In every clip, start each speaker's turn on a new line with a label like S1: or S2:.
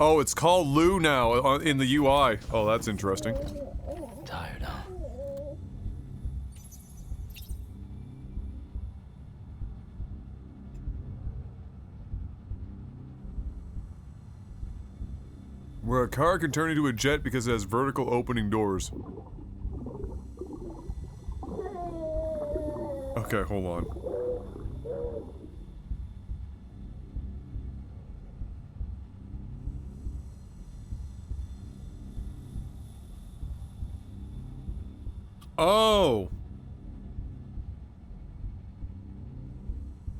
S1: Oh, it's called Lou now in the UI. Oh, that's interesting.
S2: Tired, huh?
S1: Where a car can turn into a jet because it has vertical opening doors. Okay, hold on. Oh!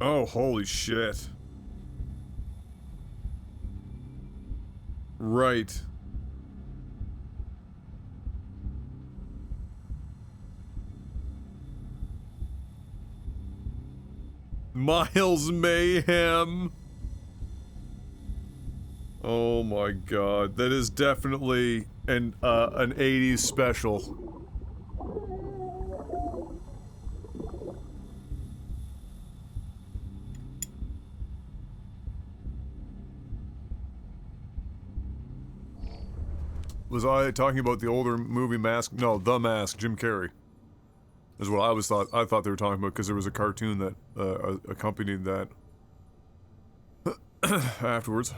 S1: Oh, holy shit. Right. Miles Mayhem. Oh my god, that is definitely an 80s special. Was I talking about the older movie Mask? No, The Mask, Jim Carrey. Is what I thought they were talking about because there was a cartoon that accompanied that afterwards.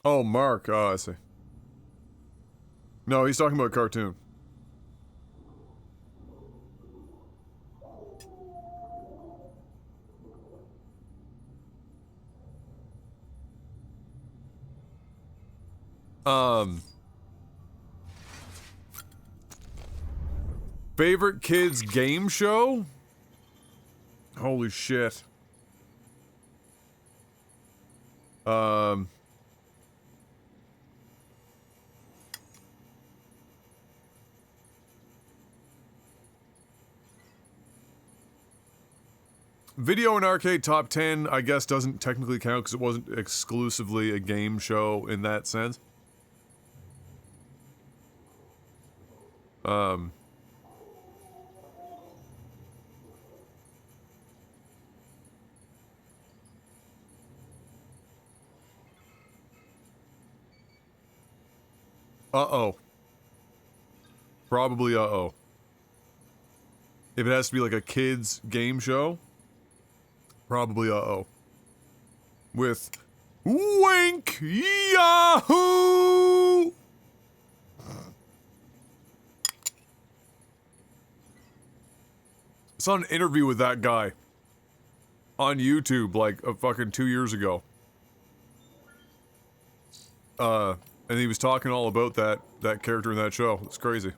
S1: Oh, Mark. Oh, I see. No, he's talking about a cartoon. Favorite kids game show? Holy shit. Video and Arcade Top 10, I guess, doesn't technically count because it wasn't exclusively a game show in that sense. Uh-oh. Probably uh-oh. If it has to be like a kid's game show, probably uh-oh. With Wink Yahoo! I saw an interview with that guy on YouTube like fucking 2 years ago. And he was talking all about that character in that show. It's crazy.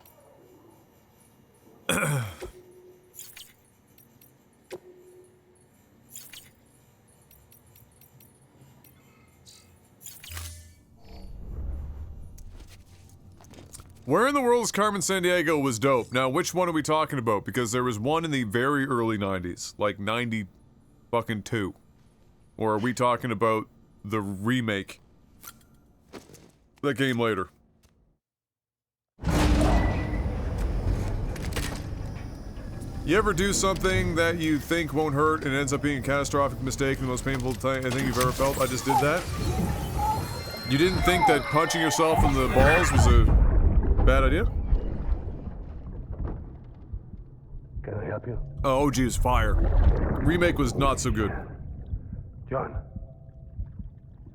S1: Where in the world is Carmen Sandiego was dope. Now, which one are we talking about? Because there was one in the very early 90s, like 90 fucking 2. Or are we talking about the remake that came later? You ever do something that you think won't hurt and ends up being a catastrophic mistake, the most painful thing you've ever felt? I just did that. You didn't think that punching yourself in the balls was a bad idea?
S3: Can I help you?
S1: Oh, OG is fire. Remake was not so good.
S3: John,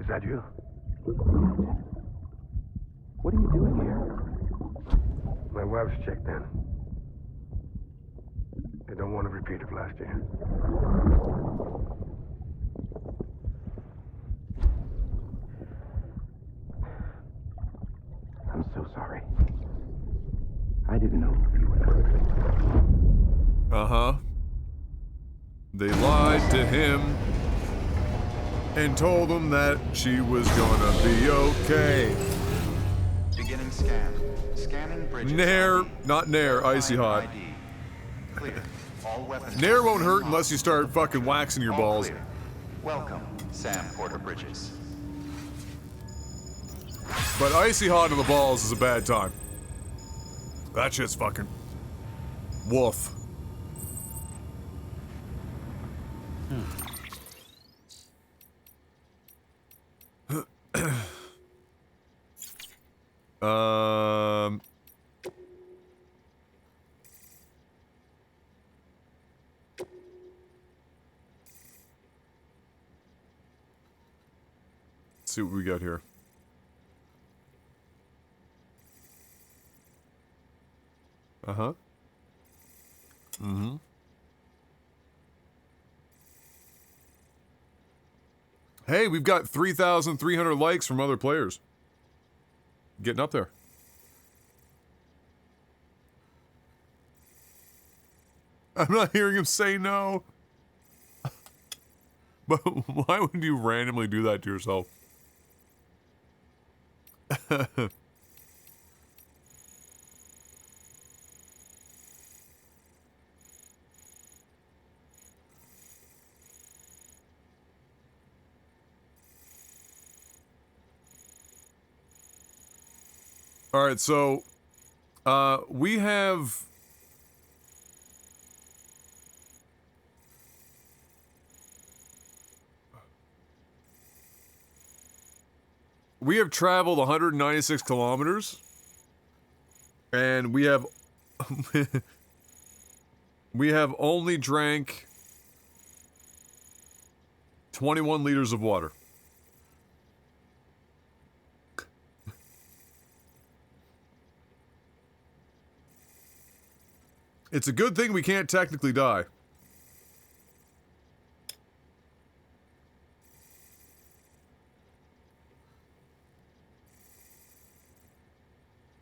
S3: is that you? What are you doing here? My wife's checked in. I don't want to repeat of last year. I'm so sorry. I didn't know you were.
S1: Uh-huh. They lied to him and told him that she was gonna be okay.
S4: Beginning scan. Scanning bridges.
S1: Nair, not Nair, Icy Hot.
S4: Clear. All weapons.
S1: Nair won't hurt unless you start fucking waxing your balls.
S4: Clear. Welcome, Sam Porter Bridges.
S1: But Icy Hot on the balls is a bad time. That shit's fucking woof. Um. Let's see what we got here. Uh-huh. Mm-hmm. Hey, we've got 3,300 likes from other players. Getting up there. I'm not hearing him say no. But why would you randomly do that to yourself? All right, so we have traveled 196 kilometers, and we have only drank 21 liters of water. It's a good thing we can't technically die.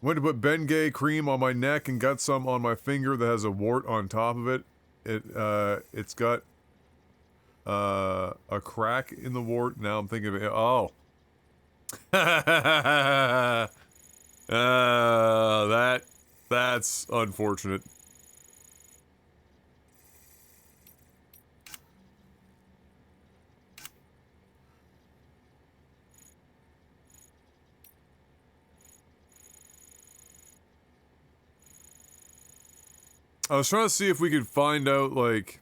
S1: Went to put Bengay cream on my neck and got some on my finger that has a wart on top of it. It's got a crack in the wart. Now I'm thinking of it. Oh. That's unfortunate. I was trying to see if we could find out, like...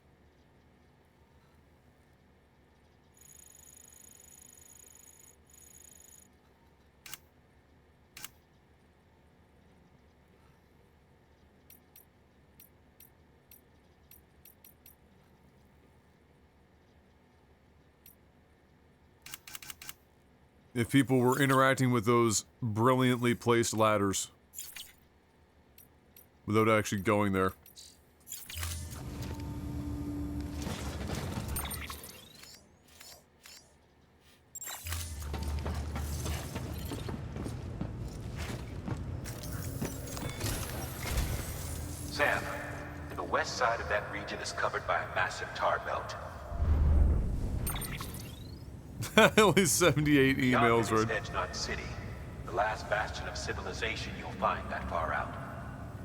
S1: if people were interacting with those brilliantly placed ladders. Without actually going there.
S5: Sam, the west side of that region is covered by a massive tar belt.
S1: Only 78 emails,
S5: right?
S1: right?
S5: Edgenot City, the last bastion of civilization you'll find that far out.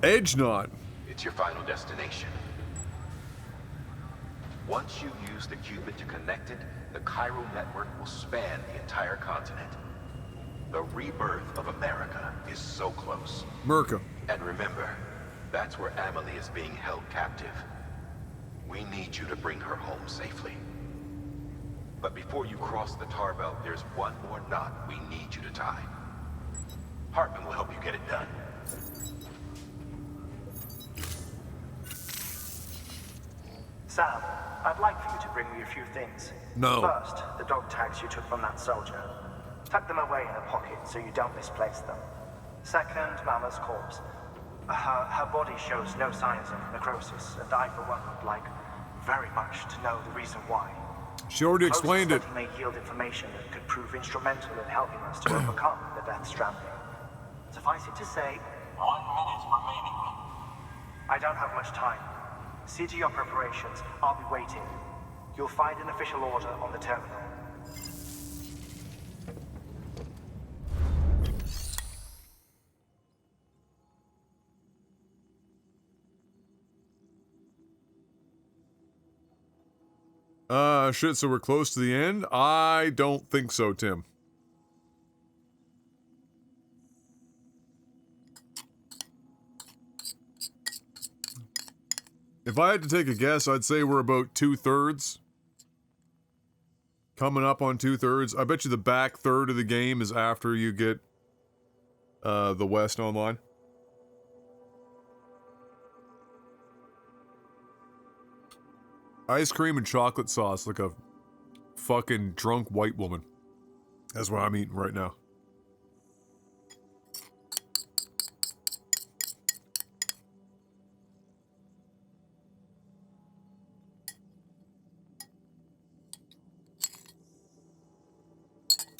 S1: Edgenot?
S5: It's your final destination. Once you use the qubit to connect it, the chiral network will span the entire continent. The rebirth of America is so close.
S1: Merca.
S5: And remember, that's where Amelie is being held captive. We need you to bring her home safely. But before you cross the tar belt, there's one more knot we need you to tie. Hartman will help you get it done.
S6: Sam, I'd like for you to bring me a few things.
S1: No.
S6: First, the dog tags you took from that soldier. Tuck them away in a pocket so you don't misplace them. Second, Mama's corpse. Her body shows no signs of necrosis, and I, for one, would like very much to know the reason why.
S1: She already explained it.
S6: May yield information that could prove instrumental in helping us to overcome the Death Stranding. Suffice it to say, 1 minute remaining. I don't have much time. See to your preparations. I'll be waiting. You'll find an official order on the terminal.
S1: Shit, so we're close to the end? I don't think so, Tim. If I had to take a guess, I'd say we're about 2/3. Coming up on 2/3. I bet you the back third of the game is after you get the West online. Ice cream and chocolate sauce like a fucking drunk white woman. That's what I'm eating right now.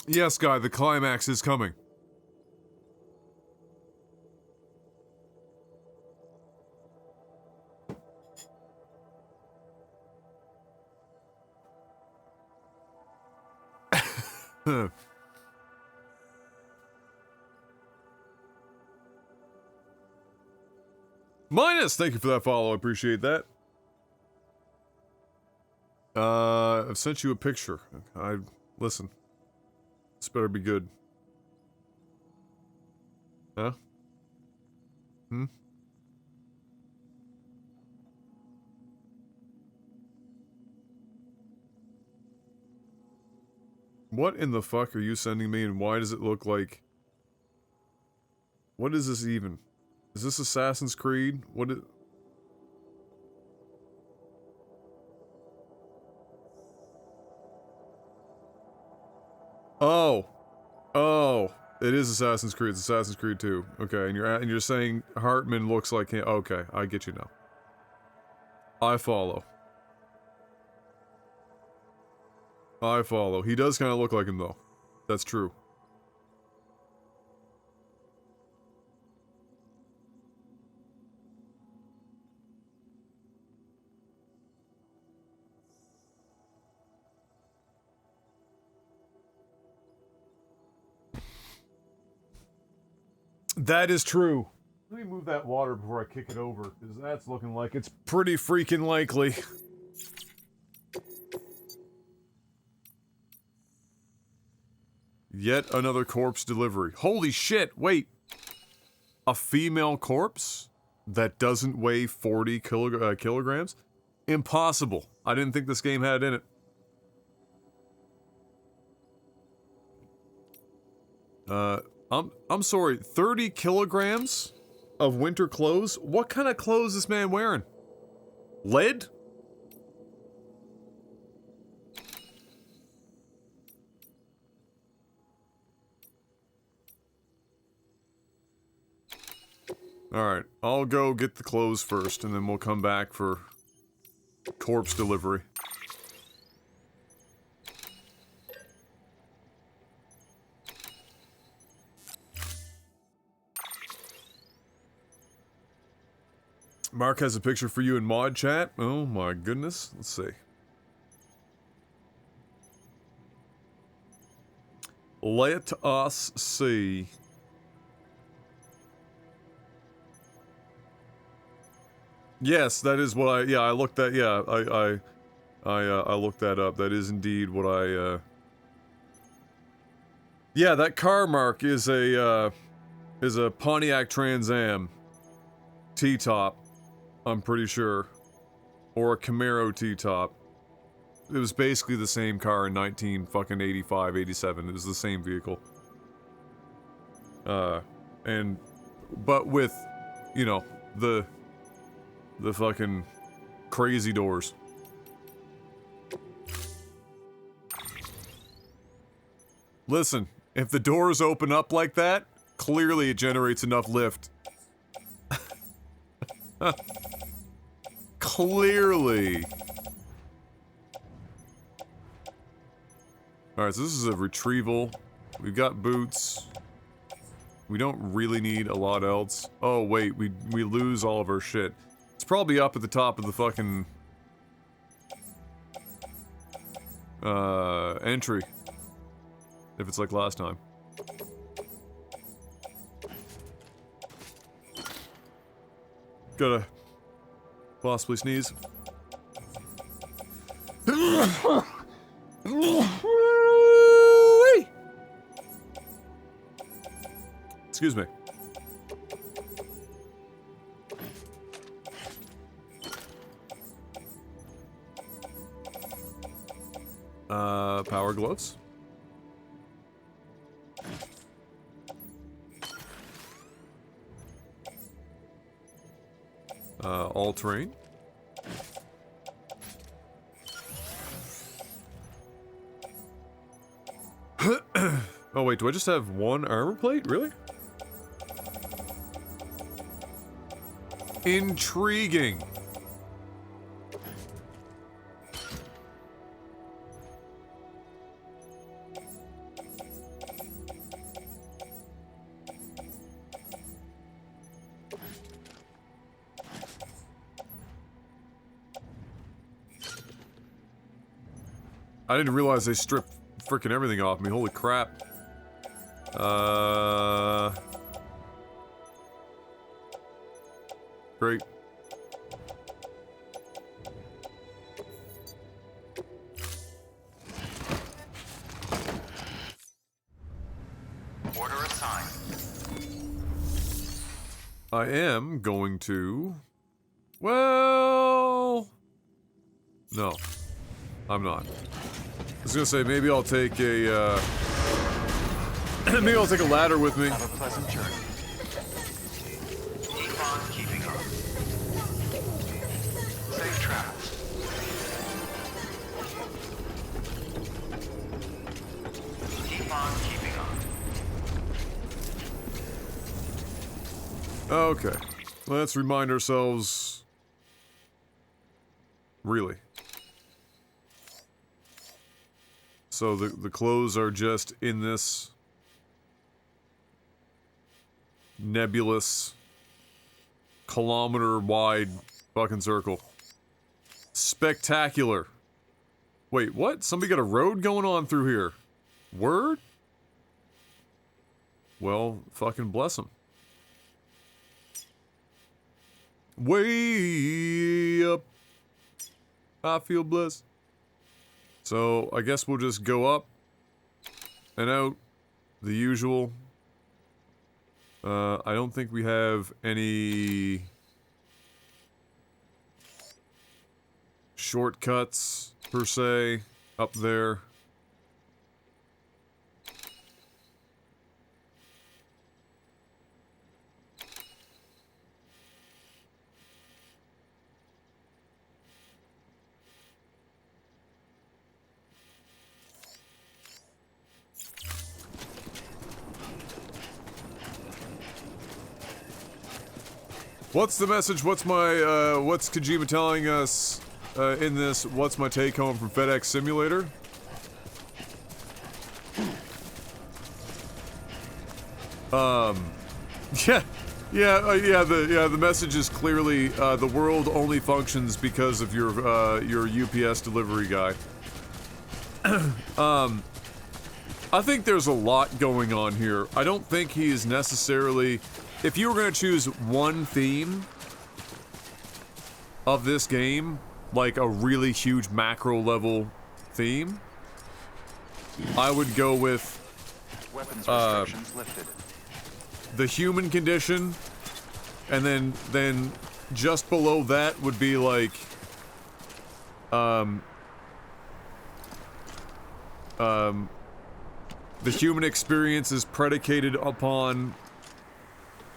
S1: Yes, guy, the climax is coming. Minus, thank you for that follow. I appreciate that. I've sent you a picture. Listen. This better be good. Huh? Hmm? What in the fuck are you sending me, and why does it look like... What is this even? Is this Assassin's Creed? What is... Oh. Oh. It is Assassin's Creed. It's Assassin's Creed 2. Okay, and you're saying Hartman looks like him. Okay, I get you now. I follow. I follow. He does kind of look like him, though. That's true. That is true. Let me move that water before I kick it over, because that's looking like it's pretty freaking likely. Yet another corpse delivery. Holy shit, wait. A female corpse that doesn't weigh 40 kilograms? Impossible. I didn't think this game had it in it. I'm sorry, 30 kilograms of winter clothes? What kind of clothes is this man wearing? Lead? Alright, I'll go get the clothes first, and then we'll come back for corpse delivery. Mark has a picture for you in mod chat. Oh my goodness. Let's see. Let us see. Yes, that is what I looked at, I looked that up. That is indeed what yeah, that car, Mark, is a Pontiac Trans Am T-top, I'm pretty sure. Or a Camaro T-top. It was basically the same car in 1985, 87. It was the same vehicle. But with, you know, the fucking crazy doors. Listen, if the doors open up like that, clearly it generates enough lift. Clearly. Alright, so this is a retrieval. We've got boots. We don't really need a lot else. Oh, wait, we lose all of our shit. It's probably up at the top of the fucking... entry. If it's like last time. Gotta... possibly sneeze. Excuse me. Power gloves. All terrain. Oh wait, do I just have one armor plate? Really? Intriguing. I didn't realize they stripped freaking everything off me. Holy crap. Great.
S4: Order assigned.
S1: I am going to... Well... No. I'm not. I was gonna say, maybe I'll take a, maybe I'll take a ladder with me.
S4: Have a pleasant journey. Keep on keeping on. Safe travels. Keep on keeping on.
S1: Okay. Let's remind ourselves... Really. So the clothes are just in this nebulous kilometer-wide fucking circle. Spectacular. Wait, what? Somebody got a road going on through here? Word? Well, fucking bless them. Way up. I feel blessed. So, I guess we'll just go up and out, the usual. I don't think we have any shortcuts, per se, up there. What's the message? What's my, what's Kojima telling us, in this? What's my take home from FedEx Simulator? The message is clearly, the world only functions because of your UPS delivery guy. I think there's a lot going on here. I don't think he is necessarily... If you were going to choose one theme of this game, like a really huge macro level theme, I would go with
S4: Weapons restrictions lifted.
S1: the human condition, and then just below that would be like the human experience is predicated upon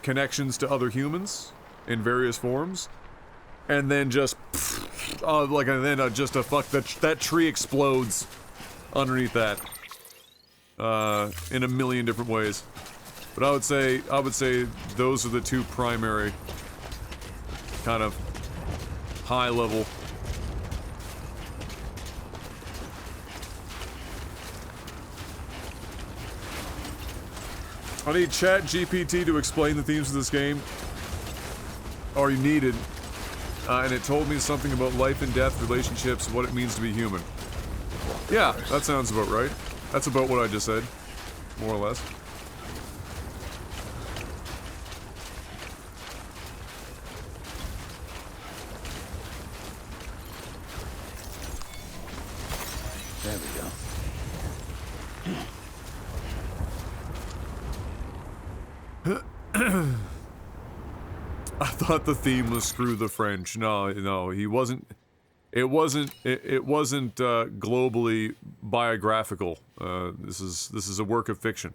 S1: connections to other humans in various forms, and then just that tree explodes underneath that in a million different ways. But I would say those are the two primary kind of high level. I need ChatGPT to explain the themes of this game. Or you needed. And it told me something about life and death, relationships, what it means to be human. Yeah, that sounds about right. That's about what I just said. More or less.
S2: There we go.
S1: I thought the theme was screw the French. No, he wasn't. it wasn't globally biographical. This is a work of fiction.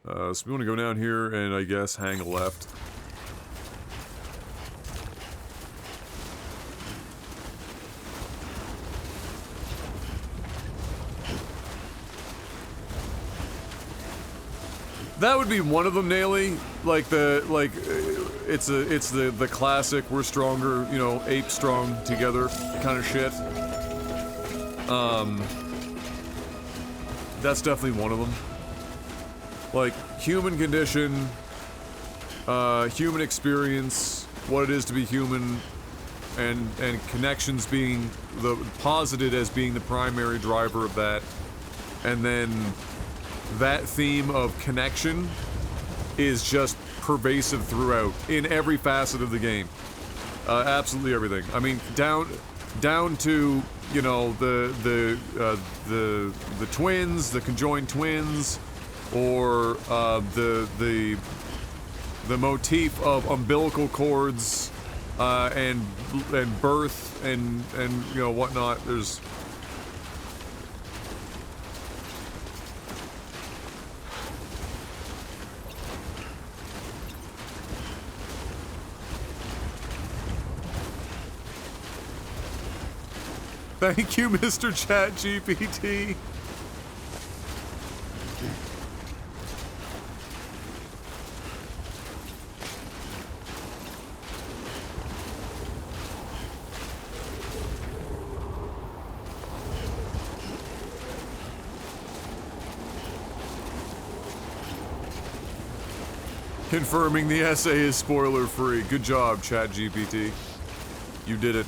S1: So we want to go down here and I guess hang a left. That would be one of them, Naily. It's the classic we're stronger, you know, ape strong together kind of shit. That's definitely one of them. Like human condition, human experience, what it is to be human, and connections being posited as being the primary driver of that, and then that theme of connection is just pervasive throughout in every facet of the game. Absolutely everything. I mean, down to, you know, the twins, the conjoined twins, or the motif of umbilical cords and birth and you know whatnot. There's Thank you, Mr. Chat GPT. Confirming the essay is spoiler-free. Good job, Chat GPT. You did it.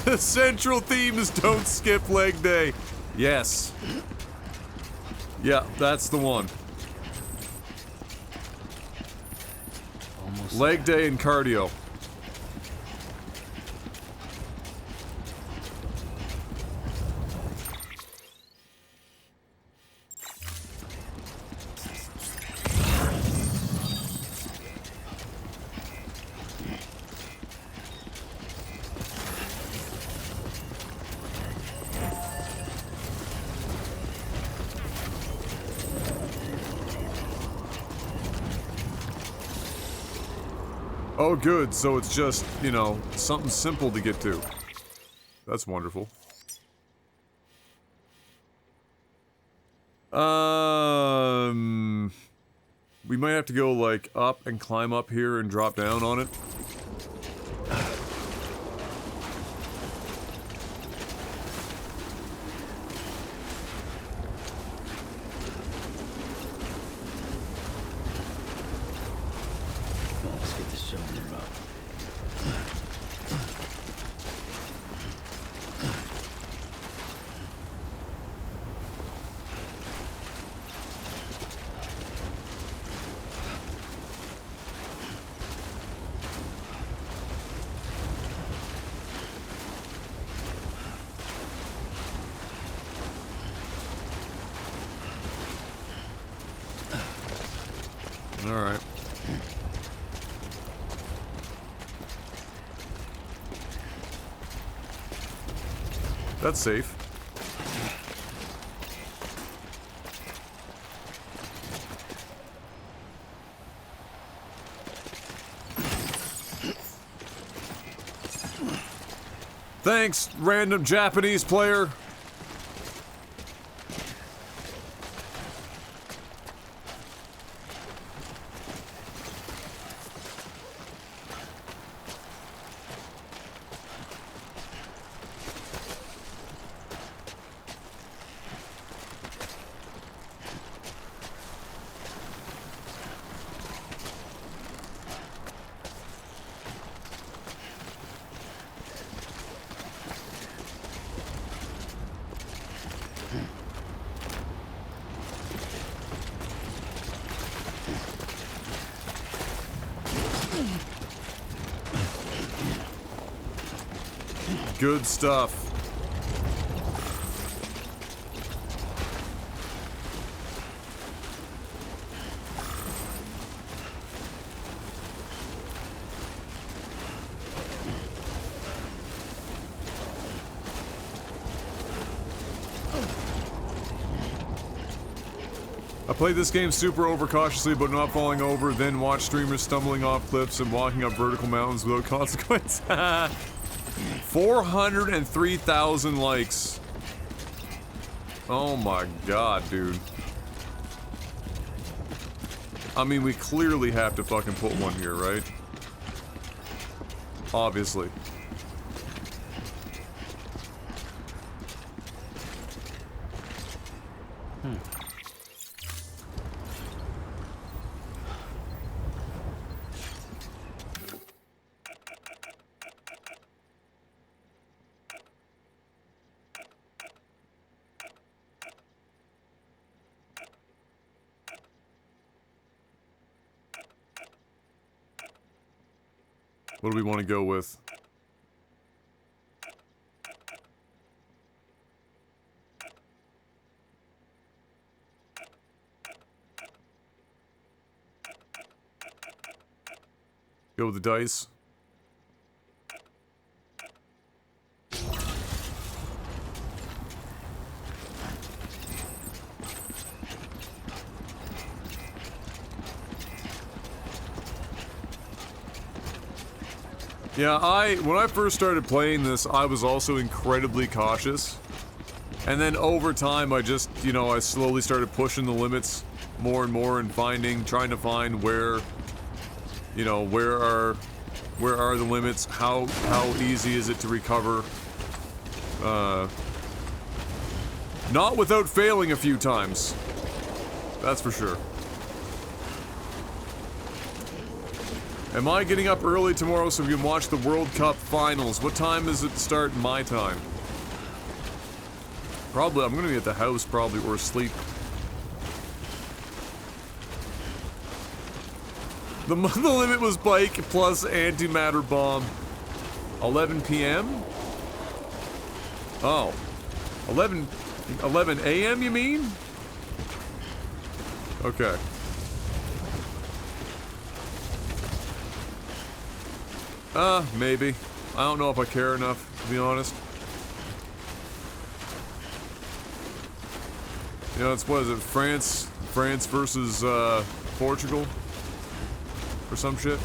S1: The central theme is don't skip leg day. Yes. Yeah, that's the one.
S2: Almost
S1: Leg day and cardio. Oh, good. So it's just, you know, something simple to get to. That's wonderful. We might have to go, like, up and climb up here and drop down on it.
S2: Let's get this show on the road.
S1: Alright. That's safe. Thanks, random Japanese player. good stuff. I played this game super overcautiously about not falling over, then watched streamers stumbling off cliffs and walking up vertical mountains without consequence. 403,000 likes. Oh my god, dude. I mean, we clearly have to fucking put one here, right? Obviously. What do we want to go with? Go with the dice. Yeah, when I first started playing this, I was also incredibly cautious. And then over time, I just, you know, I slowly started pushing the limits more and more and trying to find where, you know, where are the limits, how easy is it to recover. Not without failing a few times. That's for sure. Am I getting up early tomorrow so we can watch the World Cup finals? What time does it start in my time? Probably, I'm gonna be at the house probably, or asleep. The limit was bike plus antimatter bomb. 11 p.m.? Oh. 11 a.m. you mean? Okay. Maybe. I don't know if I care enough, to be honest. You know, it's, what is it, France versus, Portugal? Or some shit?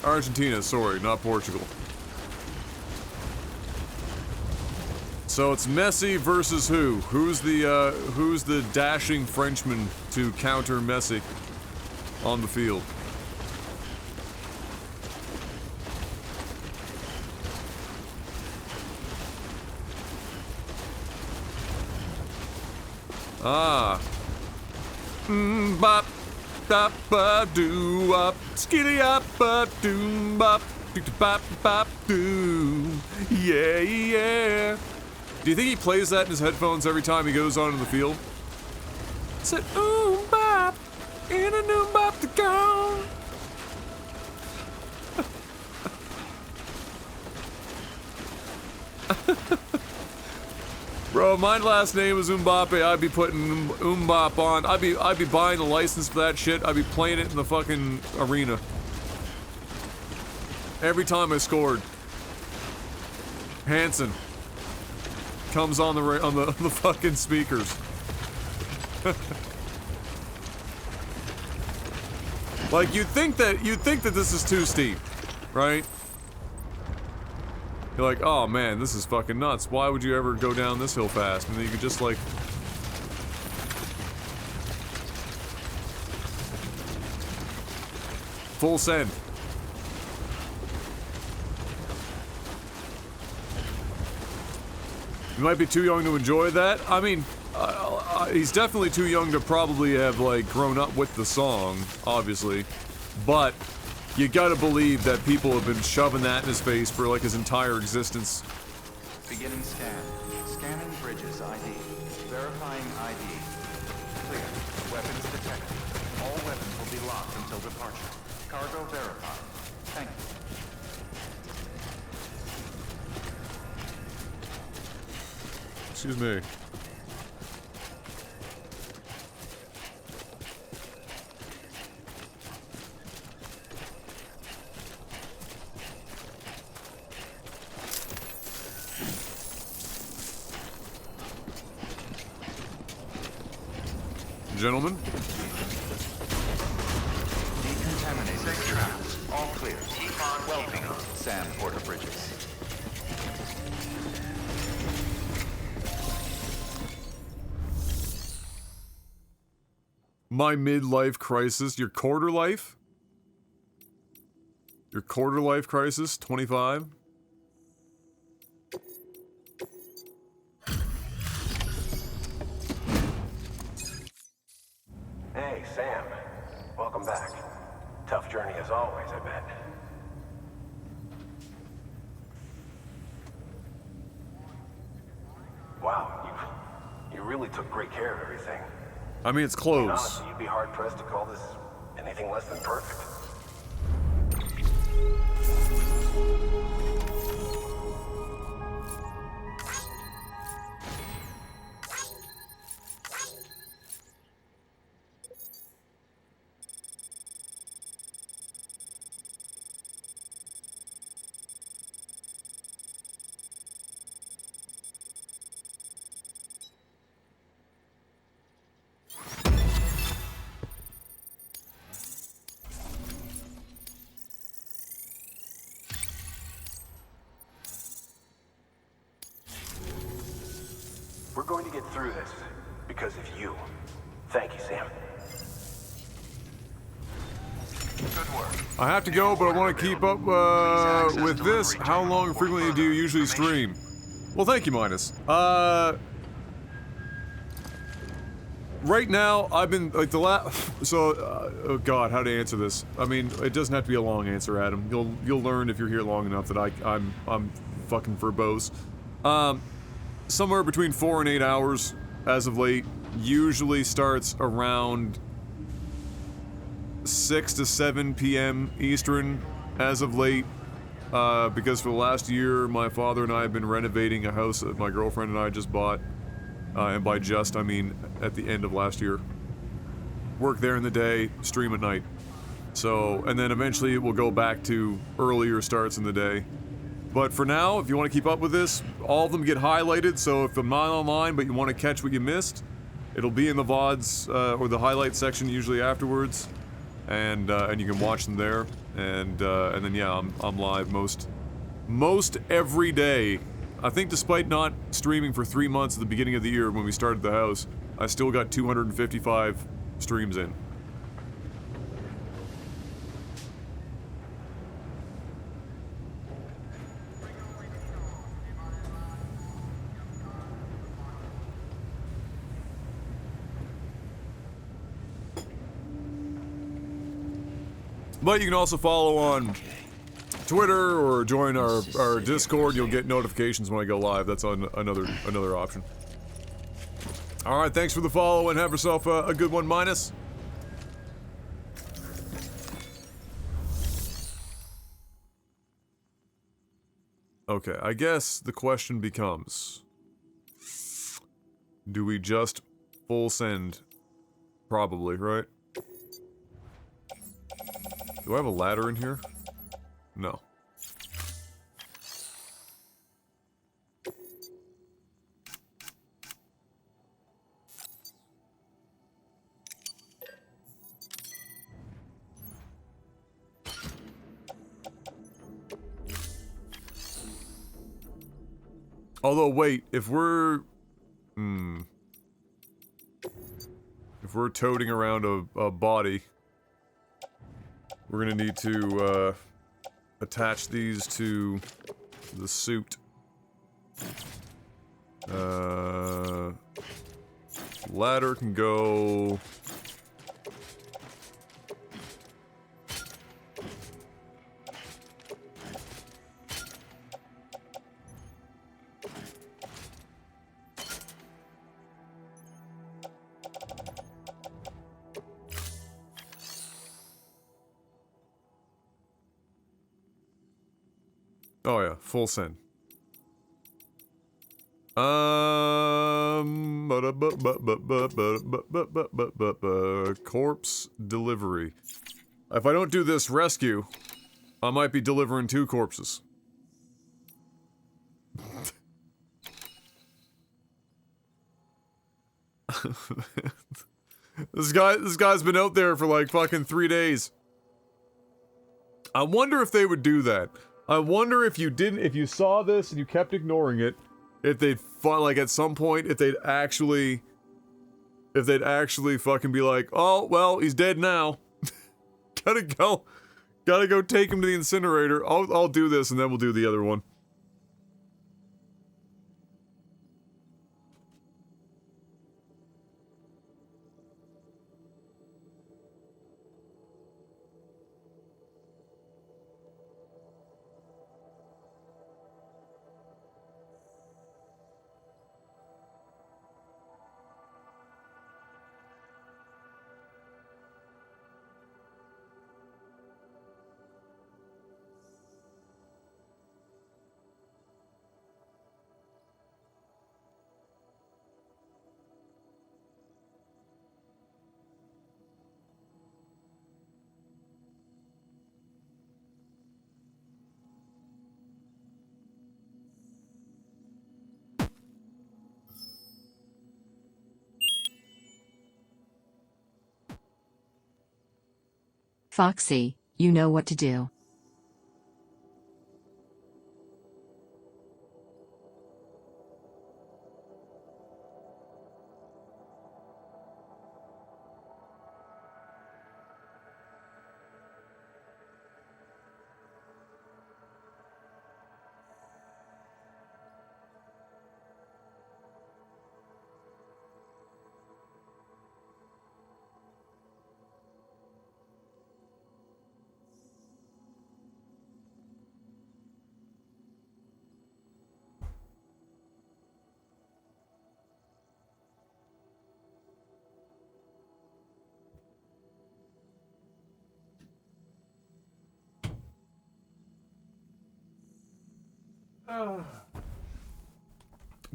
S1: Argentina, sorry, not Portugal. So it's Messi versus who? Who's the dashing Frenchman to counter Messi on the field? Ah. Bop, bop, ba, doo, up, skitty up, ba, doo, bop, doo, bop, bop, doo. Yeah, yeah. Do you think he plays that in his headphones every time he goes onto the field? Said, ooh, bop, in a new bop to go. Bro, my last name was Mbappe. I'd be putting Mbop on. I'd be buying a license for that shit. I'd be playing it in the fucking arena. Every time I scored. Hansen comes on the fucking speakers. Like you'd think that this is too steep, right? You're like, oh man, this is fucking nuts. Why would you ever go down this hill fast? And then you could just like... full send. You might be too young to enjoy that. I mean, he's definitely too young to probably have like grown up with the song, obviously. But you gotta believe that people have been shoving that in his face for like his entire existence.
S4: Beginning scan. Scanning bridges ID. Verifying ID. Clear. Weapons detected. All weapons will be locked until departure. Cargo verified. Thank you.
S1: Excuse me. Gentlemen?
S4: Decontaminate. Safe traps. All clear. Keep on welcoming on. Sam Porter Bridges.
S1: My midlife crisis. Your quarter life? Your quarter life crisis? 25?
S3: Hey, Sam. Welcome back. Tough journey as always, I bet. Wow, you really took great care of everything.
S1: I mean, it's
S3: And
S1: close.
S3: honestly, you'd be hard-pressed to call this anything less than perfect. We're going to get through this because of you. Thank you, Sam.
S4: Good work.
S1: I have to go, but I want to keep up with this. How long frequently do you usually stream? Well, thank you, Minus. Right now, I've been, like, oh god, how to answer this. I mean, it doesn't have to be a long answer, Adam. You'll learn if you're here long enough that I'm fucking verbose. Somewhere between 4 and 8 hours, as of late. Usually starts around 6 to 7 p.m. Eastern, as of late. Because for the last year, my father and I have been renovating a house that my girlfriend and I just bought. And by just, I mean at the end of last year. Work there in the day, stream at night. So, and then eventually we'll go back to earlier starts in the day. But for now, if you want to keep up with this, all of them get highlighted, so if I'm not online but you want to catch what you missed, it'll be in the VODs, or the highlight section usually afterwards. And you can watch them there. And then yeah, I'm live most every day. I think despite not streaming for 3 months at the beginning of the year when we started the house, I still got 255 streams in. But you can also follow on Twitter or join our Discord. You'll get notifications when I go live. That's on another option. All right, thanks for the follow and have yourself a good one, Minus. Okay, I guess the question becomes, do we just full send? Probably, right? Do I have a ladder in here? No. Although, wait, if we're toting around a body, we're gonna need to, attach these to the suit. Ladder can go... Oh yeah, full send. Corpse delivery. If I don't do this rescue, I might be delivering 2 corpses. This guy's been out there for like fucking 3 days. I wonder if they would do that. I wonder if you saw this and you kept ignoring it, if they'd like at some point, if they'd actually fucking be like, oh, well, he's dead now. Gotta go take him to the incinerator. I'll do this and then we'll do the other one.
S7: Foxy, you know what to do.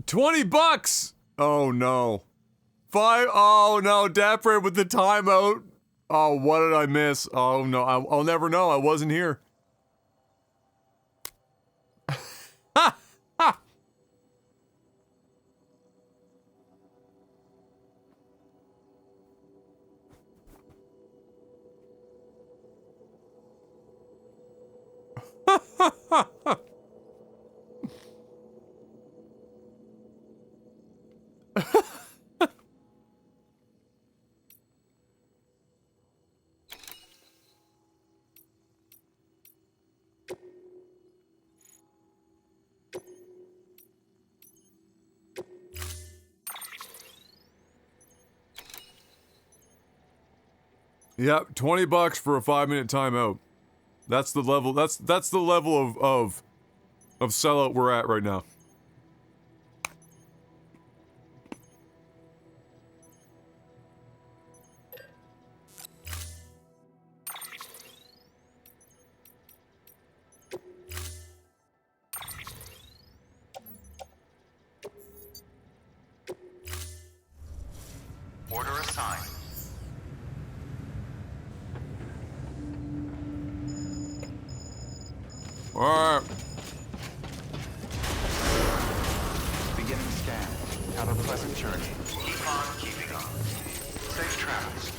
S1: $20! Oh no. 5, oh no, Dapper with the timeout. Oh, what did I miss? Oh no, I'll never know, I wasn't here. Ha! Ha! Yep, $20 for a 5-minute timeout. That's the level. That's the level of sellout we're at right now.
S4: Order assigned.
S1: Alright.
S4: Beginning scan. Have a pleasant journey. Keep on keeping on. Safe travels.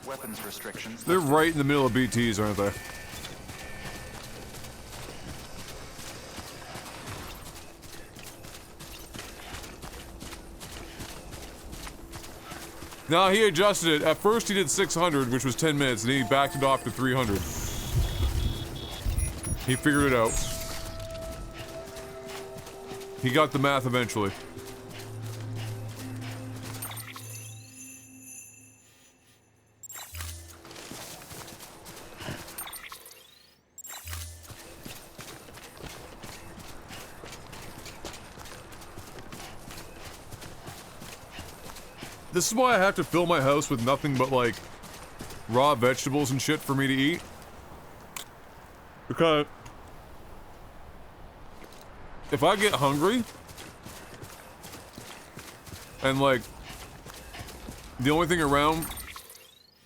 S4: Weapons restrictions.
S1: They're right in the middle of BTs, aren't they? No, he adjusted it. At first he did 600, which was 10 minutes, and then he backed it off to 300. He figured it out. He got the math eventually. This is why I have to fill my house with nothing but, like, raw vegetables and shit for me to eat. Because if I get hungry and, like, the only thing around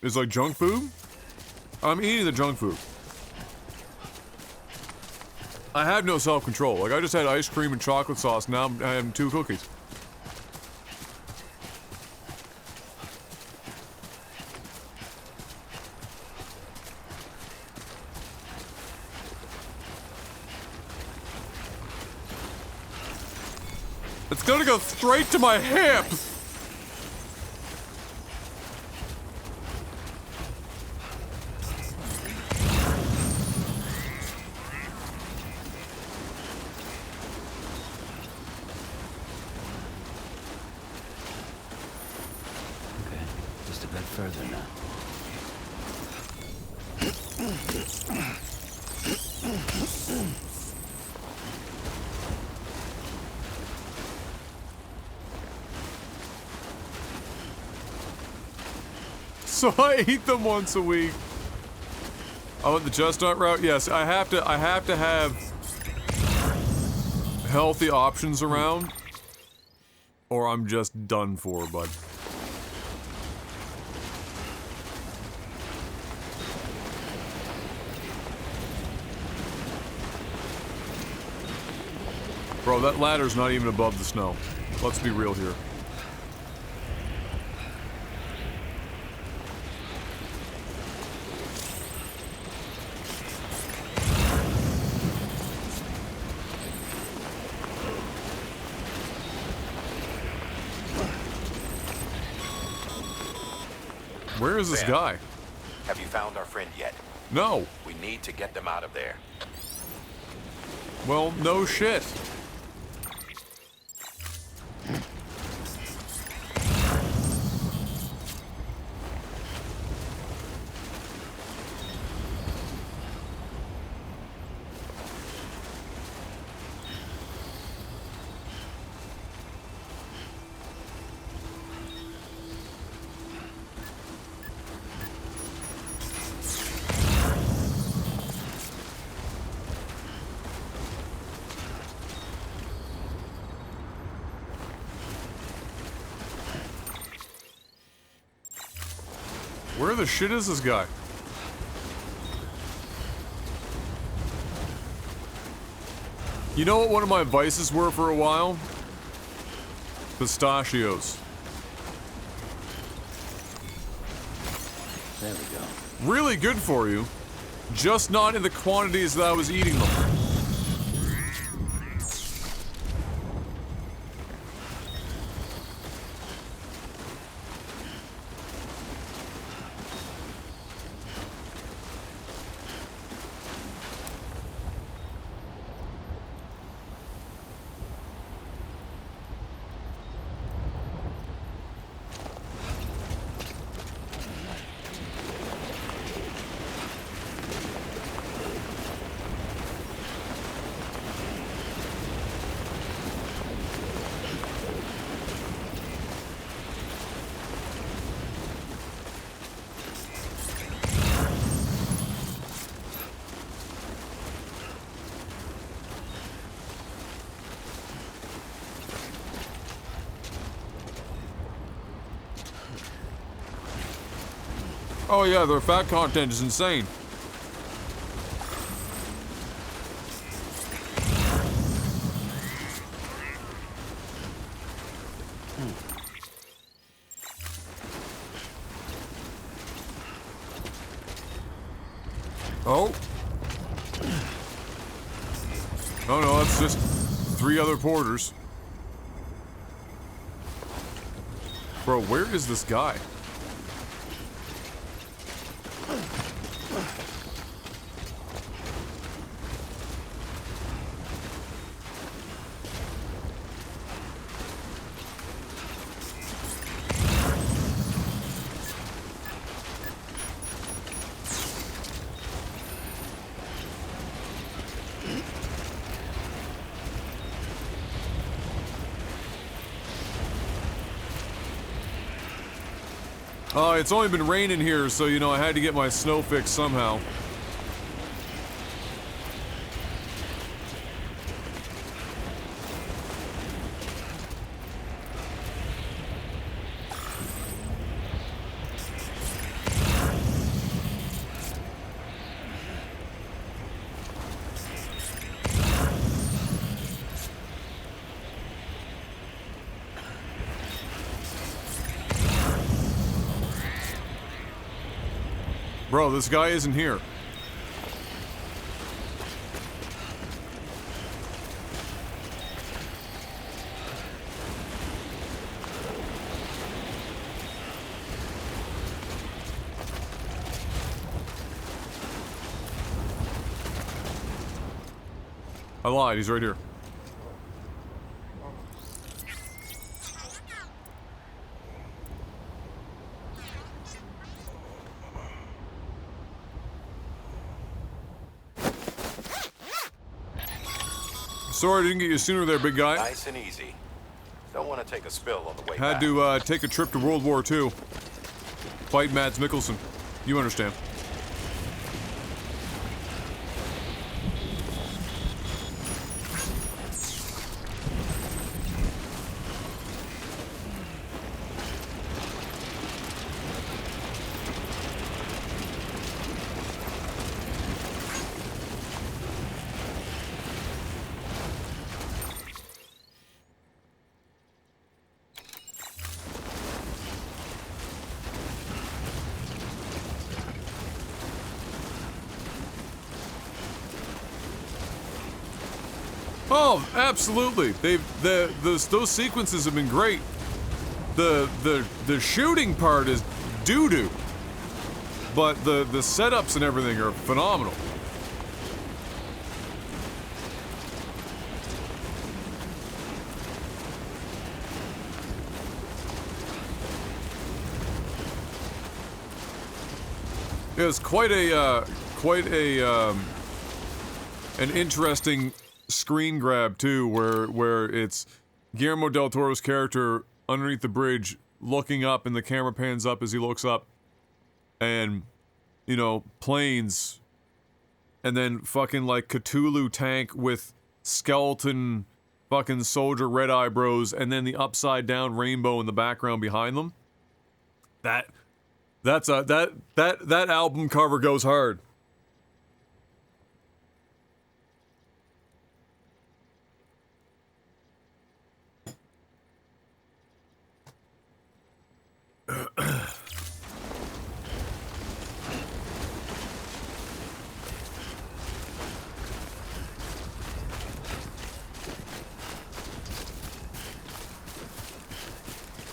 S1: is, like, junk food, I'm eating the junk food. I have no self-control. Like, I just had ice cream and chocolate sauce, now I'm having 2 cookies. It's gonna go straight to my hips!
S2: Okay, just a bit further now.
S1: So I eat them once a week. I went the chestnut route. Yes, I have to have healthy options around, or I'm just done for, bud. Bro, that ladder's not even above the snow. Let's be real here. Where is this
S5: Sam.
S1: guy?
S5: Have you found our friend yet?
S1: No.
S5: We need to get them out of there.
S1: Well, no shit. Where the shit is this guy? You know what one of my vices were for a while? Pistachios.
S2: There we go.
S1: Really good for you, just not in the quantities that I was eating them. Oh yeah, their fat content is insane. Oh. Oh no, that's just 3 other porters. Bro, where is this guy? It's only been raining here, so, you know, I had to get my snow fixed somehow. Bro, this guy isn't here. I lied, he's right here. Sorry I didn't get you sooner there, big guy.
S5: Nice and easy. Don't want to take a spill on the way
S1: Had
S5: back.
S1: to take a trip to World War II. Fight Mads Mikkelsen. You understand. Oh, absolutely. Those sequences have been great. The shooting part is doo-doo. But the setups and everything are phenomenal. It was quite an interesting screen grab too, where it's Guillermo del Toro's character underneath the bridge looking up, and the camera pans up as he looks up, and you know, planes, and then fucking like Cthulhu tank with skeleton fucking soldier red eyebrows, and then the upside down rainbow in the background behind them. That album cover goes hard.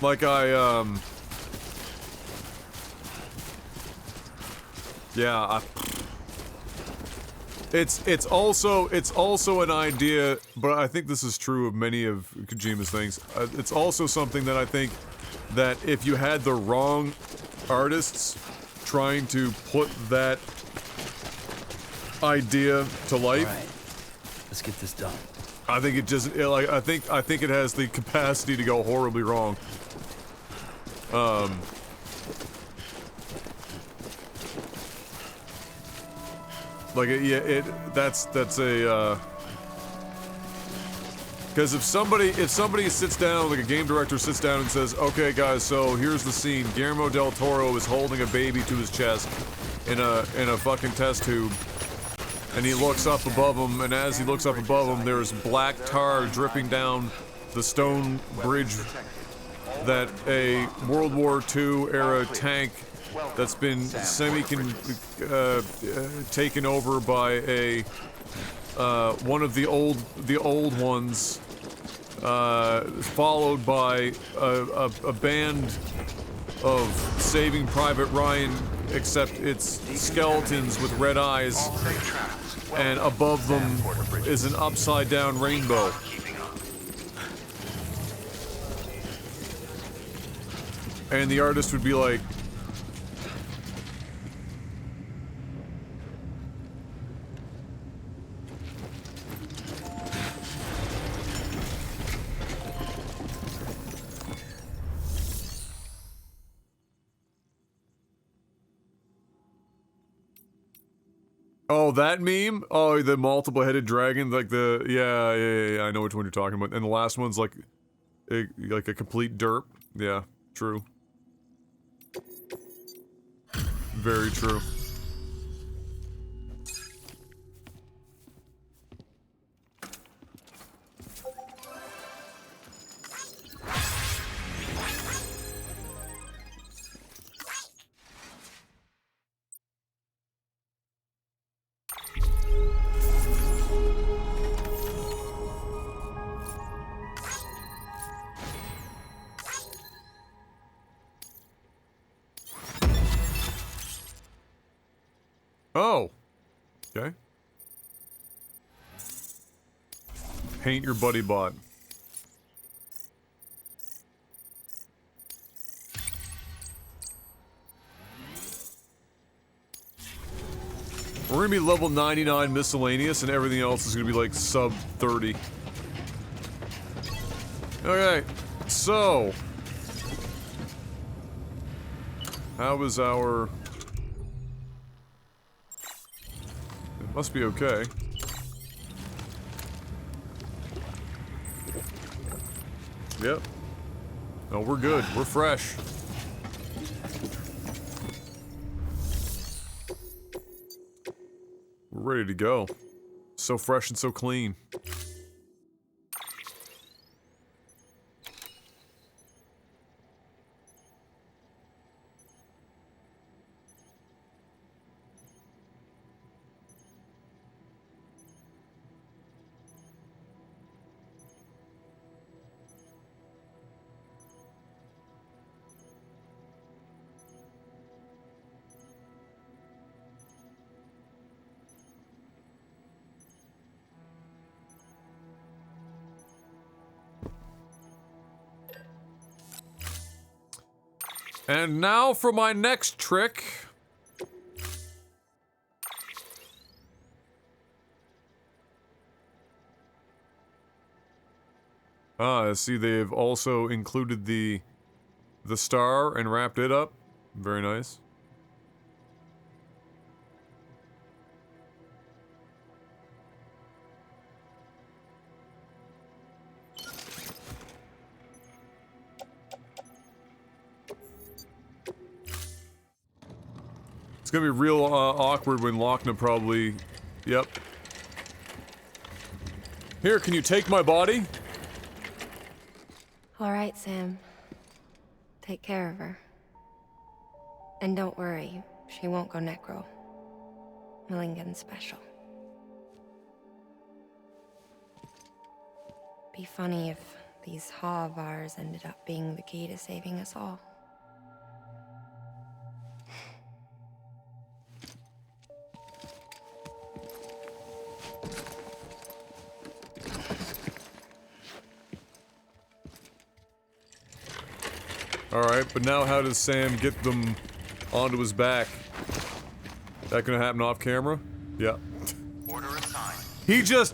S1: Like it's also an idea, but I think this is true of many of Kojima's things. It's also something that I think that if you had the wrong artists trying to put that idea to life,
S2: All right, let's get this done.
S1: I think it just I think it has the capacity to go horribly wrong. That's a because if somebody sits down, like a game director sits down and says, okay guys, so here's the scene, Guillermo del Toro is holding a baby to his chest in a fucking test tube, and he looks up above him, and as he looks up above him, there's black tar dripping down the stone bridge that a World War II era tank that's been taken over by a one of the old ones, followed by a band of Saving Private Ryan, except it's skeletons with red eyes, and above them is an upside down rainbow. And the artist would be like, Oh, that meme? Oh, the multiple-headed dragon, like the... Yeah, I know which one you're talking about. And the last one's like a complete derp. Yeah, true. Very true. Oh. Okay. Paint your buddy bot. We're gonna be level 99 miscellaneous and everything else is gonna be like sub 30. Okay, so... How is our... It must be okay. Yep. No, we're good. We're fresh. We're ready to go. So fresh and so clean. And now for my next trick. Ah, I see they've also included the star and wrapped it up. Very nice. It's gonna be real awkward when Lochna probably... Yep. Here, can you take my body?
S8: All right, Sam. Take care of her. And don't worry, she won't go necro. Millingen's special. Be funny if these Ha of ours ended up being the key to saving us all.
S1: Alright, but now how does Sam get them onto his back? That gonna happen off camera? Yeah.
S4: Order assigned.
S1: He just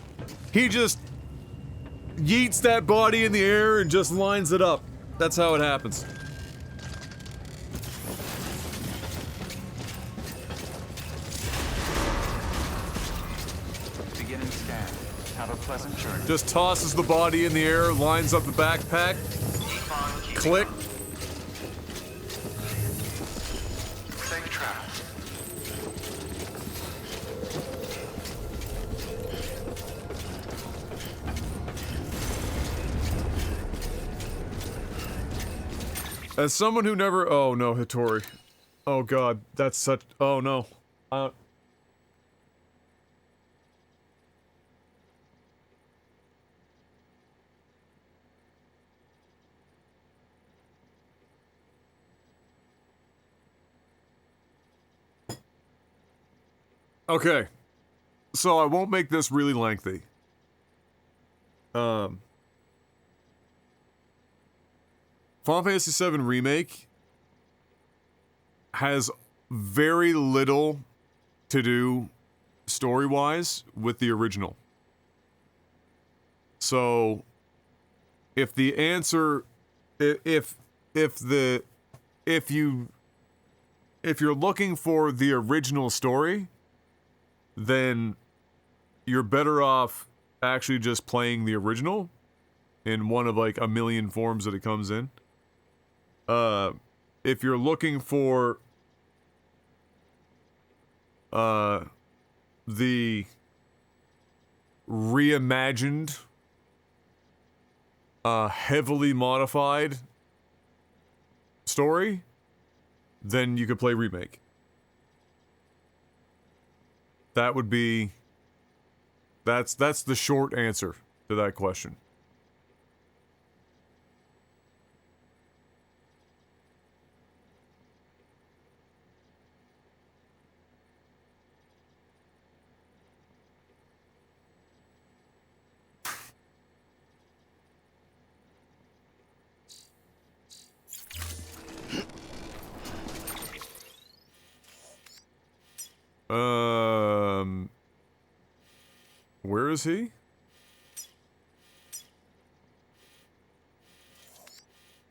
S1: yeets that body in the air and just lines it up. That's how it happens.
S4: Beginning scan. Have a pleasant journey.
S1: Just tosses the body in the air, lines up the backpack. Click.
S4: Safe travels.
S1: As someone who never... Oh no, Hattori. Oh god, that's such... Oh no. Okay. So I won't make this really lengthy. Final Fantasy VII Remake has very little to do story-wise with the original. So if the answer if you're looking for the original story, then you're better off actually just playing the original in one of like a million forms that it comes in. If you're looking for the reimagined, heavily modified story, then you could play Remake. That would be... That's the short answer to that question. Where is he?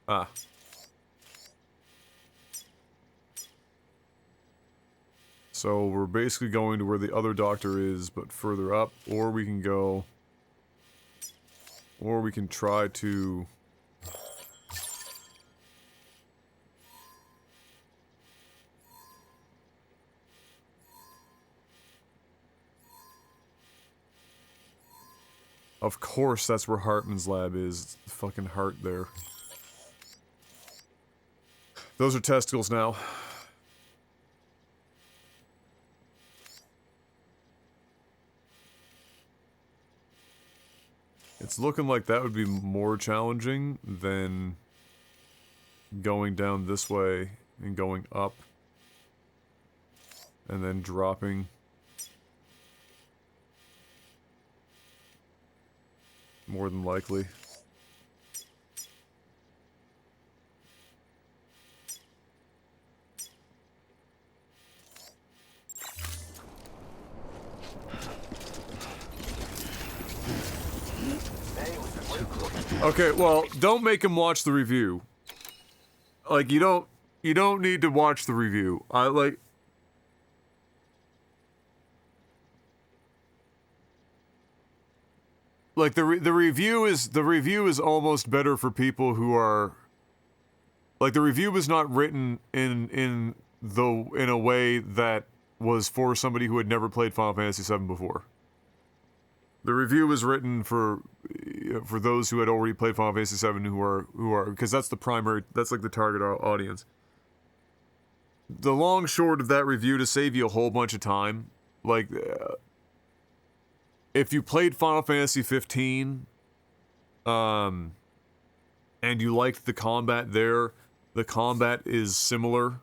S1: Ah. So we're basically going to where the other doctor is, but further up, or we can go... Or we can try to... Of course, that's where Hartman's lab is. The fucking heart there. Those are testicles now. It's looking like that would be more challenging than going down this way and going up and then dropping. More than likely. Okay, well, don't make him watch the review. Like, you don't need to watch the review. Like the review is almost better for people who are like, the review was not written in a way that was for somebody who had never played Final Fantasy VII before. The review was written for those who had already played Final Fantasy VII who are because that's like the target audience. The long short of that review, to save you a whole bunch of time, like if you played Final Fantasy 15, and you liked the combat there, the combat is similar.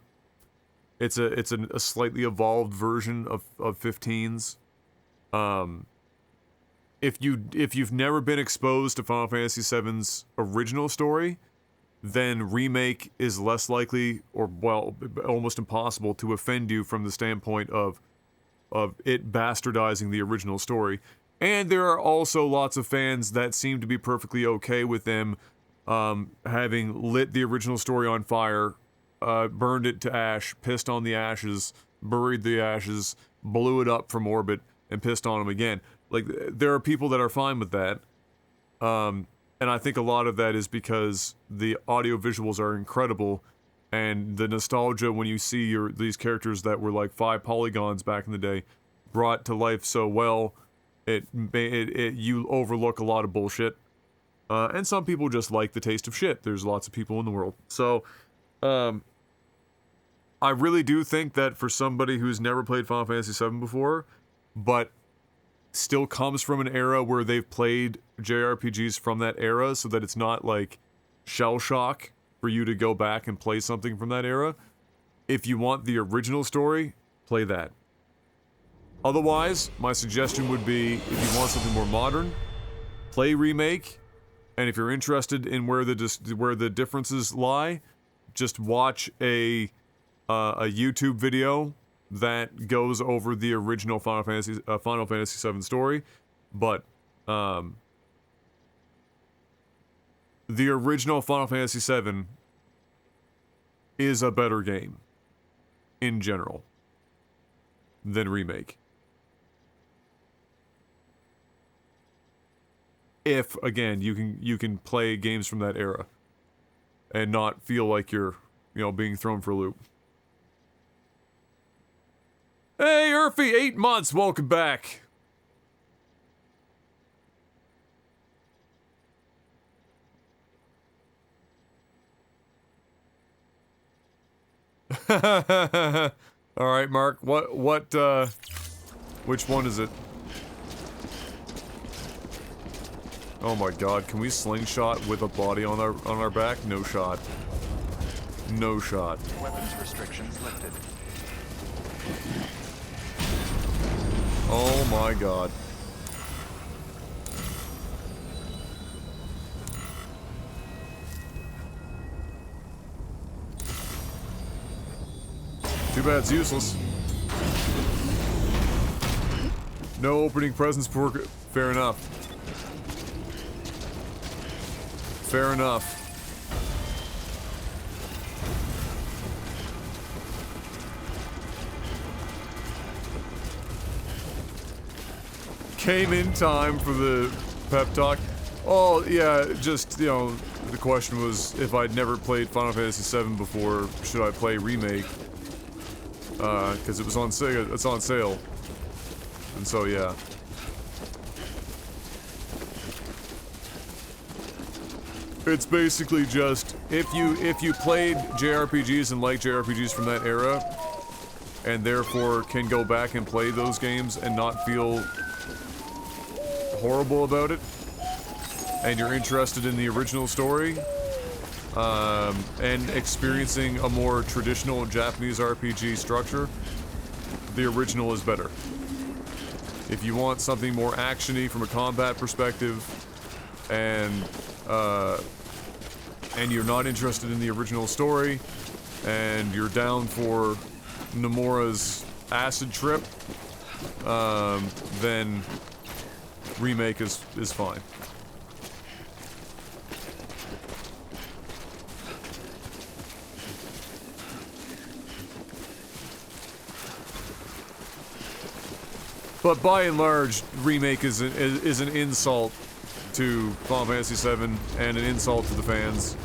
S1: It's a slightly evolved version of 15's. If you've never been exposed to Final Fantasy VII's original story, then Remake is less likely, or well, almost impossible to offend you from the standpoint of it bastardizing the original story. And there are also lots of fans that seem to be perfectly okay with them having lit the original story on fire, burned it to ash, pissed on the ashes, buried the ashes, blew it up from orbit, and pissed on them again. Like, there are people that are fine with that. And I think a lot of that is because the audio visuals are incredible, and the nostalgia when you see these characters that were like 5 polygons back in the day brought to life so well, you overlook a lot of bullshit. And some people just like the taste of shit. There's lots of people in the world. So, I really do think that for somebody who's never played Final Fantasy VII before, but still comes from an era where they've played JRPGs from that era, so that it's not like shell shock for you to go back and play something from that era. If you want the original story, play that. Otherwise, my suggestion would be, if you want something more modern, play Remake, and if you're interested in where the differences lie, just watch a YouTube video that goes over the original Final Fantasy VII story. But the original Final Fantasy VII is a better game in general than Remake. if again you can play games from that era and not feel like you're, you know, being thrown for a loop. Hey, Urfy, 8 months, welcome back. Alright, Mark, which one is it? Oh my god, can we slingshot with a body on our back? No shot. No shot.
S4: Weapons restrictions lifted.
S1: Oh my god. Too bad it's useless. No opening presents for... Fair enough. Fair enough. Came in time for the pep talk. Oh, yeah, just, you know, the question was if I'd never played Final Fantasy VII before, should I play Remake? Because it was on sale, it's on sale. And so, yeah. It's basically just, if you played JRPGs and like JRPGs from that era, and therefore can go back and play those games and not feel horrible about it, and you're interested in the original story, and experiencing a more traditional Japanese RPG structure, the original is better. If you want something more actiony from a combat perspective, and you're not interested in the original story, and you're down for Nomura's acid trip, then Remake is fine. But by and large, Remake is an insult to Final Fantasy VII and an insult to the fans.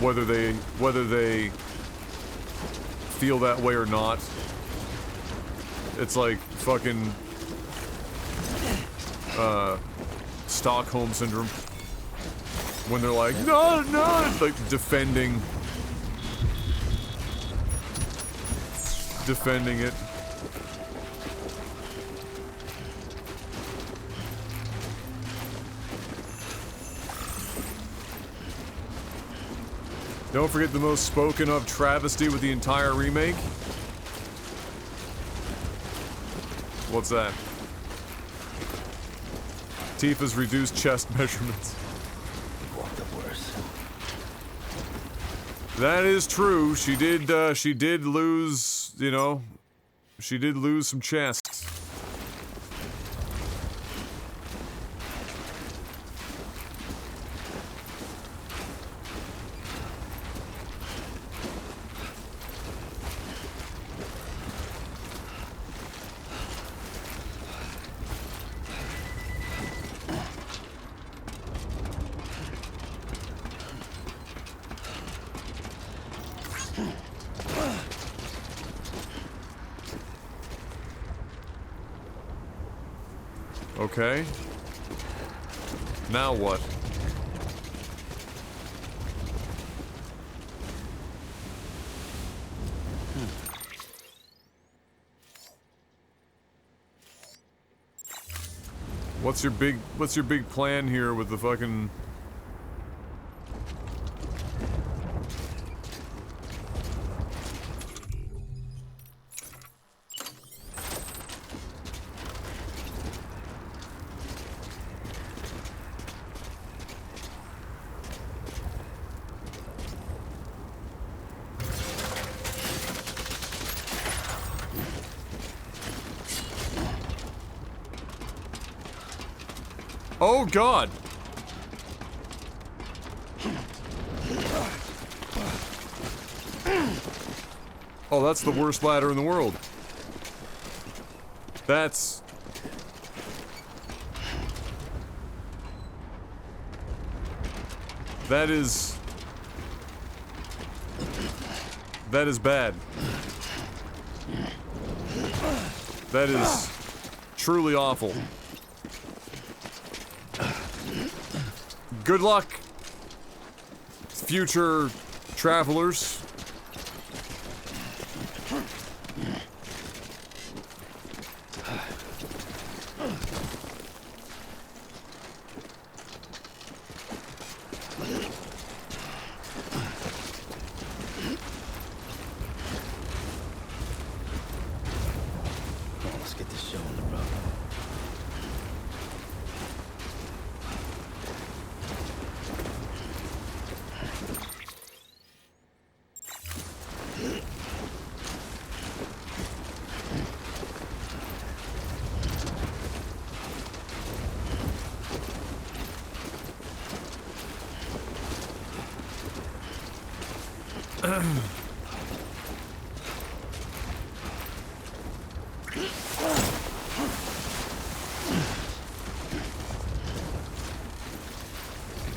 S1: Whether they feel that way or not, it's like fucking Stockholm syndrome. When they're like, no, like defending it. Don't forget the most spoken of travesty with the entire remake. What's that? Tifa's reduced chest measurements.
S2: Walked up worse.
S1: That is true. She did lose, you know, she did lose some chest. Okay. Now what? What's your big plan here with the fucking... Oh God! Oh, that's the worst ladder in the world. That's... That is bad. That is truly awful. Good luck, future travelers.
S2: Let's get this show on the road.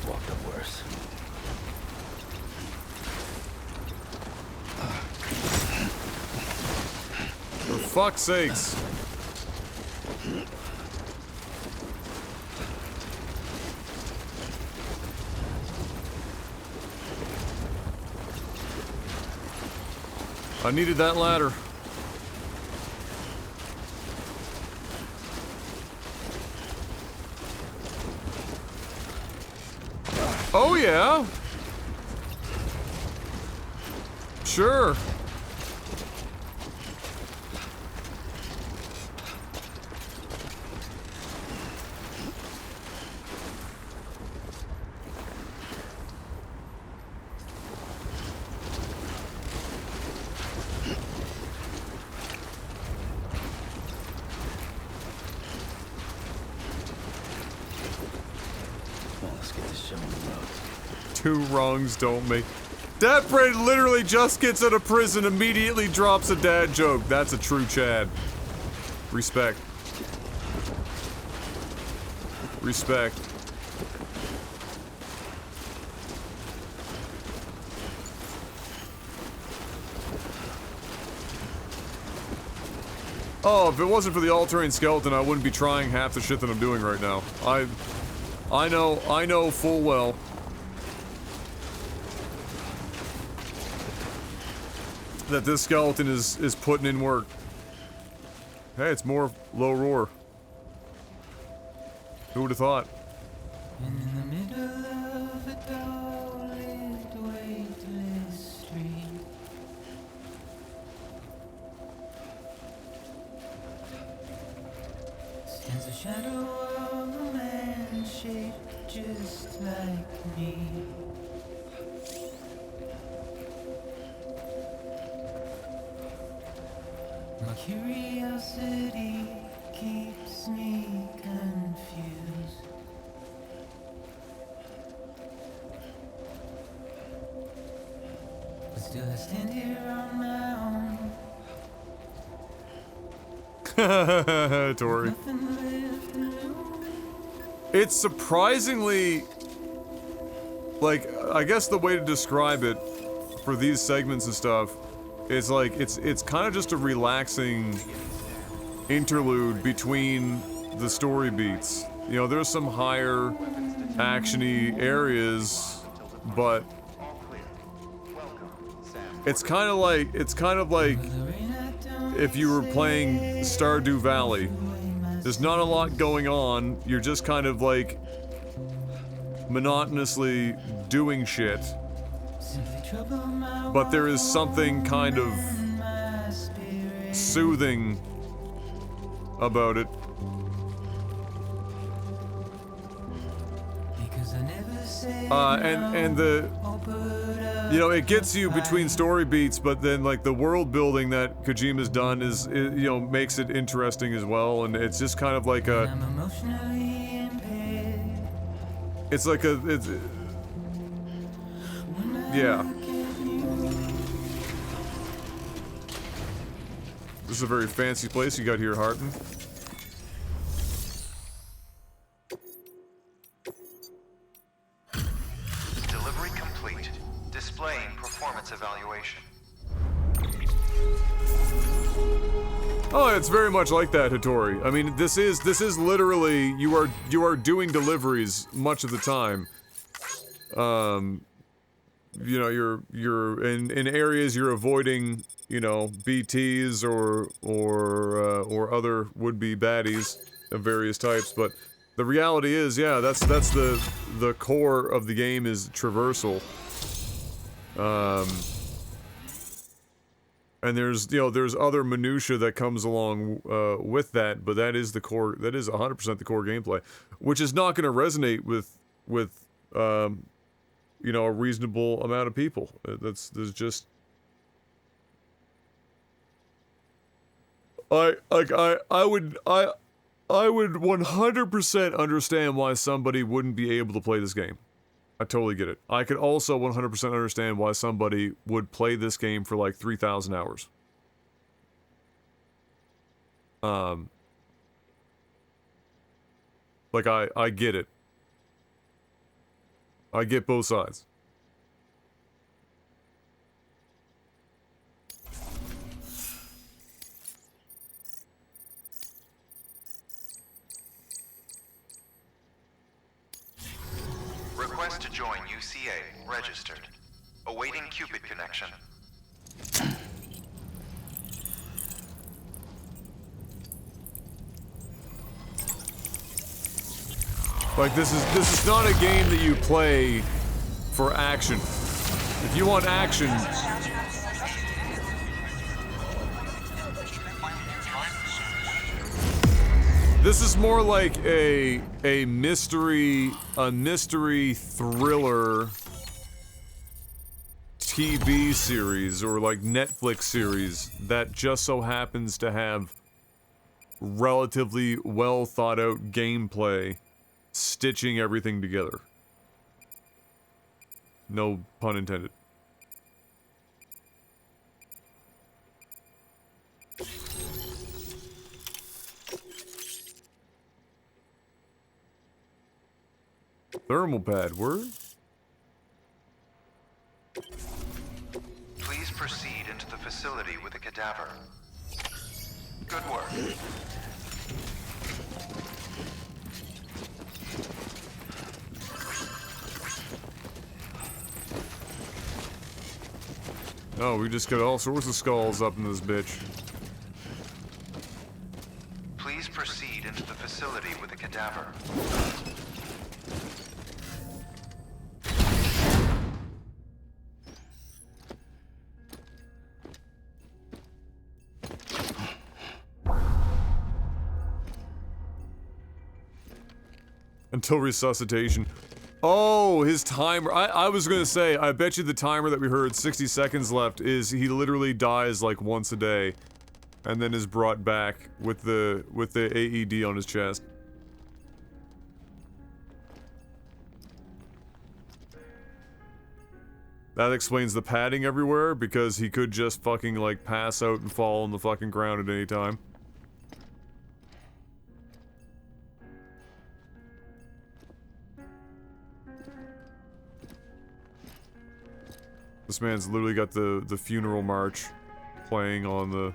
S2: Walked up worse.
S1: For fuck's sakes. I needed that ladder. Oh yeah. Sure.
S2: Come on, let's get this show on the road.
S1: Two wrongs don't make. That brain literally just gets out of prison, immediately drops a dad joke. That's a true Chad. Respect. Respect. Oh, if it wasn't for the all-terrain skeleton, I wouldn't be trying half the shit that I'm doing right now. I know full well. That this skeleton is putting in work. Hey, it's more low roar. Who would have thought?
S9: And in the middle of a dull-lit, weightless street, stands the shadow of a man shaped just like me. My curiosity keeps me confused. But still I stand here on my own.
S1: Tori.
S9: Nothing left to lose.
S1: It's surprisingly, like, I guess the way to describe it for these segments and stuff is like, it's kind of just a relaxing interlude between the story beats. You know, there's some higher actiony areas, but it's kind of like if you were playing Stardew Valley. There's not a lot going on, you're just kind of like monotonously doing shit. But there is something kind of soothing about it. And the, you know, it gets you between story beats, but then like the world building that Kojima's done is you know, makes it interesting as well, and it's just kind of like a, it's like a, it's, yeah. This is a very fancy place you got here, Harton.
S4: Delivery evaluation.
S1: Oh, it's very much like that, Hattori. I mean, this is literally you are doing deliveries much of the time. You know, you're in areas you're avoiding, you know, BTs or other would-be baddies of various types, but the reality is, yeah, that's the core of the game is traversal. And there's, you know, there's other minutia that comes along with that, but that is the core, that is 100% the core gameplay, which is not going to resonate with you know, a reasonable amount of people. There's just I would 100% understand why somebody wouldn't be able to play this game. I totally get it. I could also 100% understand why somebody would play this game for like 3,000 hours. Like I get it. I get both sides.
S4: Request to join UCA. Registered. Awaiting Cupid connection.
S1: Like this is not a game that you play for action. If you want action, this is more like a mystery thriller TV series or like Netflix series that just so happens to have relatively well thought out gameplay stitching everything together. No pun intended. Thermal pad, word?
S4: Please proceed into the facility with the cadaver. Good work.
S1: Oh, we just got all sorts of skulls up in this bitch.
S4: Please proceed into the facility with the cadaver.
S1: Until resuscitation. Oh, his timer. I was gonna say, I bet you the timer that we heard, 60 seconds left, is he literally dies like once a day. And then is brought back with the AED on his chest. That explains the padding everywhere, because he could just fucking like pass out and fall on the fucking ground at any time. This man's literally got the funeral march playing on the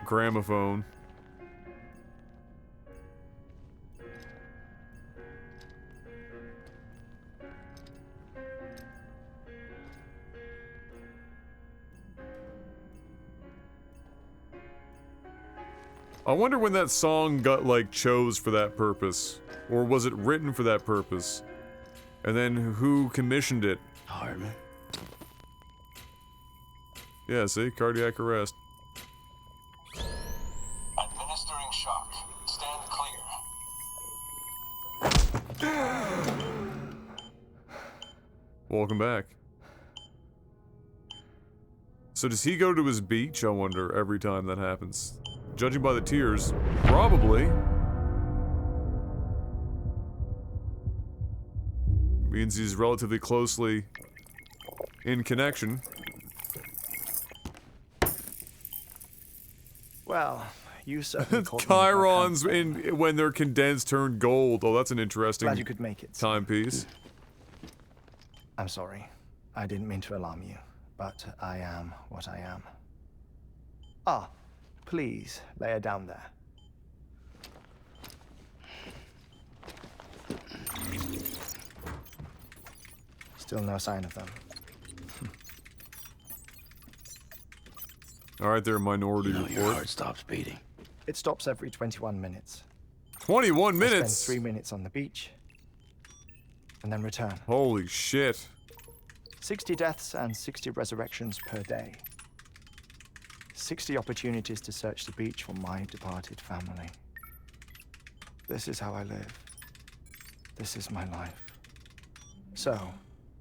S1: gramophone. I wonder when that song got like chose for that purpose, or was it written for that purpose? And then who commissioned it?
S2: Harmon.
S1: Yeah, see? Cardiac arrest.
S10: Administering shock. Stand clear.
S1: Welcome back. So does he go to his beach, I wonder, every time that happens? Judging by the tears, probably. Means he's relatively closely in connection.
S6: Well, you certainly caught me
S1: Chirons
S6: by hand.
S1: when they're condensed turn gold. Oh, that's an interesting
S6: Glad you could make it.
S1: timepiece.
S6: I'm sorry. I didn't mean to alarm you, but I am what I am. Ah, please lay her down there. Still no sign of them.
S1: All right, there, Minority
S2: Your
S1: Report.
S2: heart stops beating.
S6: It stops every 21 minutes.
S1: 21
S6: I
S1: minutes?
S6: spend 3 minutes on the beach, and then return.
S1: Holy shit.
S6: 60 deaths and 60 resurrections per day. 60 opportunities to search the beach for my departed family. This is how I live. This is my life. So,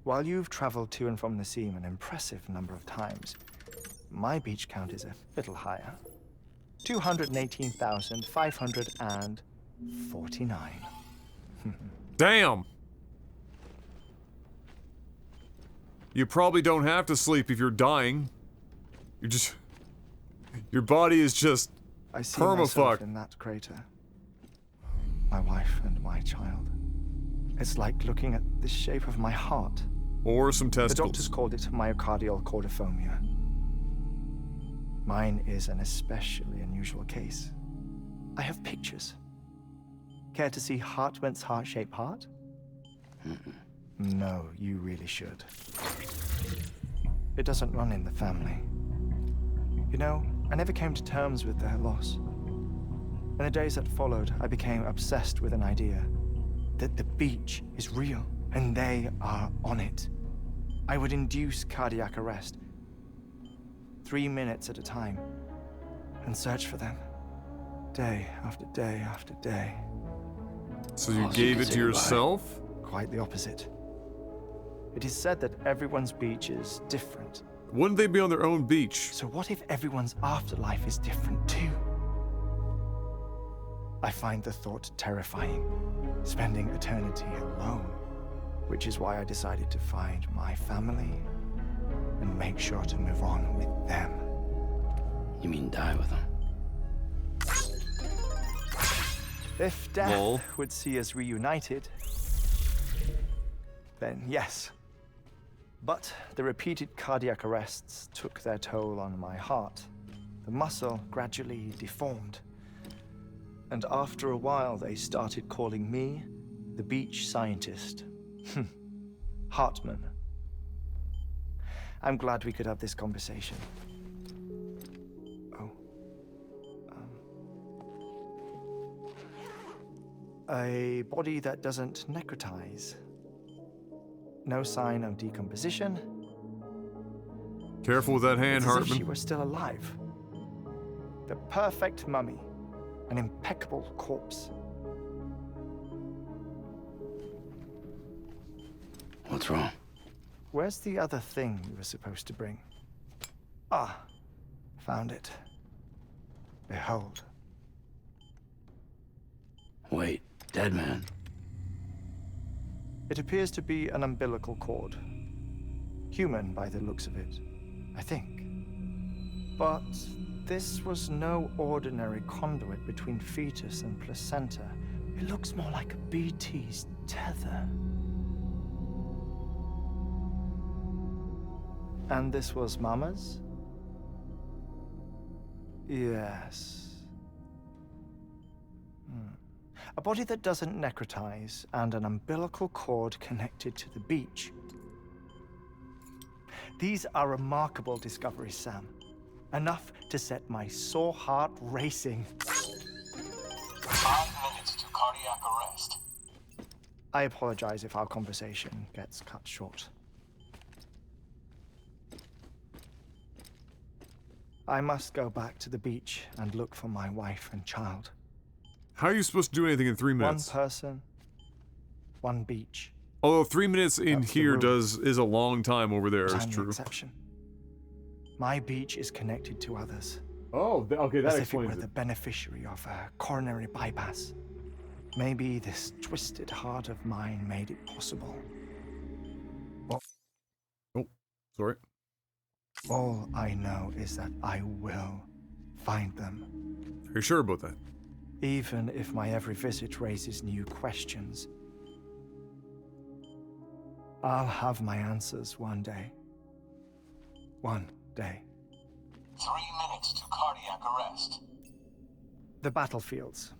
S6: while you've traveled to and from the seam an impressive number of times, my beach count is a little higher. 218,549.
S1: Damn! You probably don't have to sleep if you're dying. You just... Your body is just
S6: I see myself
S1: permafuck.
S6: in that crater. My wife and my child. It's like looking at the shape of my heart.
S1: Or some
S6: The
S1: testicles.
S6: doctors called it myocardial cordiphomia. Mine is an especially unusual case. I have pictures. Care to see Hartmann's heart-shaped heart? No, you really should. It doesn't run in the family. You know, I never came to terms with their loss. In the days that followed, I became obsessed with an idea that the beach is real, and they are on it. I would induce cardiac arrest, 3 minutes at a time, and search for them, day after day after day.
S1: So you
S2: Oh, so you
S1: gave
S2: can
S1: it
S2: say
S1: to
S2: goodbye.
S1: yourself?
S6: Quite the opposite. It is said that everyone's beach is different.
S1: Wouldn't they be on their own beach?
S6: So what if everyone's afterlife is different too? I find the thought terrifying, spending eternity alone, which is why I decided to find my family and make sure to move on with them.
S2: You mean die with them?
S6: If death
S1: Lol.
S6: would see us reunited, then yes. But the repeated cardiac arrests took their toll on my heart. The muscle gradually deformed. And after a while, they started calling me the beach scientist. Hartmann. I'm glad we could have this conversation. Oh. A body that doesn't necrotize. No sign of decomposition.
S1: Careful with that hand,
S6: It's as if
S1: Hartman.
S6: she were still alive. The perfect mummy. An impeccable corpse.
S2: What's wrong?
S6: Where's the other thing you were supposed to bring? Ah, found it. Behold.
S2: Wait, dead man.
S6: It appears to be an umbilical cord. Human by the looks of it, I think. But this was no ordinary conduit between fetus and placenta. It looks more like a BT's tether. And this was Mama's? Yes. A body that doesn't necrotize and an umbilical cord connected to the beach. These are remarkable discoveries, Sam. Enough to set my sore heart racing.
S10: 5 minutes to cardiac arrest.
S6: I apologize if our conversation gets cut short. I must go back to the beach and look for my wife and child.
S1: How are you supposed to do anything in 3 minutes?
S6: One person, one beach.
S1: Although 3 minutes in
S6: That's the
S1: here
S6: rule.
S1: is a long time over there,
S6: I'm
S1: is
S6: the
S1: true.
S6: exception. My beach is connected to others.
S1: Oh, okay,
S6: As if it were the beneficiary of a coronary bypass. Maybe this twisted heart of mine made it possible.
S1: Oh, sorry.
S6: All I know is that I will find them.
S1: Are you sure about that?
S6: Even if my every visit raises new questions. I'll have my answers one day. One day.
S10: 3 minutes to cardiac arrest.
S6: The battlefields.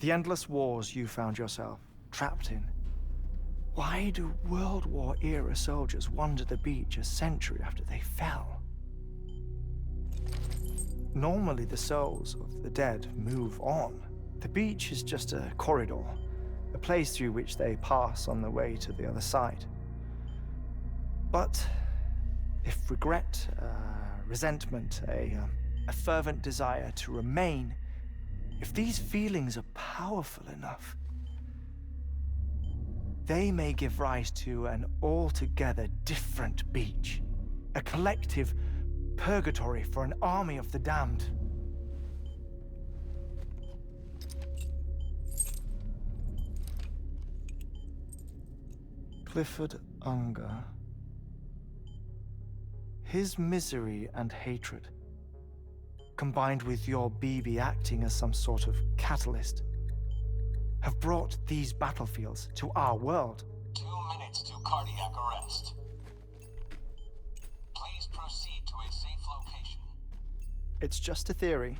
S6: The endless wars you found yourself trapped in. Why do World War era soldiers wander the beach a century after they fell? Normally the souls of the dead move on. The beach is just a corridor, a place through which they pass on the way to the other side. But if regret, resentment, a fervent desire to remain, if these feelings are powerful enough, they may give rise to an altogether different beach, a collective purgatory for an army of the damned. Clifford Unger. His misery and hatred, combined with your BB acting as some sort of catalyst, have brought these battlefields to our world.
S10: 2 minutes to cardiac arrest. Please proceed to a safe location.
S6: It's just a theory.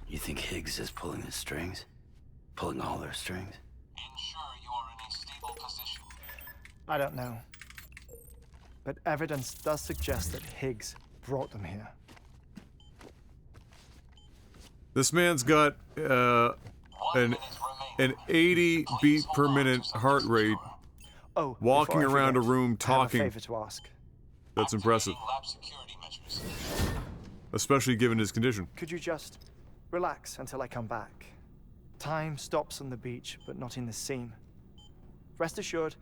S2: You think Higgs is pulling the strings? Pulling all their strings?
S10: Ensure you are in a stable position.
S6: I don't know. But evidence does suggest that Higgs brought them here.
S1: This man's got an 80 beat per minute heart rate,
S6: Oh,
S1: walking
S6: before I
S1: around a
S6: forget,
S1: room
S6: I have
S1: talking.
S6: a favor to ask.
S1: That's impressive,
S10: Lab security measures.
S1: especially given his condition.
S6: Could you just relax until I come back? Time stops on the beach, but not in the scene. Rest assured,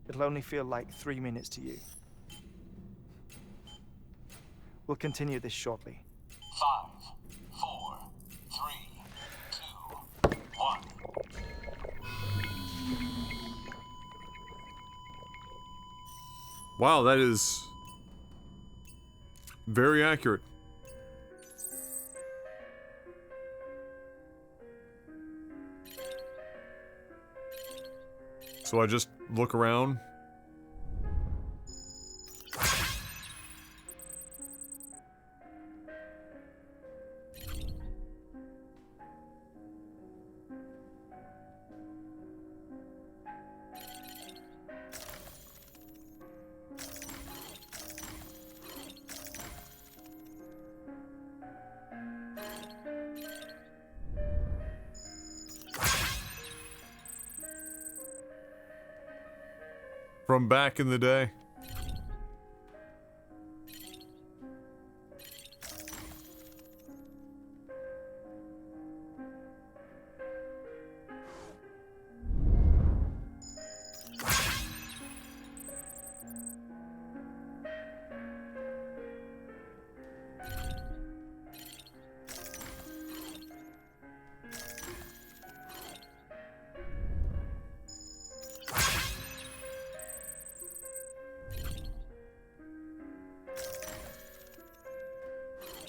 S6: it'll only feel like 3 minutes to you. We'll continue this shortly.
S10: 5, 4, 3, 2, 1.
S1: Wow, that is very accurate. So I just look around. From back in the day.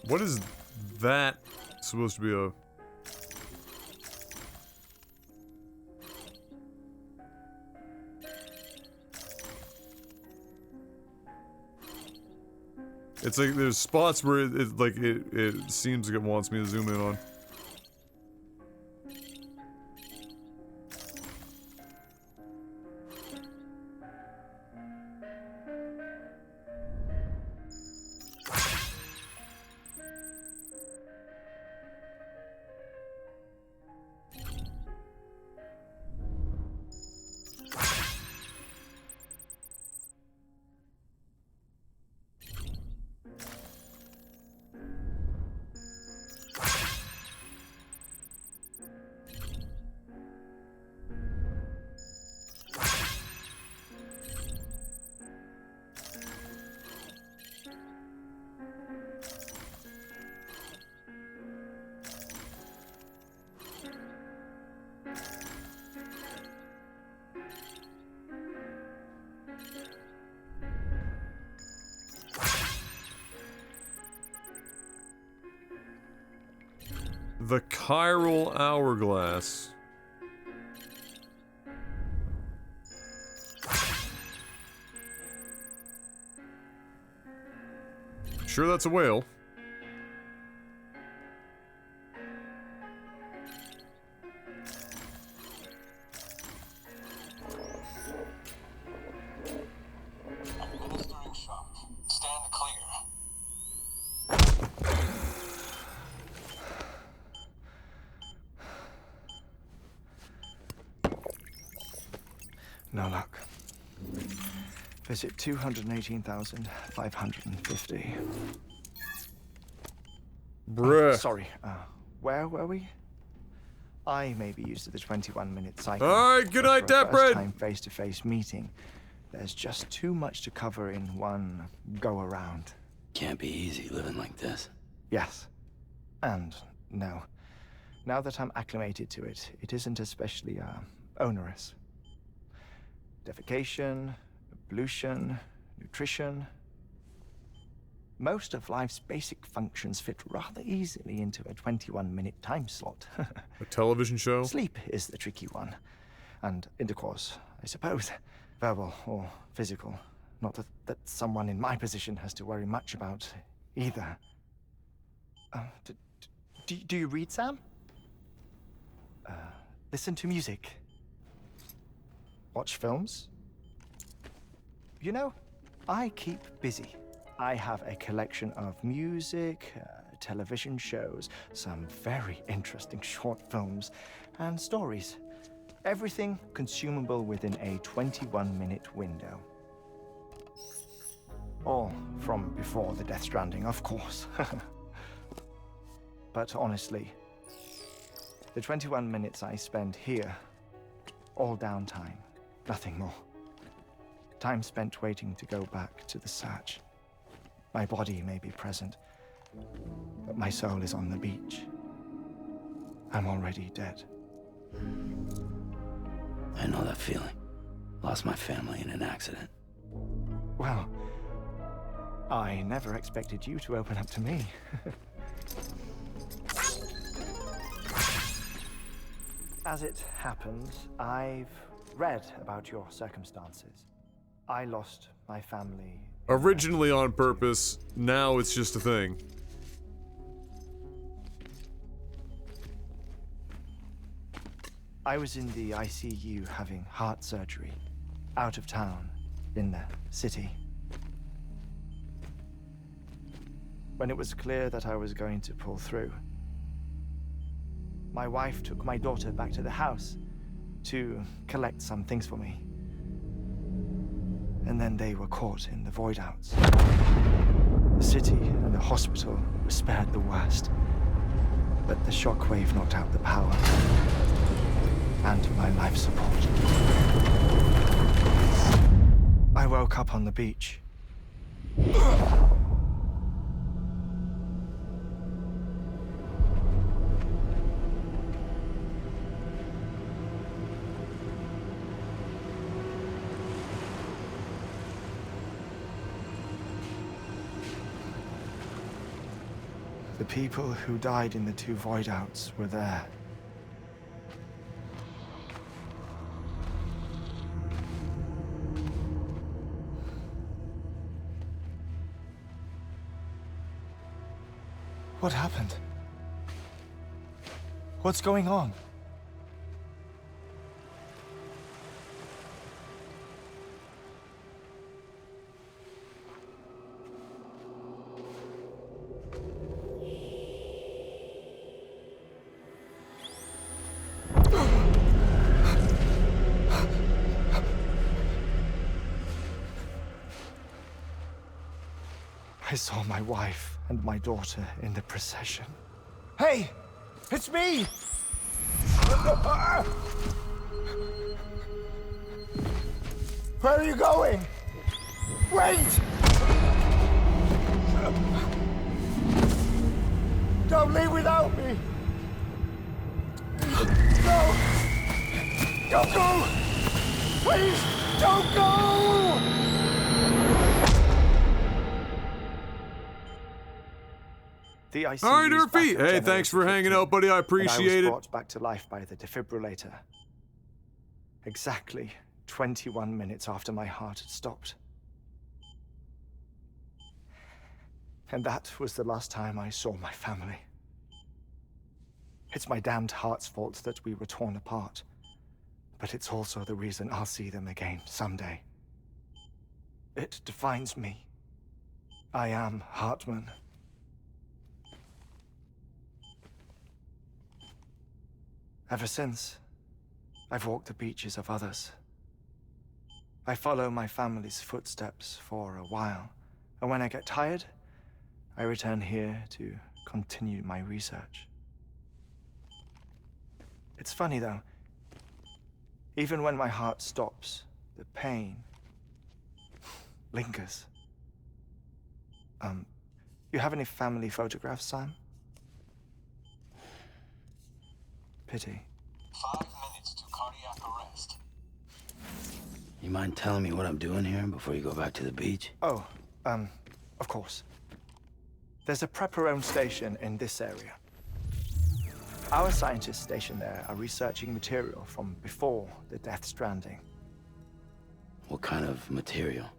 S1: What is that supposed to be a... It's like there's spots where it seems like it wants me to zoom in on. The chiral hourglass. Sure that's a whale?
S10: Administering shock. Stand clear.
S6: No luck. Visit 218,550.
S1: Bruh.
S6: Sorry, where were we? I may be used to the 21-minute cycle.
S1: Alright, good night,
S6: but for a
S1: Dapred!
S6: first-time face-to-face meeting, there's just too much to cover in one go-around.
S2: Can't be easy living like this.
S6: Yes. And no. Now that I'm acclimated to it, it isn't especially, onerous. Defecation, ablution, nutrition. Most of life's basic functions fit rather easily into a 21-minute time slot.
S1: A television show?
S6: Sleep is the tricky one. And intercourse, I suppose. Verbal or physical. Not that someone in my position has to worry much about either. Do you read, Sam? Listen to music. Watch films? You know, I keep busy. I have a collection of music, television shows, some very interesting short films, and stories. Everything consumable within a 21-minute window. All from before the Death Stranding, of course. But honestly, the 21 minutes I spend here, all downtime, nothing more. Time spent waiting to go back to the search. My body may be present, but my soul is on the beach. I'm already dead.
S2: I know that feeling. Lost my family in an accident.
S6: Well, I never expected you to open up to me. As it happens, I've read about your circumstances. I lost my family.
S1: Originally on purpose, now it's just a thing.
S6: I was in the ICU having heart surgery, out of town, in the city. When it was clear that I was going to pull through, my wife took my daughter back to the house to collect some things for me. And then they were caught in the void outs. The city and the hospital were spared the worst, but the shockwave knocked out the power and my life support. I woke up on the beach. The people who died in the two void outs were there. What happened? What's going on? I saw my wife and my daughter in the procession. Hey! It's me! Where are you going? Wait! Don't leave without me! No! Don't go! Please, don't go! The ICU's
S1: Alright, Urfi!
S6: backup
S1: Hey, thanks for
S6: generator
S1: hanging
S6: kicked
S1: out, buddy. I
S6: in,
S1: appreciate
S6: and I
S1: it.
S6: was brought back to life by the defibrillator. Exactly 21 minutes after my heart had stopped. And that was the last time I saw my family. It's my damned heart's fault that we were torn apart. But it's also the reason I'll see them again someday. It defines me. I am Hartman. Ever since, I've walked the beaches of others. I follow my family's footsteps for a while, and when I get tired, I return here to continue my research. It's funny though, even when my heart stops, the pain lingers. You have any family photographs, Sam? Pity.
S10: 5 minutes to cardiac arrest.
S2: You mind telling me what I'm doing here before you go back to the beach?
S6: Oh, of course. There's a Prepper-owned station in this area. Our scientists stationed there are researching material from before the Death Stranding.
S2: What kind of material?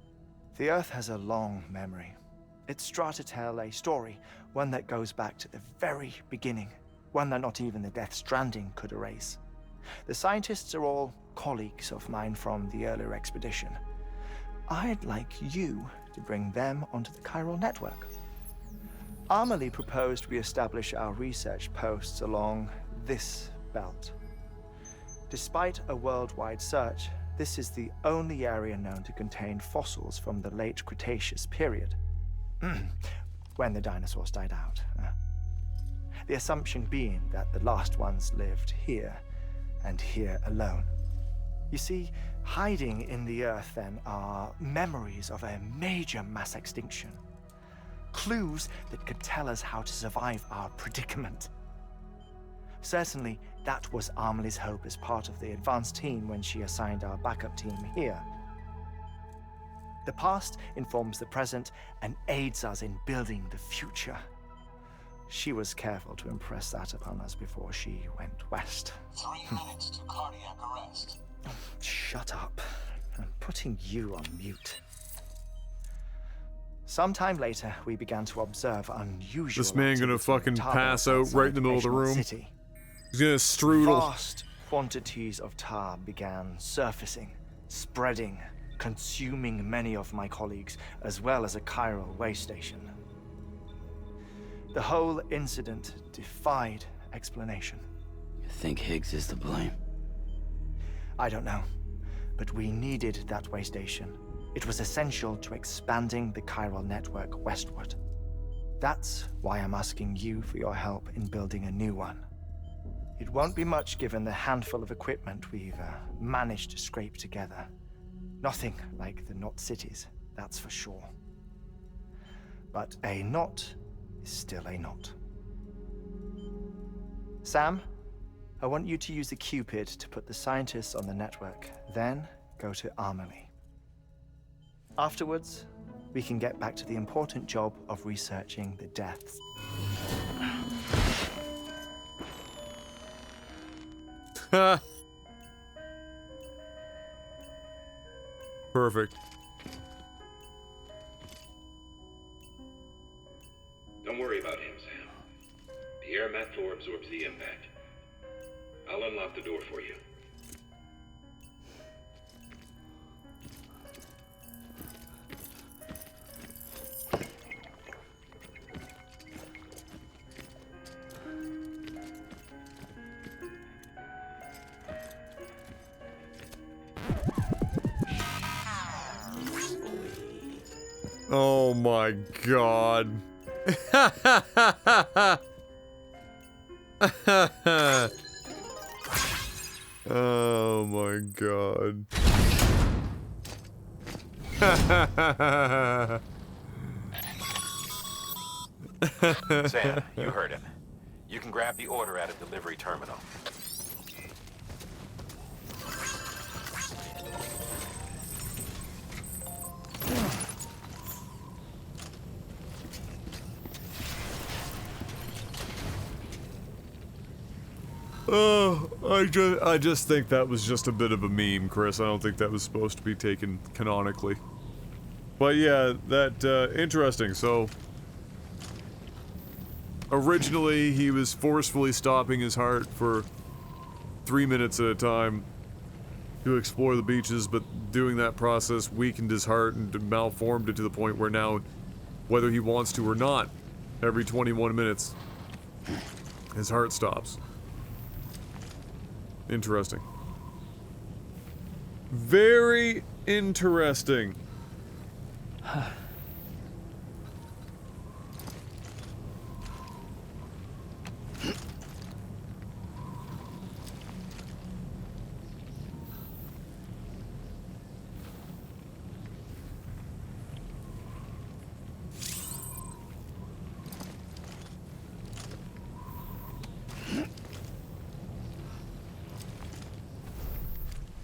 S6: The Earth has a long memory. It's trying to tell a story, one that goes back to the very beginning, one that not even the Death Stranding could erase. The scientists are all colleagues of mine from the earlier expedition. I'd like you to bring them onto the chiral network. Amelie proposed we establish our research posts along this belt. Despite a worldwide search, this is the only area known to contain fossils from the late Cretaceous period, when the dinosaurs died out. The assumption being that the last ones lived here, and here alone. You see, hiding in the Earth then are memories of a major mass extinction. Clues that could tell us how to survive our predicament. Certainly, that was Amelie's hope as part of the advanced team when she assigned our backup team here. The past informs the present and aids us in building the future. She was careful to impress that upon us before she went west.
S10: 3 minutes to cardiac arrest.
S6: Shut up. I'm putting you on mute. Sometime later, we began to observe unusual.
S1: This man gonna fucking pass out right in the middle of the room.
S6: City.
S1: He's gonna strudel.
S6: Vast quantities of tar began surfacing, spreading, consuming many of my colleagues, as well as a chiral way station. The whole incident defied explanation.
S2: You think Higgs is to blame?
S6: I don't know, but we needed that way station. It was essential to expanding the chiral network westward. That's why I'm asking you for your help in building a new one. It won't be much given the handful of equipment we've managed to scrape together. Nothing like the Knot cities, that's for sure. But a knot is still a knot. Sam, I want you to use the Cupid to put the scientists on the network, then go to Amelie. Afterwards, we can get back to the important job of researching the deaths.
S1: Perfect.
S5: Don't worry about him, Sam. The air mat floor absorbs the impact. I'll unlock the door for you.
S1: Oh my god. Oh my god.
S5: Sam, you heard him. You can grab the order at a delivery terminal.
S1: Oh, I just think that was just a bit of a meme, Chris. I don't think that was supposed to be taken canonically. But yeah, that, interesting. So, originally he was forcefully stopping his heart for 3 minutes at a time to explore the beaches, but doing that process weakened his heart and malformed it to the point where now, whether he wants to or not, every 21 minutes, his heart stops. Interesting. Very interesting.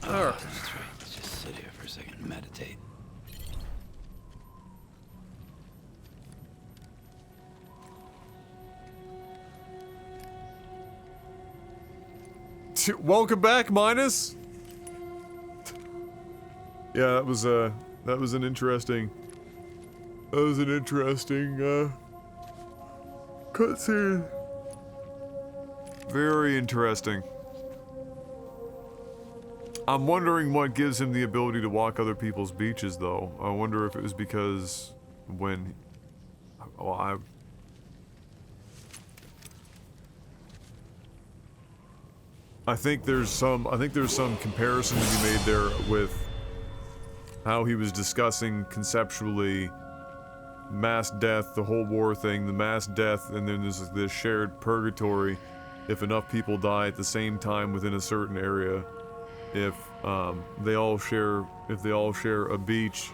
S2: That's right. Let's just sit here for a second and meditate.
S1: Welcome back, Minus. Yeah, that was an interesting. That was an interesting cutscene. Very interesting. I'm wondering what gives him the ability to walk other people's beaches, though. I wonder if it was because when... Well, I think there's some comparison to be made there with how he was discussing conceptually mass death, the whole war thing, the mass death, and then there's this shared purgatory if enough people die at the same time within a certain area. If they all share a beach,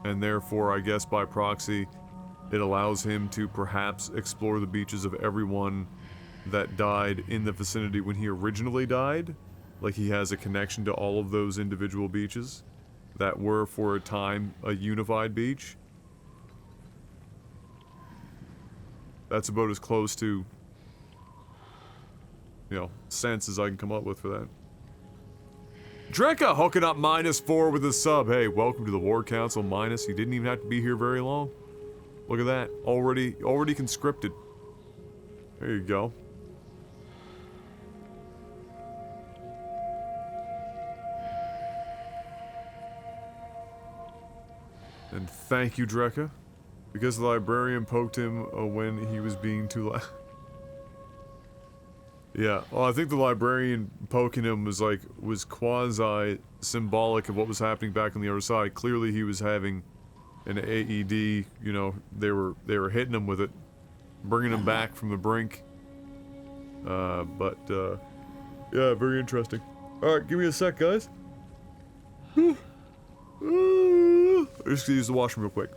S1: and therefore, I guess by proxy, it allows him to perhaps explore the beaches of everyone that died in the vicinity when he originally died. Like he has a connection to all of those individual beaches that were for a time a unified beach. That's about as close to, sense as I can come up with for that. Drekka hooking up -4 with a sub. Hey, welcome to the War Council, Minus. You didn't even have to be here very long. Look at that. Already conscripted. There you go. And thank you, Drekka. Because the librarian poked him when he was being too loud. Yeah, well, I think the librarian poking him was quasi-symbolic of what was happening back on the other side. Clearly he was having an AED, they were hitting him with it, bringing him back from the brink. Yeah, very interesting. Alright, give me a sec, guys. I'm just gonna use the washroom real quick.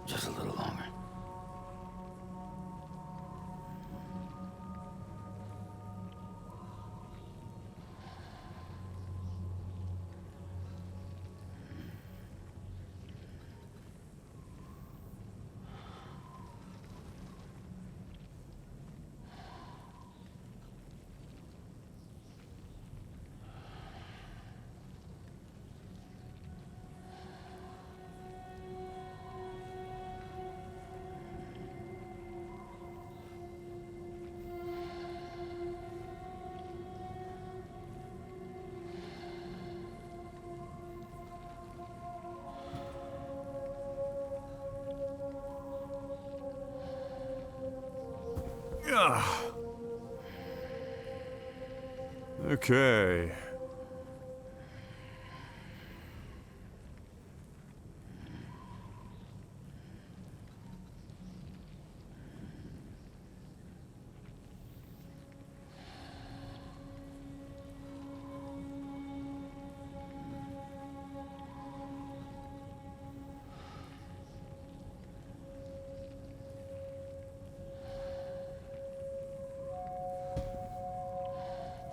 S2: Just a little longer. Okay.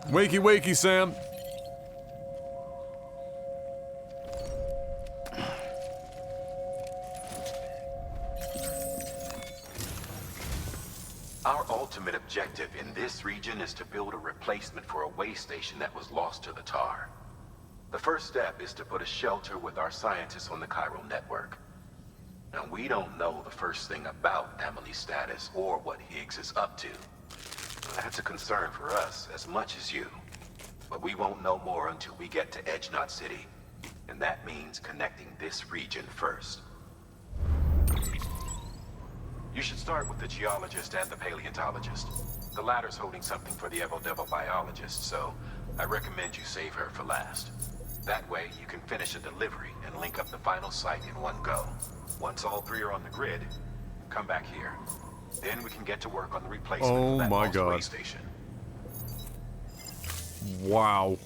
S1: Wakey, wakey, Sam.
S5: Our ultimate objective in this region is to build a replacement for a way station that was lost to the tar. The first step is to put a shelter with our scientists on the chiral network. Now, we don't know the first thing about Emily's status or what Higgs is up to. That's a concern for us as much as you. But we won't know more until we get to Edge Knot City. And that means connecting this region first. You should start with the geologist and the paleontologist. The latter's holding something for the Evo-Devo biologist, so I recommend you save her for last. That way, you can finish a delivery and link up the final site in one go. Once all three are on the grid, come back here. Then we can get to work on the replacement for that lost way station.
S1: Wow.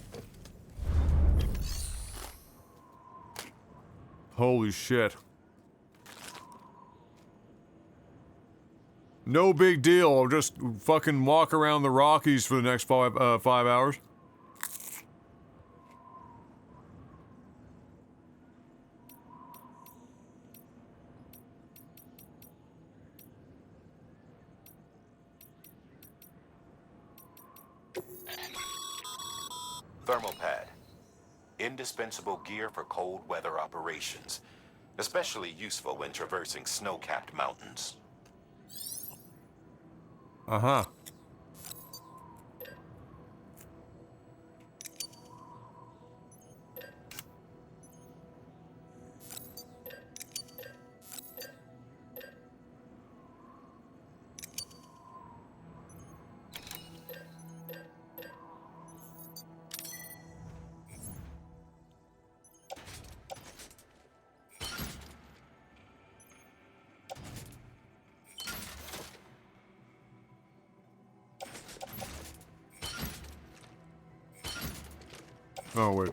S1: Holy shit. No big deal. I'll just fucking walk around the Rockies for the next 5 hours.
S5: Thermal pad. Indispensable gear for cold weather operations. Especially useful when traversing snow-capped mountains.
S1: Uh-huh. Oh, wait.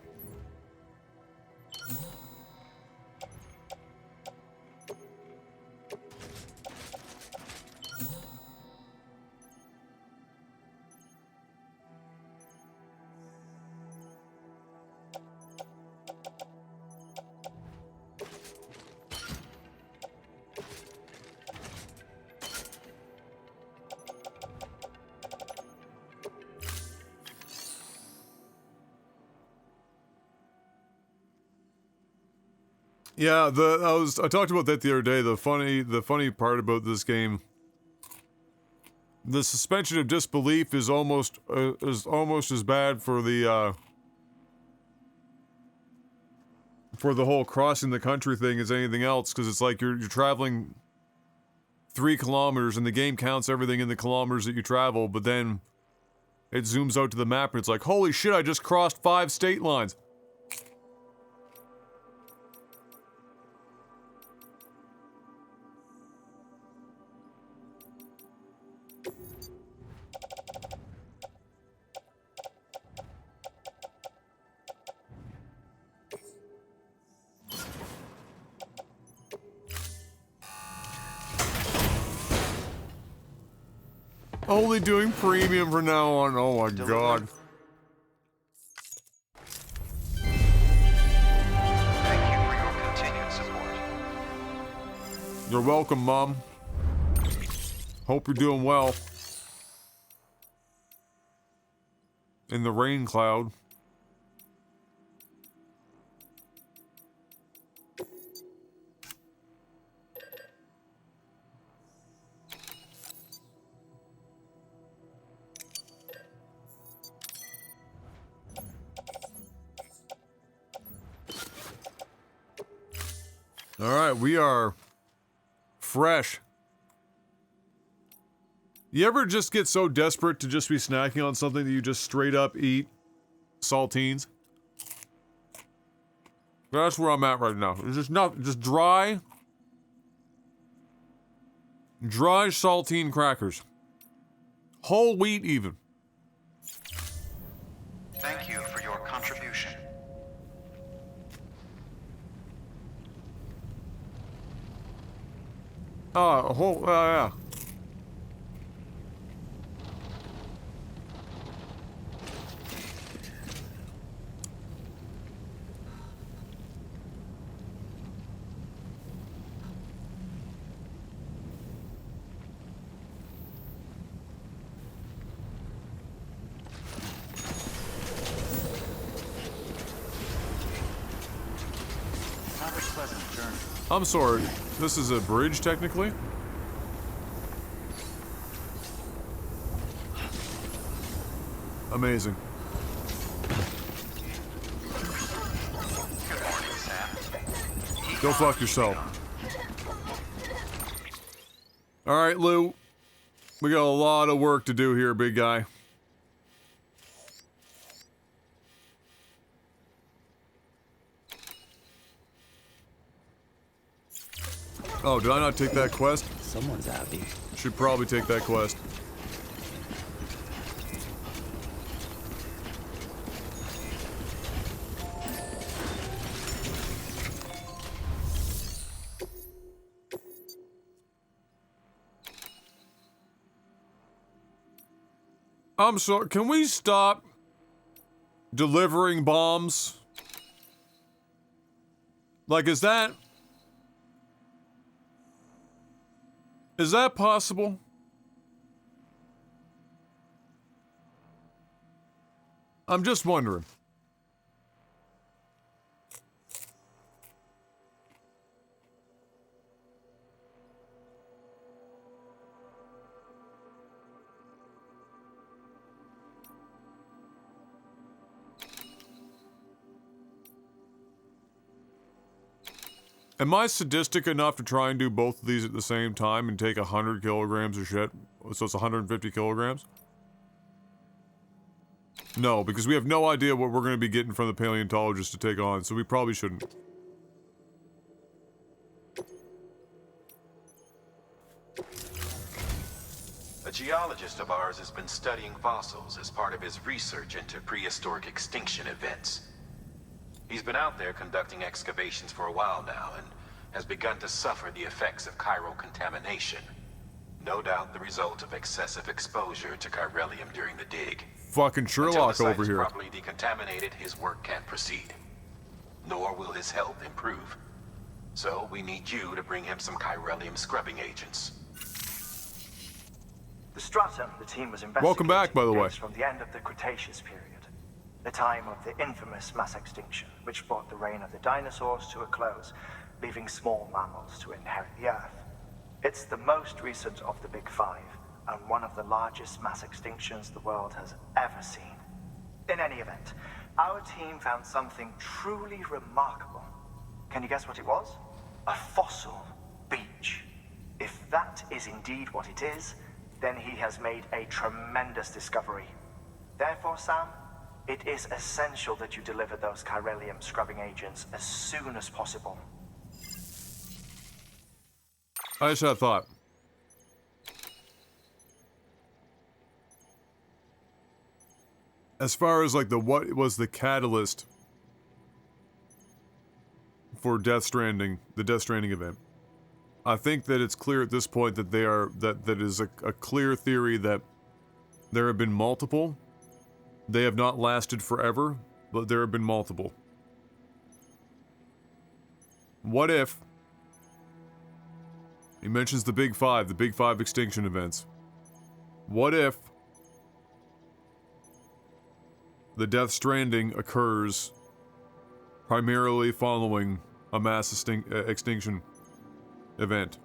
S1: Yeah, I talked about that the other day. The funny part about this game, the suspension of disbelief is almost as bad for the whole crossing the country thing as anything else, because it's like you're traveling 3 kilometers and the game counts everything in the kilometers that you travel, but then it zooms out to the map and it's like, holy shit, I just crossed 5 state lines. Only doing premium from now on. Oh my god.
S4: Thank you for your continued support.
S1: You're welcome, Mom. Hope you're doing well. In the rain cloud. Alright, we are fresh. You ever just get so desperate to just be snacking on something that you just straight up eat saltines? That's where I'm at right now. It's just dry saltine crackers. Whole wheat even.
S4: Thank you for your contribution.
S1: Yeah.
S4: journey.
S1: I'm sorry. This is a bridge, technically? Amazing.
S4: Good morning, Sam.
S1: Go fuck yourself. Alright, Lou. We got a lot of work to do here, big guy. Oh, did I not take that quest?
S2: Someone's happy.
S1: Should probably take that quest. I'm sorry, can we stop delivering bombs? Like, is that possible? I'm just wondering. Am I sadistic enough to try and do both of these at the same time and take 100 kilograms of shit? So it's 150 kilograms? No, because we have no idea what we're going to be getting from the paleontologist to take on, so we probably shouldn't.
S5: A geologist of ours has been studying fossils as part of his research into prehistoric extinction events. He's been out there conducting excavations for a while now and has begun to suffer the effects of chiral contamination. No doubt the result of excessive exposure to chiralium during the dig.
S1: Fucking Sherlock over here.
S5: Until the site is properly decontaminated, his work can't proceed. Nor will his health improve. So we need you to bring him some chiralium scrubbing agents.
S6: The stratum the team was investigating
S1: Welcome back, by the way.
S6: dates from the end of the Cretaceous period. The time of the infamous mass extinction, which brought the reign of the dinosaurs to a close, leaving small mammals to inherit the Earth. It's the most recent of the Big Five, and one of the largest mass extinctions the world has ever seen. In any event, our team found something truly remarkable. Can you guess what it was? A fossil beach. If that is indeed what it is, then he has made a tremendous discovery. Therefore, Sam, it is essential that you deliver those chiralium scrubbing agents as soon as possible.
S1: I just had a thought. As far as like what was the catalyst for Death Stranding, the Death Stranding event, I think that it's clear at this point that that is a clear theory that there have been multiple. They have not lasted forever, but there have been multiple. What if... He mentions the Big Five extinction events. What if the Death Stranding occurs primarily following a mass extinction event?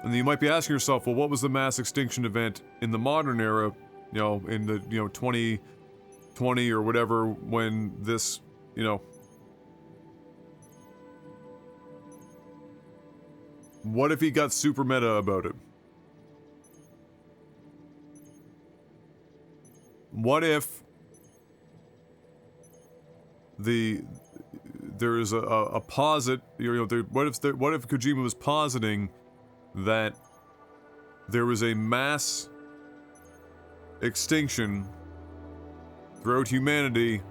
S1: And then you might be asking yourself, well, what was the mass extinction event in the modern era, you know, in the, 2020 or whatever, when this, what if he got super meta about it? What if there is a posit, what if Kojima was positing that there was a mass extinction throughout humanity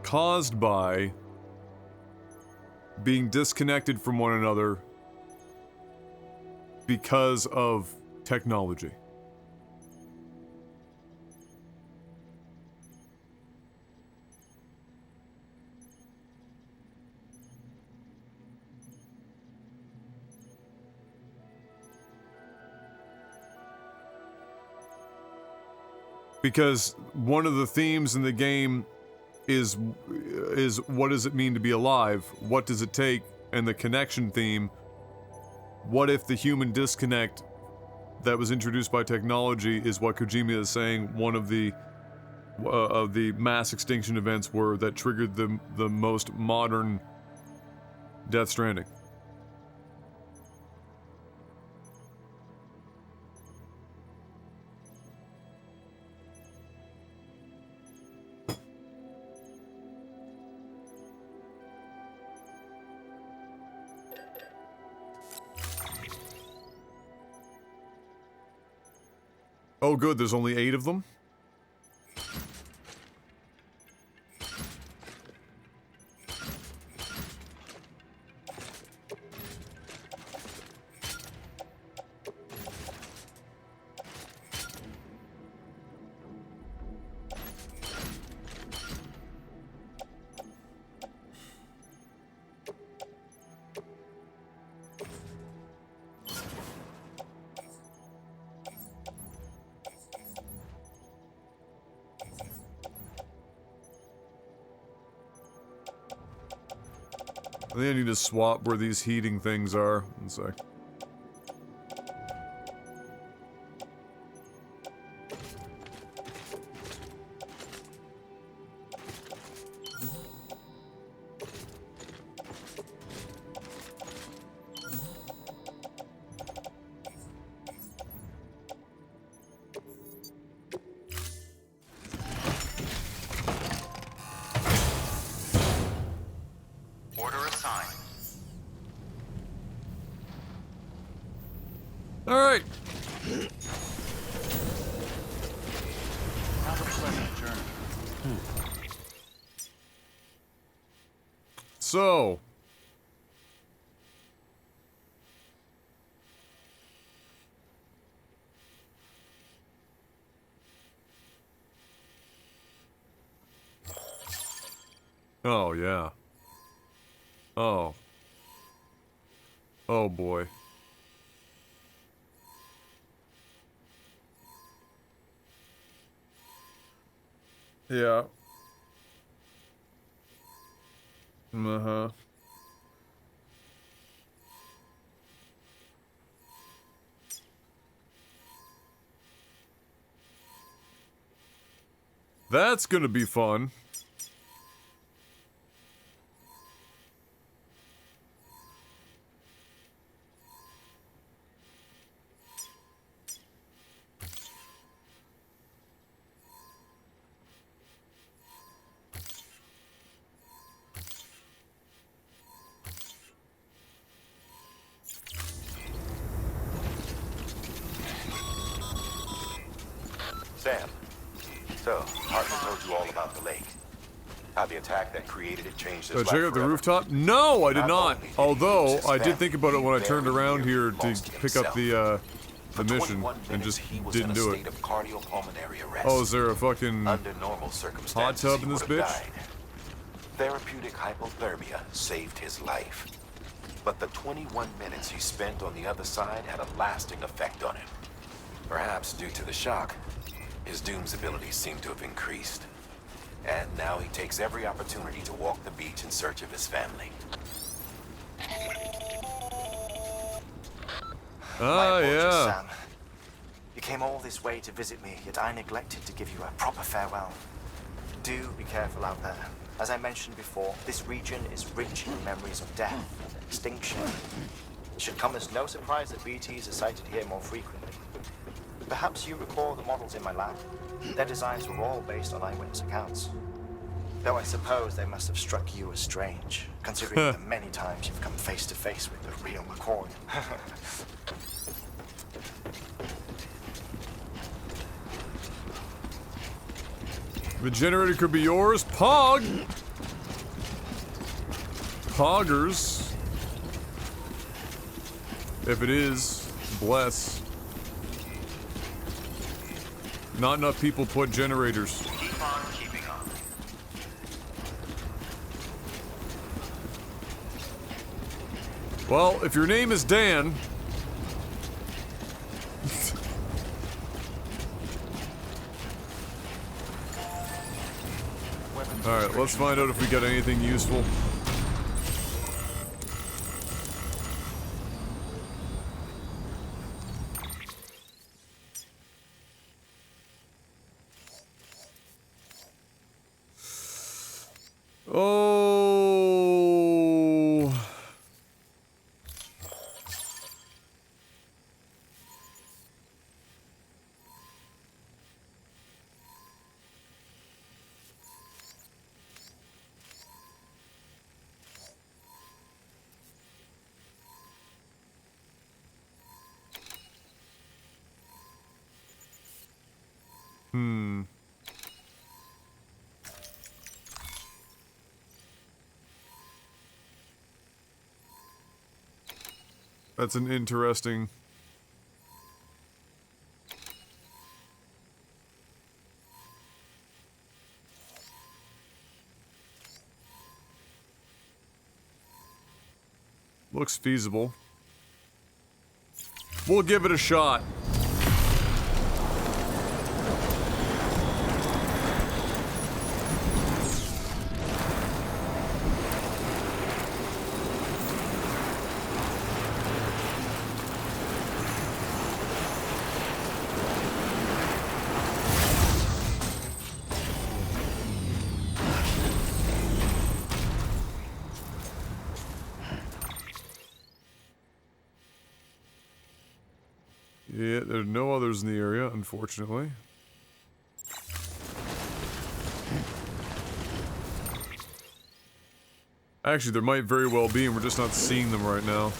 S1: caused by being disconnected from one another because of technology? Because one of the themes in the game is what does it mean to be alive? What does it take? And the connection theme. What if the human disconnect that was introduced by technology is what Kojima is saying one of the mass extinction events were that triggered the most modern Death Stranding. Oh good, there's only 8 of them? I think I need to swap where these heating things are. One sec. Alright.
S4: Have a pleasant journey.
S1: So. Oh, yeah. Oh. Oh, boy. Yeah. Uh-huh. That's gonna be fun.
S5: Sam, so Hartman told you all about the lake. How the attack that created it changed his life
S1: Check out the
S5: forever.
S1: rooftop? No, I did not.
S5: only did he
S1: Although,
S5: lose his
S1: I did
S5: family,
S1: think about it when I turned
S5: very
S1: around
S5: nearly
S1: here to
S5: lost
S1: pick up
S5: himself.
S1: the mission
S5: 21
S1: and
S5: minutes,
S1: just
S5: he was
S1: didn't
S5: in a
S1: do
S5: state
S1: it.
S5: of cardiopulmonary arrest.
S1: Oh, is there a fucking
S5: Under normal circumstances,
S1: hot tub
S5: he
S1: in this
S5: would have
S1: bitch?
S5: died. Therapeutic hypothermia saved his life. But the 21 minutes he spent on the other side had a lasting effect on him. Perhaps due to the shock, his Doom's abilities seem to have increased. And now he takes every opportunity to walk the beach in search of his family.
S1: Ah, yeah.
S6: Sam. You came all this way to visit me, yet I neglected to give you a proper farewell. Do be careful out there. As I mentioned before, this region is rich in memories of death and extinction. It should come as no surprise that BTs are sighted here more frequently. Perhaps you recall the models in my lab. Their designs were all based on eyewitness accounts. Though I suppose they must have struck you as strange, considering the many times you've come face to face with the real McCoy.
S1: The generator could be yours. Pog! Poggers. If it is, bless. Not enough people put generators.
S4: Keep on keeping on.
S1: Well, if your name is Dan...
S4: Weapons
S1: Alright, let's find out if we got anything useful. Oh. Hmm. That's an interesting... Looks feasible. We'll give it a shot. Yeah, there are no others in the area, unfortunately. Actually, there might very well be, and we're just not seeing them right now.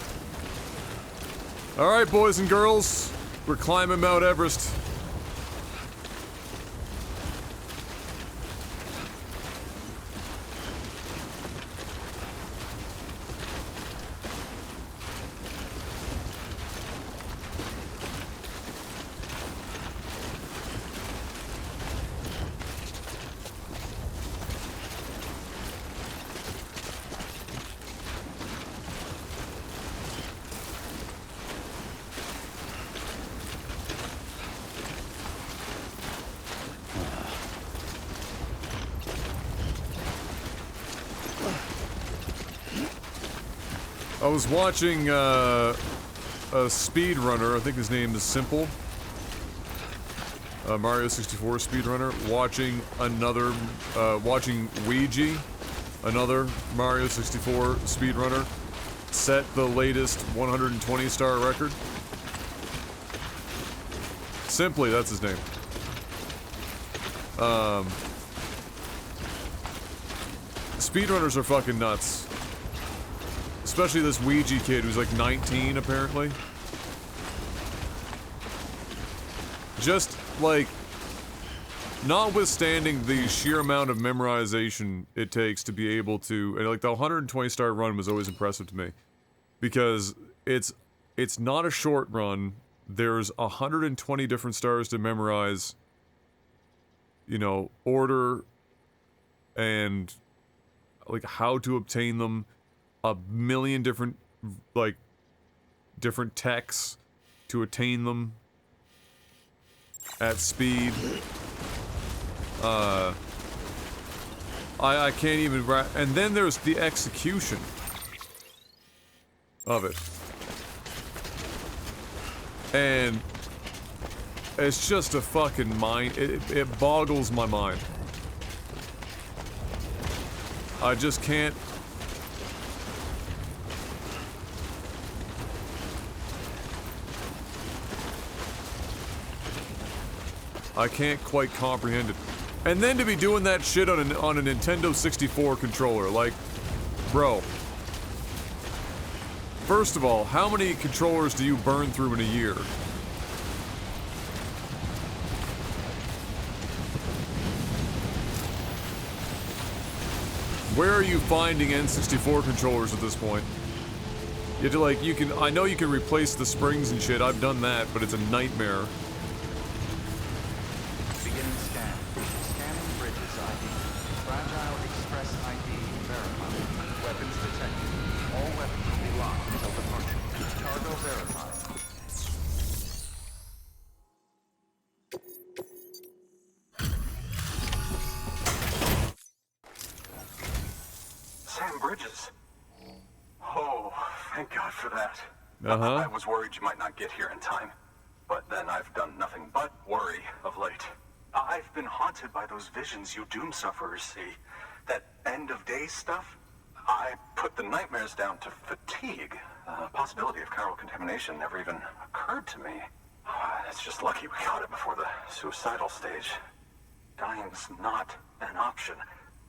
S1: Alright, boys and girls. We're climbing Mount Everest. I was watching a speedrunner, I think his name is Simple. Mario 64 speedrunner, watching another, watching Ouija, another Mario 64 speedrunner, set the latest 120-star record. Simply, that's his name. Speedrunners are fucking nuts. Especially this Ouija kid who's like 19, apparently. Just, like, notwithstanding the sheer amount of memorization it takes to be able to, and like the 120-star run was always impressive to me. Because it's not a short run. There's 120 different stars to memorize. You know, order and like how to obtain them. A million different, like, different techs to attain them at speed. I can't even and then there's the execution of it. And it's just a fucking mind, it boggles my mind. I just can't. I can't quite comprehend it. And then to be doing that shit on a Nintendo 64 controller, like, bro. First of all, how many controllers do you burn through in a year? Where are you finding N64 controllers at this point? You have to, like, I know you can replace the springs and shit, I've done that, but it's a nightmare.
S11: bridges. Oh, thank God for that.
S1: Uh-huh.
S11: I was worried you might not get here in time. But then I've done nothing but worry of late. I've been haunted by those visions you doom sufferers see. That end of days stuff. I put the nightmares down to fatigue. The possibility of chiral contamination never even occurred to me. It's just lucky we caught it before the suicidal stage. Dying's not an option.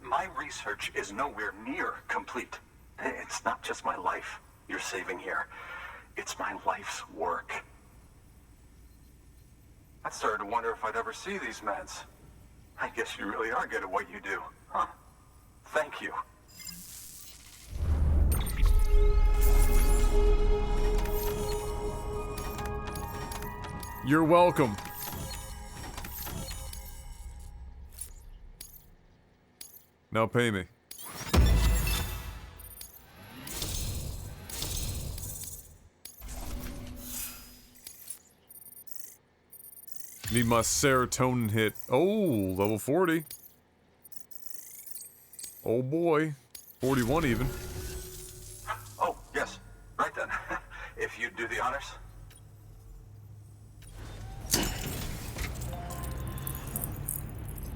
S11: My research is nowhere near complete. It's not just my life you're saving here. It's my life's work. I started to wonder if I'd ever see these meds. I guess you really are good at what you do, huh? Thank you.
S1: You're welcome. Now pay me. Need my serotonin hit. Oh, level 40. Oh boy. 41 even.
S11: Oh, yes. Right then. If you'd do the honors.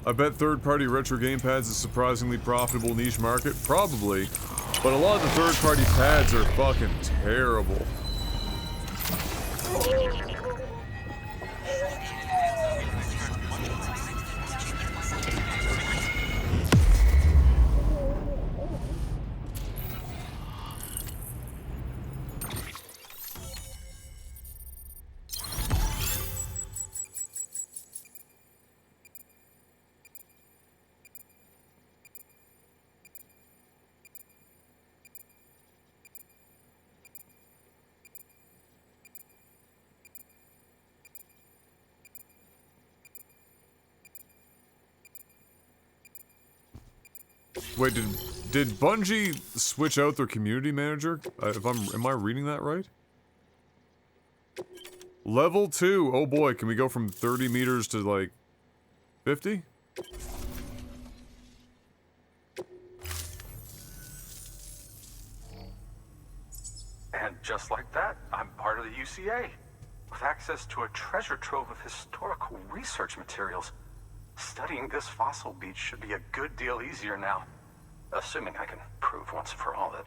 S1: I bet third-party retro gamepads is a surprisingly profitable niche market. Probably. But a lot of the third-party pads are fucking terrible. Wait, did Bungie switch out their community manager? Am I reading that right? Level 2. Oh boy, can we go from 30 meters to like 50?
S11: And just like that, I'm part of the UCA, with access to a treasure trove of historical research materials. Studying this fossil beach should be a good deal easier now. Assuming I can prove once for all that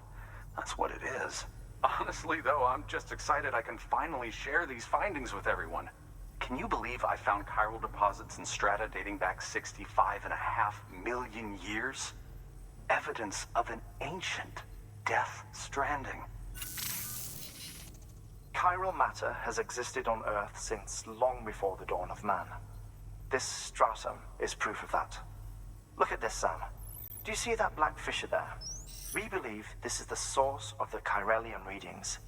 S11: that's what it is. Honestly, though, I'm just excited I can finally share these findings with everyone. Can you believe I found chiral deposits in strata dating back 65.5 million years? Evidence of an ancient death stranding.
S6: Chiral matter has existed on Earth since long before the dawn of man. This stratum is proof of that. Look at this, Sam. Do you see that black fissure there? We believe this is the source of the Chiralian readings.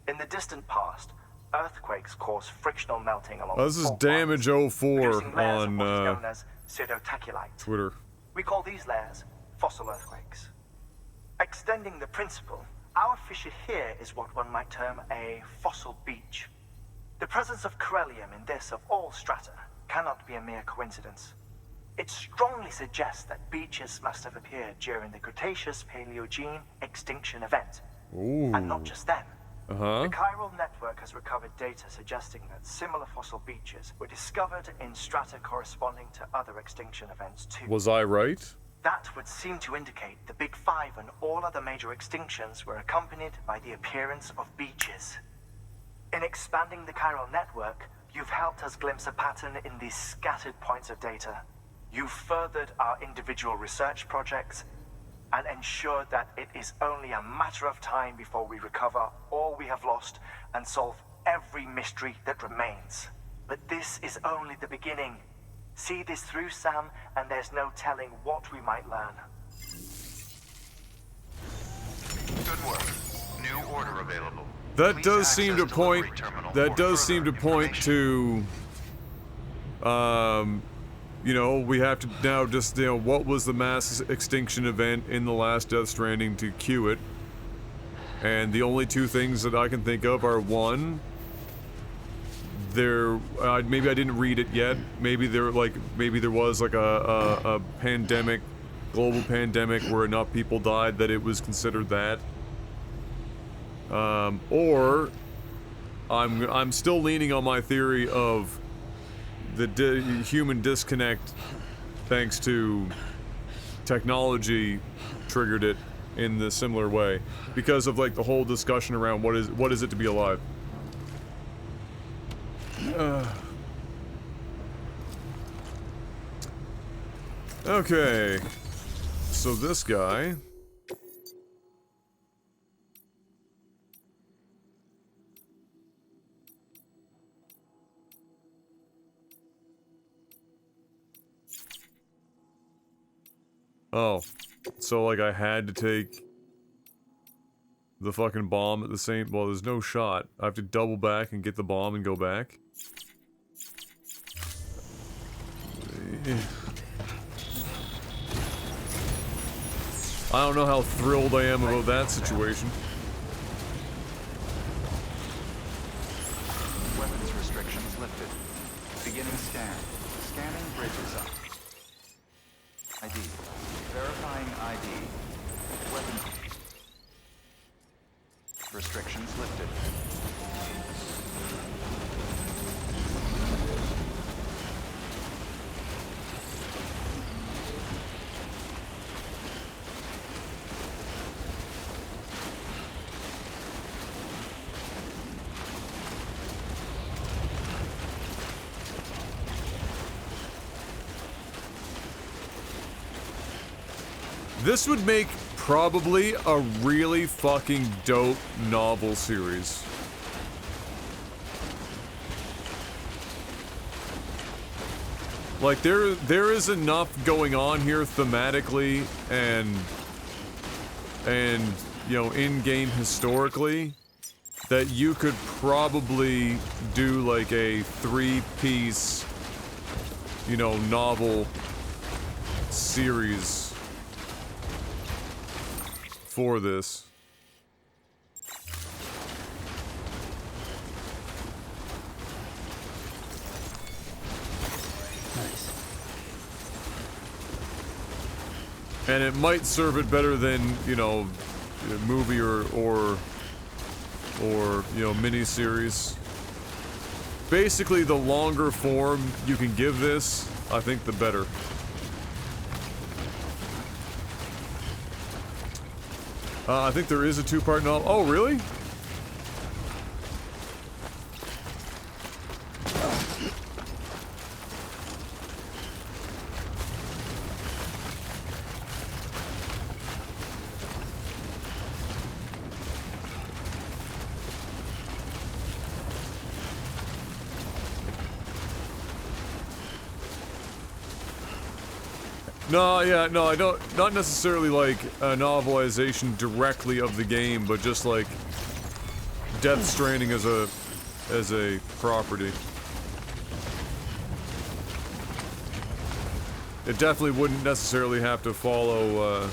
S6: In the distant past, earthquakes cause frictional melting along
S1: this is Damage 04 on
S6: known as pseudotaculite.
S1: Twitter.
S6: We call these layers fossil earthquakes. Extending the principle, our fissure here is what one might term a fossil beach. The presence of Chiralium in this of all strata cannot be a mere coincidence. It strongly suggests that beaches must have appeared during the Cretaceous-Paleogene extinction event.
S1: Ooh.
S6: And not just then.
S1: The
S6: chiral network has recovered data suggesting that similar fossil beaches were discovered in strata corresponding to other extinction events too.
S1: Was I right?
S6: That would seem to indicate the Big Five and all other major extinctions were accompanied by the appearance of beaches. In expanding the chiral network, you've helped us glimpse a pattern in these scattered points of data. You've furthered our individual research projects and ensured that it is only a matter of time before we recover all we have lost and solve every mystery that remains. But this is only the beginning. See this through, Sam, and there's no telling what we might learn.
S4: Good work. New order available.
S1: That does seem to point. That does seem to point to. You know, we have to now just, you know, what was the mass extinction event in the last Death Stranding to cue it? And the only two things that I can think of are, one, maybe I didn't read it yet. Maybe there was like a pandemic global pandemic where enough people died that it was considered that. Or I'm still leaning on my theory of the human disconnect, thanks to technology, triggered it in the similar way because of like the whole discussion around what is it to be alive. Okay, so this guy. Oh, so like I had to take the fucking bomb at the same, well, there's no shot. I have to double back and get the bomb and go back. I don't know how thrilled I am about that situation.
S4: Weapons restrictions lifted. Beginning scan. Scanning bridges up. ID. Verifying ID. Weapon. Restrictions lifted.
S1: This would make probably a really fucking dope novel series. Like there is enough going on here thematically and you know, in-game historically that you could probably do like a 3-piece, you know, novel series for this.
S2: Nice.
S1: And it might serve it better than, you know, a movie or you know, mini-series. Basically, the longer form you can give this, I think the better. I think there is a 2-part novel. Oh, really? No, yeah, no, I don't, not necessarily like a novelization directly of the game, but just like Death Stranding as a property. It definitely wouldn't necessarily have to follow,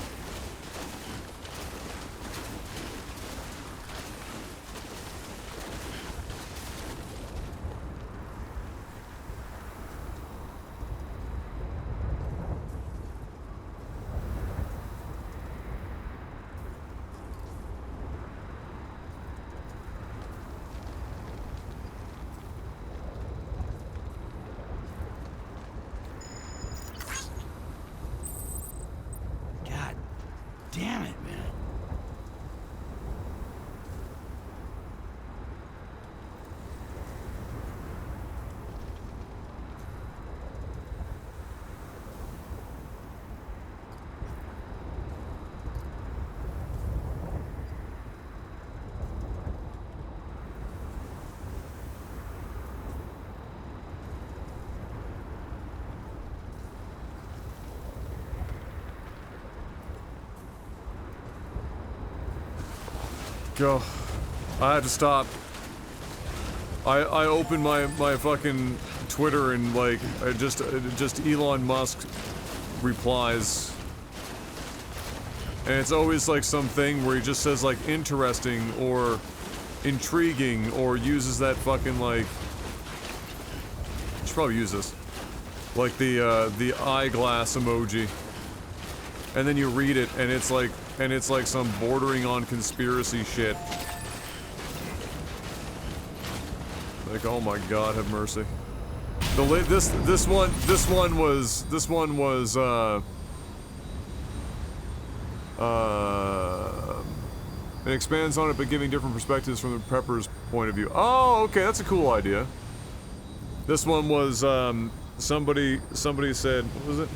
S2: God damn it, man.
S1: go. I had to stop. I opened my fucking Twitter and like just Elon Musk replies, and it's always like something where he just says like interesting or intriguing or uses that fucking like, I should probably use this, like the eyeglass emoji. and then you read it, and it's like some bordering on conspiracy shit. Like, oh my God, have mercy. This one was it expands on it, but giving different perspectives from the prepper's point of view. Oh, okay, that's a cool idea. This one was, somebody said, what was it?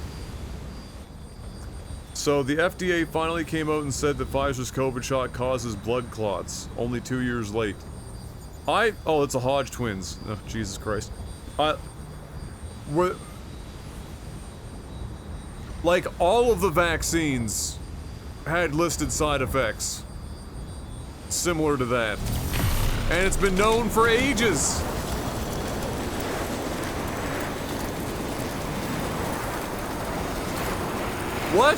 S1: So the FDA finally came out and said that Pfizer's COVID shot causes blood clots, only 2 years late. Oh, it's the Hodge twins. Oh, Jesus Christ. Like, all of the vaccines had listed side effects similar to that. And it's been known for ages. What?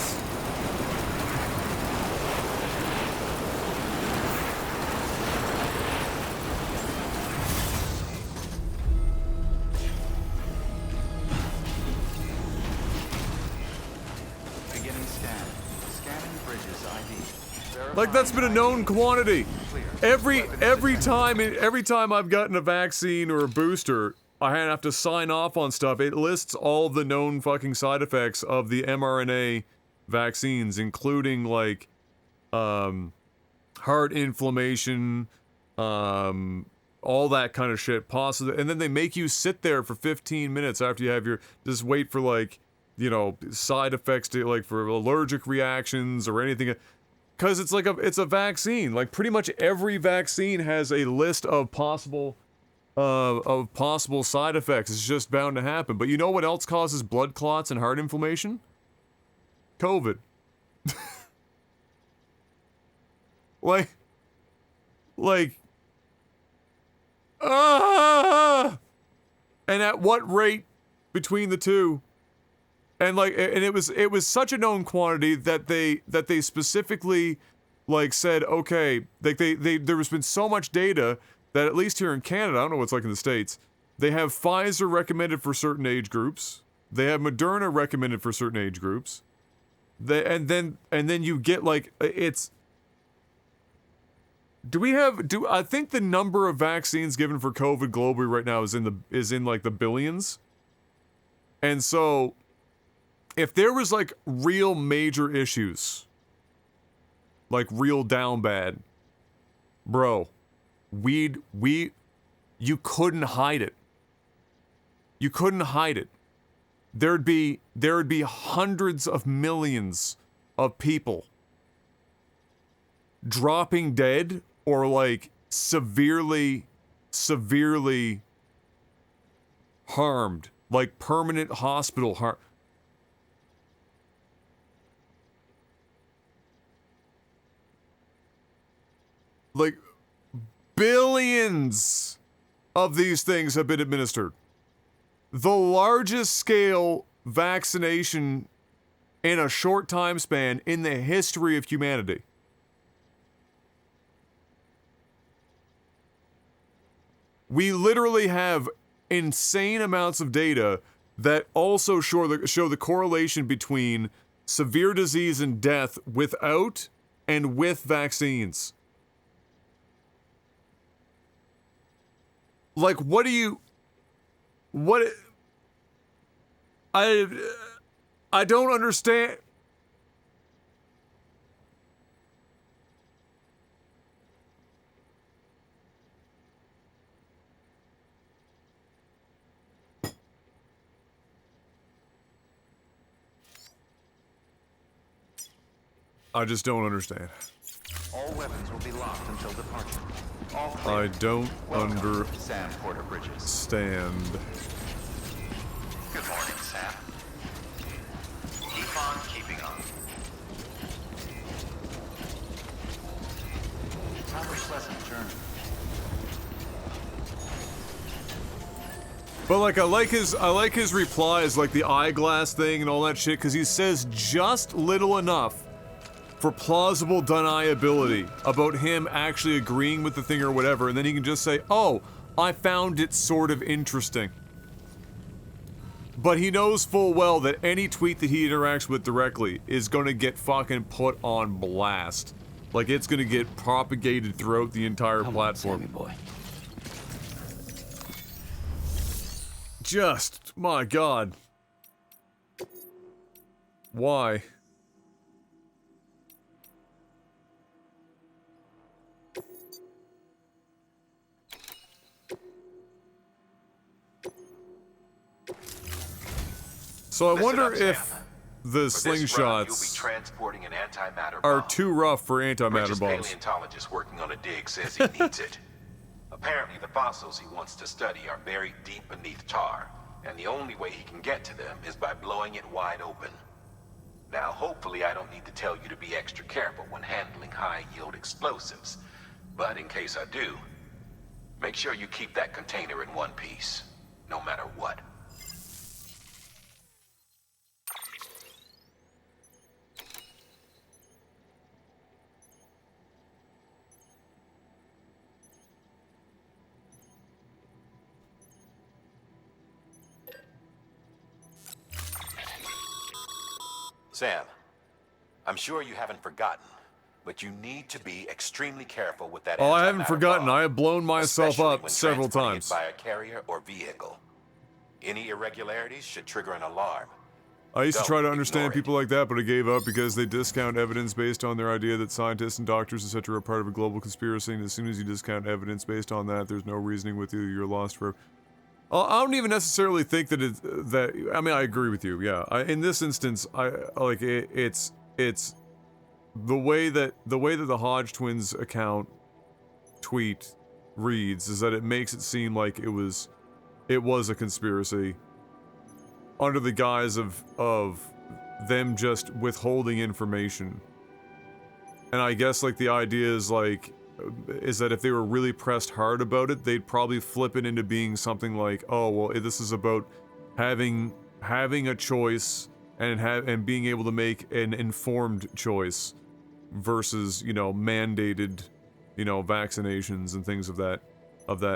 S4: Beginning scan. Scanning bridges ID.
S1: Like, that's been a known quantity. Every time I've gotten a vaccine or a booster, I have to sign off on stuff. It lists all the known fucking side effects of the mRNA vaccines, including like heart inflammation, all that kind of shit. Possibly, and then they make you sit there for 15 minutes after you have your just wait for, like, you know, side effects to, like, for allergic reactions or anything. Because it's like it's a vaccine. Like, pretty much every vaccine has a list of possible side effects. It's just bound to happen. But you know what else causes blood clots and heart inflammation? COVID. And at what rate between the two? And it was such a known quantity that they specifically, like, said, okay, like there has been so much data that, at least here in Canada, I don't know what it's like in the States, they have Pfizer recommended for certain age groups, they have Moderna recommended for certain age groups, and then you get, like, it's, I think the number of vaccines given for COVID globally right now is in like the billions. And so, if there was, like, real major issues, like real down bad, bro, you couldn't hide it. You couldn't hide it. There'd be hundreds of millions of people dropping dead or, like, severely harmed, like permanent hospital harm. Like, billions of these things have been administered. The largest scale vaccination in a short time span in the history of humanity. We literally have insane amounts of data that also show the correlation between severe disease and death without and with vaccines. Like, I don't understand. I just don't understand.
S4: All weapons will be locked until departure. All clear.
S1: I don't
S4: Sam Porter Bridges.
S1: Stand.
S4: Good morning, Sam. Keep on keeping on. Have a pleasant journey.
S1: But, like, I like his replies, like the eyeglass thing and all that shit, because he says just little enough for plausible deniability about him actually agreeing with the thing or whatever, and then he can just say, oh, I found it sort of interesting. But he knows full well that any tweet that he interacts with directly is gonna get fucking put on blast. Like, it's gonna get propagated throughout the entire platform.
S2: Sammy boy.
S1: Just, my god. Why? So I wonder if the slingshots
S5: transporting an antimatter
S1: are
S5: bomb.
S1: too rough for antimatter
S5: Rich's
S1: bombs.
S5: paleontologist working on a dig says he needs it. Apparently, the fossils he wants to study are buried deep beneath tar, and the only way he can get to them is by blowing it wide open. Now, hopefully I don't need to tell you to be extra careful when handling high-yield explosives, but in case I do, make sure you keep that container in one piece, no matter what. Sam, I'm sure you haven't forgotten, but you need to be extremely careful with that.
S1: Oh, I haven't forgotten.
S5: bomb,
S1: I have blown myself
S5: especially
S1: up
S5: when
S1: several
S5: transporting
S1: times.
S5: it by a carrier or vehicle. Any irregularities should trigger an alarm.
S1: I used to
S5: Don't
S1: try to
S5: ignore
S1: understand
S5: it.
S1: people like that, but I gave up because they discount evidence based on their idea that scientists and doctors, etc., are part of a global conspiracy, and as soon as you discount evidence based on that, there's no reasoning with you, you're lost for... I don't even necessarily think that I mean, I agree with you, yeah. In this instance, it's the way that the Hodge twins account tweet reads is that it makes it seem like it was a conspiracy under the guise of them just withholding information. And I guess like the idea is that if they were really pressed hard about it, they'd probably flip it into being something like, oh well, this is about having a choice and being able to make an informed choice versus, you know, mandated, you know, vaccinations and things of that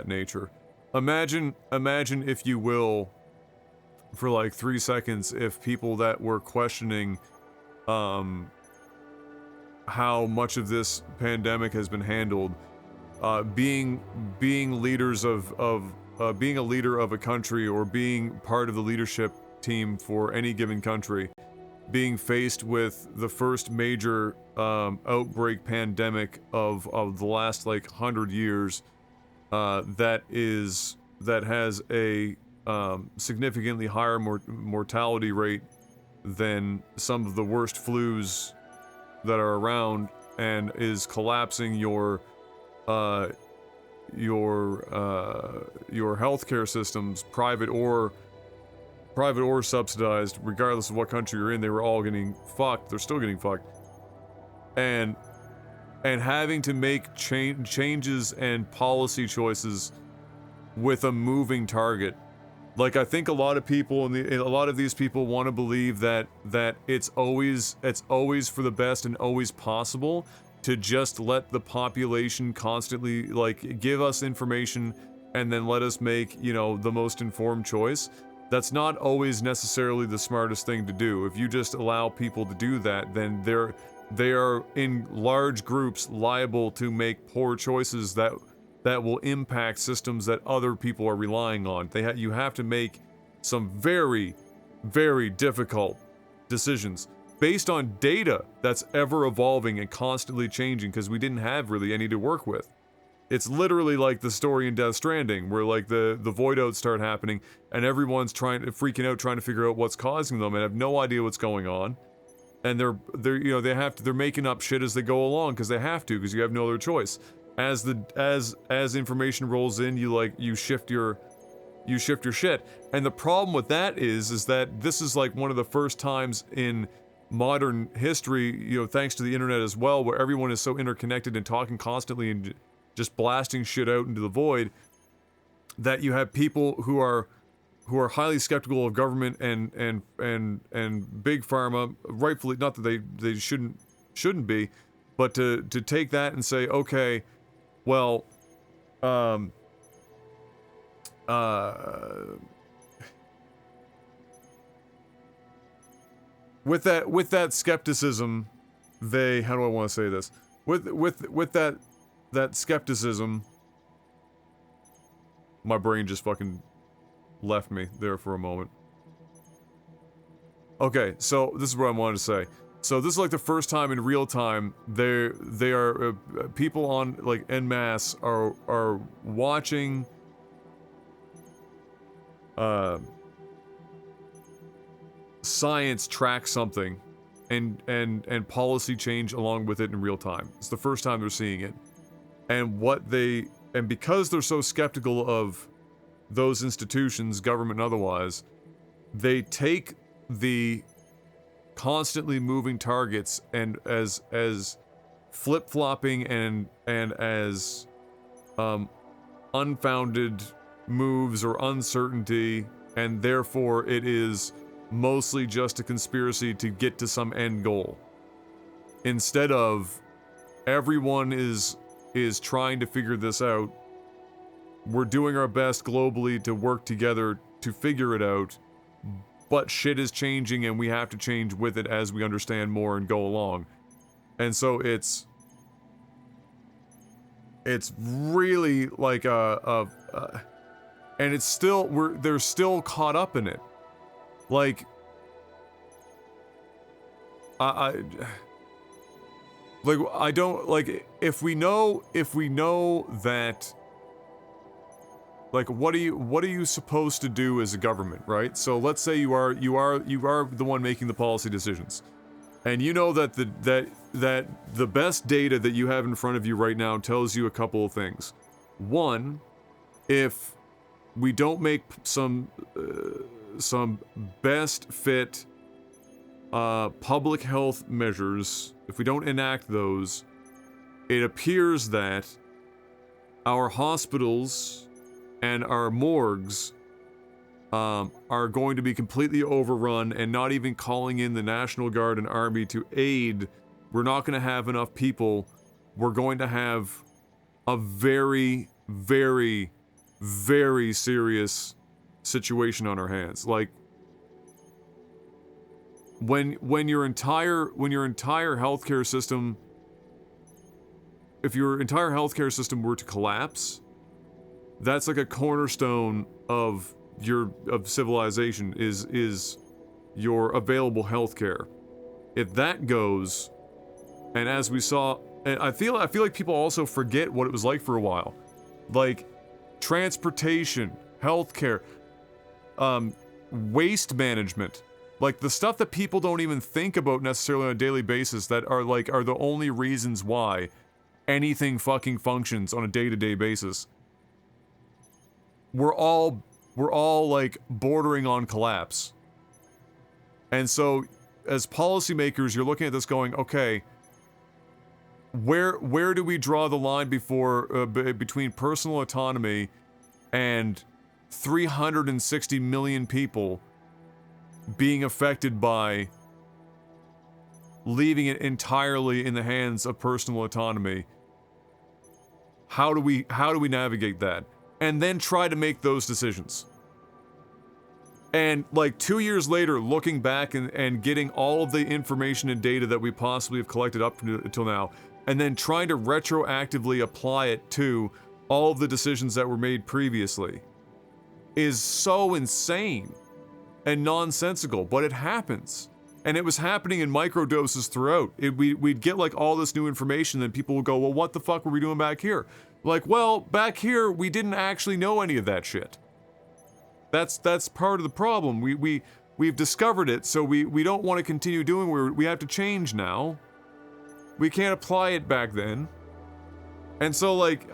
S1: nature. Imagine if you will, for like 3 seconds, if people that were questioning how much of this pandemic has been handled, being leaders being a leader of a country or being part of the leadership team for any given country, being faced with the first major outbreak pandemic of the last like 100 years, that has a significantly higher mortality rate than some of the worst flus that are around, and is collapsing your healthcare systems, private or subsidized, regardless of what country you're in. They were all getting fucked. They're still getting fucked, and having to make changes and policy choices with a moving target. Like, I think a lot of people a lot of these people want to believe that it's always for the best and always possible to just let the population constantly like give us information and then let us make, you know, the most informed choice. That's not always necessarily the smartest thing to do. If you just allow people to do that, then they are in large groups liable to make poor choices that will impact systems that other people are relying on. You have to make some very, very difficult decisions based on data that's ever evolving and constantly changing, because we didn't have really any to work with. It's literally like the story in Death Stranding, where like the void outs start happening and everyone's freaking out, trying to figure out what's causing them, and have no idea what's going on. And they're making up shit as they go along because they have to, because you have no other choice. As information rolls in, you shift your shit. And the problem with that is that this is like one of the first times in modern history, you know, thanks to the internet as well, where everyone is so interconnected and talking constantly and just blasting shit out into the void, that you have people who are highly skeptical of government and big pharma, rightfully, not that they shouldn't be, but to take that and say, okay, well, with that skepticism, they, how do I want to say this? With that skepticism, my brain just fucking left me there for a moment. Okay, so this is what I wanted to say. So this is like the first time in real time they are people on like en masse are watching science track something and policy change along with it in real time. It's the first time they're seeing it. And because they're so skeptical of those institutions, government and otherwise, they take the constantly moving targets and as flip-flopping and as unfounded moves or uncertainty, and therefore it is mostly just a conspiracy to get to some end goal. Instead of everyone is trying to figure this out, we're doing our best globally to work together to figure it out, but shit is changing and we have to change with it as we understand more and go along. And so it's really like and it's still, they're still caught up in it. Like, I don't, like, if we know that, like, what are you supposed to do as a government, right? So let's say you are the one making the policy decisions, and you know that the best data that you have in front of you right now tells you a couple of things. One, if we don't make some best fit public health measures, if we don't enact those, it appears that our hospitals and our morgues are going to be completely overrun, and not even calling in the National Guard and Army to aid. We're not going to have enough people. We're going to have a very, very, very serious situation on our hands. Like, when your entire healthcare system, if your entire healthcare system were to collapse, that's like a cornerstone of civilization is your available healthcare. If that goes, and as we saw, and I feel like people also forget what it was like for a while, like transportation, healthcare, waste management, like the stuff that people don't even think about necessarily on a daily basis, that are the only reasons why anything fucking functions on a day-to-day basis. We're all like bordering on collapse. And so as policymakers, you're looking at this going, okay, where do we draw the line between personal autonomy and 360 million people being affected by leaving it entirely in the hands of personal autonomy? How do we navigate that? And then try to make those decisions. And like 2 years later, looking back and getting all of the information and data that we possibly have collected up until now, and then trying to retroactively apply it to all of the decisions that were made previously, is so insane and nonsensical, but it happens. And it was happening in microdoses throughout. We'd get like all this new information, and people would go, well, what the fuck were we doing back here? Like, well, back here, we didn't actually know any of that shit. That's part of the problem. We've discovered it, so we don't want to continue doing. We have to change now. We can't apply it back then. And so, like,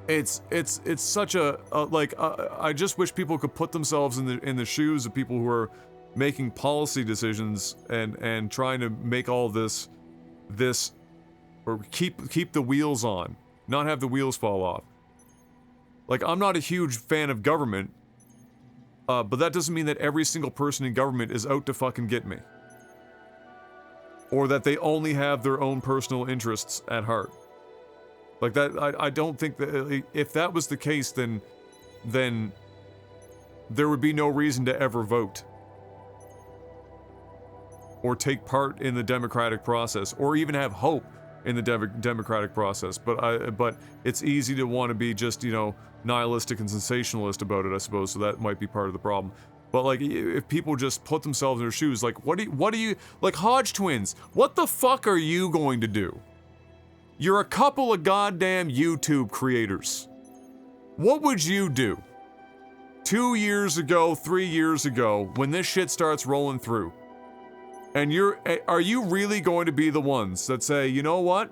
S1: it's such a like, I just wish people could put themselves in the shoes of people who are making policy decisions and trying to make all this or keep the wheels on, not have the wheels fall off. Like, I'm not a huge fan of government, but that doesn't mean that every single person in government is out to fucking get me. Or that they only have their own personal interests at heart. Like that, I don't think that, if that was the case, then there would be no reason to ever vote. or take part in the democratic process, or even have hope in the democratic process. But it's easy to want to be just, you know, nihilistic and sensationalist about it, I suppose. So that might be part of the problem. But like, if people just put themselves in their shoes, like, what do you like, Hodge twins? What the fuck are you going to do? You're a couple of goddamn YouTube creators. What would you do 2 years ago, 3 years ago, when this shit starts rolling through? And are you really going to be the ones that say, you know what?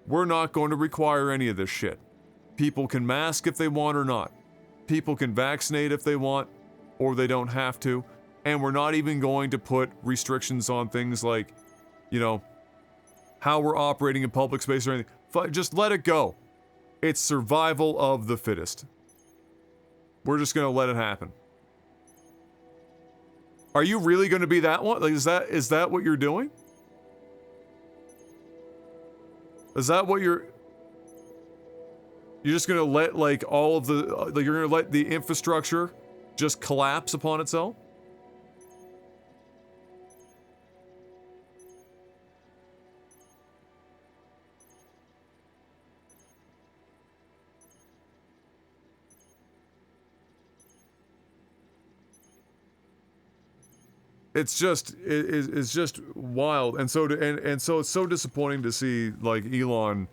S1: We're not going to require any of this shit. People can mask if they want or not. People can vaccinate if they want, or they don't have to. And we're not even going to put restrictions on things like, you know, how we're operating in public space or anything. Just let it go. It's survival of the fittest. We're just gonna let it happen. Are you really gonna be that one? Like, is that what you're doing? Is that what you're just gonna let, like, all of the, like, you're gonna let the infrastructure just collapse upon itself? It's just wild, and so it's so disappointing to see, like, Elon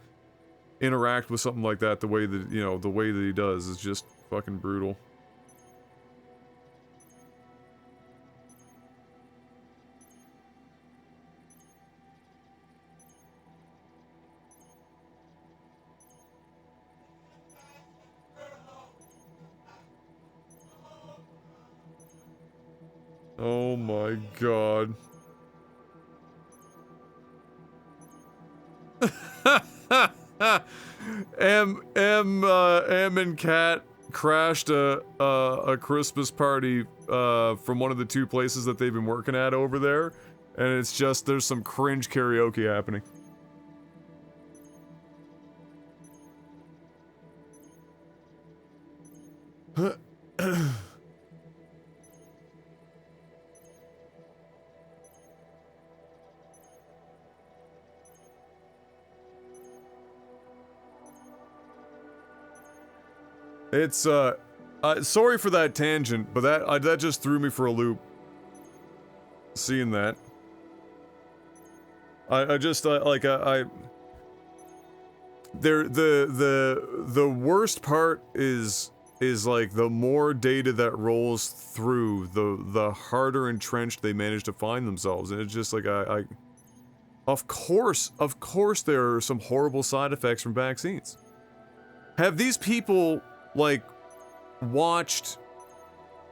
S1: interact with something like that the way that, you know, the way that he does is just fucking brutal. Oh my god. M and Kat crashed a Christmas party from one of the two places that they've been working at over there, and it's just, there's some cringe karaoke happening. It's, sorry for that tangent, but that just threw me for a loop. Seeing that. The worst part is like, the more data that rolls through, the harder entrenched they manage to find themselves, and it's just like, of course there are some horrible side effects from vaccines. Have these people, like, watched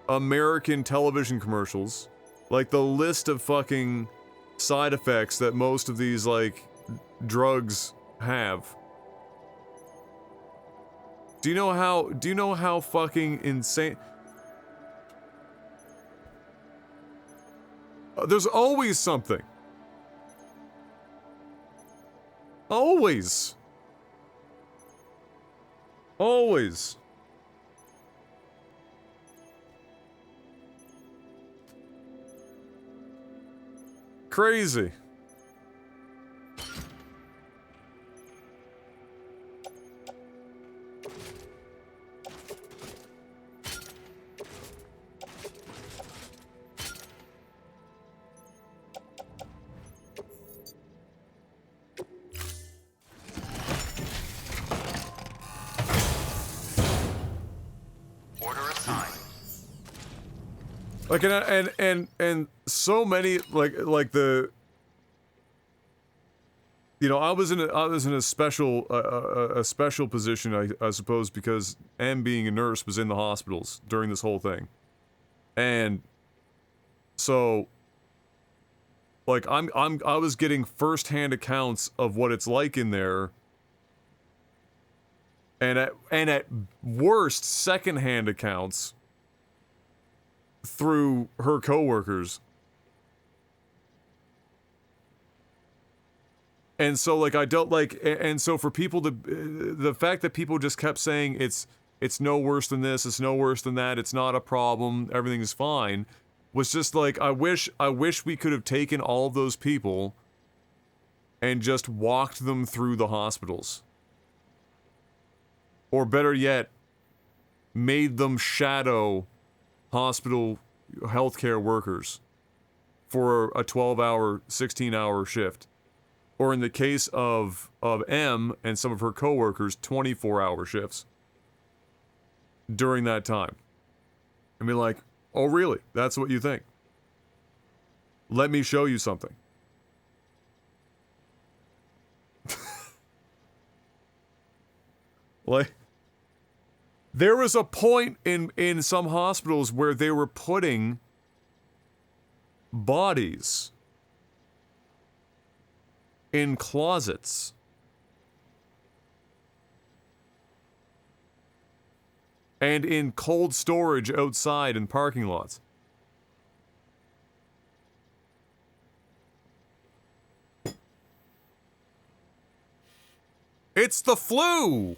S1: American television commercials? Like, the list of fucking side effects that most of these, like, drugs have. Do you know how fucking insane? There's always something. Always. Always. Crazy. Like, and so many, like the, you know, I was in a special position, I suppose, because being a nurse, was in the hospitals during this whole thing, and so, like, I was getting first-hand accounts of what it's like in there, and at worst, second-hand accounts through her coworkers. And so, like, I don't like, and so for people to, the fact that people just kept saying it's no worse than this, it's no worse than that, it's not a problem, everything is fine, was just like, I wish we could have taken all of those people and just walked them through the hospitals. Or better yet, made them shadow hospital healthcare workers for a 12-hour, 16-hour shift. Or in the case of M and some of her coworkers, 24-hour shifts during that time. I mean, like, oh really? That's what you think? Let me show you something. Like, there was a point in some hospitals where they were putting bodies in closets. And in cold storage outside in parking lots. It's the flu!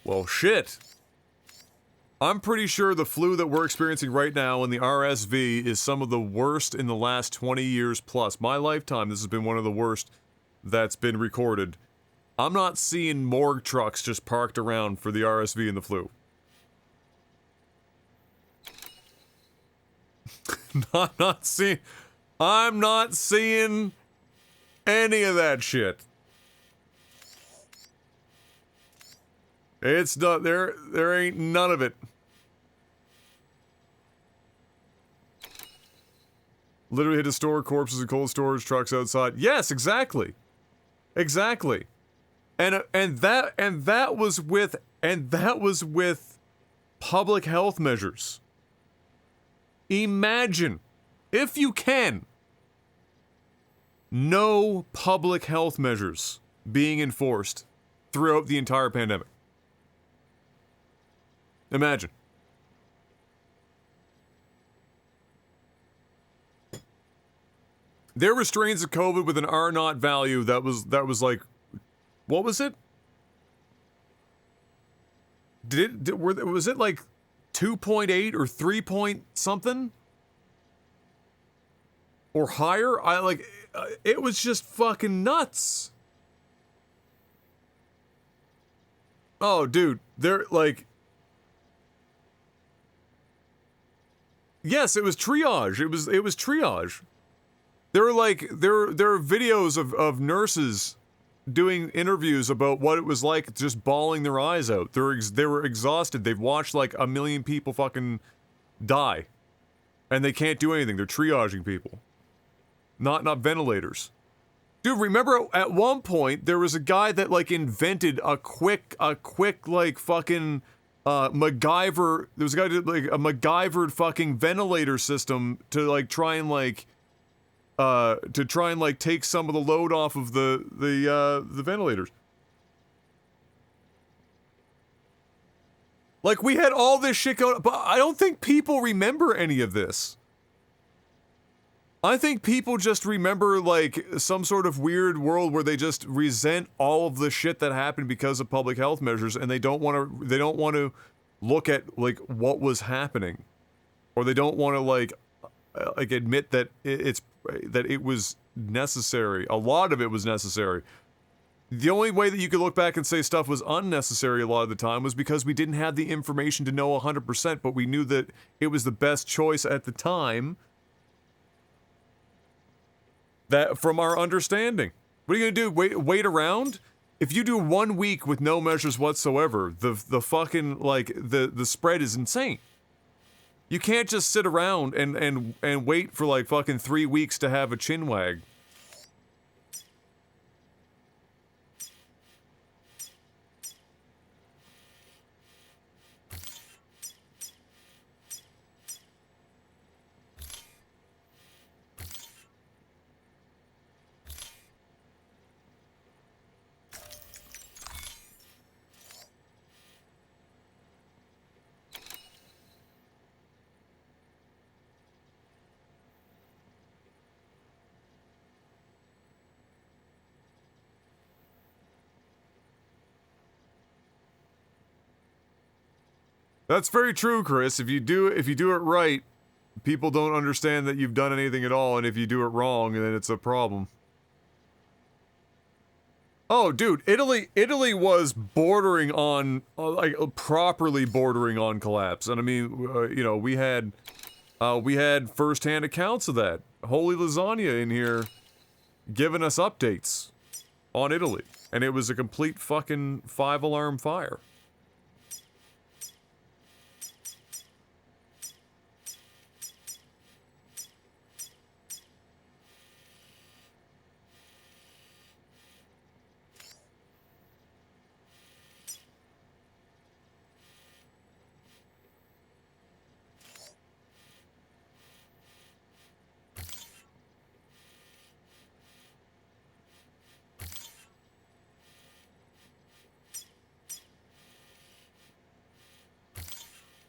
S1: Well, shit. I'm pretty sure the flu that we're experiencing right now and the RSV is some of the worst in the last 20 years plus. My lifetime, this has been one of the worst that's been recorded. I'm not seeing morgue trucks just parked around for the RSV and the flu. I'm not seeing any of that shit. It's not there ain't none of it. Literally had to store corpses in cold storage trucks outside. Yes, exactly. Exactly. And that was with public health measures. Imagine, if you can, no public health measures being enforced throughout the entire pandemic. Imagine. There were strains of COVID with an R naught value that was like, what was it? Was it like 2.8 or 3 point something? Or higher? It was just fucking nuts. Oh, dude, they're like, yes, it was triage. It was triage. There were videos of nurses doing interviews about what it was like just bawling their eyes out. They were exhausted. They've watched like 1 million people fucking die. And they can't do anything. They're triaging people. Not Ventilators. Dude, remember at one point there was a guy that like invented a quick like fucking MacGyver. There was a guy who did like a MacGyvered fucking ventilator system to like try and take some of the load off of the ventilators. Like, we had all this shit going, but I don't think people remember any of this. I think people just remember, like, some sort of weird world where they just resent all of the shit that happened because of public health measures, and they don't want to look at, like, what was happening. Or they don't want to, like admit that it was necessary. A lot of it was necessary. The only way that you could look back and say stuff was unnecessary a lot of the time was because we didn't have the information to know 100%, but we knew that it was the best choice at the time. That from our understanding. What are you gonna do? Wait around? If you do 1 week with no measures whatsoever, the fucking, like, the spread is insane. You can't just sit around and wait for like fucking 3 weeks to have a chin wag. That's very true, Chris. If you do it right, people don't understand that you've done anything at all, and if you do it wrong, then it's a problem. Oh, dude, Italy was bordering on, like, properly bordering on collapse, and I mean, you know, we had first-hand accounts of that. Holy Lasagna in here giving us updates on Italy, and it was a complete fucking 5-alarm fire.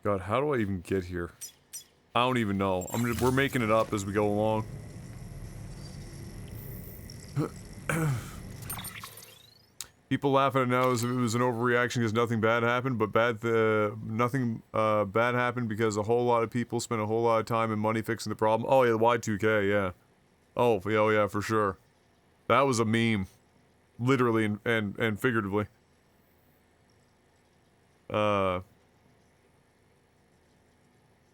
S1: God, how do I even get here? I don't even know. We're making it up as we go along. People laugh at it now as if it was an overreaction because nothing bad happened, but nothing bad happened because a whole lot of people spent a whole lot of time and money fixing the problem. Oh yeah, the Y2K, yeah. Oh yeah, for sure. That was a meme, literally and figuratively.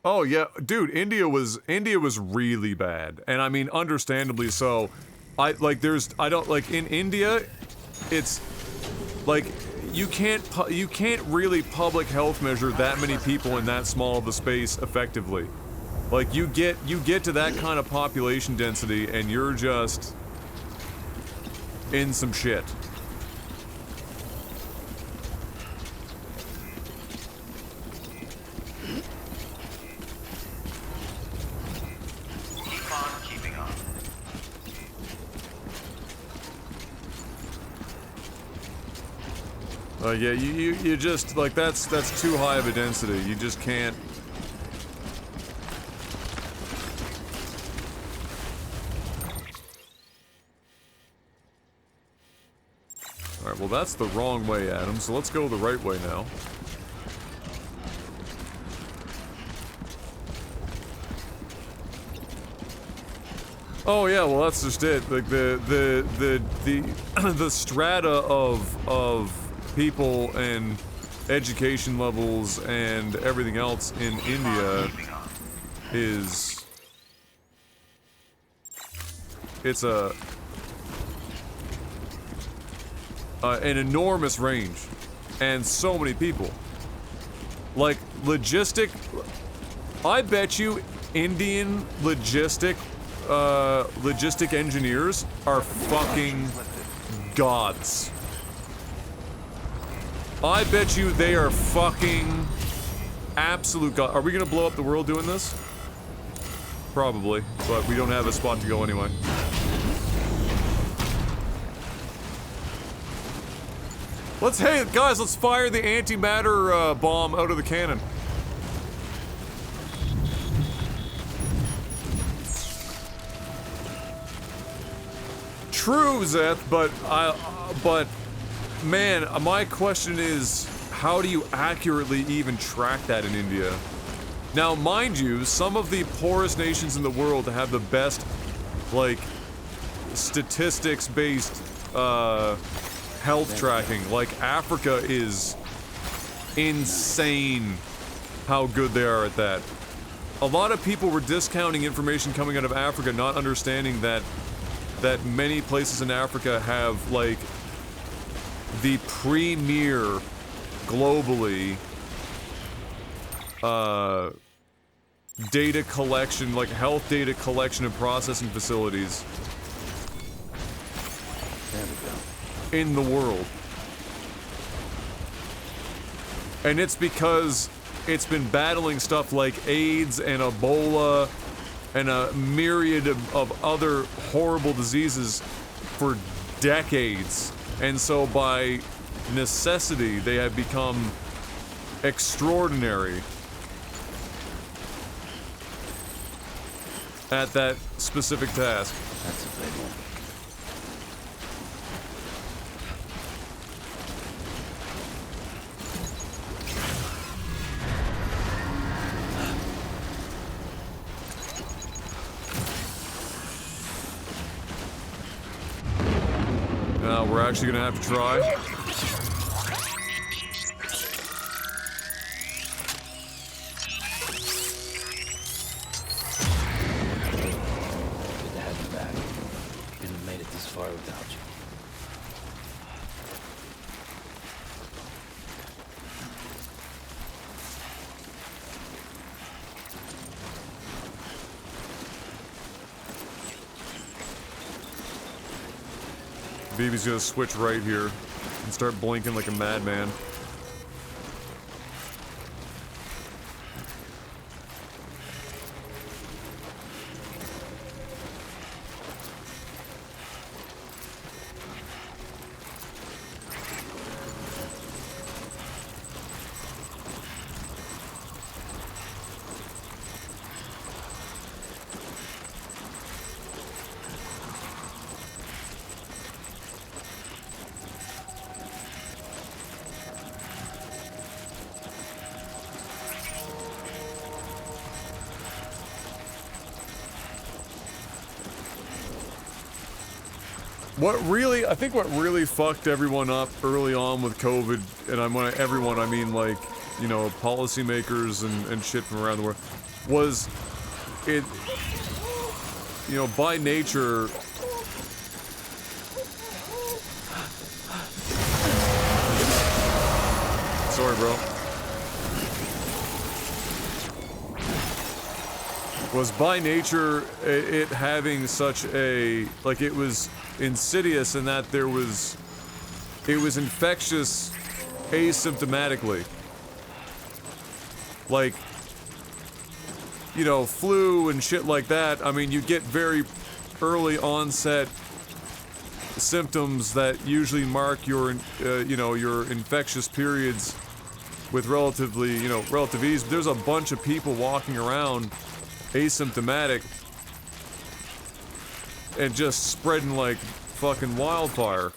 S1: Oh yeah, dude, India was really bad, and I mean understandably so. In India, it's like you can't really public health measure that many people in that small of a space effectively. Like you get to that kind of population density and you're just in some shit. Yeah, you just, like, that's too high of a density. You just can't... Alright, well that's the wrong way, Adam, so let's go the right way now. Oh yeah, well that's just it. Like the strata of people and education levels and everything else in India is... It's an enormous range. And so many people. Like, I bet you Indian logistic engineers are fucking gods. I bet you they are fucking absolute god. Are we gonna blow up the world doing this? Probably, but we don't have a spot to go anyway. Hey guys, let's fire the antimatter bomb out of the cannon. True, Zeth, but man, my question is, how do you accurately even track that in India? Now, mind you, some of the poorest nations in the world have the best, like, statistics-based, health tracking. Like, Africa is insane how good they are at that. A lot of people were discounting information coming out of Africa, not understanding that many places in Africa have, like, the premier, globally, data collection, like health data collection and processing facilities in the world. And it's because it's been battling stuff like AIDS and Ebola and a myriad of other horrible diseases for decades. And so by necessity, they have become extraordinary at that specific task.
S2: That's a big one.
S1: Now we're actually gonna have to try.
S2: Good to have you back. Couldn't have made it this far without you.
S1: BB's gonna switch right here and start blinking like a madman. I think what really fucked everyone up early on with COVID, and when everyone, I mean like, you know, policymakers and shit from around the world, was it, you know, by nature, sorry bro, was by nature it having such a, like, it was insidious in that it was infectious asymptomatically. Like, you know, flu and shit like that. I mean, you get very early onset symptoms that usually mark your, you know, your infectious periods with relatively, you know, relative ease. But there's a bunch of people walking around asymptomatic and just spreading like fucking wildfire.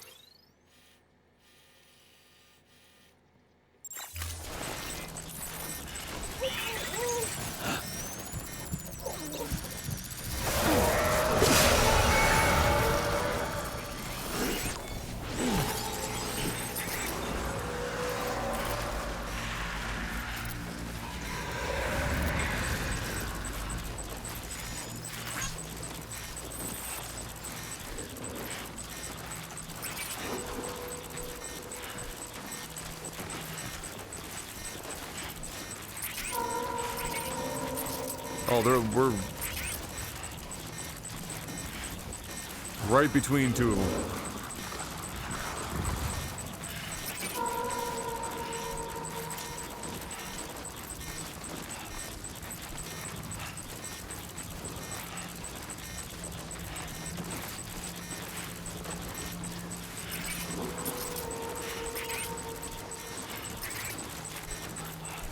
S1: Oh, we're right between two of them.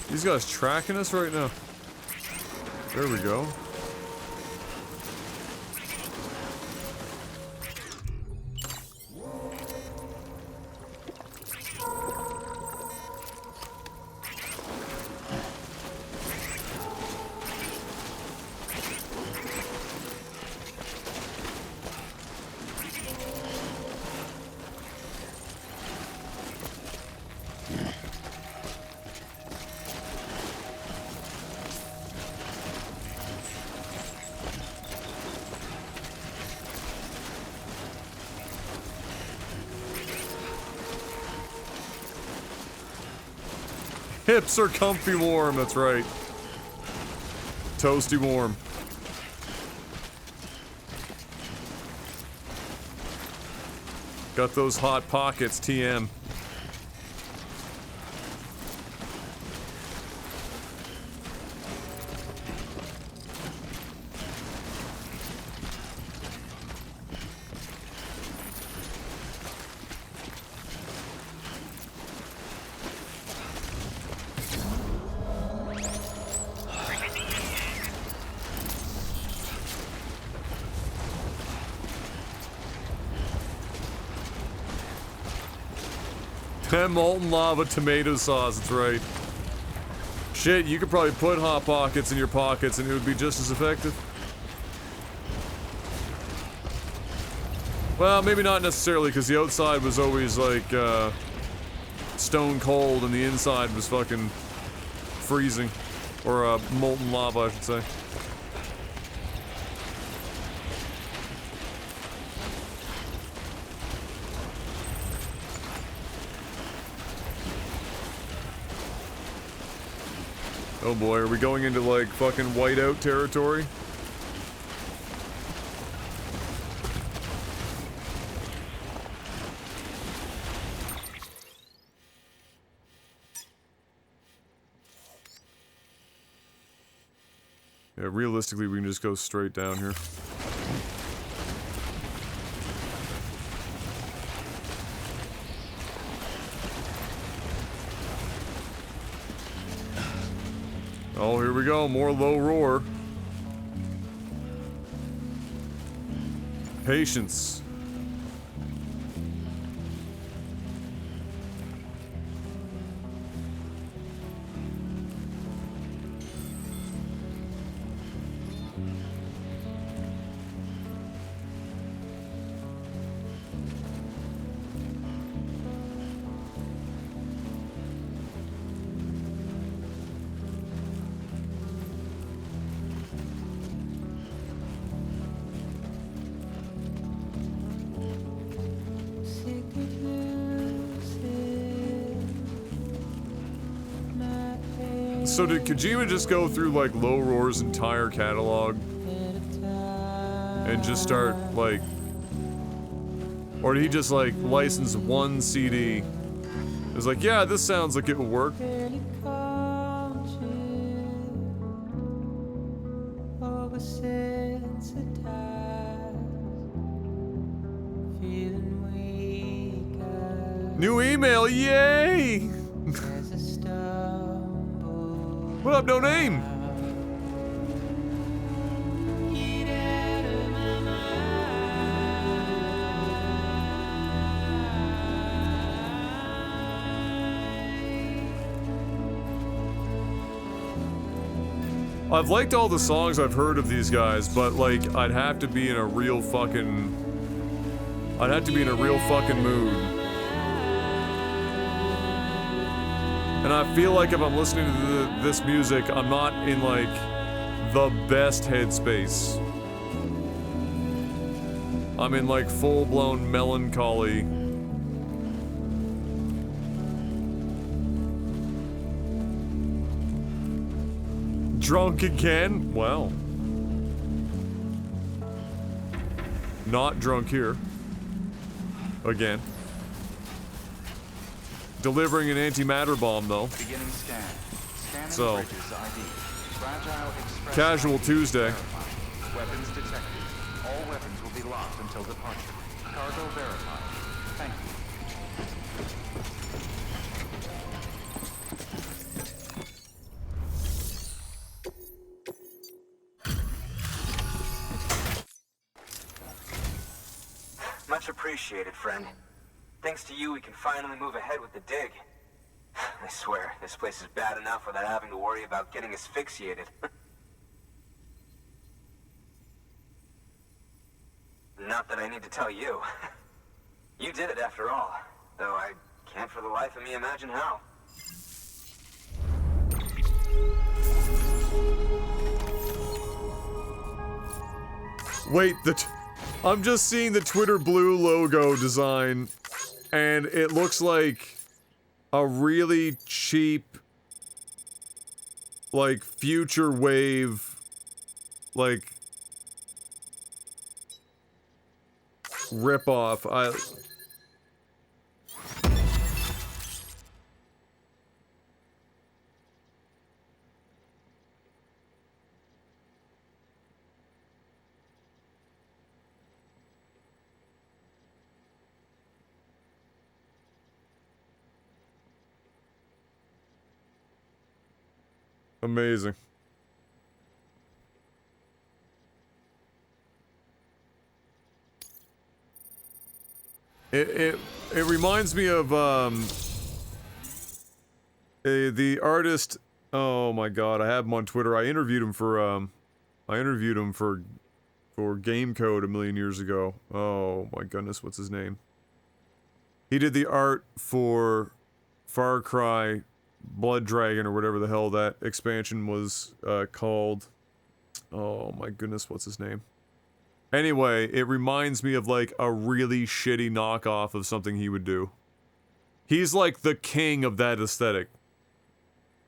S1: These guys tracking us right now. There we go. Hips are comfy warm, that's right. Toasty warm. Got those hot pockets, TM. Molten lava tomato sauce, that's right. Shit, you could probably put hot pockets in your pockets and it would be just as effective. Well, maybe not necessarily, because the outside was always like stone cold and the inside was fucking freezing. Or molten lava, I should say. Oh boy, are we going into like fucking whiteout territory? Yeah, realistically, we can just go straight down here. Oh, here we go. More low roar. Patience. So did Kojima just go through like Low Roar's entire catalog and just start like, or did he just like license one CD? It was like, yeah, this sounds like it will work. New email, yay! What up, no name? I've liked all the songs I've heard of these guys, but like, I'd have to be in a real fucking mood. And I feel like if I'm listening to this music, I'm not in like the best headspace. I'm in like full-blown melancholy. Drunk again? Well. Not drunk here. Again. Delivering an antimatter bomb, though.
S4: Beginning scan. Scanning
S1: So,
S4: bridges ID. Fragile express
S1: casual
S4: ID
S1: Tuesday.
S4: verified. Weapons detected. All weapons will be locked until departure. Cargo verified. Thank you.
S12: Much appreciated, friend. Thanks to you, we can finally move ahead with the dig. I swear, this place is bad enough without having to worry about getting asphyxiated. Not that I need to tell you. You did it after all, though I can't for the life of me imagine how.
S1: Wait, I'm just seeing the Twitter Blue logo design, and it looks like a really cheap, like, future wave, like, ripoff. Amazing. It reminds me of the artist. Oh my god, I have him on Twitter. I interviewed him for for Game Code a million years ago. Oh my goodness, what's his name? He did the art for Far Cry Blood Dragon or whatever the hell that expansion was called. Oh my goodness, what's his name? Anyway, it reminds me of like a really shitty knockoff of something he would do. He's like the king of that aesthetic.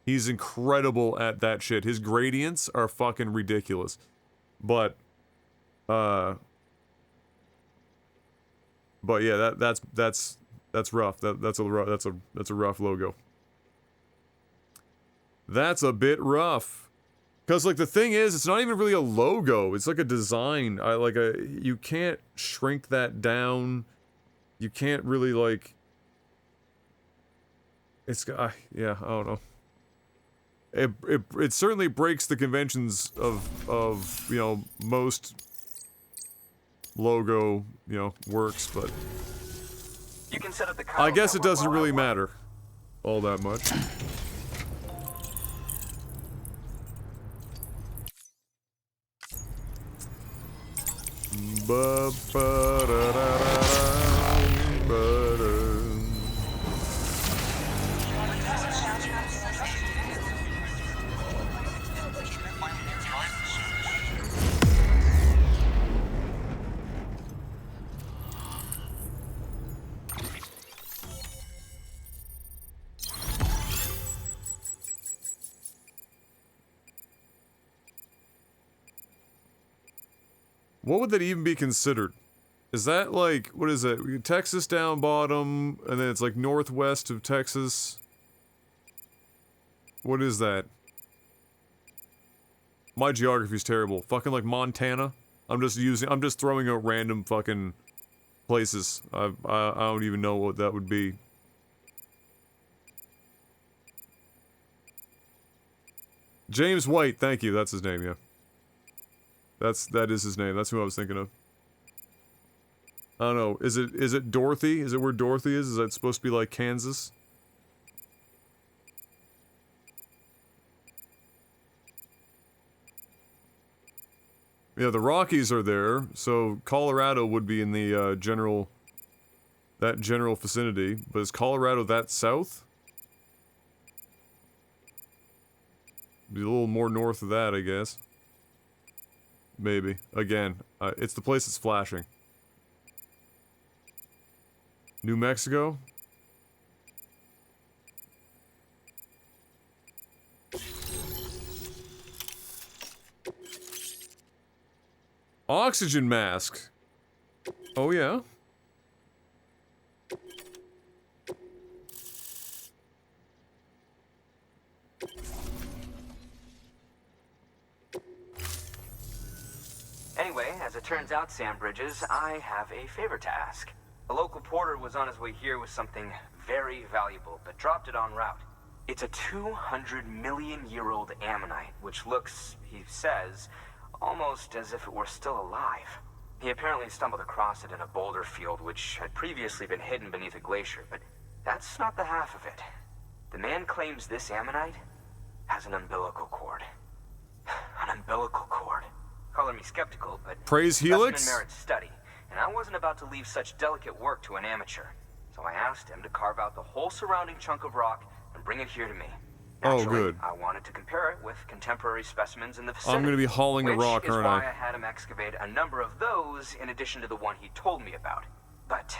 S1: He's incredible at that shit. His gradients are fucking ridiculous. But yeah, that's rough. That's a rough logo. That's a bit rough. Cause like the thing is, it's not even really a logo. It's like a design. You can't shrink that down. You can't really like. It's yeah, I don't know. It certainly breaks the conventions of you know most logo works, but
S12: you can set up the
S1: I guess it doesn't really matter all that much. What would that even be considered? Is that like, what is it? Texas down bottom, and then it's like northwest of Texas. What is that? My geography's terrible. Fucking like Montana? I'm just throwing out random fucking places. I don't even know what that would be. James White, thank you, that's his name, yeah. That is his name. That's who I was thinking of. I don't know. Is it Dorothy? Is it where Dorothy is? Is that supposed to be like Kansas? Yeah, the Rockies are there, so Colorado would be in the general vicinity. But is Colorado that south? Be a little more north of that, I guess. Maybe. Again, it's the place that's flashing. New Mexico? Oxygen mask. Oh yeah?
S12: Anyway, as it turns out, Sam Bridges, I have a favor to ask. A local porter was on his way here with something very valuable, but dropped it en route. It's a 200-million-year-old ammonite, which looks, he says, almost as if it were still alive. He apparently stumbled across it in a boulder field, which had previously been hidden beneath a glacier, but that's not the half of it. The man claims this ammonite has an umbilical cord. An umbilical cord. Color me skeptical, but
S1: Praise Helix
S12: merits study, and I wasn't about to leave such delicate work to an amateur. So I asked him to carve out the whole surrounding chunk of rock and bring it here to me. Naturally,
S1: oh, good.
S12: I wanted to compare it with contemporary specimens in the vicinity.
S1: I'm gonna be hauling a rock, aren't I?
S12: Which is why I had him excavate a number of those in addition to the one he told me about. But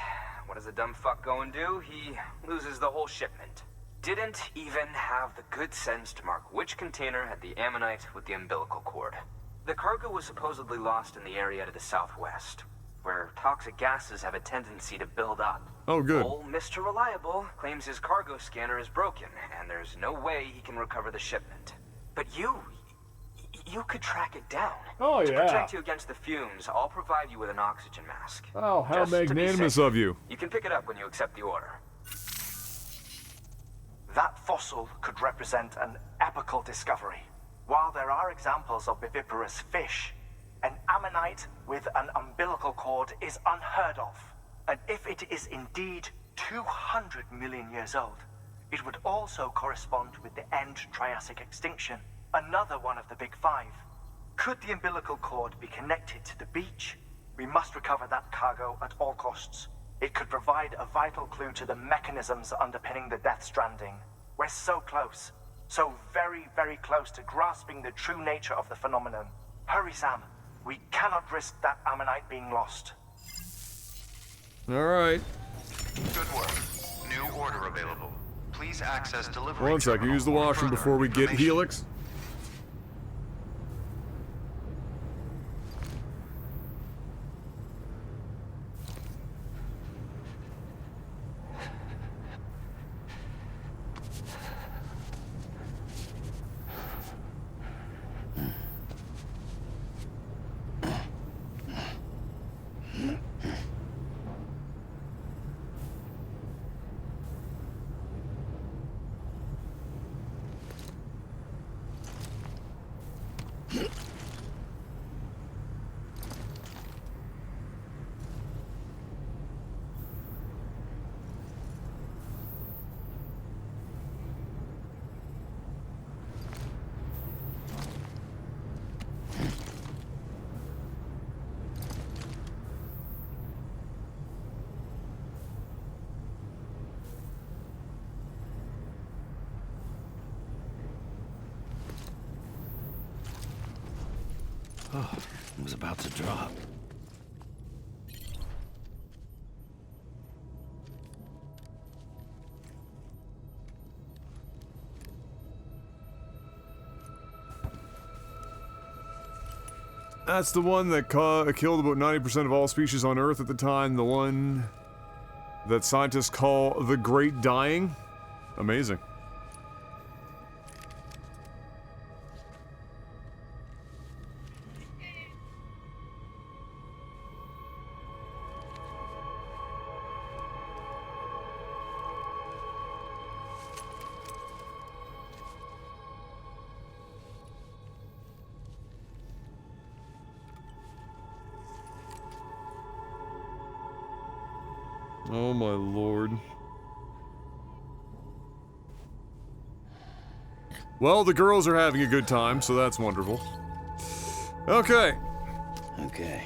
S12: what does the dumb fuck go and do? He loses the whole shipment. Didn't even have the good sense to mark which container had the ammonite with the umbilical cord. The cargo was supposedly lost in the area to the southwest, where toxic gases have a tendency to build up.
S1: Oh, good.
S12: Old Mr. Reliable claims his cargo scanner is broken, and there's no way he can recover the shipment. But you could track it down.
S1: Oh, yeah.
S12: To protect you against the fumes, I'll provide you with an oxygen mask.
S1: Oh, how
S12: Just to be
S1: magnanimous
S12: safe.
S1: of you.
S12: You can pick it up when you accept the order.
S6: That fossil could represent an epochal discovery. While there are examples of viviparous fish, an ammonite with an umbilical cord is unheard of. And if it is indeed 200 million years old, it would also correspond with the end Triassic extinction, another one of the big five. Could the umbilical cord be connected to the beach? We must recover that cargo at all costs. It could provide a vital clue to the mechanisms underpinning the Death Stranding. We're so close. So very, very close to grasping the true nature of the phenomenon. Hurry, Sam. We cannot risk that ammonite being lost.
S1: Alright.
S4: Good work. New order available. Please access delivery.
S1: One second, use the washroom before we get Helix.
S2: Oh, it was about to drop.
S1: That's the one that killed about 90% of all species on Earth at the time. The one that scientists call the Great Dying. Amazing. Oh my lord. Well, the girls are having a good time, so that's wonderful. Okay.
S2: Okay.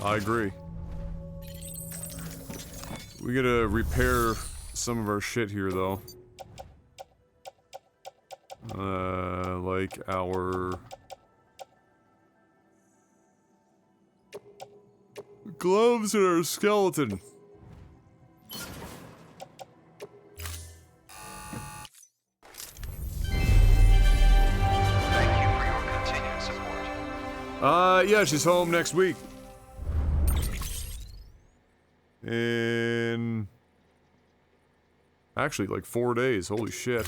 S1: I agree. We gotta repair some of our shit here, though. Like our... gloves and our skeleton. Yeah, she's home next week. In... actually, like 4 days. Holy shit.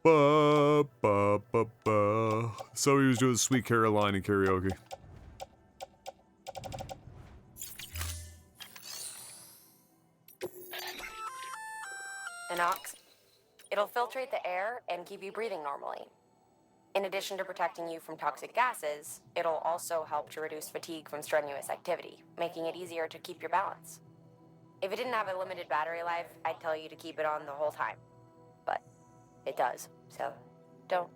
S1: Ba, ba, ba, ba. So he was doing Sweet Caroline in karaoke.
S8: Inox. It'll filtrate the air and keep you breathing normally. In addition to protecting you from toxic gases, it'll also help to reduce fatigue from strenuous activity, making it easier to keep your balance. If it didn't have a limited battery life, I'd tell you to keep it on the whole time. But it does, so don't.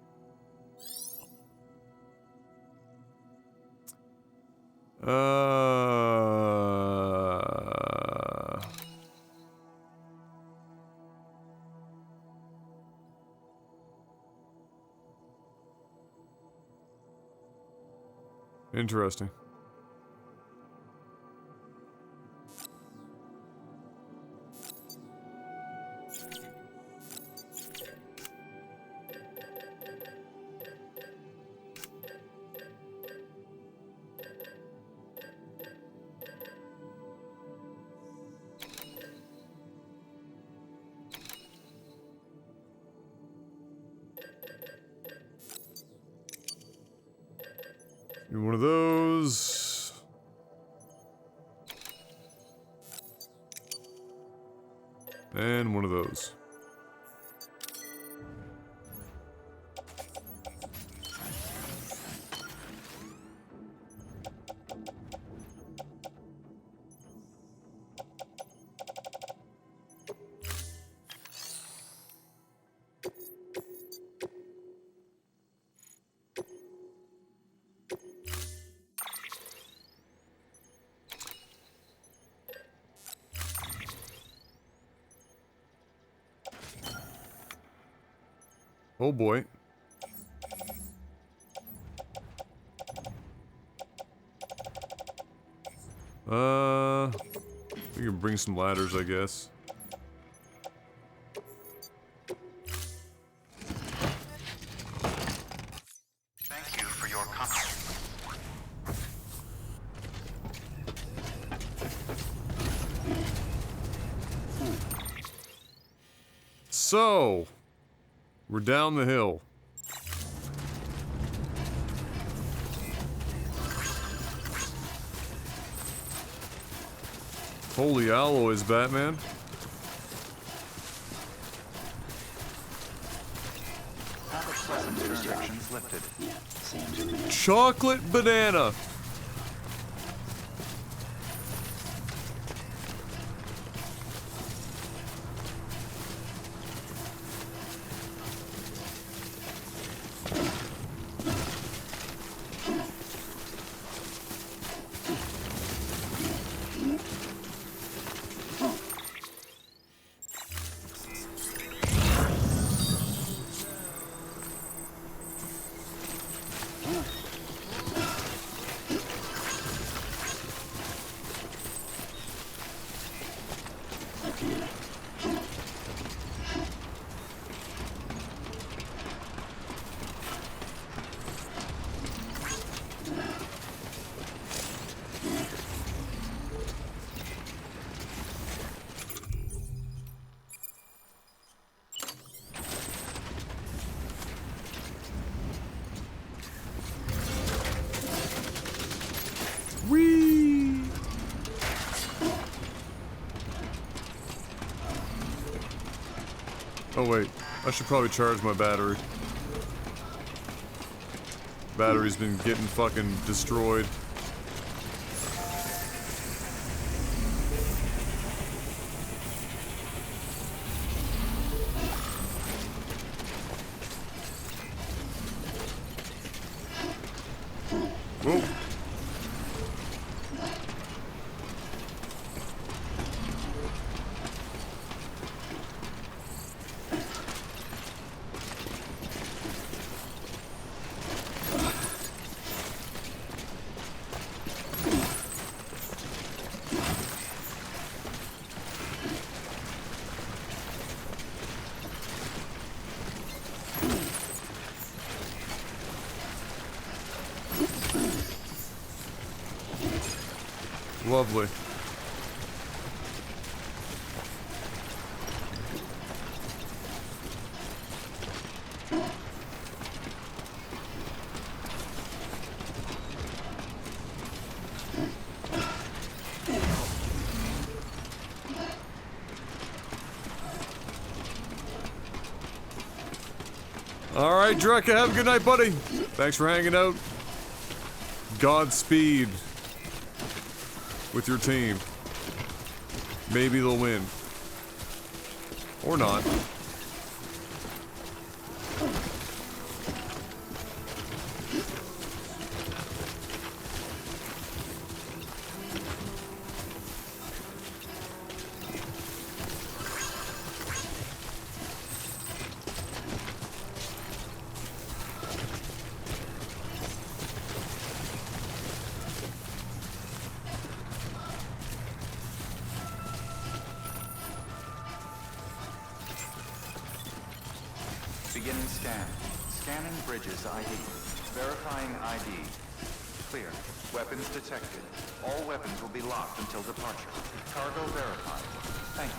S1: Interesting. One of those. And one of those. Oh boy. We can bring some ladders, I guess.
S4: Thank you for your comment.
S1: So, we're down the hill. Holy alloys, Batman.
S4: Have a pleasant restrictions lifted.
S1: Chocolate banana. Whee! Oh wait, I should probably charge my battery. Battery's been getting fucking destroyed. Whoa. Lovely. All right, Drekka, have a good night, buddy. Thanks for hanging out. Godspeed with your team. Maybe they'll win. Or not.
S4: Beginning scan. Scanning bridges ID. Verifying ID. Clear. Weapons detected. All weapons will be locked until departure. Cargo verified. Thank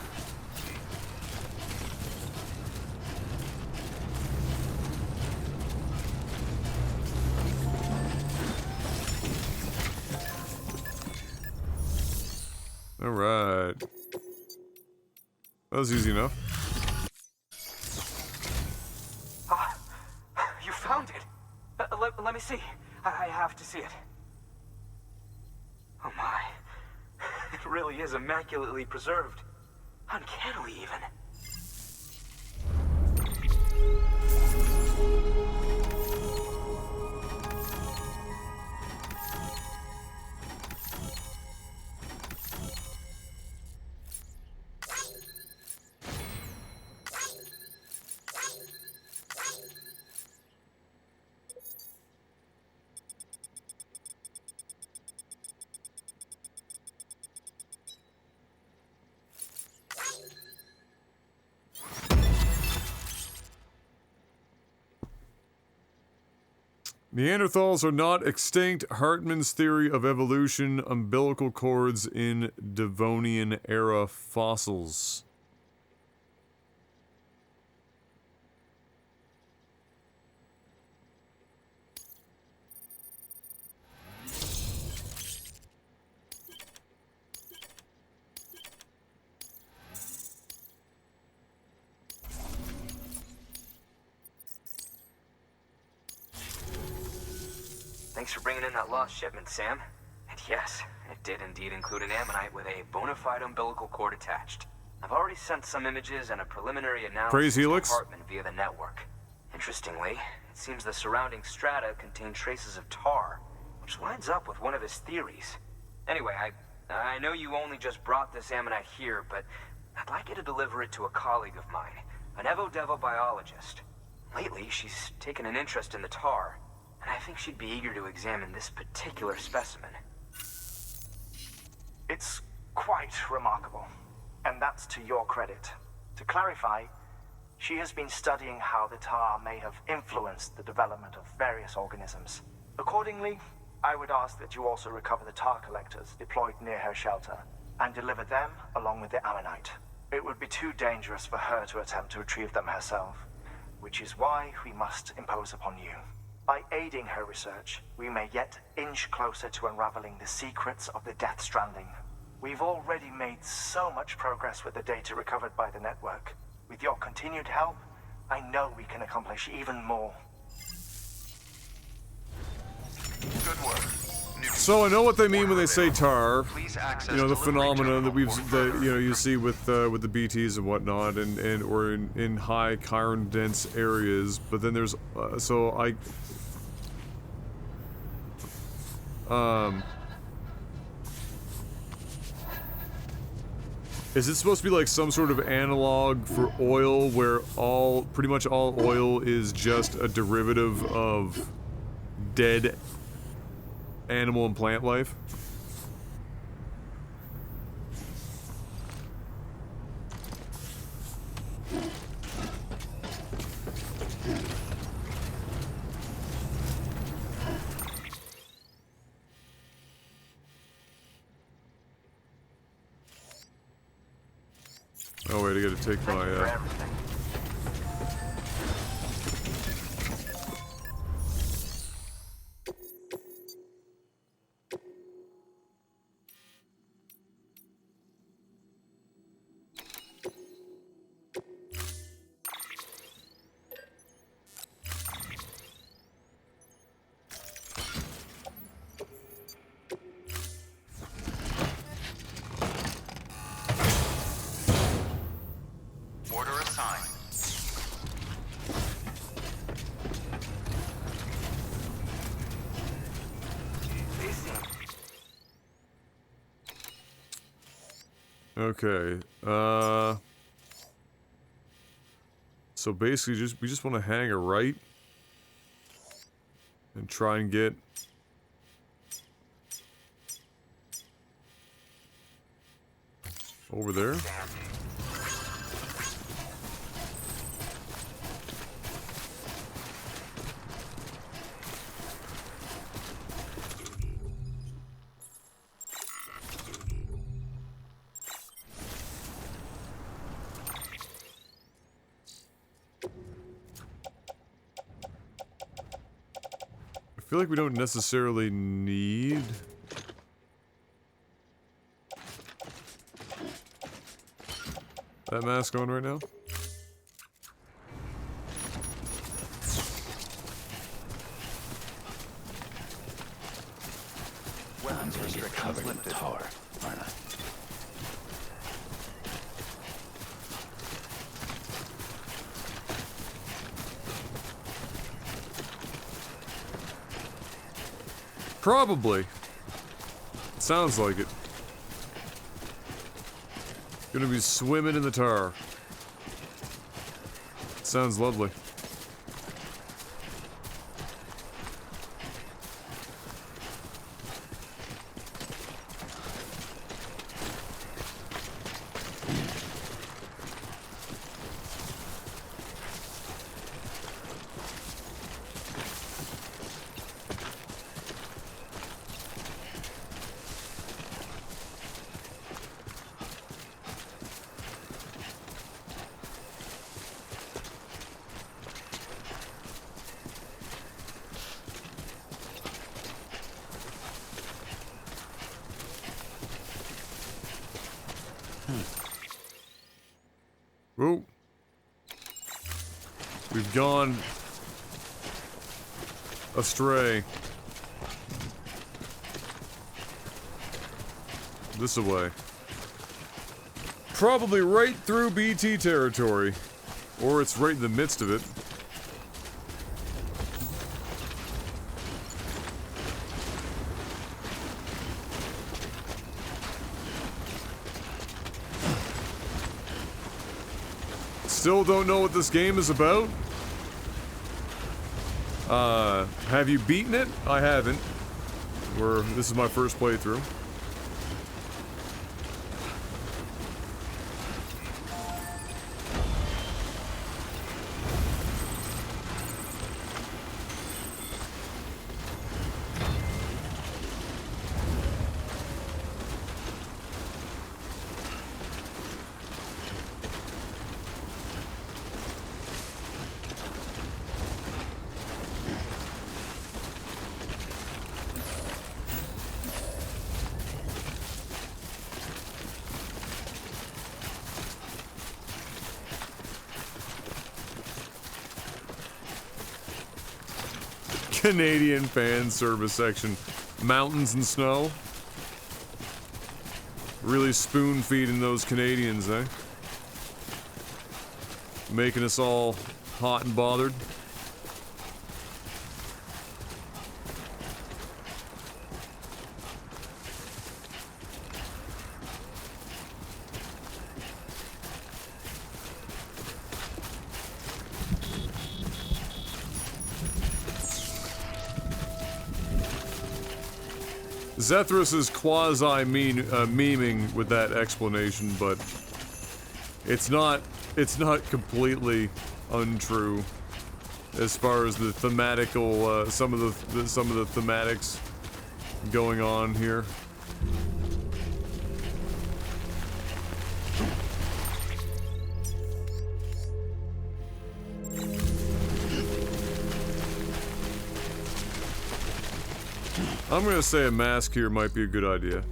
S4: you.
S1: All right. That was easy enough.
S12: You found it. Let me see. I have to see it. Oh my. It really is immaculately preserved. Uncannily even.
S1: Neanderthals are not extinct. Hartman's theory of evolution, umbilical cords in Devonian-era fossils.
S12: Thanks for bringing in that lost shipment, Sam. And yes, it did indeed include an ammonite with a bona fide umbilical cord attached. I've already sent some images and a preliminary analysis to Hartman via the network. Interestingly, it seems the surrounding strata contain traces of tar, which lines up with one of his theories. Anyway, I know you only just brought this ammonite here, but I'd like you to deliver it to a colleague of mine, an Evo-Devo biologist. Lately, she's taken an interest in the tar, and I think she'd be eager to examine this particular specimen.
S6: It's quite remarkable, and that's to your credit. To clarify, she has been studying how the tar may have influenced the development of various organisms. Accordingly, I would ask that you also recover the tar collectors deployed near her shelter, and deliver them along with the ammonite. It would be too dangerous for her to attempt to retrieve them herself, which is why we must impose upon you. By aiding her research, we may yet inch closer to unraveling the secrets of the Death Stranding. We've already made so much progress with the data recovered by the network. With your continued help, I know we can accomplish even more.
S4: Good work.
S1: So I know what they mean when they say tar. You know, the phenomena that you see with the BTs and whatnot, and or in high chiron dense areas. But then there's is it supposed to be like some sort of analog for oil, where pretty much all oil is just a derivative of dead animal and plant life? Oh wait, I gotta take my,
S4: Order assigned.
S1: Okay, so basically we just want to hang a right and try and get over there. I feel like we don't necessarily need that mask on right now.
S2: Weapons restrictions lifted. Tar, aren't I?
S1: Probably. Sounds like it. Gonna be swimming in the tar. Sounds lovely. Oh. We've gone astray. This way. Probably right through BT territory. Or it's right in the midst of it. Still don't know what this game is about? Have you beaten it? I haven't. This is my first playthrough. Canadian fan service section. Mountains and snow. Really spoon feeding those Canadians, eh? Making us all hot and bothered. Zethros is quasi-memeing with that explanation, but it's not completely untrue as far as the thematical, some of the thematics going on here. I'm gonna say a mask here might be a good idea.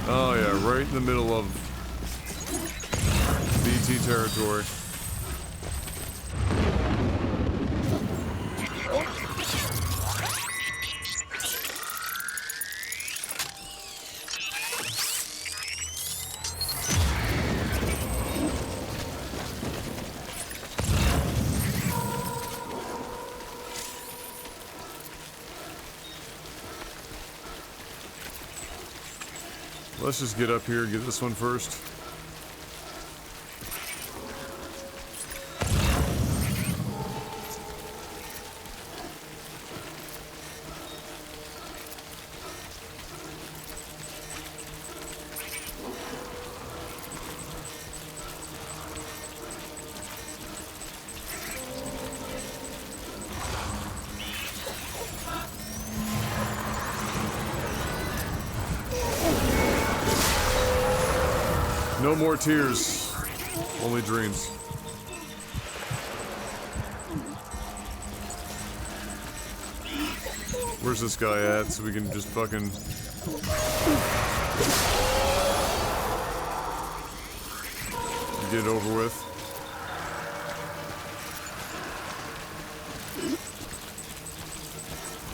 S1: Oh yeah, right in the middle of BT territory. Let's just get up here and get this one first. No more tears, only dreams. Where's this guy at so we can just fucking... get it over with.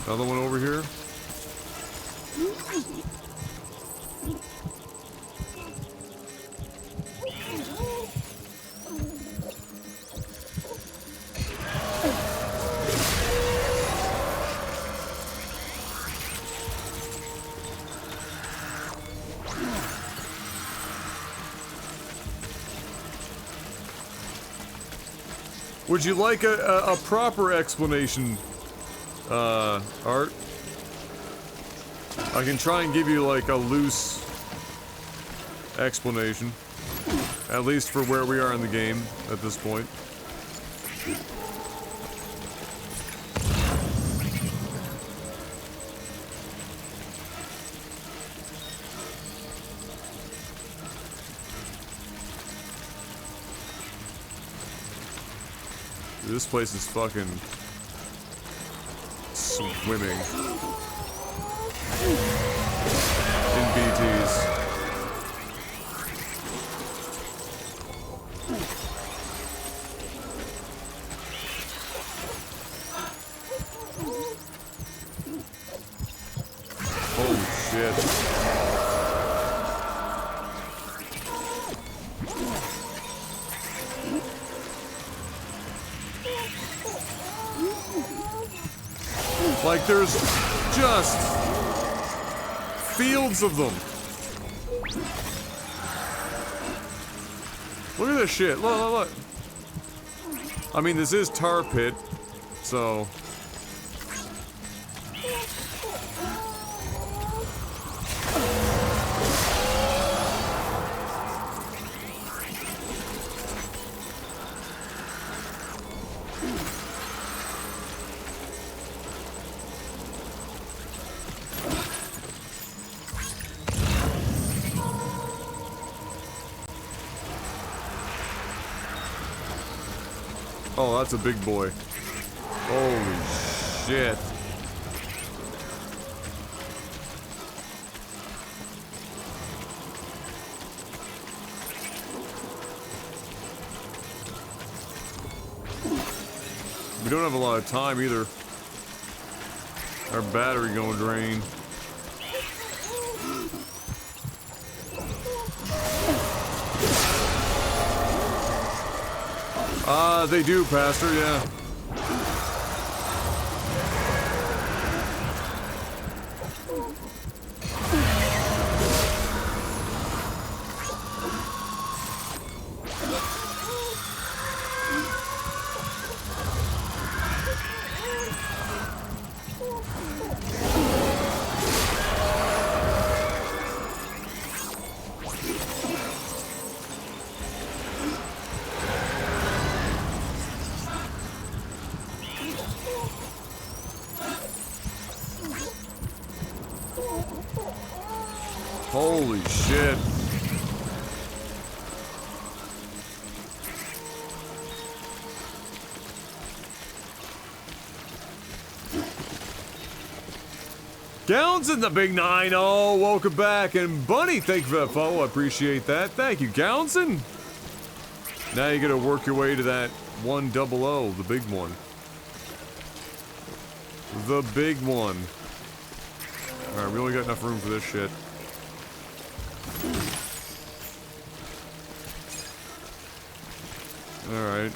S1: Another one over here. Would you like a proper explanation, Art? I can try and give you like a loose explanation, at least for where we are in the game at this point. This place is fucking swimming in BTs. Holy shit. Like, there's just fields of them. Look at this shit. Look, look, look. I mean, this is tar pit, so... Oh, that's a big boy. Holy shit. We don't have a lot of time either. Our battery gonna drain. They do, Pastor, yeah. Holy shit. Gowns in the big 9-0. Welcome back. And Bunny, thank you for that follow. I appreciate that. Thank you, Gownson. Now you gotta work your way to that 100, the big one. The big one. Alright, we only got enough room for this shit. Alright.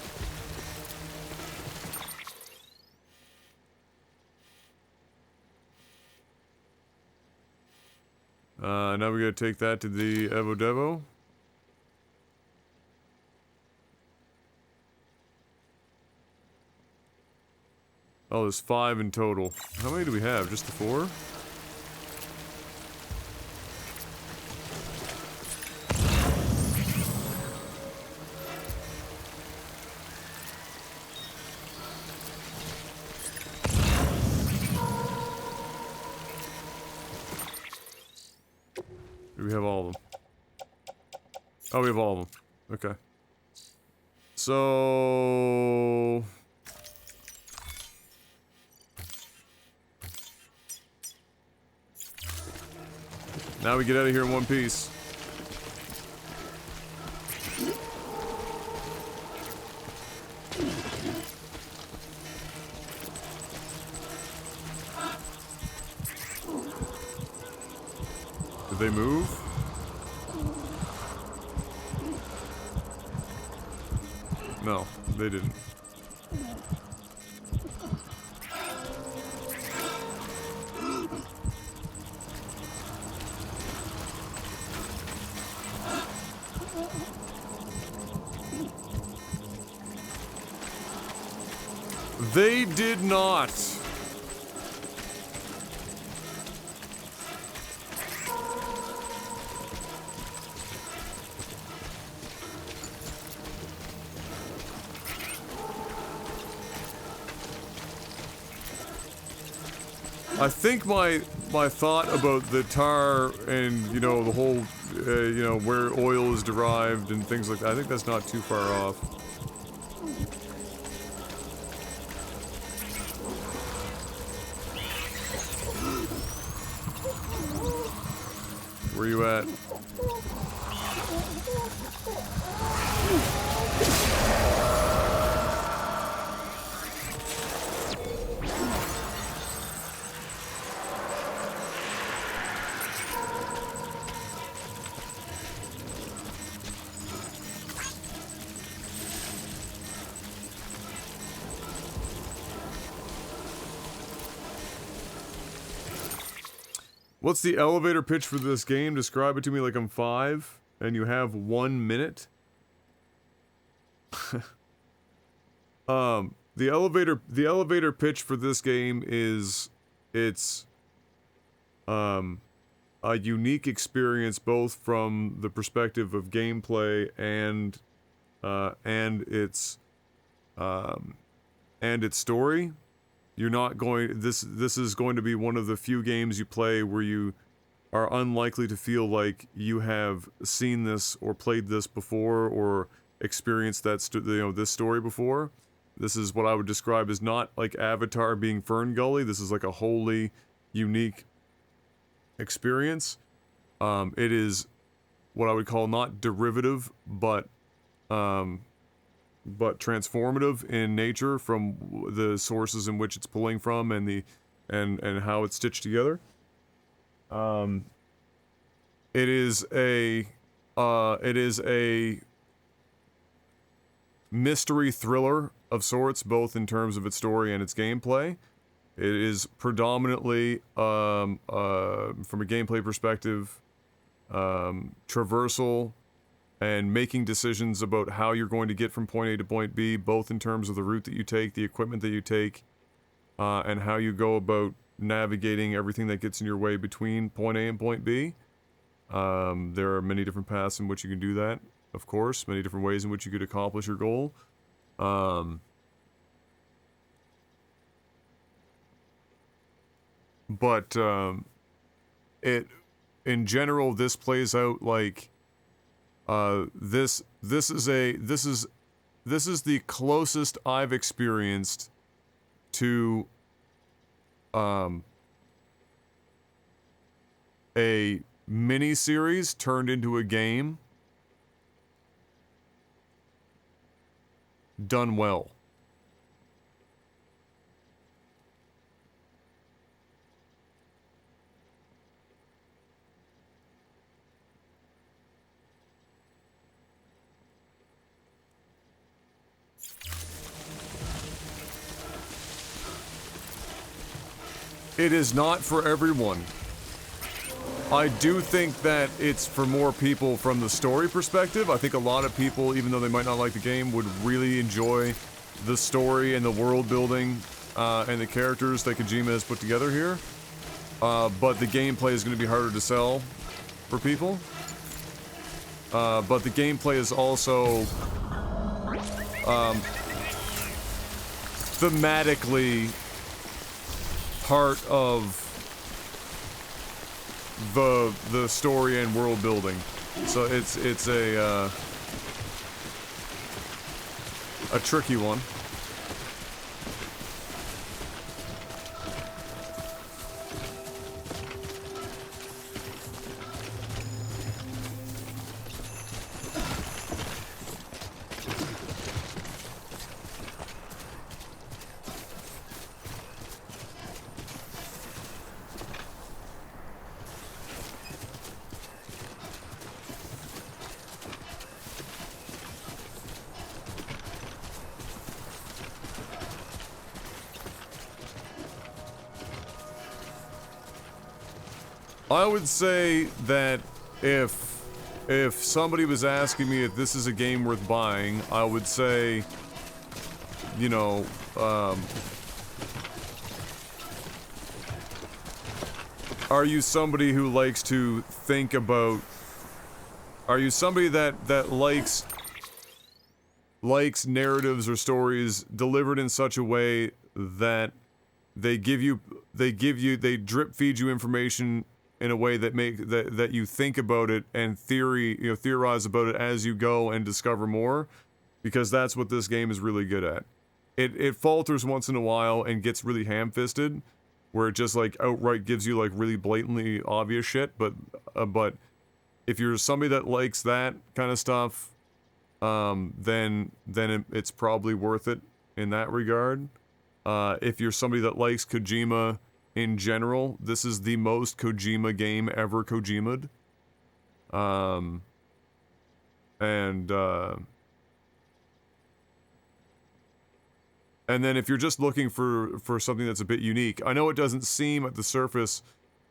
S1: Now we gotta take that to the Evo Devo. Oh, there's 5 in total. How many do we have? Just the 4? Do we have all of them? Oh, we have all of them. Okay. So... now we get out of here in one piece. Did they move? No, they didn't. They did not. I think my thought about the tar and, you know, the whole, you know, where oil is derived and things like that, I think that's not too far off. Where you at? What's the elevator pitch for this game? Describe it to me like I'm 5, and you have 1 minute. The elevator pitch for this game is it's a unique experience both from the perspective of gameplay and its story. You're not going, this is going to be one of the few games you play where you are unlikely to feel like you have seen this or played this before or experienced that this story before. This is what I would describe as not like Avatar being Fern Gully. This is like a wholly unique experience. It is what I would call not derivative, but transformative in nature from the sources in which it's pulling from and how it's stitched together. It is a mystery thriller of sorts, both in terms of its story and its gameplay. It is predominantly, from a gameplay perspective, traversal and making decisions about how you're going to get from point A to point B, both in terms of the route that you take, the equipment that you take, and how you go about navigating everything that gets in your way between point A and point B. There are many different paths in which you can do that, of course, many different ways in which you could accomplish your goal. But in general, this plays out like this is the closest I've experienced to a mini-series turned into a game done well. It is not for everyone. I do think that it's for more people from the story perspective. I think a lot of people, even though they might not like the game, would really enjoy the story and the world building and the characters that Kojima has put together here. But the gameplay is going to be harder to sell for people. But the gameplay is also thematically part of the story and world building. So it's a tricky one. I would say that if somebody was asking me if this is a game worth buying, I would say, you know, are you somebody who likes to think about, are you somebody that likes narratives or stories delivered in such a way that they drip feed you information in a way that that you think about it and theorize about it as you go and discover more, because that's what this game is really good at. It falters once in a while and gets really ham-fisted, where it just like outright gives you like really blatantly obvious shit, but if you're somebody that likes that kind of stuff, then it's probably worth it in that regard. If you're somebody that likes Kojima in general, this is the most Kojima game ever Kojima'd. And then if you're just looking for something that's a bit unique, I know it doesn't seem at the surface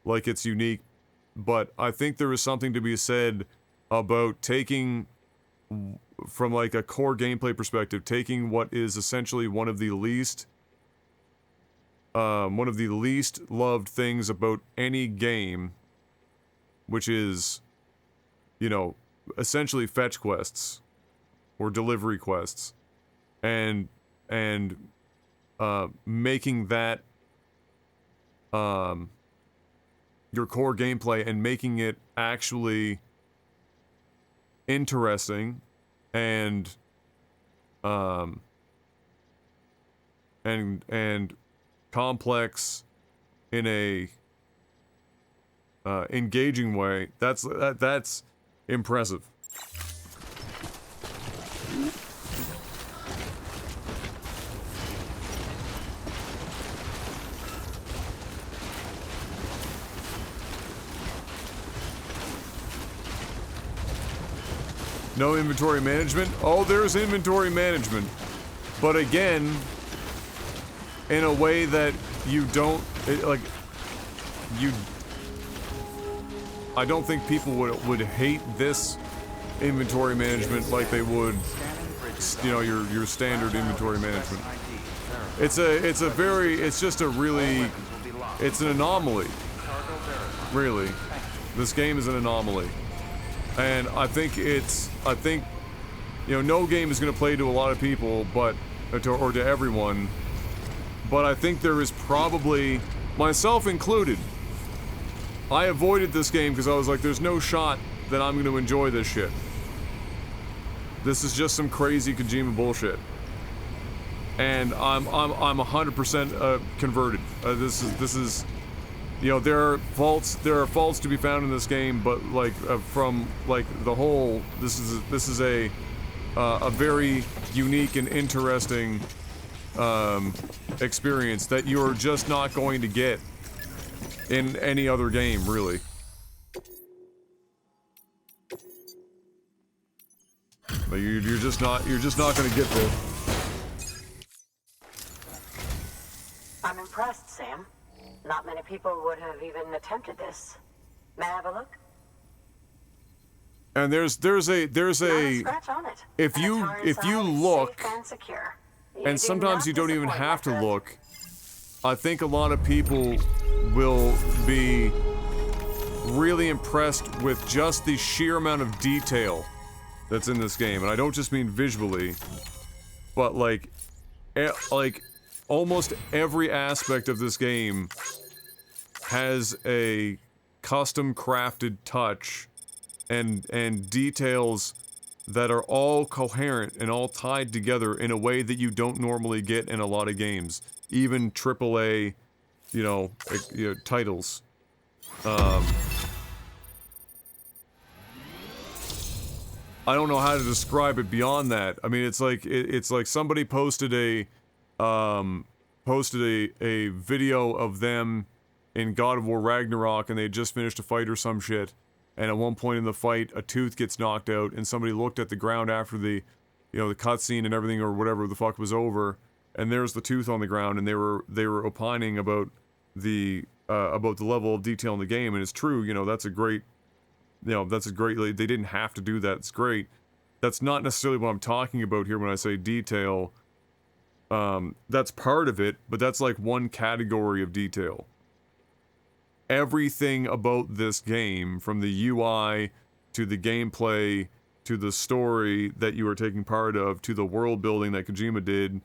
S1: like it's unique, but I think there is something to be said about taking, from like a core gameplay perspective, taking what is essentially one of the least loved things about any game, which is, you know, essentially fetch quests or delivery quests, and making that your core gameplay and making it actually interesting and complex in a engaging way. That's impressive. No inventory management? Oh, there's inventory management. But again, in a way that you don't, I don't think people would hate this inventory management like they would, you know, your standard inventory management. It's just a really, it's an anomaly. Really. This game is an anomaly. And I think, you know, no game is going to play to a lot of people, or to everyone. But I think there is probably, myself included, I avoided this game because I was like, there's no shot that I'm going to enjoy this shit. This is just some crazy Kojima bullshit. And I'm 100% converted. This is, you know, there are faults to be found in this game, but like from like the whole, this is a very unique and interesting experience that you're just not going to get in any other game, really. But you're just not going to get there.
S13: I'm impressed, Sam. Not many people would have even attempted this. May I have a look?
S1: And there's a
S13: scratch on it.
S1: if you look,
S13: and secure.
S1: and sometimes you don't even have to look, I think a lot of people will be really impressed with just the sheer amount of detail that's in this game. And I don't just mean visually, but like almost every aspect of this game has a custom crafted touch and details that are all coherent and all tied together in a way that you don't normally get in a lot of games, even AAA, you know, titles. I don't know how to describe it beyond that. I mean, it's like somebody posted a video of them in God of War Ragnarok, and they had just finished a fight or some shit, and at one point in the fight a tooth gets knocked out, and somebody looked at the ground after the, you know, the cutscene and everything or whatever the fuck was over, and there's the tooth on the ground, and they were opining about the level of detail in the game. And it's true, you know, that's a great, they didn't have to do that. It's great. That's not necessarily what I'm talking about here when I say detail. That's part of it, but that's like one category of detail. Everything about this game, from the UI to the gameplay to the story that you are taking part of to the world building that Kojima did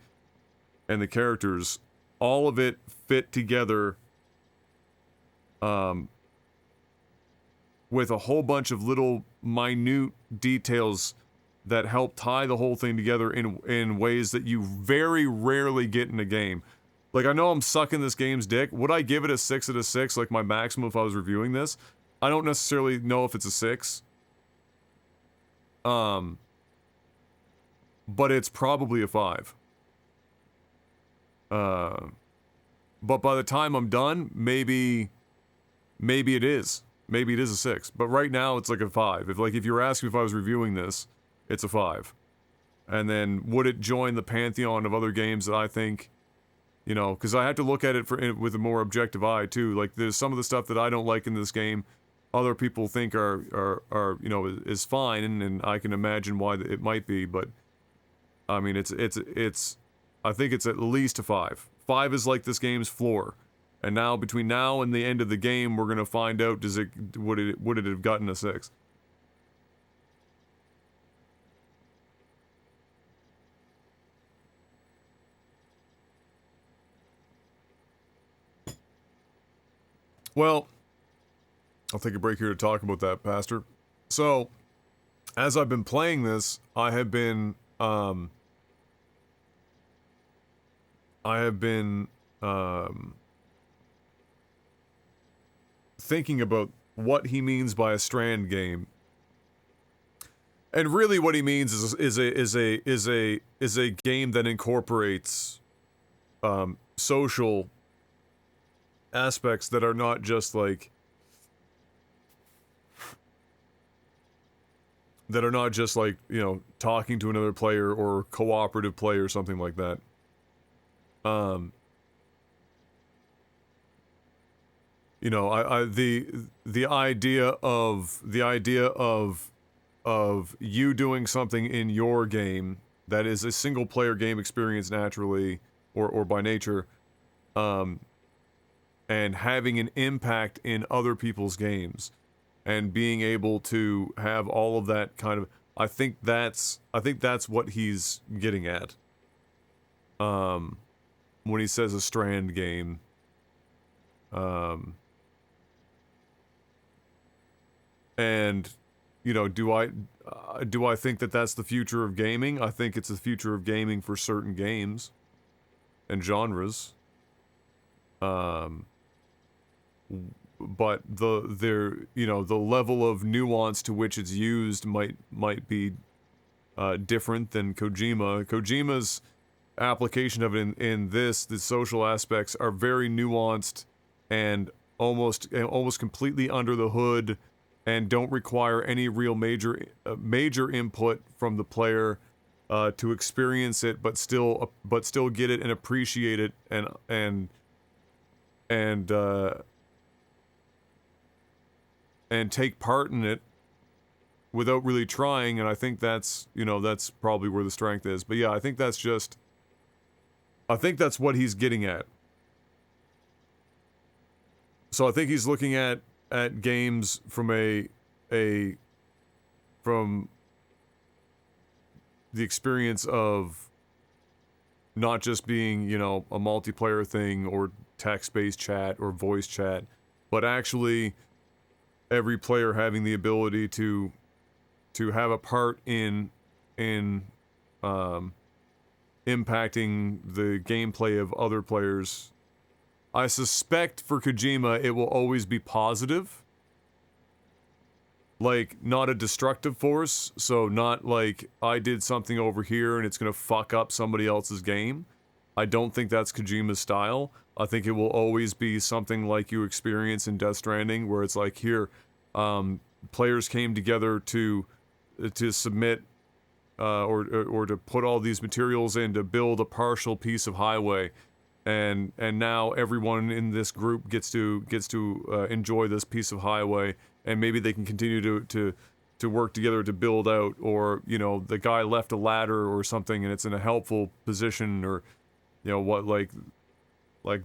S1: and the characters, all of it fit together with a whole bunch of little minute details that help tie the whole thing together in ways that you very rarely get in a game. Like, I know I'm sucking this game's dick. Would I give it a 6 out of 6, like my maximum if I was reviewing this? I don't necessarily know if it's a 6. But it's probably a 5. But by the time I'm done, maybe it is. Maybe it is a 6. But right now, it's like a 5. If you were asking if I was reviewing this, it's a 5. And then, would it join the pantheon of other games that I think, you know, because I have to look at it with a more objective eye, too. Like, there's some of the stuff that I don't like in this game, other people think are you know, is fine, and I can imagine why it might be, but, I mean, it's I think it's at least a 5. 5 is like this game's floor. And now, between now and the end of the game, we're gonna find out, would it have gotten a 6? Well, I'll take a break here to talk about that, Pastor. So, as I've been playing this, I have been thinking about what he means by a Strand game, and really what he means is a game that incorporates social aspects that are not just like you know, talking to another player or cooperative play or something like that. You know, the idea of you doing something in your game that is a single player game experience naturally or by nature, and having an impact in other people's games, and being able to have all of that kind of, I think that's what he's getting at. When he says a Strand game. And, you know, do I think that that's the future of gaming? I think it's the future of gaming for certain games and genres. But the level of nuance to which it's used might be different than Kojima. Kojima's application of it in the social aspects are very nuanced and almost completely under the hood, and don't require any real major input from the player to experience it, but still get it and appreciate it and take part in it without really trying. And I think that's probably where the strength is. But yeah, I think that's what he's getting at. So I think he's looking at games from from the experience of not just being, you know, a multiplayer thing or text-based chat or voice chat, but actually every player having the ability to have a part in impacting the gameplay of other players. I suspect for Kojima it will always be positive. Like, not a destructive force, so not like I did something over here and it's gonna fuck up somebody else's game. I don't think that's Kojima's style. I think it will always be something like you experience in Death Stranding, where it's like, here, players came together to submit or to put all these materials in to build a partial piece of highway. And now everyone in this group gets to enjoy this piece of highway, and maybe they can continue to work together to build out, or, you know, the guy left a ladder or something and it's in a helpful position, or, you know, what, like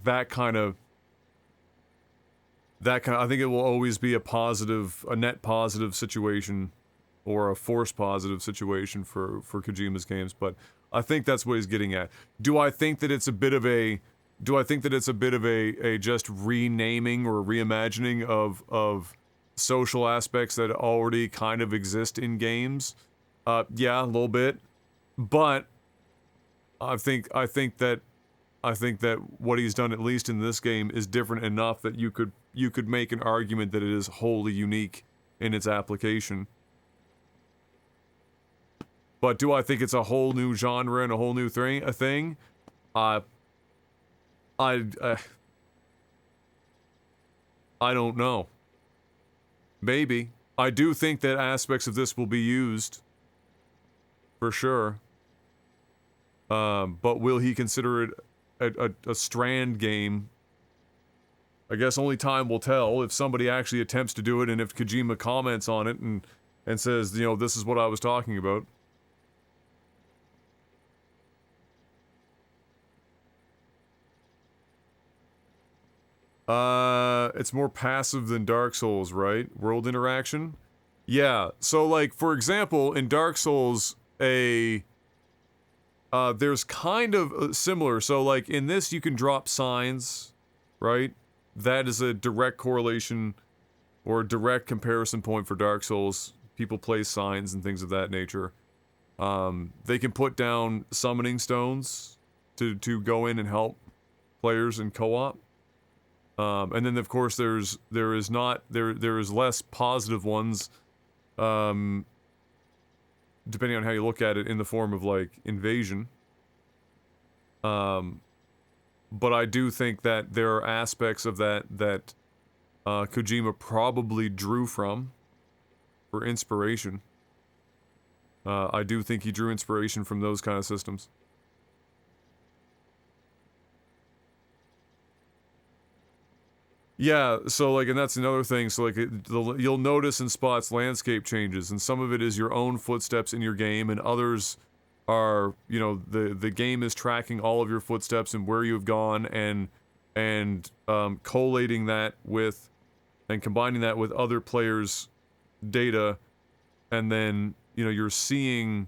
S1: that kind of, I think it will always be a net positive situation, or a force positive situation for Kojima's games. But I think that's what he's getting at. Do I think that it's a bit of a just renaming or reimagining of social aspects that already kind of exist in games? Yeah, a little bit. But I think that what he's done, at least in this game, is different enough that you could make an argument that it is wholly unique in its application. But do I think it's a whole new genre and a whole new thing? I don't know. Maybe. I do think that aspects of this will be used. For sure. But will he consider it a Strand game? I guess only time will tell if somebody actually attempts to do it and if Kojima comments on it and says, you know, this is what I was talking about. It's more passive than Dark Souls, right? World interaction? Yeah, so like, for example, in Dark Souls, there's kind of similar, so like, in this you can drop signs, right? That is a direct correlation, or a direct comparison point for Dark Souls. People place signs and things of that nature. They can put down summoning stones to go in and help players in co-op. And then of course there is less positive ones, depending on how you look at it, in the form of like invasion. But I do think that there are aspects of that Kojima probably drew from for inspiration. I do think he drew inspiration from those kind of systems. Yeah, so like, and that's another thing, so like, you'll notice in spots landscape changes, and some of it is your own footsteps in your game, and others are, you know, the game is tracking all of your footsteps and where you've gone, and collating that with, and combining that with other players' data, and then, you know, you're seeing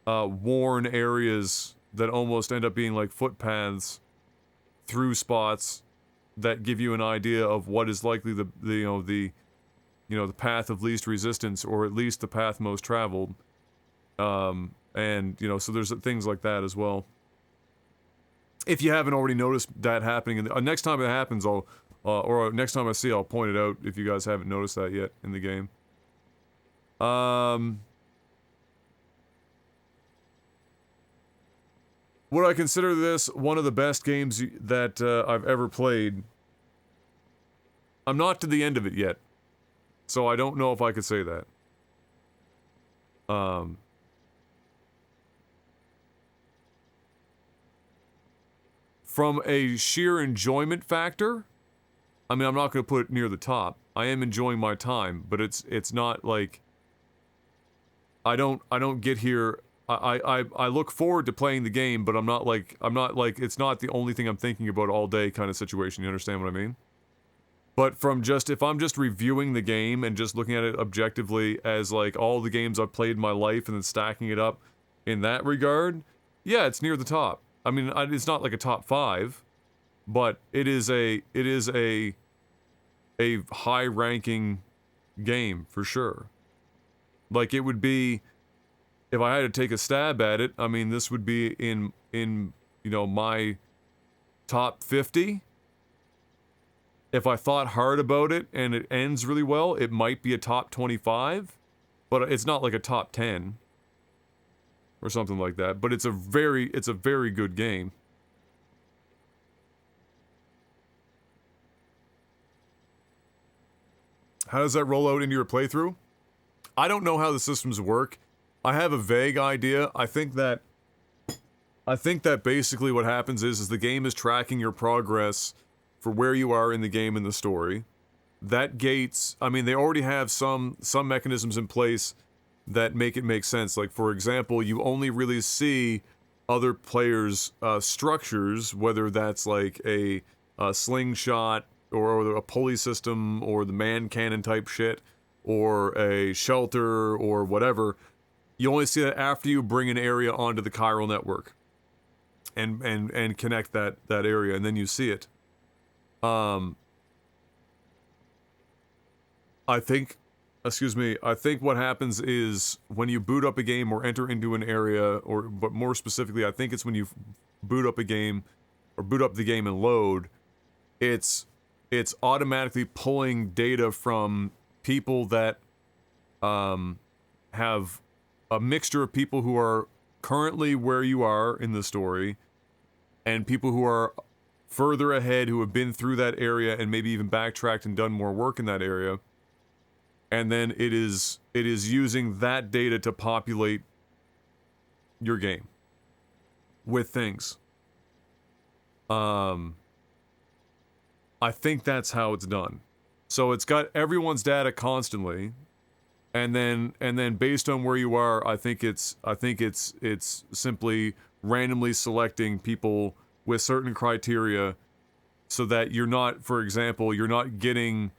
S1: worn areas that almost end up being like footpaths through spots that give you an idea of what is likely the path of least resistance, or at least the path most traveled. And, you know, so there's things like that as well. If you haven't already noticed that happening, and next time it happens, or next time I see, I'll point it out if you guys haven't noticed that yet in the game. Would I consider this one of the best games that I've ever played? I'm not to the end of it yet, so I don't know if I could say that. From a sheer enjoyment factor, I mean, I'm not going to put it near the top. I am enjoying my time, but it's not like I don't get here. I look forward to playing the game, but I'm not like it's not the only thing I'm thinking about all day kind of situation. You understand what I mean? But if I'm just reviewing the game and just looking at it objectively as like all the games I've played in my life and then stacking it up in that regard, yeah, it's near the top. I mean, it's not like a top 5, but it is a high-ranking game for sure. Like, it would be, if I had to take a stab at it, I mean, this would be in you know, my top 50. If I thought hard about it and it ends really well, it might be a top 25, but it's not like a top 10 or something like that. But it's a very good game. How does that roll out into your playthrough? I don't know how the systems work. I have a vague idea. I think that basically what happens is the game is tracking your progress for where you are in the game in the story. That gates, I mean, they already have some mechanisms in place that make it make sense. Like, for example, you only really see other players' structures, whether that's like a slingshot or a pulley system or the man cannon type shit or a shelter or whatever. You only see that after you bring an area onto the chiral network and connect that area, and then you see it. I think what happens is when you boot up a game or enter into an area, but more specifically, I think it's when you boot up a game or boot up the game and load, it's automatically pulling data from people that have a mixture of people who are currently where you are in the story and people who are further ahead who have been through that area and maybe even backtracked and done more work in that area. And then it is using that data to populate your game with things. I think that's how it's done. So it's got everyone's data constantly, and then based on where you are, I think it's simply randomly selecting people with certain criteria, so that you're not, for example, you're not getting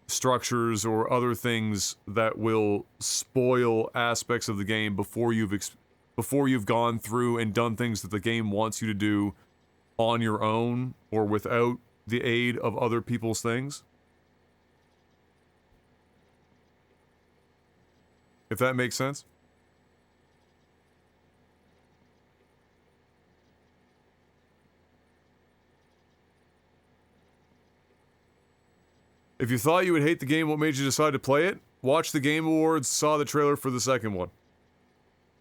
S1: structures or other things that will spoil aspects of the game before you've gone through and done things that the game wants you to do on your own or without the aid of other people's things. If that makes sense. If you thought you would hate the game, what made you decide to play it? Watched the Game Awards, saw the trailer for the second one.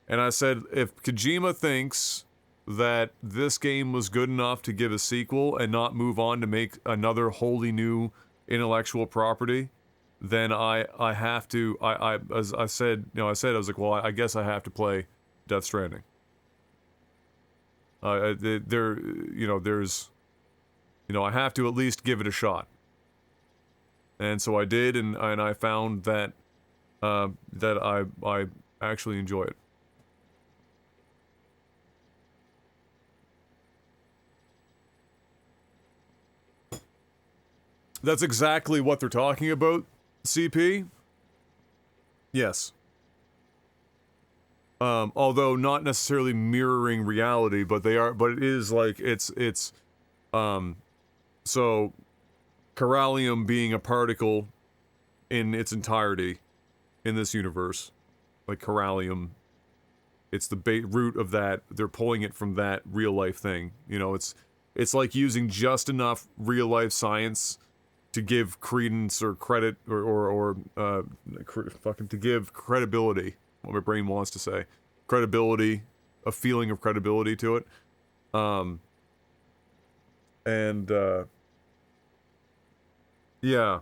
S1: And I said, if Kojima thinks that this game was good enough to give a sequel and not move on to make another wholly new intellectual property, then I have to, as I said, I was like, well, I guess I have to play Death Stranding. I have to at least give it a shot. And so I did, and I found that I actually enjoy it. That's exactly what they're talking about, CP. Yes. Although not necessarily mirroring reality, but it is like so Corallium being a particle in its entirety in this universe, like Corallium, it's the root of that. They're pulling it from that real life thing. It's like using just enough real life science to give credence or credit or to give credibility. What my brain wants to say, credibility, a feeling of credibility to it, yeah.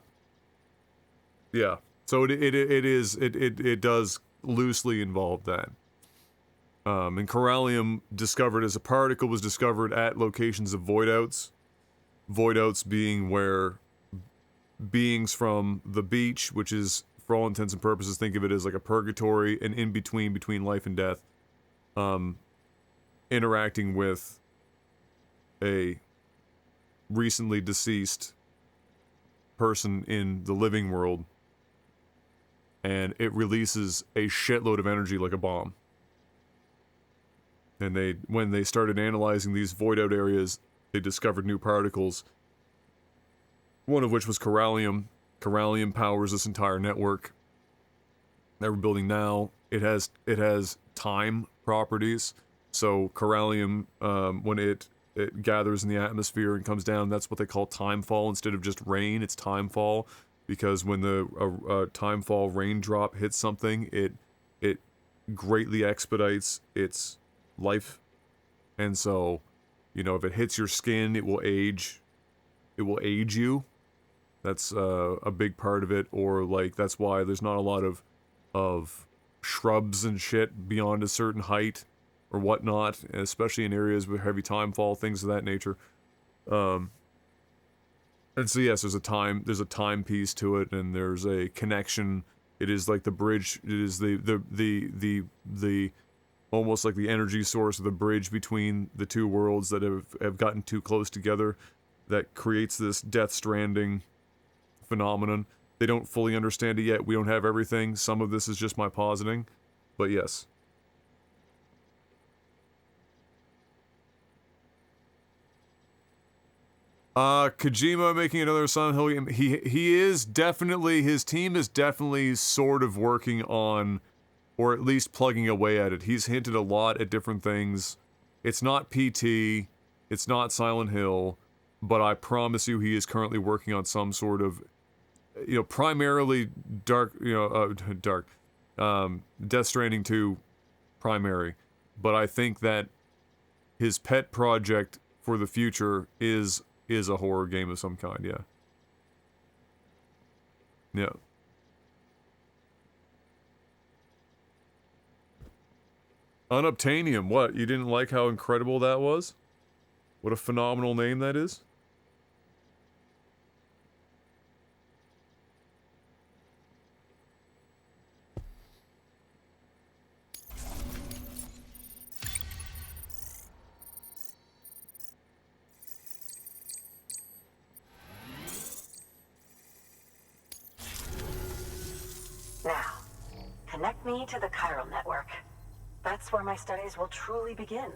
S1: So it does loosely involve that. And Corallium, discovered as a particle, was discovered at locations of voidouts. Voidouts being where beings from the beach, which is, for all intents and purposes, think of it as like a purgatory, an in-between life and death, interacting with a recently deceased person in the living world, and it releases a shitload of energy like a bomb. And when they started analyzing these void out areas, they discovered new particles, one of which was Corallium. Corallium powers this entire network that we're building now. It has time properties, so Corallium, when it gathers in the atmosphere and comes down, that's what they call timefall. Instead of just rain, it's timefall, because when the timefall raindrop hits something, it greatly expedites its life. And so, if it hits your skin, it will age you. That's a big part of it. Or like, that's why there's not a lot of shrubs and shit beyond a certain height or whatnot, especially in areas with heavy timefall, things of that nature. And so yes, there's a time piece to it, and there's a connection. It is like the bridge. It is the almost like the energy source of the bridge between the two worlds that have gotten too close together, that creates this Death Stranding phenomenon. They don't fully understand it yet. We don't have everything. Some of this is just my positing, but yes. Kojima making another Silent Hill game. He is definitely, his team is definitely sort of working on, or at least plugging away at it. He's hinted a lot at different things. It's not PT, it's not Silent Hill, but I promise you he is currently working on some sort of, primarily Death Stranding 2 primary. But I think that his pet project for the future is a horror game of some kind, yeah. Yeah. Unobtainium, what? You didn't like how incredible that was? What a phenomenal name that is?
S13: Now, connect me to the chiral network. That's where my studies will truly begin.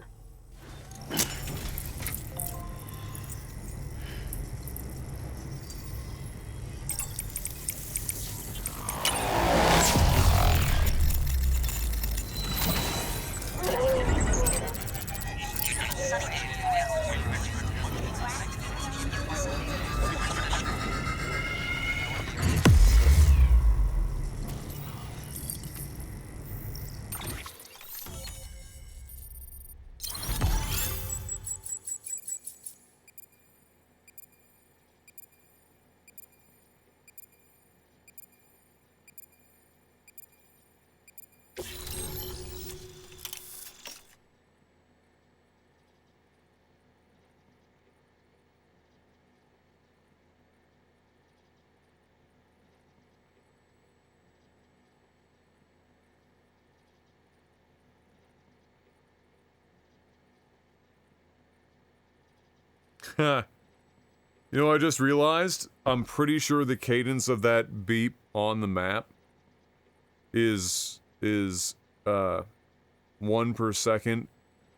S1: You know, I just realized, I'm pretty sure the cadence of that beep on the map is 1 per second,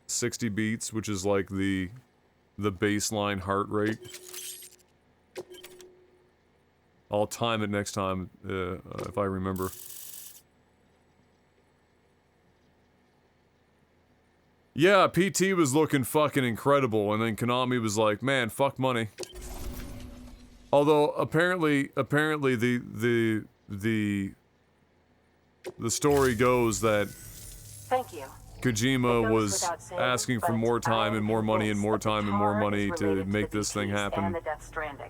S1: 60 beats, which is like the baseline heart rate. I'll time it next time, if I remember. Yeah, PT was looking fucking incredible, and then Konami was like, man, fuck money. Although, apparently the story goes that
S13: Thank you.
S1: Kojima was asking for more time and more money and more time and more money to make this thing happen,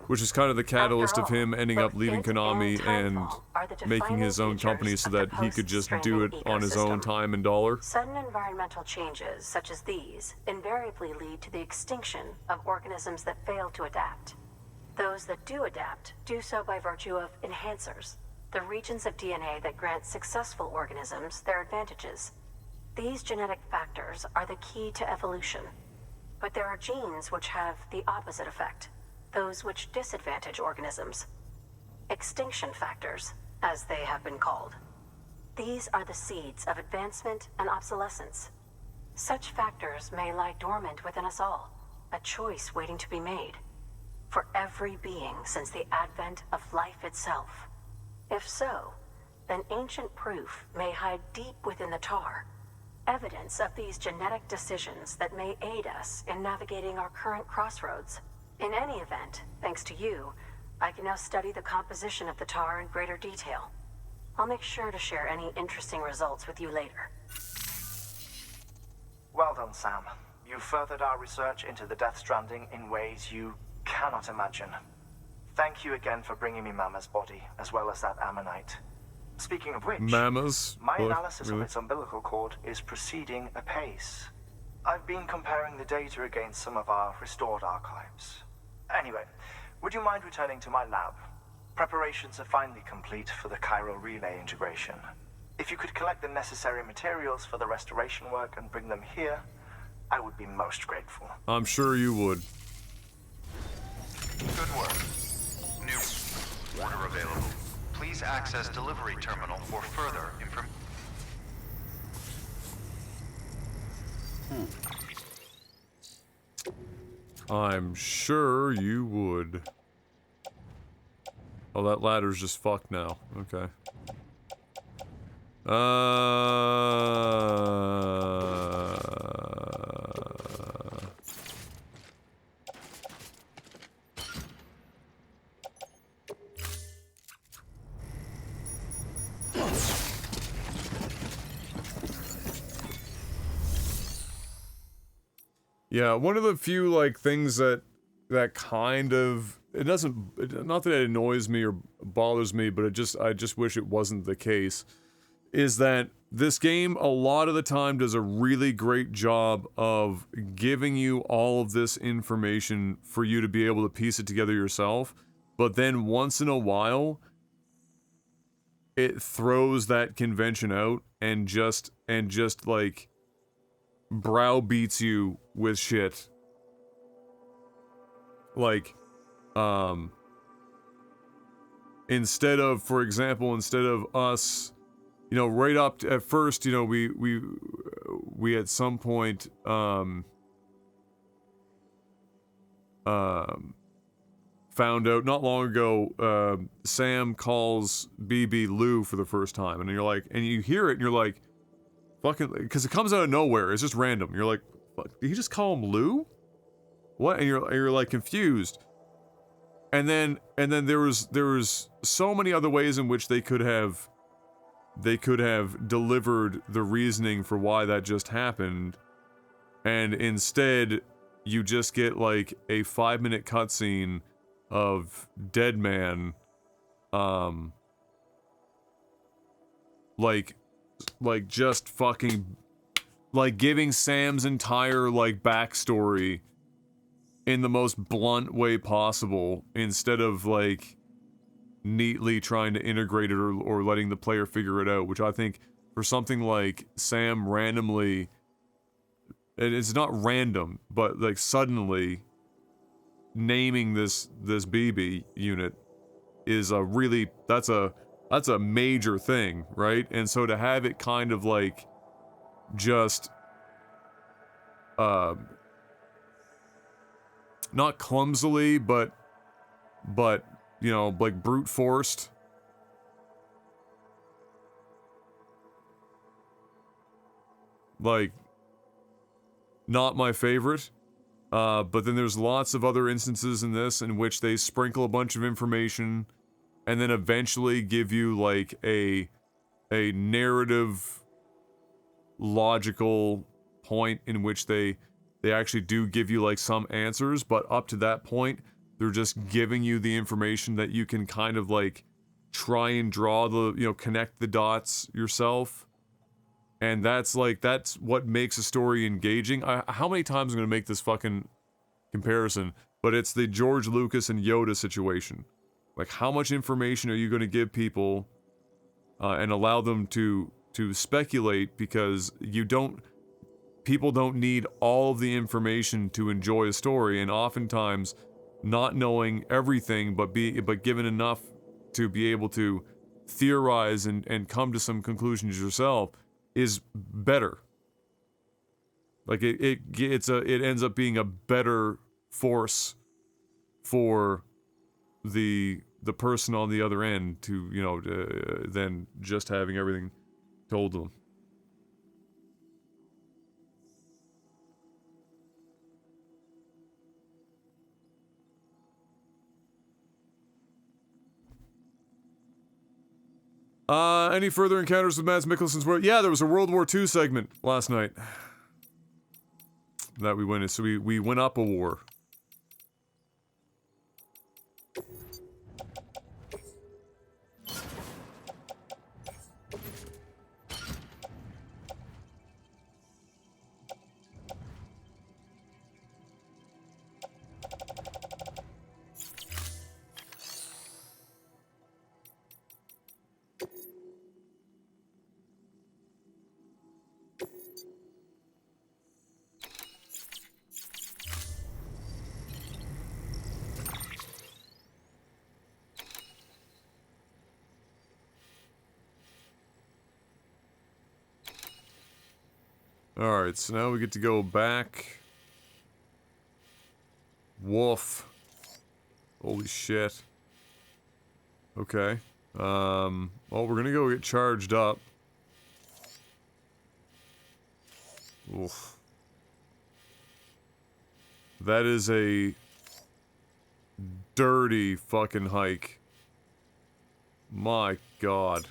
S1: which is kind of the catalyst of him ending up leaving Konami and making his own company so that he could just do it on his own time and dollar.
S13: Sudden environmental changes such as these invariably lead to the extinction of organisms that fail to adapt. Those that do adapt do so by virtue of enhancers, the regions of DNA that grant successful organisms their advantages. These genetic factors are the key to evolution. But there are genes which have the opposite effect, those which disadvantage organisms. Extinction factors, as they have been called. These are the seeds of advancement and obsolescence. Such factors may lie dormant within us all, a choice waiting to be made. For every being since the advent of life itself. If so, then ancient proof may hide deep within the tar. Evidence of these genetic decisions that may aid us in navigating our current crossroads. In any event, thanks to you, I can now study the composition of the tar in greater detail. I'll make sure to share any interesting results with you later.
S6: Well done, Sam. You furthered our research into the Death Stranding in ways you cannot imagine. Thank you again for bringing me Mama's body, as well as that ammonite. Speaking of which,
S1: Mama's?
S6: my
S1: What?
S6: analysis
S1: Really?
S6: of its umbilical cord is proceeding apace. I've been comparing the data against some of our restored archives. Anyway, would you mind returning to my lab? Preparations are finally complete for the chiral relay integration. If you could collect the necessary materials for the restoration work and bring them here, I would be most grateful.
S1: I'm sure you would.
S4: Good work. New order available. Please access delivery terminal for further information.
S1: I'm sure you would. Oh, that ladder's just fucked now. Okay. Yeah, one of the few, like, things that kind of, not that it annoys me or bothers me, but I just wish it wasn't the case, is that this game a lot of the time does a really great job of giving you all of this information for you to be able to piece it together yourself, but then once in a while it throws that convention out and just like browbeats you with shit. Like, instead of, for example, instead of us, you know, right up to, at first, you know, we at some point, found out not long ago, Sam calls BB Lou for the first time, and you're like, and you hear it, and you're like, fucking, because it comes out of nowhere, it's just random. You're like, fuck, did he just call him Lou? What? And you're like confused. And then there was so many other ways in which they could have delivered the reasoning for why that just happened, and instead you just get like a 5-minute cutscene of Dead Man, like just fucking, like, giving Sam's entire, like, backstory in the most blunt way possible, instead of, like, neatly trying to integrate it or letting the player figure it out, which I think for something like Sam randomly, and it's not random, but, like, suddenly naming this BB unit is a really, that's a major thing, right? And so to have it kind of like just not clumsily, but you know, like brute forced, like, not my favorite. But then there's lots of other instances in this in which they sprinkle a bunch of information and then eventually give you like a narrative logical point in which they actually do give you like some answers, but up to that point they're just giving you the information that you can kind of like try and draw the, you know, connect the dots yourself. And that's what makes a story engaging. How many times I'm gonna make this fucking comparison, but it's the George Lucas and Yoda situation. Like, how much information are you gonna give people and allow them to speculate, because people don't need all of the information to enjoy a story, and oftentimes not knowing everything but given enough to be able to theorize and come to some conclusions yourself is better. Like, it ends up being a better force for the person on the other end to, you know, than just having everything told to them. Any further encounters with Mads Mikkelsen's world? Yeah, there was a World War II segment last night that we went in, so we went up a war. Alright, so now we get to go back. Woof. Holy shit. Okay. Well, we're gonna go get charged up. Oof. That is a dirty fucking hike. My God.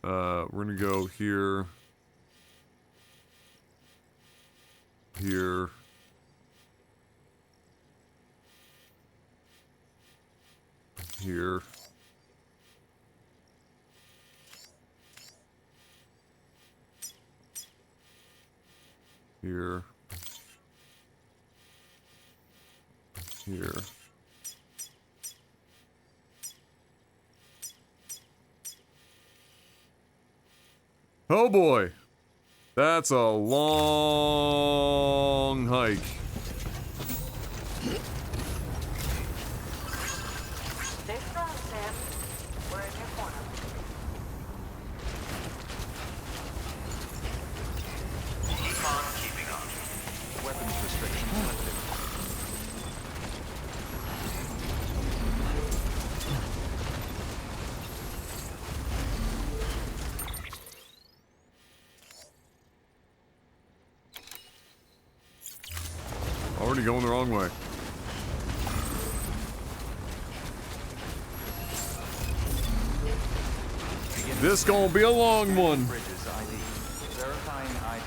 S1: We're gonna go here. Here. Here. Here. Here. Oh boy! That's a long hike.
S13: Stay strong, Sam. We're in your corner.
S4: Keep on keeping on. Weapons restrictions lifted.
S1: Already going the wrong way. This gonna be a long one.
S4: Bridges ID. Verifying ID.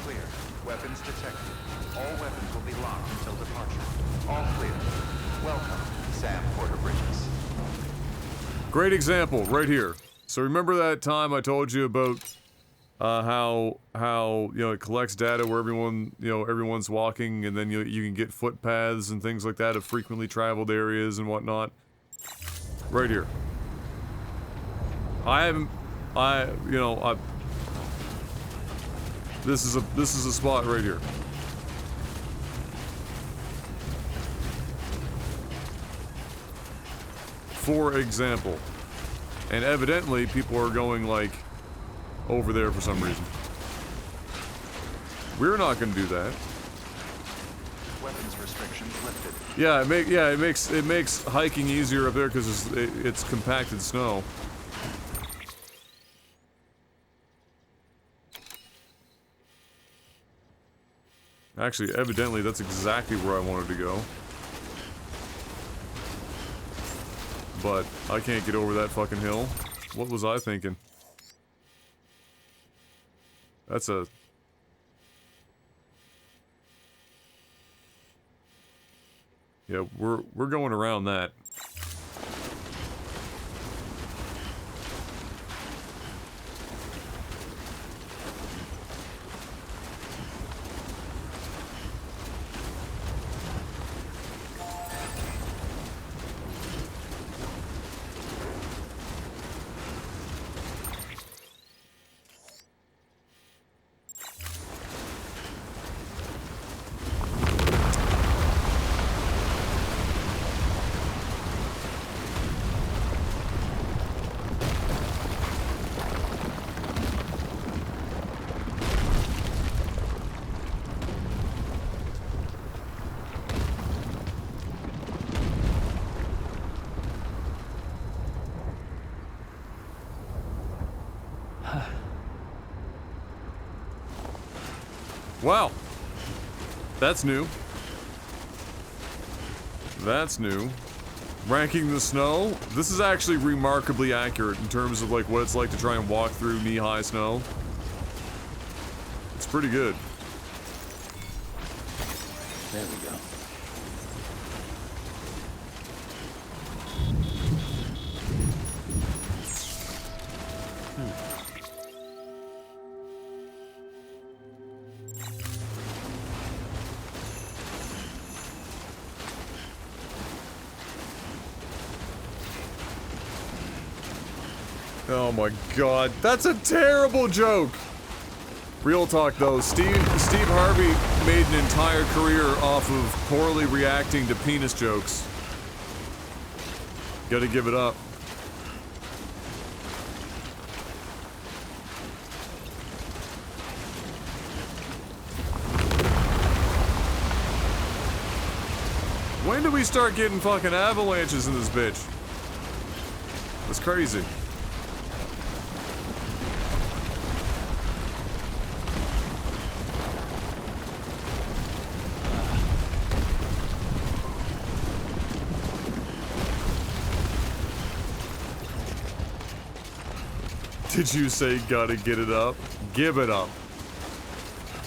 S4: Clear. Weapons detected. All weapons will be locked until departure. All clear. Welcome, Sam Porter Bridges.
S1: Great example, right here. So remember that time I told you about how you know it collects data where everyone's walking, and then you can get footpaths and things like that of frequently traveled areas and whatnot. Right here. This is a spot right here. For example. And evidently people are going like over there for some reason. We're not gonna do that.
S4: Weapons restrictions lifted.
S1: Yeah, it makes hiking easier up there because it's compacted snow. Actually, evidently that's exactly where I wanted to go. But I can't get over that fucking hill. What was I thinking? That's a... Yeah, we're going around that. Wow. That's new. That's new. Ranking the snow. This is actually remarkably accurate in terms of like what it's like to try and walk through knee-high snow. It's pretty good.
S2: There we go.
S1: Oh my god, that's a terrible joke! Real talk though, Steve Harvey made an entire career off of poorly reacting to penis jokes. Gotta give it up. When do we start getting fucking avalanches in this bitch? That's crazy. Did you say gotta get it up? Give it up.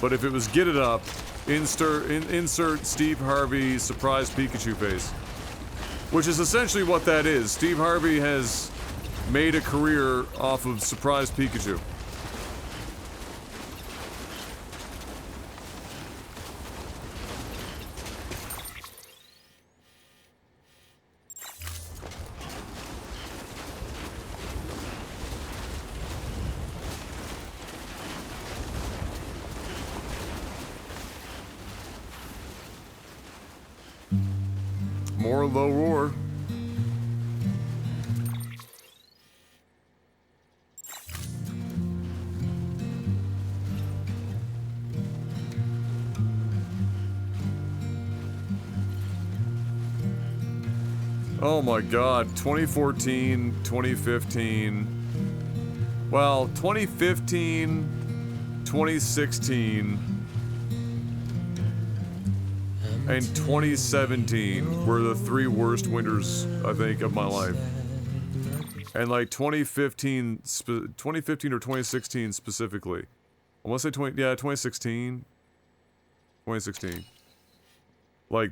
S1: But if it was get it up, insert Steve Harvey surprise Pikachu face. Which is essentially what that is. Steve Harvey has made a career off of surprise Pikachu. More low roar. Oh my god, 2014, 2015. Well, 2015, 2016, and 2017 were the 3 worst winters, I think, of my life. And like 2015 or 2016 specifically. I want to say 2016. 2016. Like,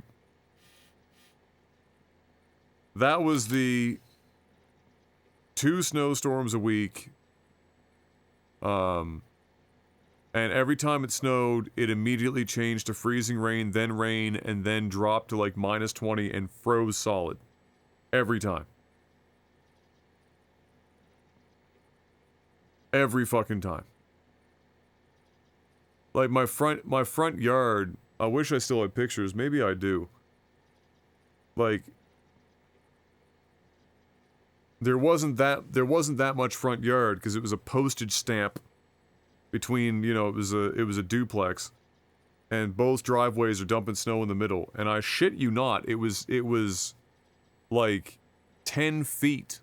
S1: that was the 2 snowstorms a week. And every time it snowed, it immediately changed to freezing rain, and then dropped to like -20 and froze solid. Every time. Every fucking time. Like my front yard, I wish I still had pictures, maybe I do. Like, there wasn't that much front yard because it was a postage stamp between, you know, it was a duplex, and both driveways are dumping snow in the middle. And I shit you not, it was like 10 feet.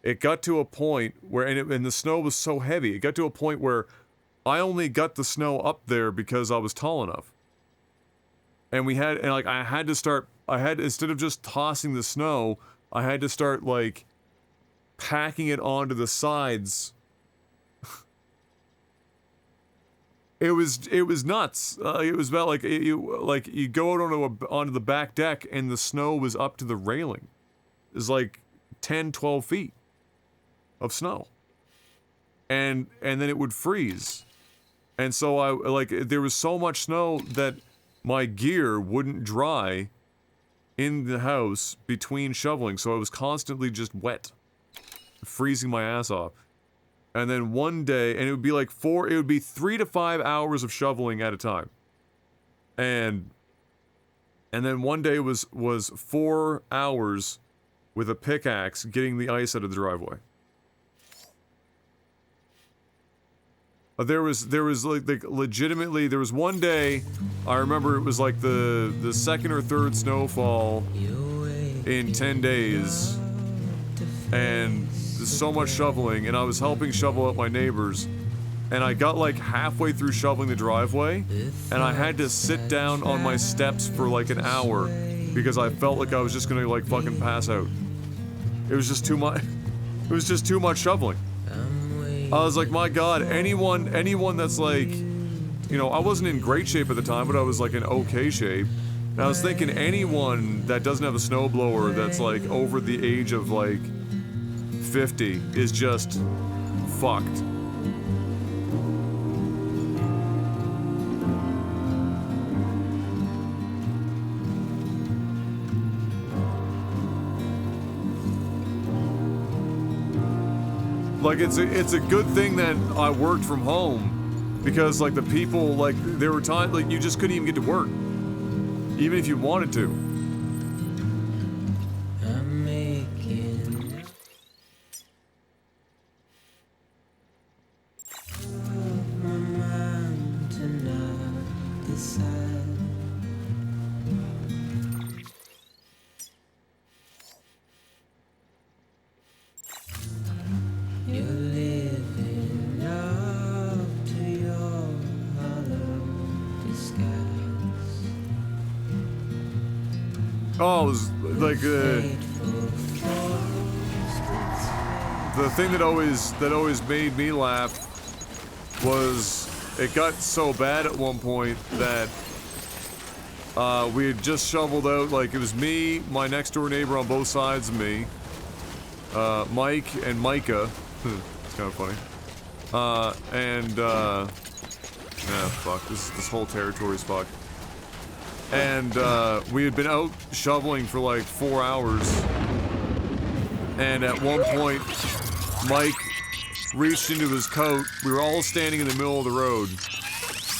S1: It got to a point where, and the snow was so heavy, it got to a point where I only got the snow up there because I was tall enough. And I had, instead of just tossing the snow, I had to start, like, packing it onto the sides. It was nuts. It was about, like, you go out onto the back deck, and the snow was up to the railing. It was, like, 10, 12 feet of snow. And then it would freeze. And so there was so much snow that my gear wouldn't dry in the house between shoveling, so I was constantly just wet, freezing my ass off. And then one day, and it would be like 3 to 5 hours of shoveling at a time. And then one day was 4 hours with a pickaxe getting the ice out of the driveway. There was like legitimately, there was one day, I remember it was like the second or third snowfall in 10 days, and there's so much shoveling, and I was helping shovel out my neighbors, and I got like halfway through shoveling the driveway, and I had to sit down on my steps for like an hour, because I felt like I was just gonna like fucking pass out. It was just too much, it was just too much shoveling. I was like, my god, anyone that's like, you know, I wasn't in great shape at the time, but I was like in okay shape. And I was thinking anyone that doesn't have a snowblower that's like over the age of like 50 is just fucked. Like, it's a good thing that I worked from home, because like the people, like, there were times like you just couldn't even get to work, even if you wanted to.
S9: I'm making up my mind to not decide. You're living up to your hollow disguise.
S1: Oh, it was like the thing that always made me laugh was it got so bad at one point that we had just shoveled out, like, it was me, my next door neighbor on both sides of me, Mike and Micah. It's kind of funny. Fuck, this whole territory is fucked. And we had been out shoveling for like 4 hours, and at one point Mike reached into his coat. We were all standing in the middle of the road,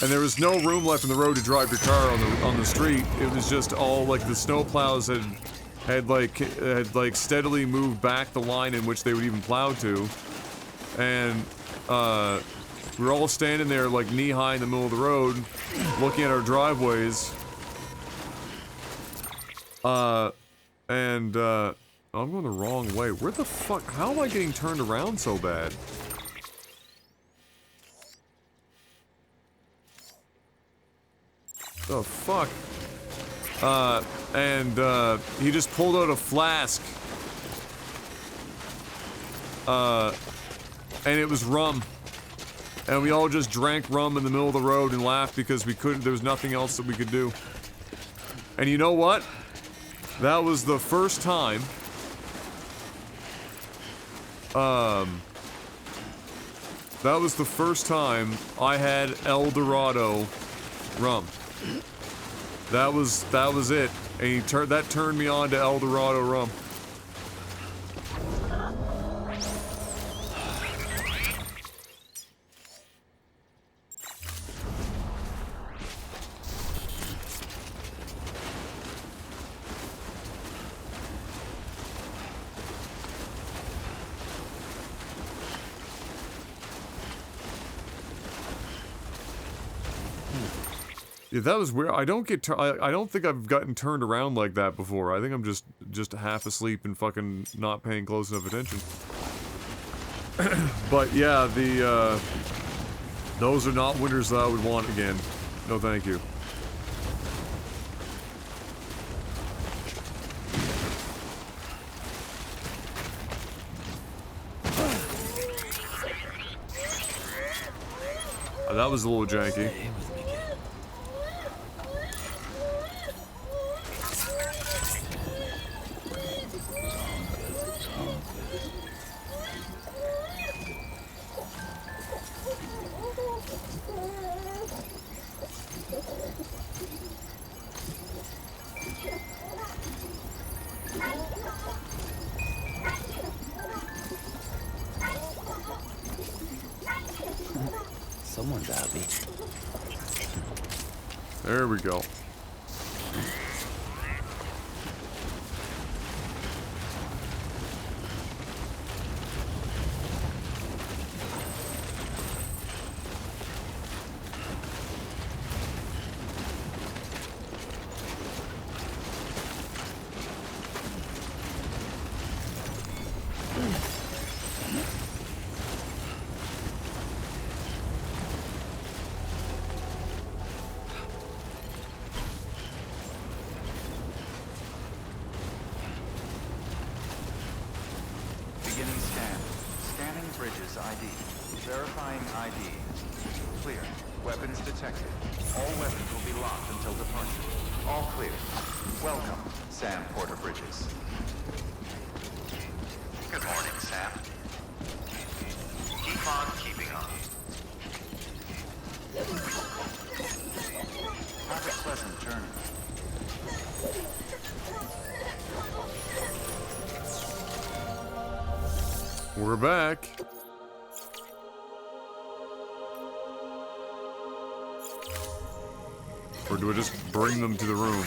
S1: and there was no room left in the road to drive your car on the street. It was just all like the snowplows had steadily moved back the line in which they would even plow to, and we were all standing there like knee-high in the middle of the road, looking at our driveways. I'm going the wrong way. Where the fuck? How am I getting turned around so bad? The fuck? He just pulled out a flask. And it was rum. And we all just drank rum in the middle of the road and laughed because we couldn't, there was nothing else that we could do. And you know what? That was the first time, I had El Dorado rum. That was it. And that turned me on to El Dorado rum. Yeah, that was weird. I don't think I've gotten turned around like that before. I think I'm just half asleep and fucking not paying close enough attention. But yeah, those are not winters that I would want again. No, thank you. That was a little janky.
S2: Someone's happy.
S1: There we go.
S4: Beginning scan. Scanning bridges ID. Verifying ID. Clear. Weapons detected. All weapons will be locked until departure. All clear. Welcome, Sam Porter Bridges. Good morning, Sam. Keep on keeping on. Have a pleasant journey.
S1: We're back. Or do I just bring them to the room?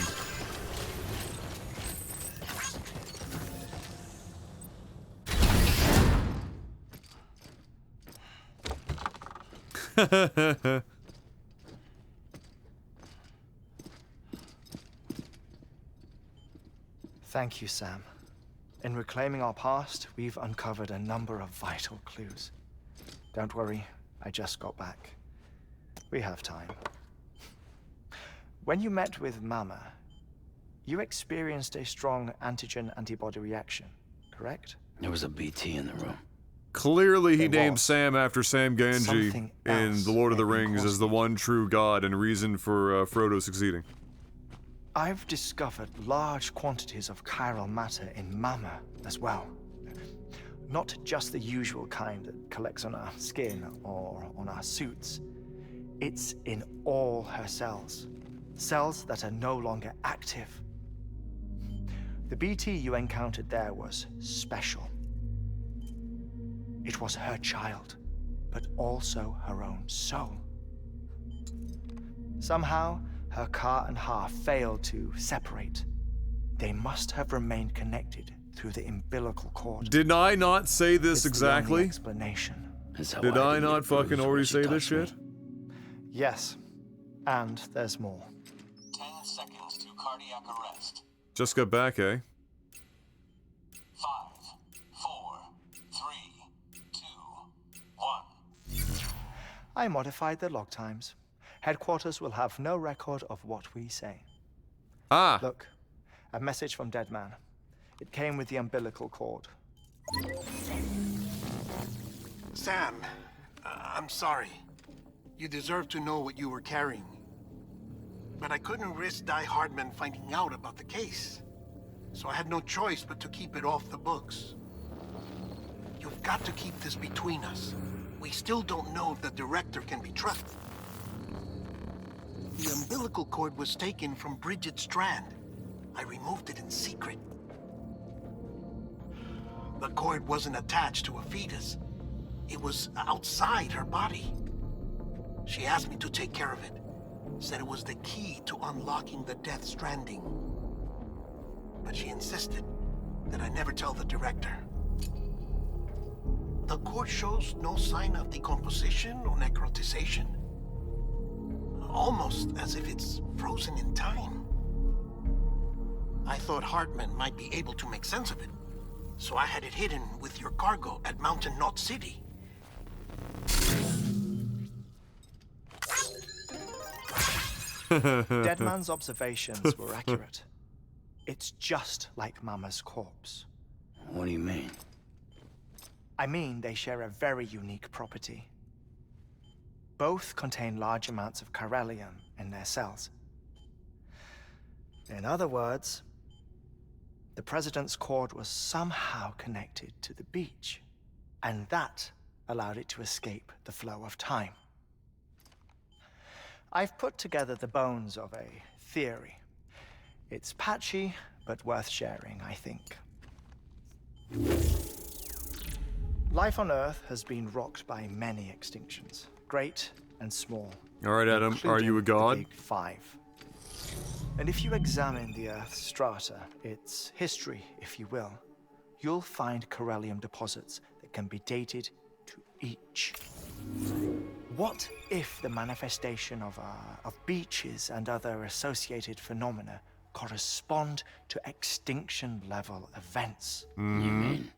S6: Thank you, Sam. In reclaiming our past, we've uncovered a number of vital clues. Don't worry, I just got back. We have time. When you met with Mama, you experienced a strong antigen-antibody reaction, correct?
S2: There was a BT in the room.
S1: Clearly, he
S6: They
S1: named
S6: was.
S1: Sam after Sam Gamgee
S6: Something
S1: in
S6: else
S1: The Lord of the
S6: may be
S1: Rings as
S6: causing
S1: the one true god and reason for Frodo succeeding.
S6: I've discovered large quantities of chiral matter in Mama as well. Not just the usual kind that collects on our skin or on our suits. It's in all her cells. Cells that are no longer active. The BT you encountered there was special. It was her child, but also her own soul. Somehow, her car and half failed to separate. They must have remained connected through the umbilical cord.
S1: Did I not say this
S6: It's the
S1: exactly?
S6: only explanation.
S1: Did I not fucking already say this shit?
S6: Yes, and there's more.
S10: 10 seconds to cardiac arrest.
S1: Just got back, eh?
S10: 5, 4, 3, 2, 1.
S6: I modified the log times. Headquarters will have no record of what we say.
S1: Ah.
S6: Look, a message from Dead Man. It came with the umbilical cord.
S3: Sam, I'm sorry. You deserve to know what you were carrying. But I couldn't risk Die Hardman finding out about the case. So I had no choice but to keep it off the books. You've got to keep this between us. We still don't know if the director can be trusted. The umbilical cord was taken from Bridget Strand. I removed it in secret. The cord wasn't attached to a fetus. It was outside her body. She asked me to take care of it. Said it was the key to unlocking the Death Stranding. But she insisted that I never tell the director. The cord shows no sign of decomposition or necrotization. Almost as if it's frozen in time. I thought Hartman might be able to make sense of it, so I had it hidden with your cargo at Mountain Knot City.
S6: Dead Man's observations were accurate. It's just like Mama's corpse.
S2: What do you mean?
S6: I mean, they share a very unique property. Both contain large amounts of chiralium in their cells. In other words, the President's cord was somehow connected to the beach, and that allowed it to escape the flow of time. I've put together the bones of a theory. It's patchy, but worth sharing, I think. Life on Earth has been rocked by many extinctions, great and small.
S1: All right, Adam, are you a
S6: including
S1: god?
S6: the Big Five. And if you examine the Earth's strata, its history, if you will, you'll find chiralium deposits that can be dated to each. What if the manifestation of beaches and other associated phenomena correspond to extinction-level events?
S2: You mean?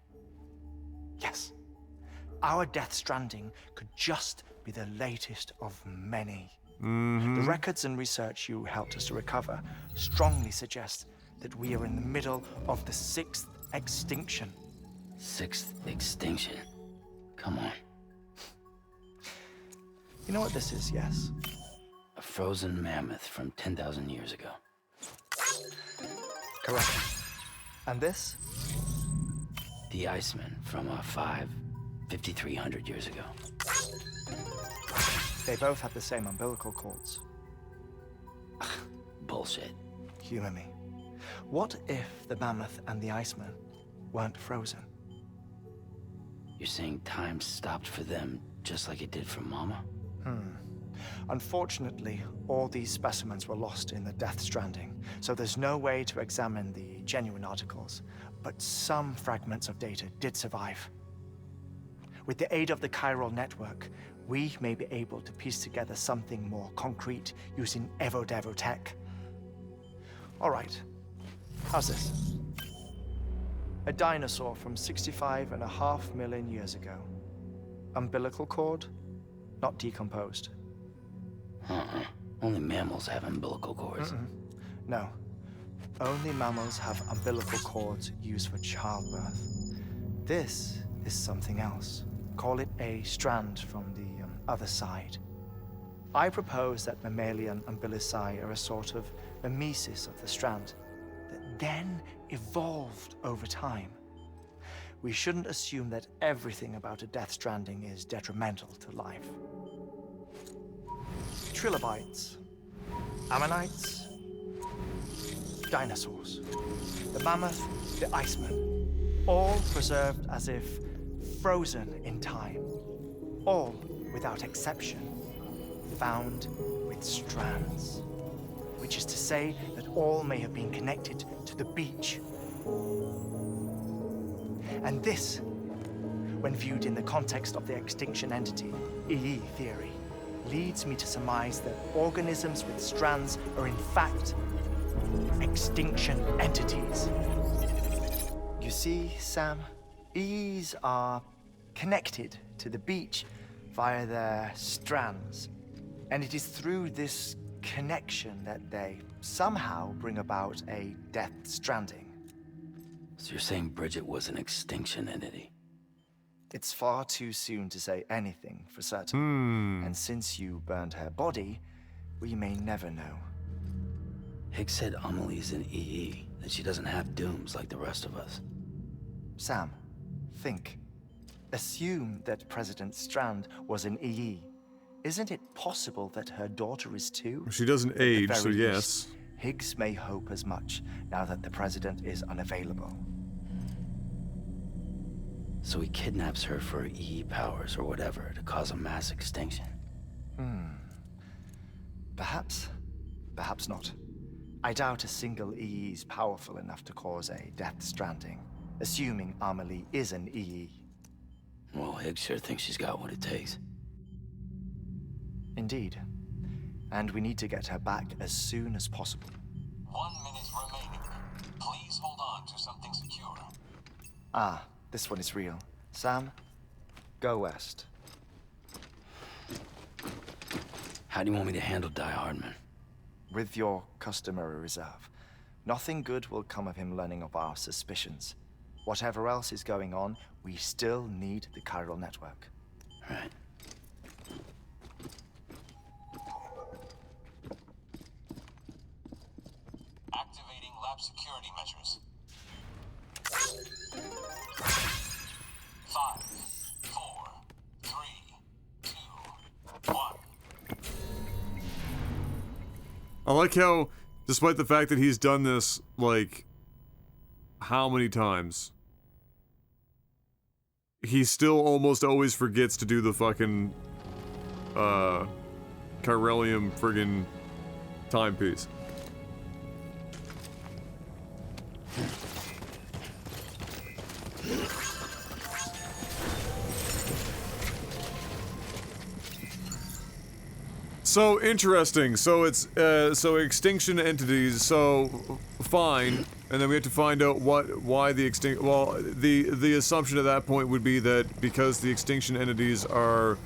S6: Yes. Our Death Stranding could just be the latest of many. The records and research you helped us to recover strongly suggest that we are in the middle of the 6th extinction.
S2: 6th extinction? Come on.
S6: You know what this is, yes?
S2: A frozen mammoth from 10,000 years ago.
S6: Correct. And this?
S2: The Iceman from 5,300 years ago.
S6: They both have the same umbilical cords.
S2: Bullshit.
S6: Humor me. What if the mammoth and the Iceman weren't frozen?
S2: You're saying time stopped for them just like it did for Mama?
S6: Unfortunately, all these specimens were lost in the Death Stranding, so there's no way to examine the genuine articles, but some fragments of data did survive. With the aid of the chiral network, we may be able to piece together something more concrete using Evo-Devo tech. All right, how's this? A dinosaur from 65.5 million years ago. Umbilical cord, not decomposed.
S2: Only mammals have umbilical cords.
S6: No. Only mammals have umbilical cords used for childbirth. This is something else. Call it a strand from the other side. I propose that mammalian umbilici are a sort of mimesis of the strand that then evolved over time. We shouldn't assume that everything about a Death Stranding is detrimental to life. Trilobites, ammonites, dinosaurs, the mammoth, the iceman, all preserved as if frozen in time, all without exception found with strands, which is to say that all may have been connected to the beach. And this, when viewed in the context of the extinction entity, EE theory, leads me to surmise that organisms with strands are in fact extinction entities. You see, Sam, EEs are connected to the beach via their strands. And it is through this connection that they somehow bring about a Death Stranding.
S2: So you're saying Bridget was an extinction entity?
S6: It's far too soon to say anything for certain. And since you burned her body, we may never know.
S2: Higgs said Amelie's an EE, that she doesn't have dooms like the rest of us.
S6: Sam, think. Assume that President Strand was an EE. Isn't it possible that her daughter is too?
S1: She doesn't age, so yes.
S6: Least, Higgs may hope as much now that the president is unavailable.
S2: So he kidnaps her for EE powers or whatever to cause a mass extinction.
S6: Perhaps. Perhaps not. I doubt a single EE is powerful enough to cause a Death Stranding, assuming Amelie is an EE.
S2: Well, Higgs sure thinks she's got what it takes.
S6: Indeed. And we need to get her back as soon as possible.
S10: 1 minute remaining. Please hold on to something secure.
S6: Ah, this one is real. Sam, go west.
S2: How do you want me to handle Die Hardman?
S6: With your customary reserve. Nothing good will come of him learning of our suspicions. Whatever else is going on, we still need the chiral network.
S2: Right.
S10: Activating lab security measures. 5, 4, 3, 2, 1.
S1: I like how, despite the fact that he's done this, like, how many times, he still almost always forgets to do the fucking, Chiralium friggin' timepiece. So interesting. So it's so extinction entities. So fine, and then we have to find out why the extinct. Well, the assumption at that point would be that because the extinction entities are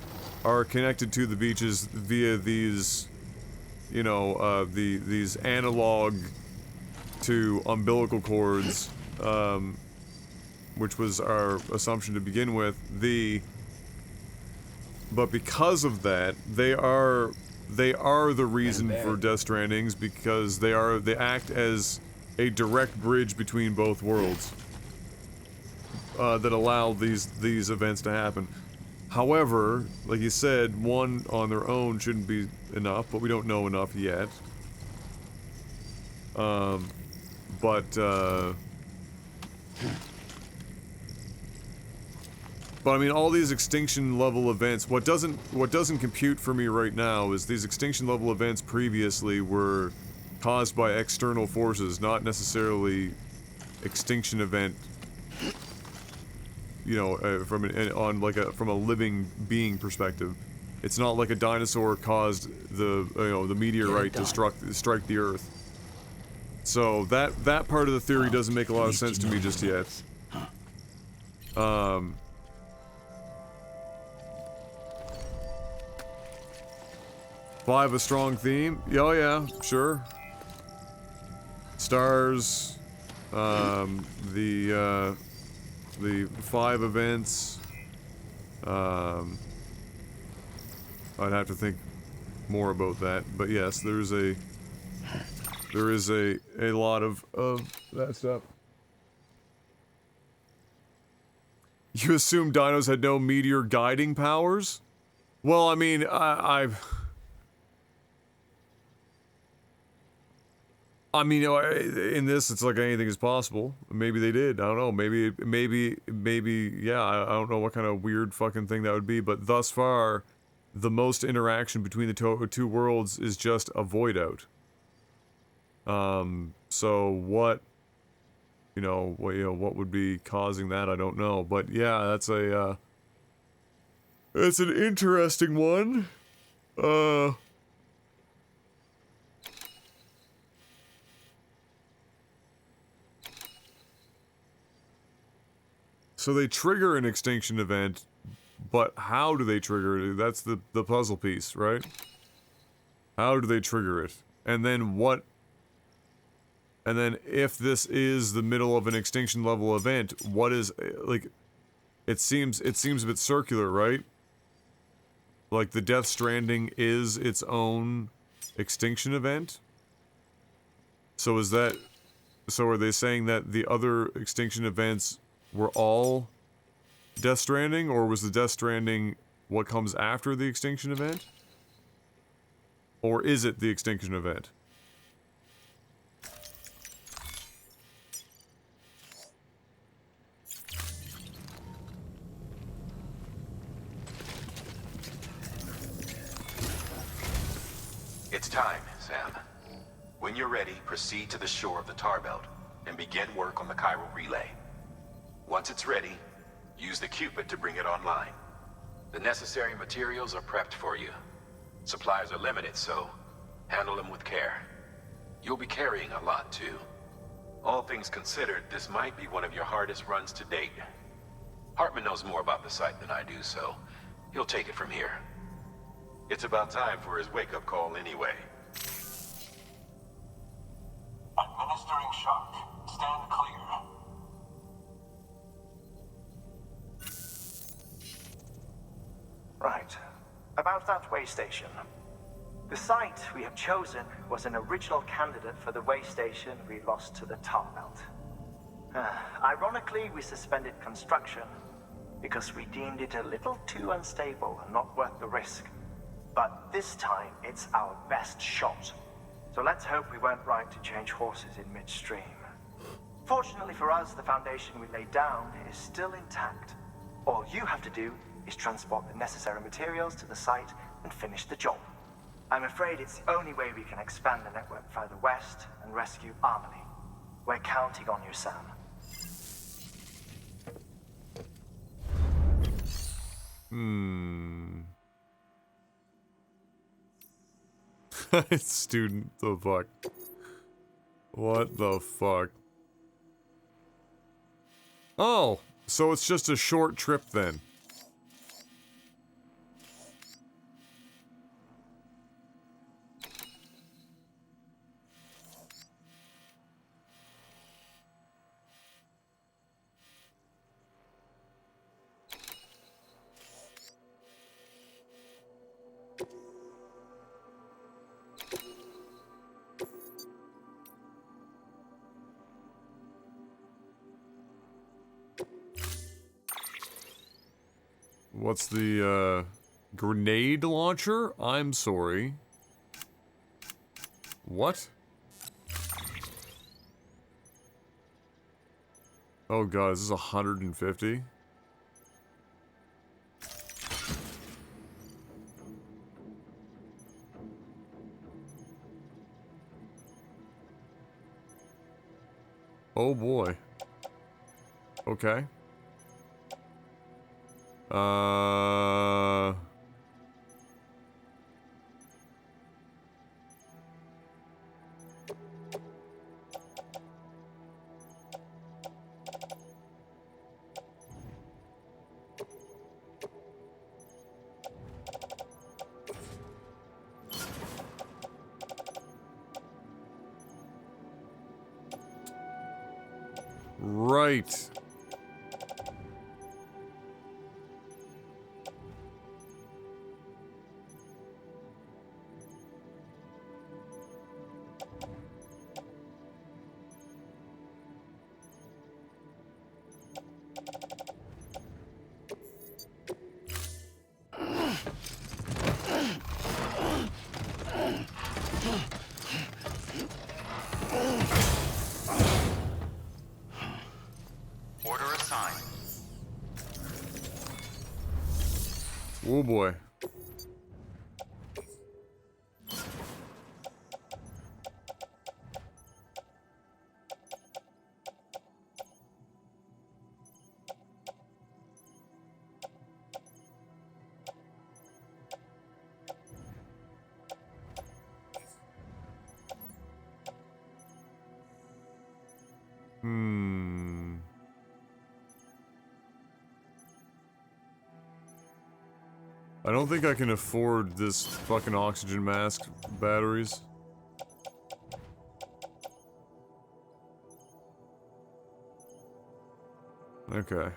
S1: connected to the beaches via these, you know, these analog to umbilical cords, which was our assumption to begin with. But because of that, they are the reason for Death Strandings, because they act as a direct bridge between both worlds that allow these events to happen. However, like you said, one on their own shouldn't be enough, but we don't know enough yet. But I mean, all these extinction level events, what doesn't compute for me right now is these extinction level events previously were caused by external forces, not necessarily extinction event, you know, from a living being perspective. It's not like a dinosaur caused the meteorite to strike the Earth. So that part of the theory doesn't make a lot of sense to me just yet. Five, a strong theme? Oh yeah, sure. Stars, the 5 events. I'd have to think more about that, but yes, there is a lot of that stuff. You assume dinos had no meteor guiding powers? Well, I mean, I mean, in this, it's like anything is possible. Maybe they did. I don't know. Maybe, yeah, I don't know what kind of weird fucking thing that would be, but thus far, the most interaction between the two worlds is just a void out. So what, what would be causing that? I don't know. But yeah, that's it's an interesting one. So they trigger an extinction event, but how do they trigger it? That's the puzzle piece, right? How do they trigger it? And then what? And then if this is the middle of an extinction level event, what is, like, it seems a bit circular, right? Like the Death Stranding is its own extinction event? So is that, so are they saying that the other extinction events were all Death Stranding, or was the Death Stranding what comes after the extinction event? Or is it the extinction event?
S5: It's time, Sam. When you're ready, proceed to the shore of the tar belt and begin work on the chiral relay. Once it's ready, use the Cupid to bring it online. The necessary materials are prepped for you. Supplies are limited, so handle them with care. You'll be carrying a lot, too. All things considered, this might be one of your hardest runs to date. Hartman knows more about the site than I do, so he'll take it from here. It's about time for his wake-up call anyway.
S10: Administering shock. Stand clear.
S6: Right. About that way station. The site we have chosen was an original candidate for the way station we lost to the tar belt. Ironically, we suspended construction because we deemed it a little too unstable and not worth the risk. But this time, it's our best shot. So let's hope we weren't right to change horses in midstream. Fortunately for us, the foundation we laid down is still intact. All you have to do is transport the necessary materials to the site and finish the job. I'm afraid it's the only way we can expand the network further west and rescue Harmony. We're counting on you, Sam.
S1: Student, the fuck? What the fuck? Oh, so it's just a short trip then. What's the, grenade launcher? I'm sorry. What? Oh god, is this 150? Oh boy. Okay. Right. Oh boy. I don't think I can afford this fucking oxygen mask batteries. Okay.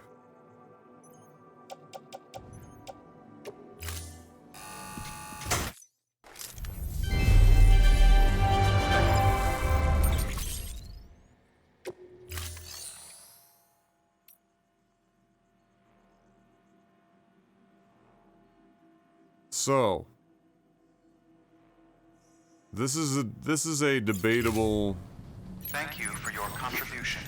S1: So, this is a debatable.
S4: Thank you for your contribution.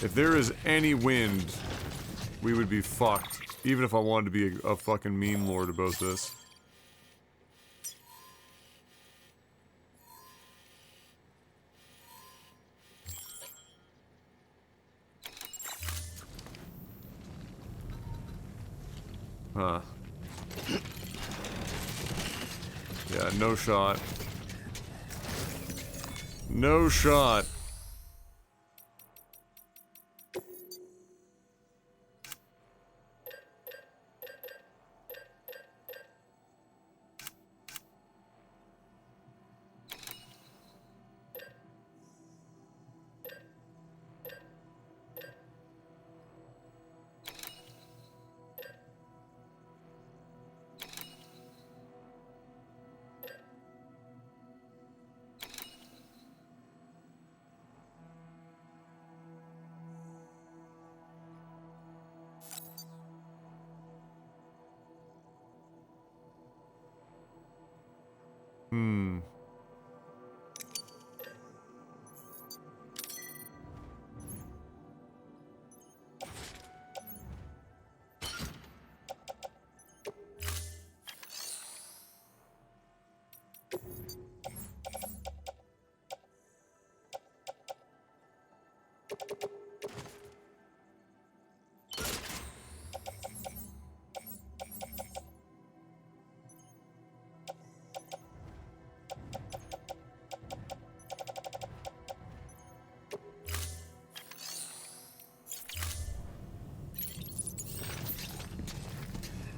S1: If there is any wind, we would be fucked. Even if I wanted to be a fucking meme lord about this. Huh. Yeah, no shot. No shot.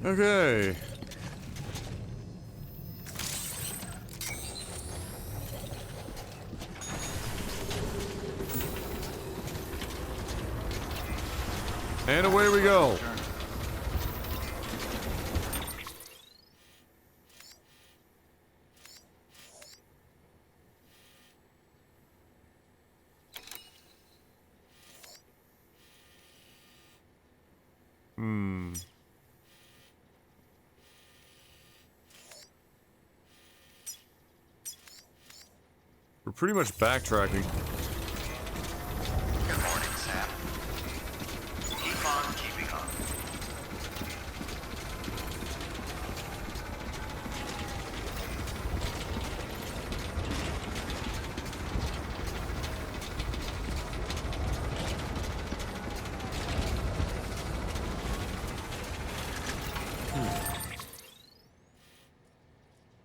S1: Okay. And away we go. We're pretty much backtracking.
S4: Good morning, Sam. Keep on keeping on.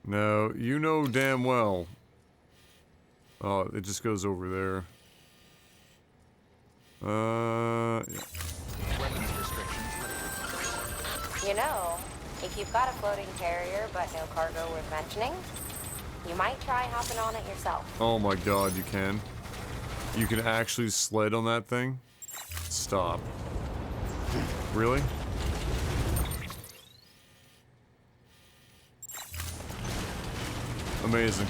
S1: Now, you know damn well. Oh, it just goes over there. Yeah.
S8: You know, if you've got a floating carrier but no cargo worth mentioning, you might try hopping on it yourself.
S1: Oh my god, you can. You can actually sled on that thing? Stop. Really? Amazing.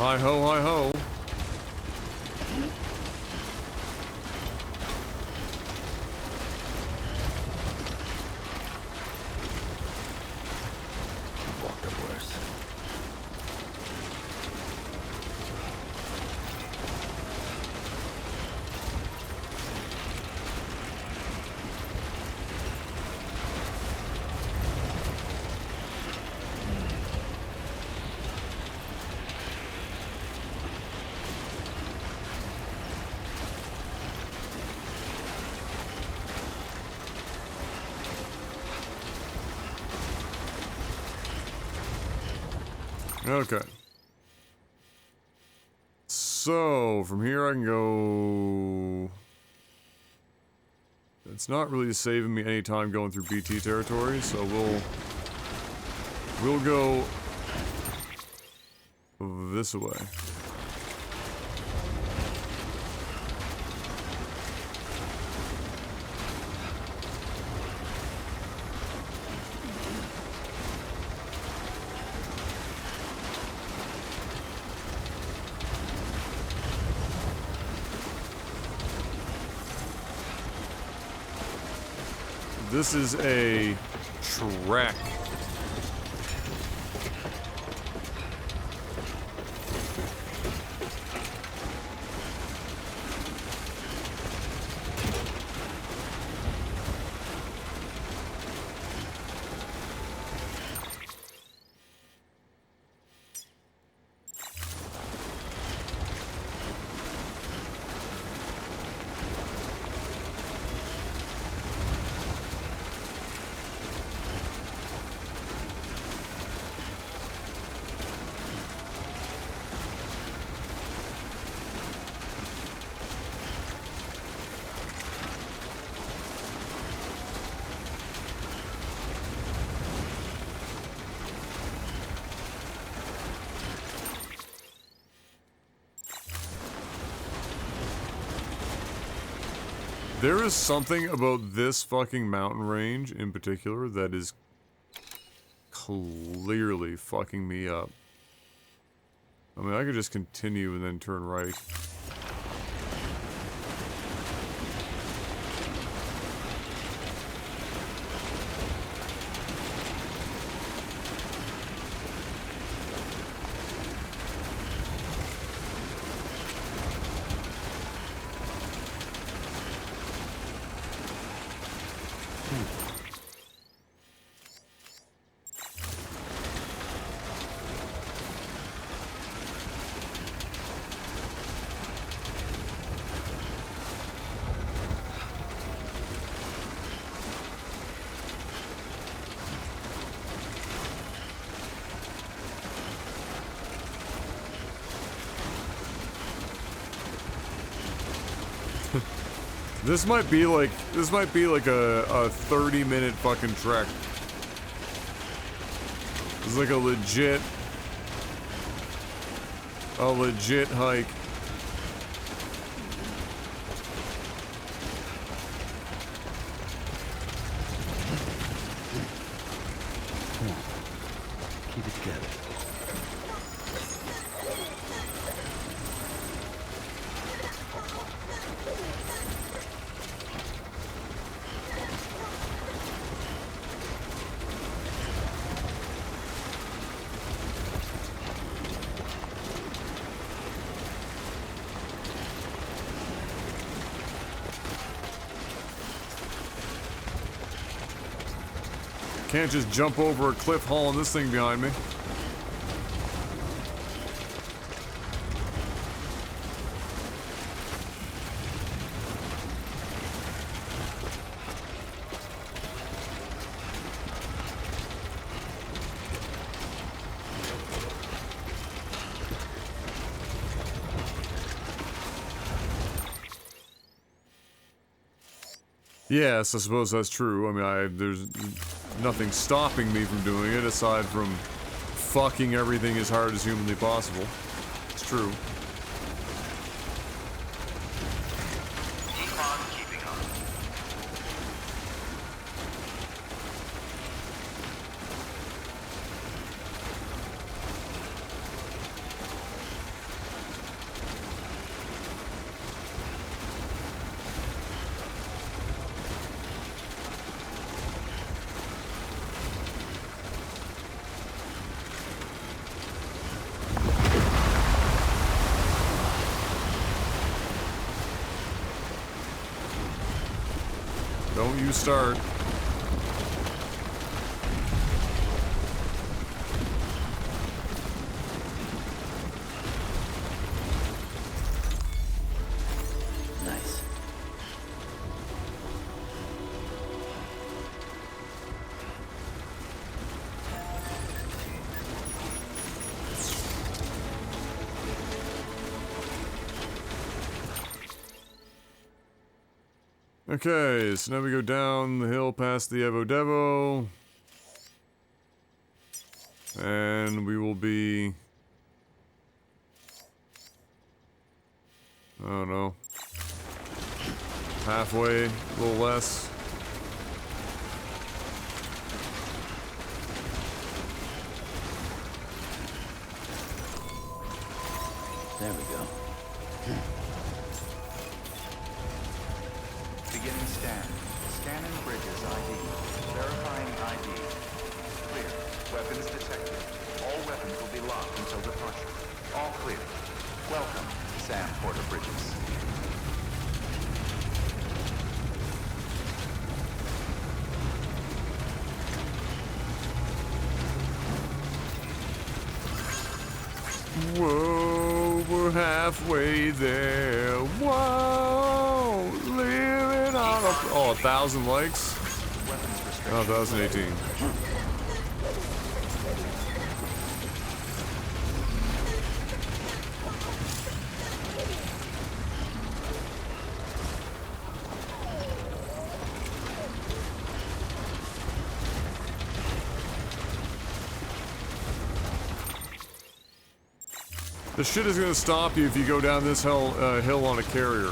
S1: Hi ho, hi ho.
S2: Walked up worse.
S1: Okay. So, from here I can go... It's not really saving me any time going through BT territory, so we'll go this way. This is a trek. There is something about this fucking mountain range in particular that is clearly fucking me up. I mean, I could just continue and then turn right. This might be like a 30-minute fucking trek. It's like a legit hike.
S2: Come on. Keep it together.
S1: Can't just jump over a cliff hauling this thing behind me. Yes, I suppose that's true. I mean, there's nothing stopping me from doing it aside from fucking everything as hard as humanly possible. It's true.
S6: Keep on keeping on.
S1: Don't you start.
S2: Nice.
S1: Okay, so now we go down the hill past the Evo Devo. And we will be... I don't know. Halfway, a little less.
S2: There we go.
S4: Beginning scan. Scanning bridges ID. Verifying ID. Clear. Weapons detected. All weapons will be locked until departure. All clear. Welcome, Sam Porter Bridges.
S1: Whoa, we're halfway there. Whoa, living on a... Oh, 1,000 likes? Oh, 1,018. The shit is gonna stop you if you go down this hill on a carrier.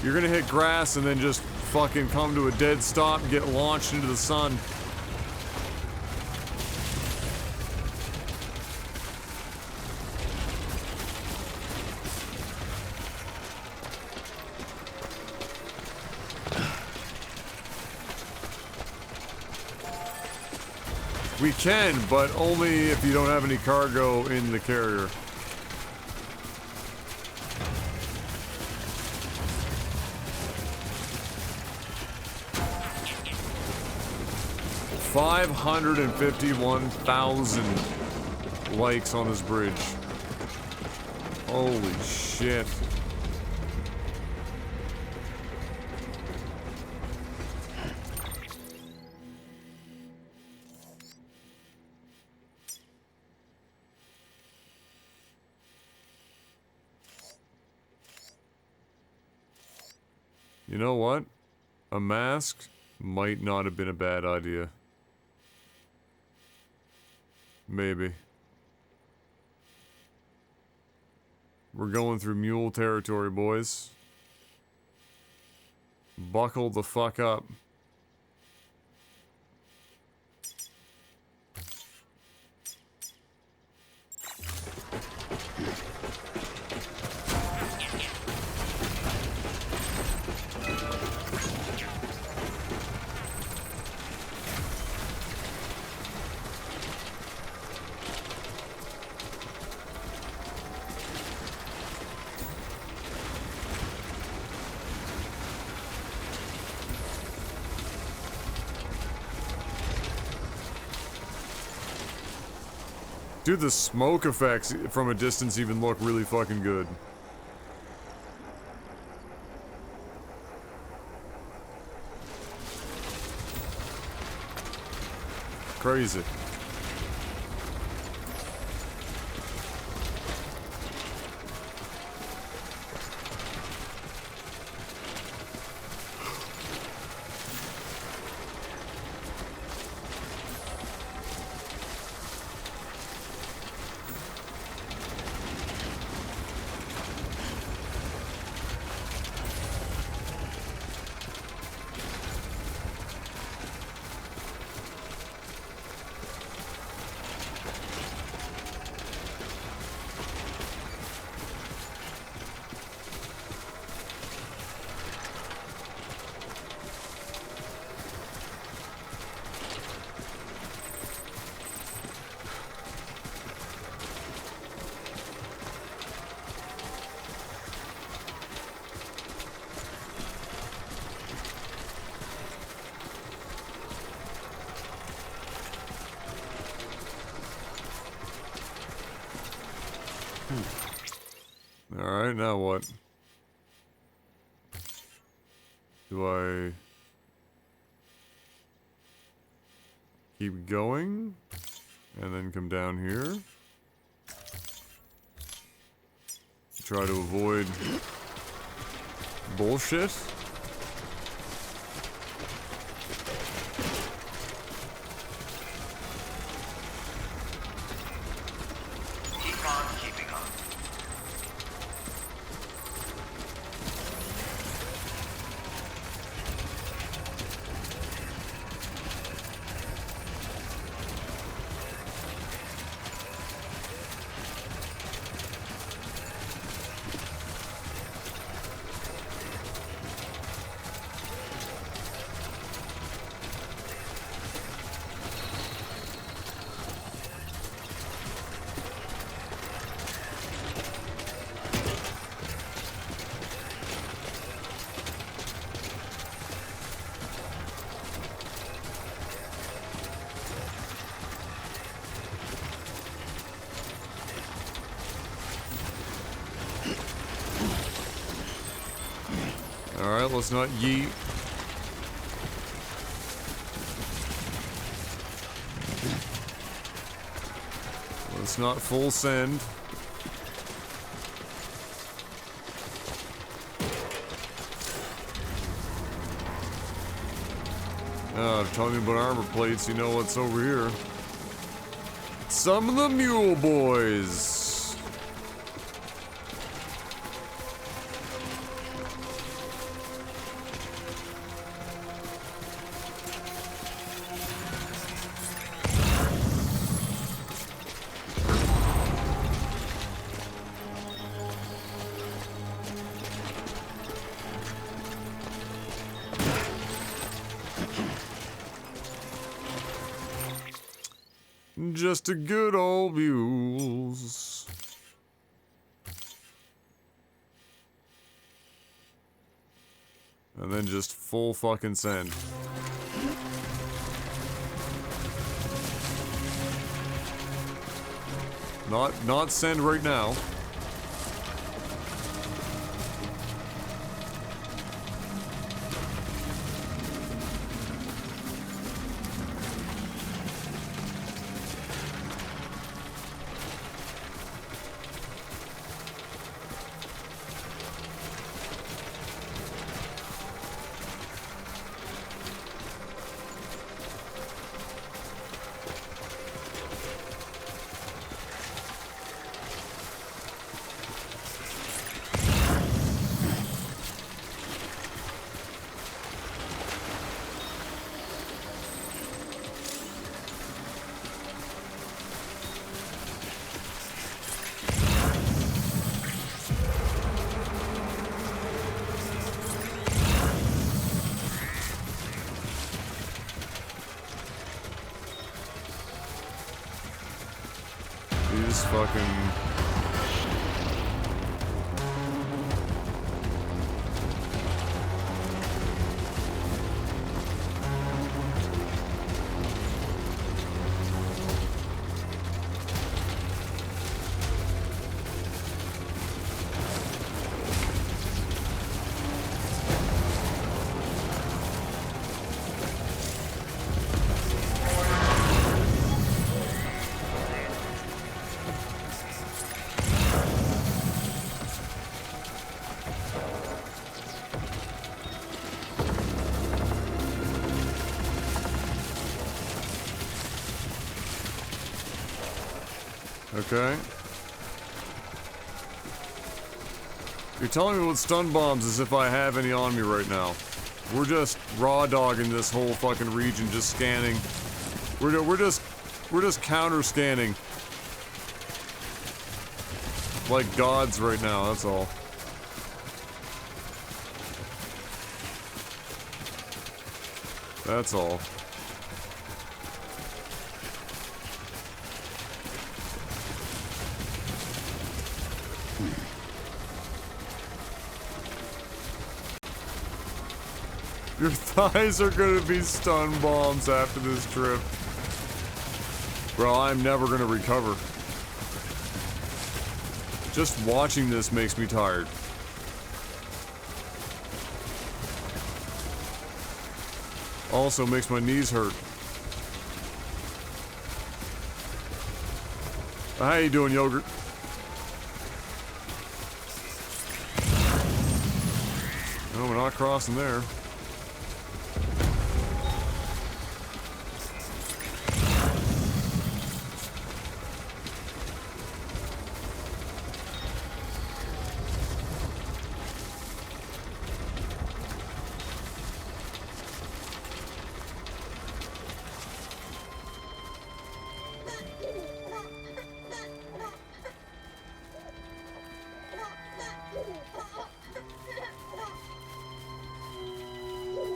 S1: You're gonna hit grass and then just fucking come to a dead stop and get launched into the sun. We can, but only if you don't have any cargo in the carrier. $551,000 likes on this bridge. Holy shit. You know what? A mask might not have been a bad idea. Maybe. We're going through mule territory, boys. Buckle the fuck up. Dude, the smoke effects from a distance even look really fucking good. Crazy. Alright, now what? Do I keep going? And then come down here? Try to avoid bullshit?
S6: Keep on keeping on.
S1: Alright, let's not yeet. Let's not full send. Talking about armor plates, you know what's over here. Some of the mule boys. Just a good old mules. And then just full fucking send. Not send right now. These fucking... Okay. You're telling me with stun bombs as if I have any on me right now. We're just raw dogging this whole fucking region, just scanning. We're just counter scanning. Like gods right now, that's all. That's all. Your thighs are gonna be stun bombs after this trip. Bro, I'm never gonna recover. Just watching this makes me tired. Also makes my knees hurt. How you doing, Yogurt? No, we're not crossing there.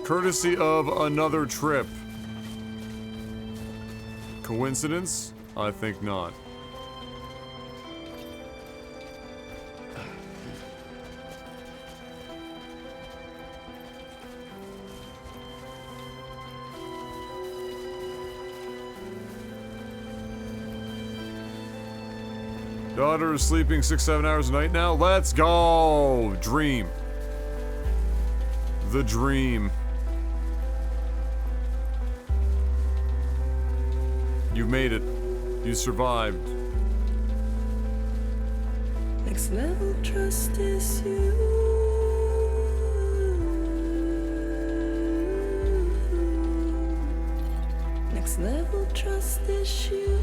S1: Courtesy of another trip. Coincidence? I think not. Daughter is sleeping 6-7 hours a night now. Let's go! Dream. The dream. You made it. You survived.
S9: Next level trust is you. Next level trust is you.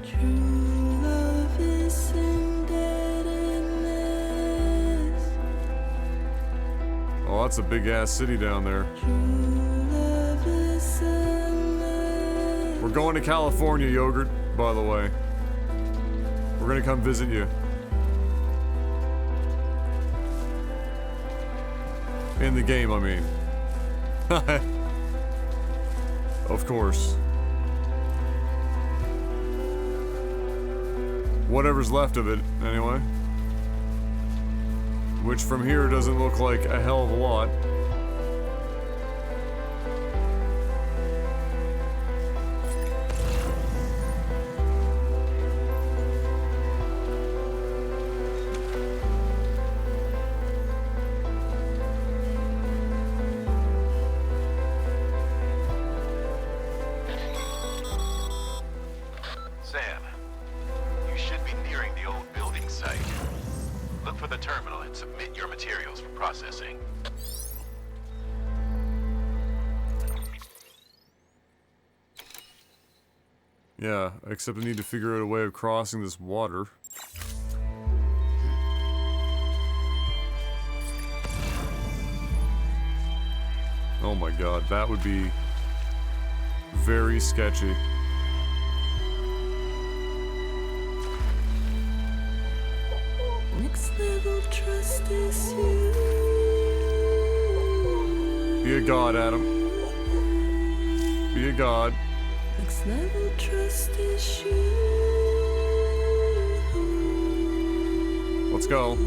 S9: True love is indebtedness.
S1: Oh, that's a big ass city down there. We're going to California, Yogurt, by the way. We're gonna come visit you. In the game, I mean. Of course. Whatever's left of it, anyway. Which from here doesn't look like a hell of a lot.
S5: Sam, you should be nearing the old building site. Look for the terminal and submit your materials for processing.
S1: Yeah, except I need to figure out a way of crossing this water. Oh my god, that would be very sketchy.
S9: Next level trust is you.
S1: Be a god, Adam. Be a god.
S9: Next level trust is you.
S1: Let's go.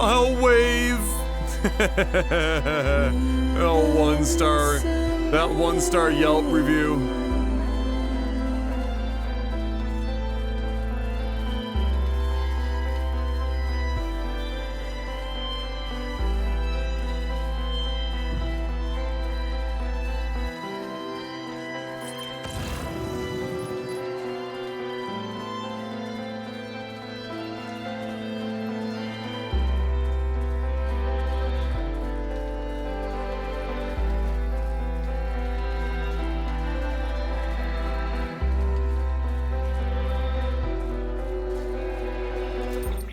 S1: I'll wave. Oh, 1 star. That 1-star Yelp review.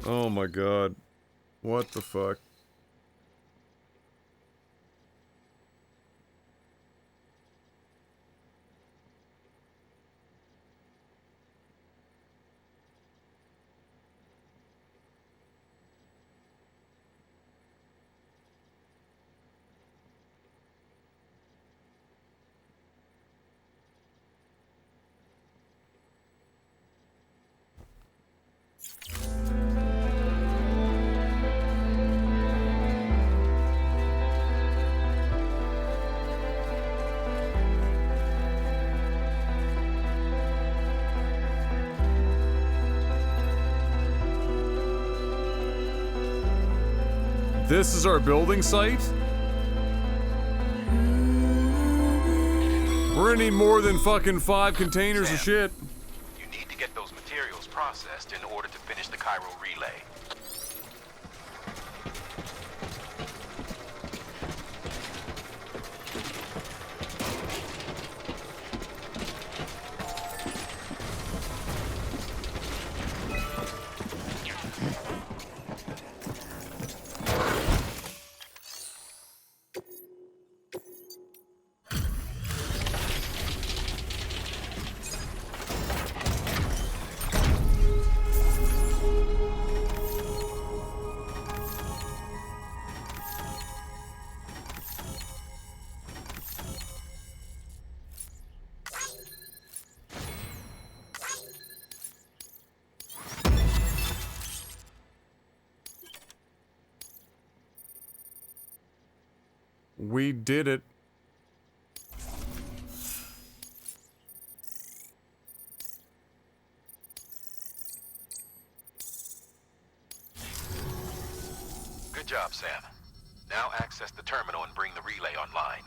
S1: Oh my god. What the fuck? This is our building site? We're gonna need more than fucking 5 containers
S5: Sam,
S1: of shit.
S5: You need to get those materials processed in order to finish the Cairo relay.
S1: We did it.
S5: Good job, Sam. Now access the terminal and bring the relay online.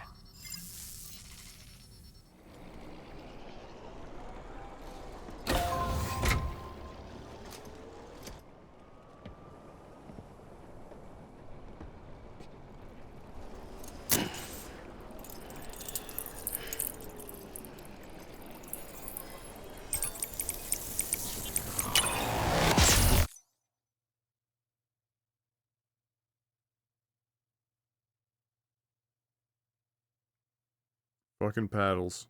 S1: Fucking paddles.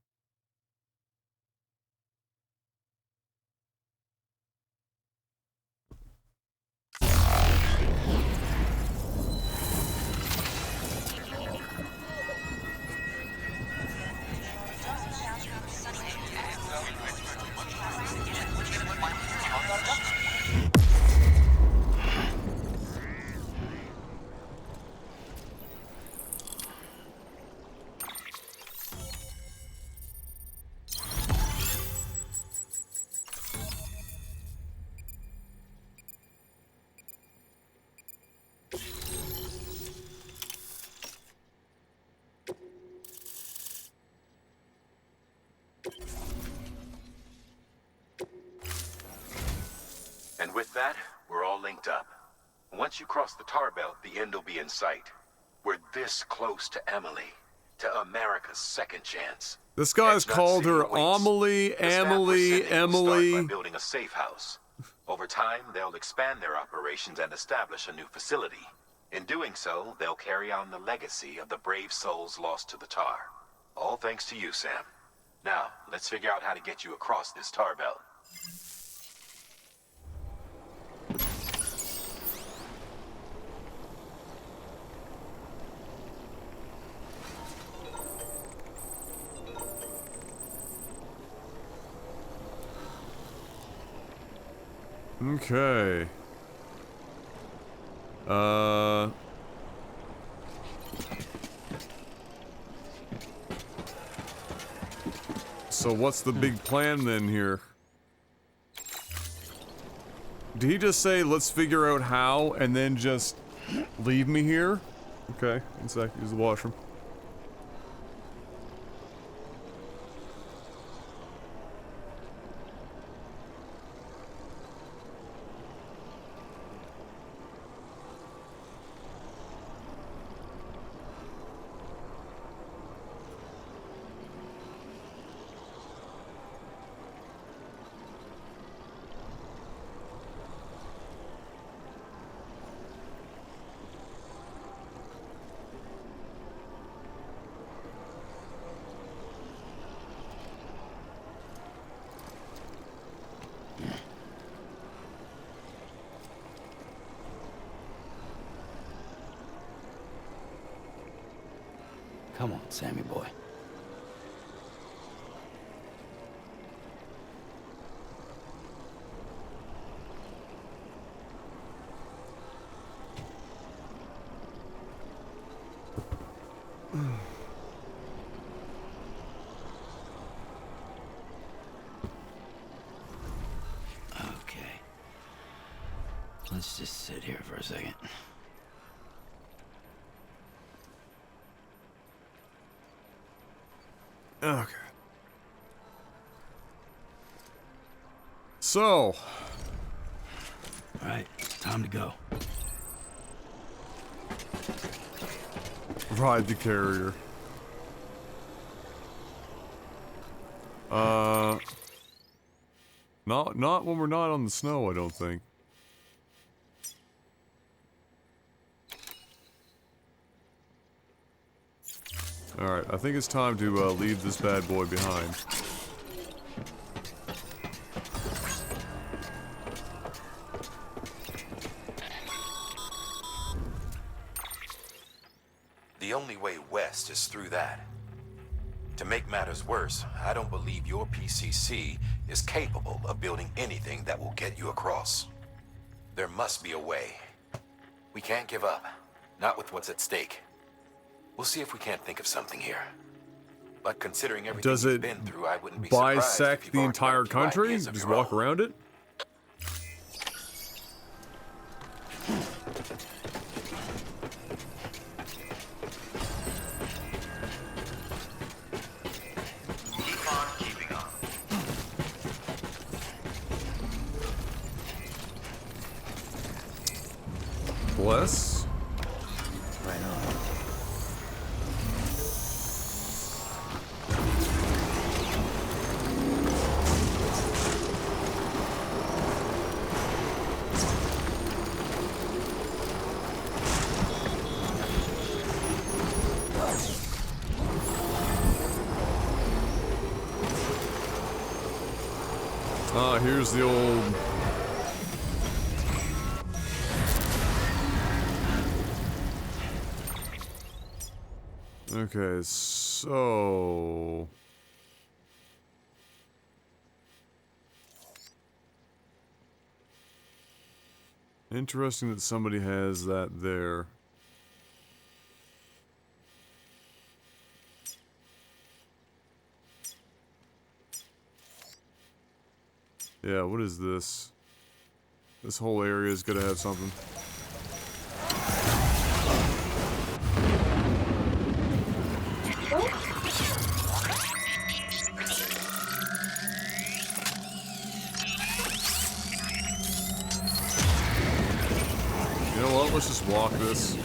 S5: And with that, we're all linked up. Once you cross the tar belt, the end will be in sight. We're this close to Emily, to America's second chance.
S1: This guy's called her Amelie, Emily, Emily.
S5: Start by building a safe house. Over time, they'll expand their operations and establish a new facility. In doing so, they'll carry on the legacy of the brave souls lost to the tar. All thanks to you, Sam. Now, let's figure out how to get you across this tar belt.
S1: Okay. So what's the big plan then here? Did he just say, let's figure out how, and then just leave me here? Okay, one sec, use the washroom.
S2: Come on, Sammy boy. Okay. Let's just sit here for a second.
S1: Okay. So.
S2: Alright, time to go.
S1: Ride the carrier. Not when we're not on the snow, I don't think. Alright, I think it's time to leave this bad boy behind.
S5: The only way west is through that. To make matters worse, I don't believe your PCC is capable of building anything that will get you across. There must be a way. We can't give up. Not with what's at stake. We'll see if we can't think of something here. But considering everything you've been through, I wouldn't be surprised if
S1: bisect
S5: you've
S1: the
S5: already
S1: entire
S5: got a few
S1: country?
S5: ideas of
S1: Just
S5: your
S1: walk
S5: own.
S1: around it?
S4: Keep on keeping on.
S1: Bless.
S2: Right on.
S1: Ah, here's the old... Okay, so... Interesting that somebody has that there. Yeah, what is this? This whole area is gonna have something. You know what? Let's just walk this.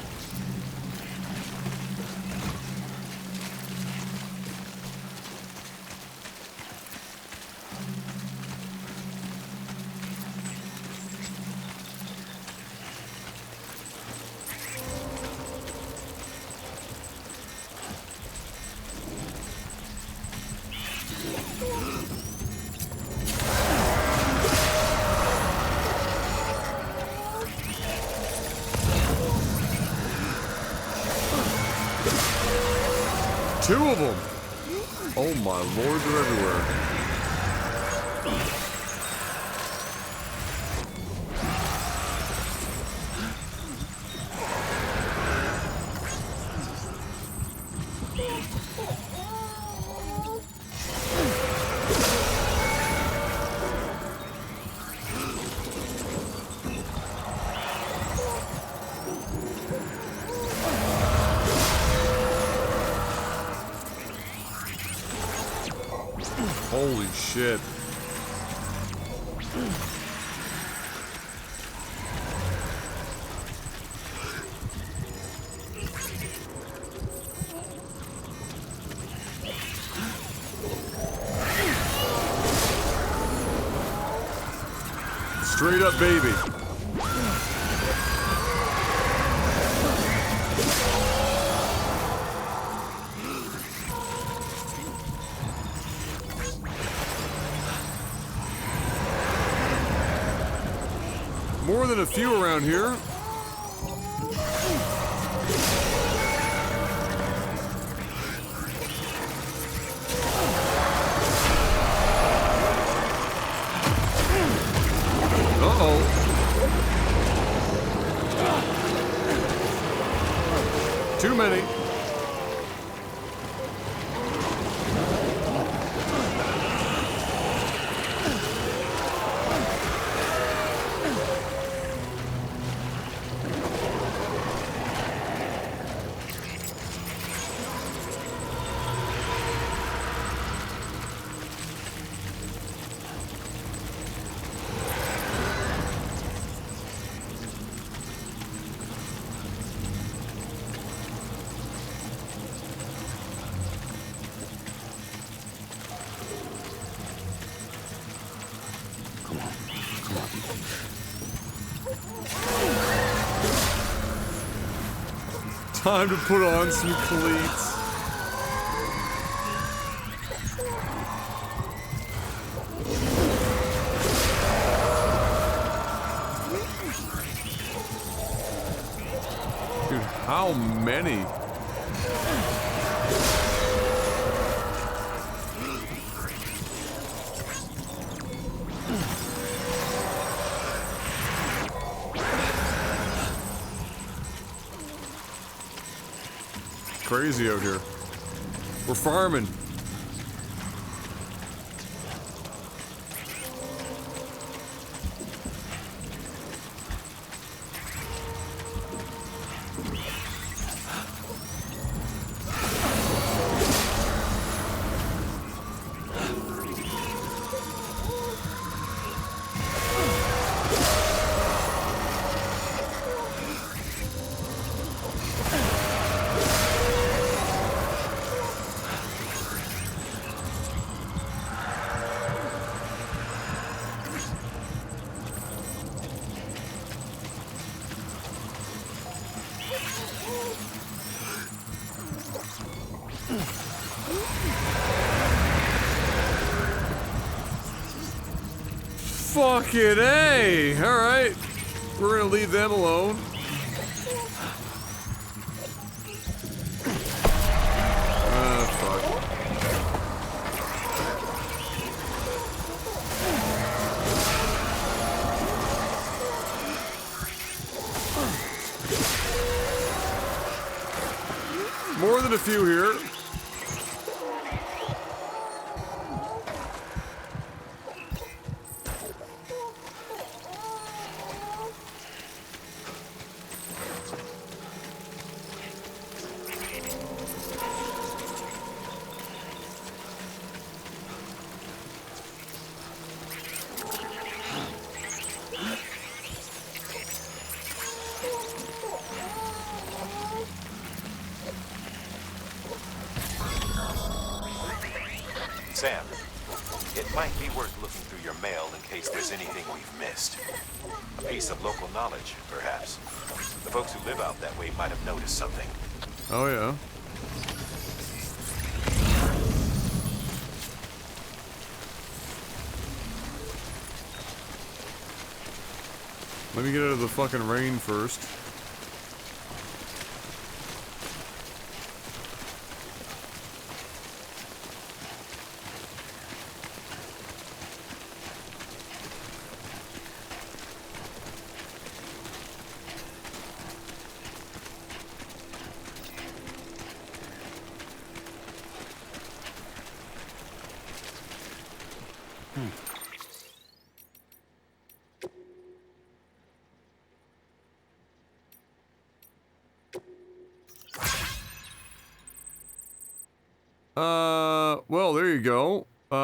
S1: Two of them! Oh my lord, they're everywhere. Holy shit. Straight up baby. More than a few around here. Uh-oh. Too many. Time to put on some cleats. Dude, how many? Crazy out here. We're farming. Fucking A! Alright. We're gonna leave them alone. Fuck. More than a few here.
S5: Sam, it might be worth looking through your mail in case there's anything we've missed. A piece of local knowledge, perhaps. The folks who live out that way might have noticed something.
S1: Oh, yeah. Let me get out of the fucking rain first. Well, there you go. Ha!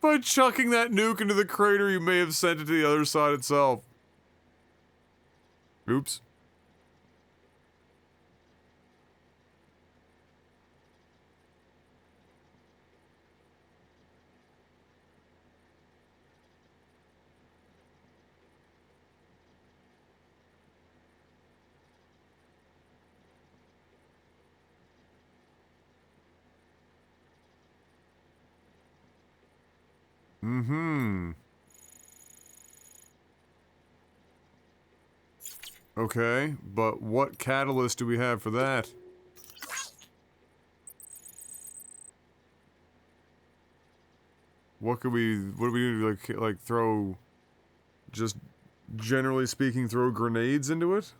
S1: By chucking that nuke into the crater, you may have sent it to the other side itself. Oops. Mm-hmm. Okay, but what catalyst do we have for that? What do we do, like throw, just generally speaking, throw grenades into it?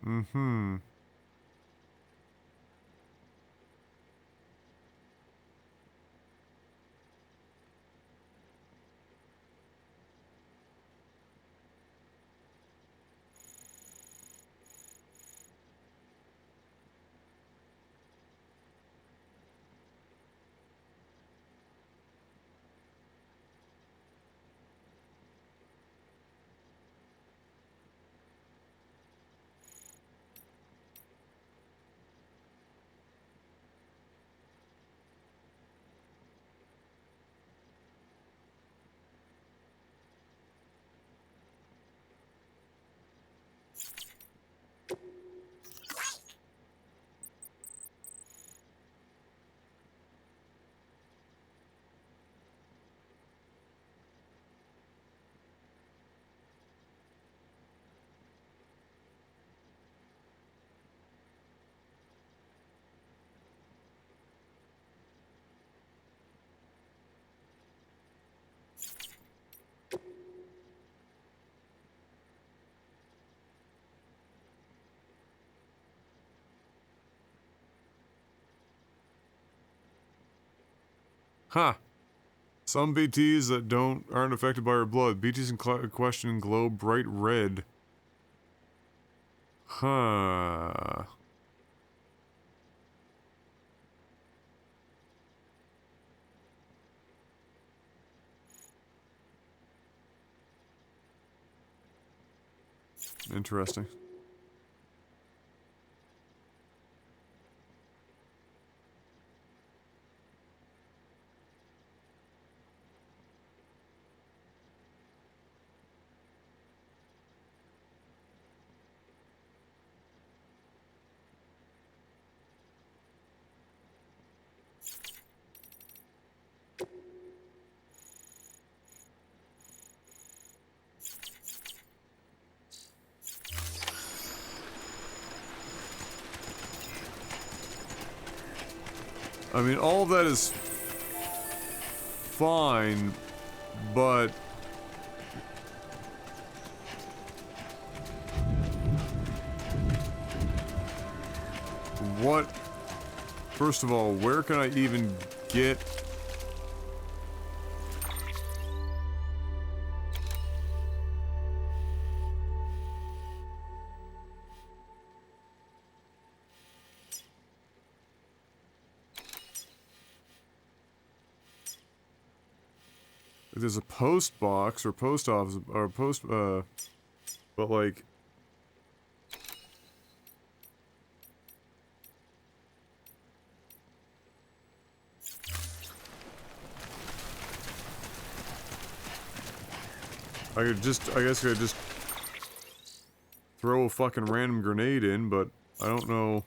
S1: Mm-hmm. Huh. Some BTs that aren't affected by her blood. BTs in question glow bright red. Huh. Interesting. I mean, all of that is fine, but what? First of all, where can I even get? There's a post box or post office or post, but like, I guess I could just throw a fucking random grenade in, but I don't know.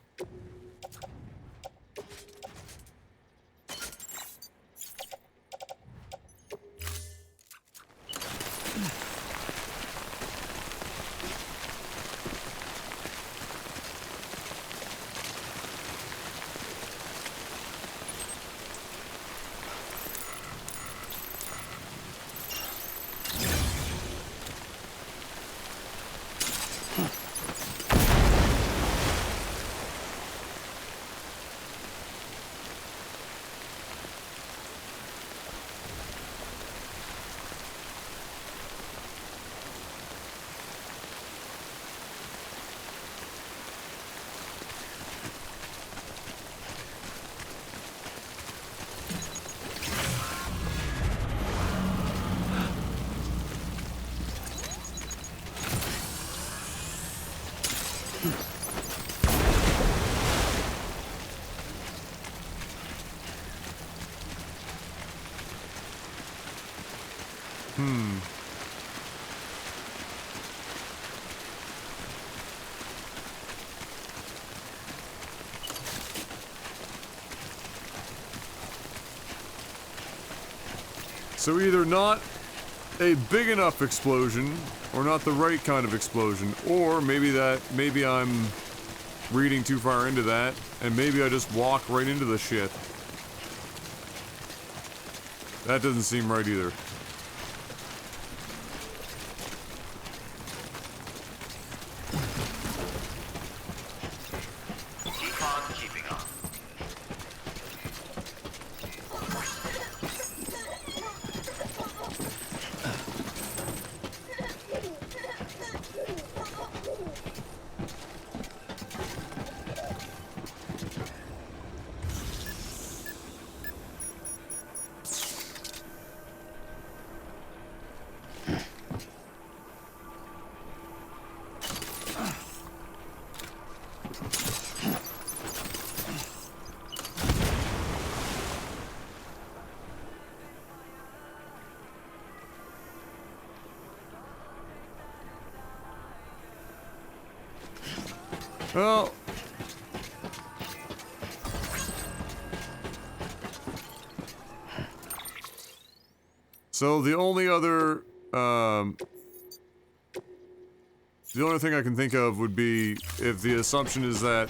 S1: So either not a big enough explosion, or not the right kind of explosion, or maybe I'm reading too far into that, and maybe I just walk right into the shit. That doesn't seem right either.
S12: on keeping on.
S1: Well, so the only other thing I can think of would be if the assumption is that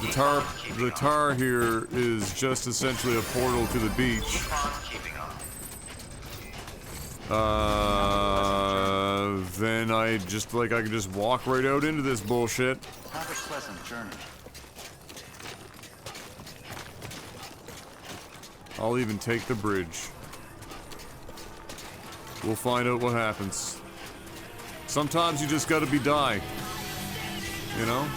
S1: the tar here is just essentially a portal to the beach. Then I could just walk right out into this bullshit.
S4: Have a pleasant journey.
S1: I'll even take the bridge. We'll find out what happens. Sometimes you just gotta be die. You know?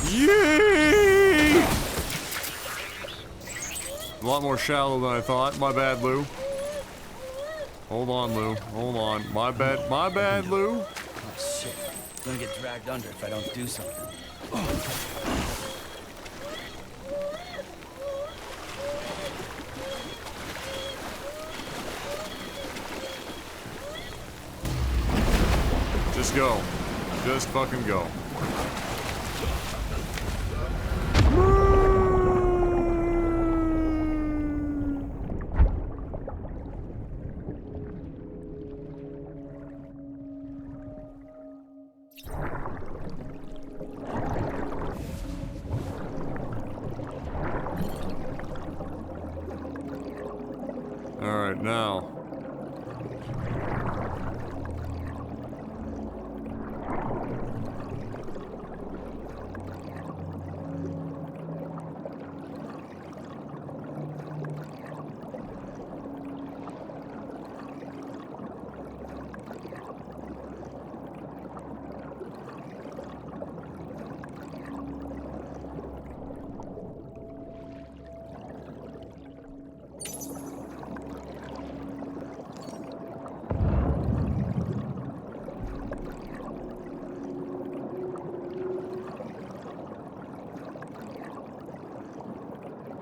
S1: Yay! A lot more shallow than I thought. My bad, Lou. Hold on, Lou. Hold on. My bad, Lou.
S2: Oh shit. I'm gonna get dragged under if I don't do something.
S1: Just go. Just fucking go. Alright, now.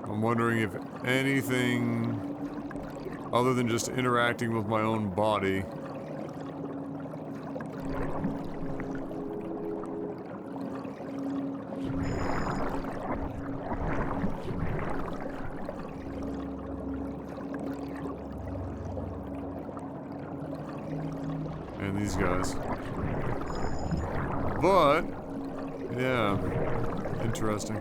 S1: I'm wondering if anything other than just interacting with my own body. And these guys. But, yeah, interesting.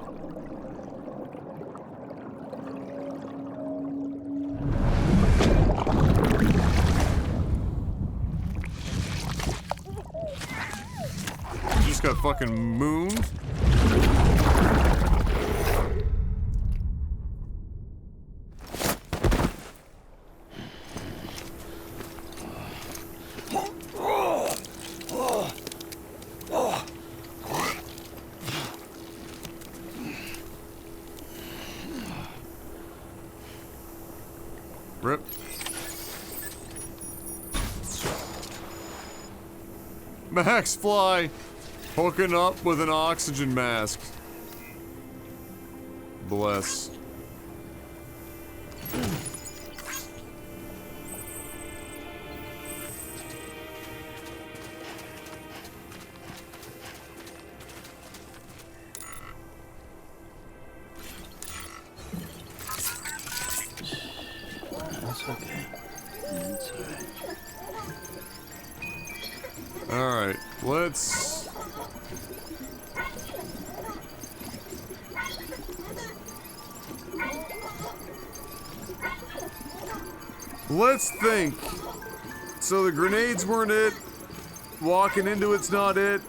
S1: Got fucking mooned. Rip. Max fly. Hooking up with an oxygen mask. Bless.
S2: That's okay. That's alright.
S1: Alright, let's... Let's think. So the grenades weren't it. Walking into it's not it.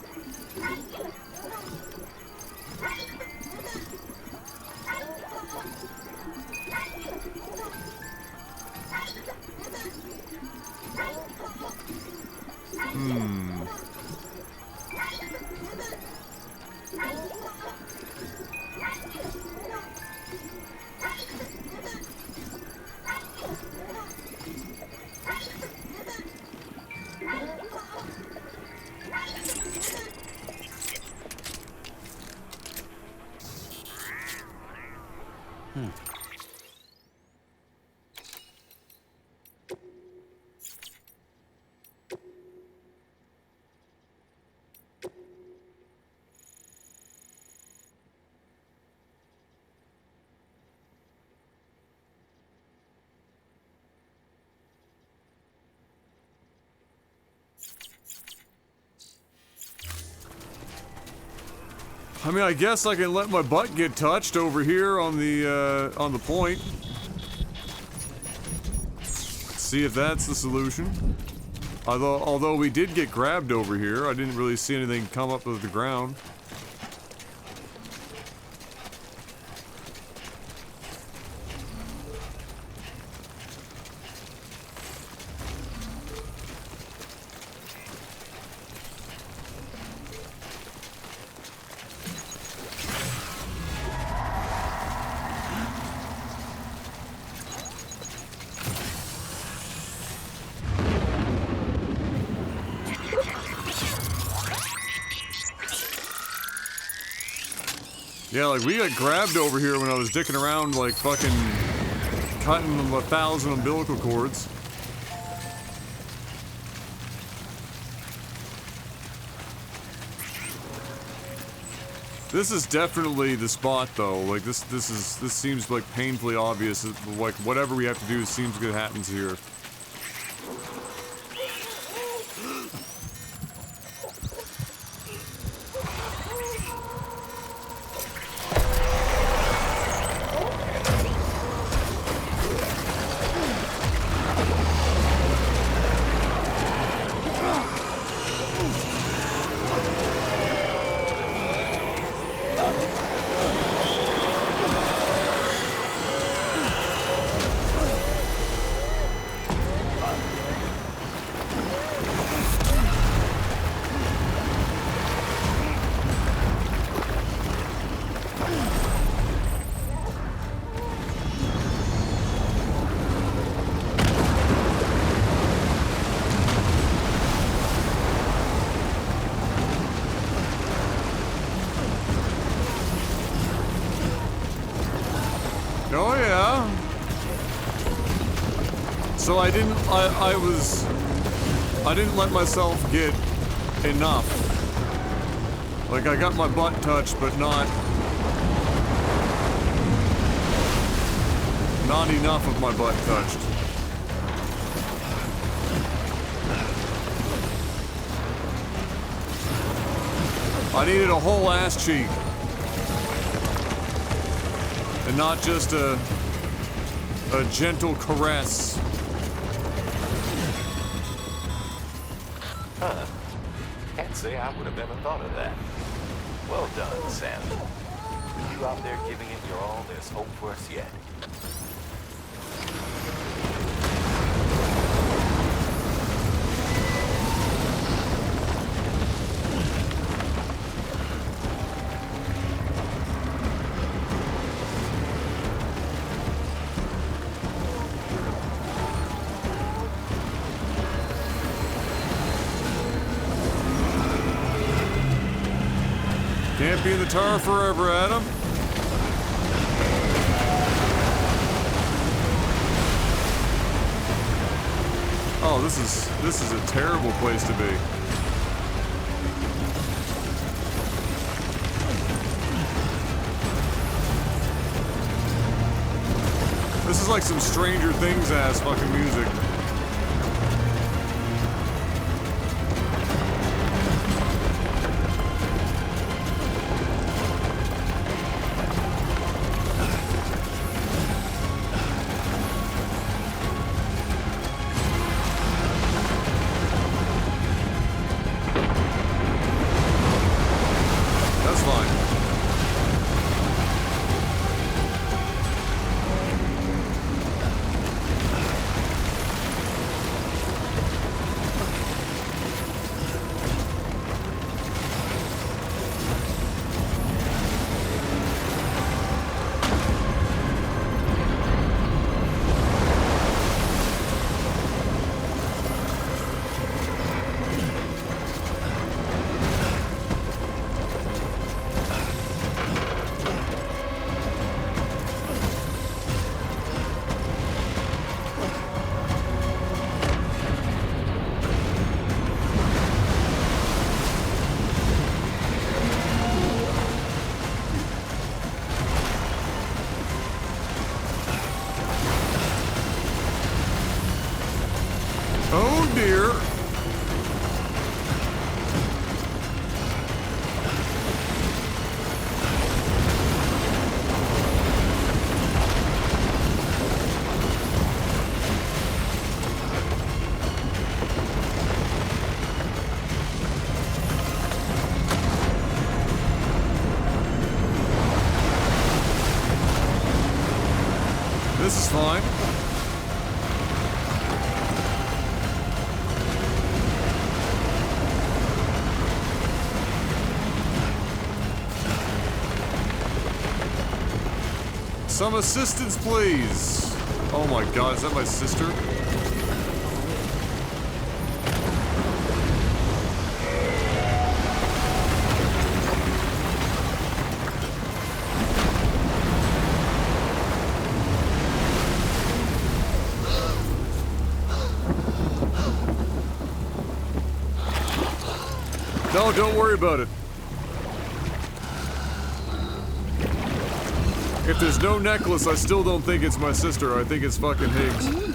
S1: I mean, I guess I can let my butt get touched over here on the point. See if that's the solution. Although we did get grabbed over here, I didn't really see anything come up with the ground. Yeah, like, we got grabbed over here when I was dicking around, like, fucking cutting 1,000 umbilical cords. This is definitely the spot, though. Like, this seems, like, painfully obvious. Like, whatever we have to do seems good happens here. Oh yeah. So I didn't let myself get enough. Like, I got my butt touched, but not enough of my butt touched. I needed a whole ass cheek. And not just a gentle caress.
S10: Huh. Can't say I would have ever thought of that. Well done, Sam. You out there giving it your all, there's hope for us yet.
S1: Can't be in the tar forever, Adam. Oh, this is a terrible place to be. This is like some Stranger Things ass fucking music. this is fine. Some assistance, please. Oh my god, is that my sister? No, don't worry about it. If there's no necklace, I still don't think it's my sister. I think it's fucking Higgs.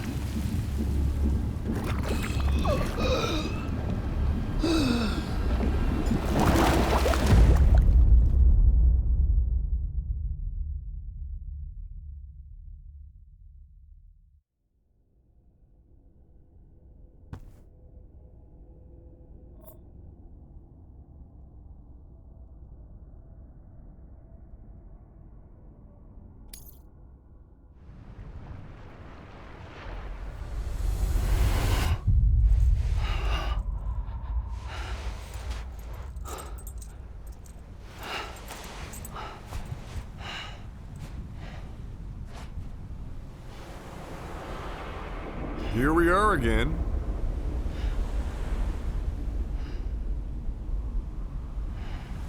S1: Here we are again.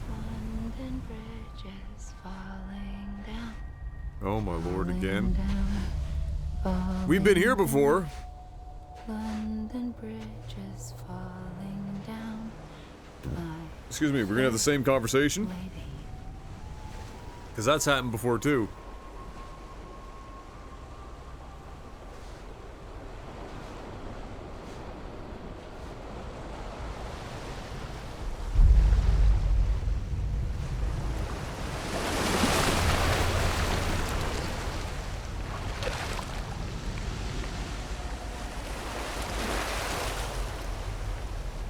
S9: London Bridge is falling down.
S1: Oh my lord, again.
S9: Falling
S1: We've been here before.
S9: London Bridge is falling down.
S1: Excuse me, we're gonna have the same conversation? Because that's happened before too.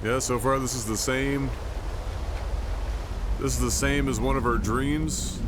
S1: Yeah, so far this is the same. This is the same as one of our dreams.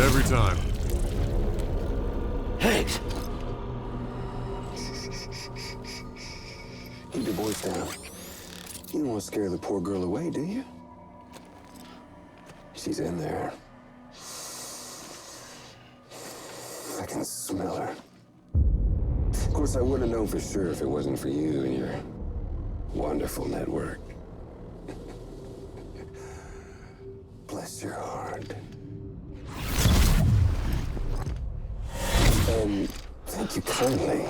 S1: Every time.
S2: Higgs!
S14: Keep your voice down. You don't want to scare the poor girl away, do you? She's in there. I can smell her. Of course, I wouldn't know for sure if it wasn't for you and your wonderful network. Bless your heart. And thank you kindly.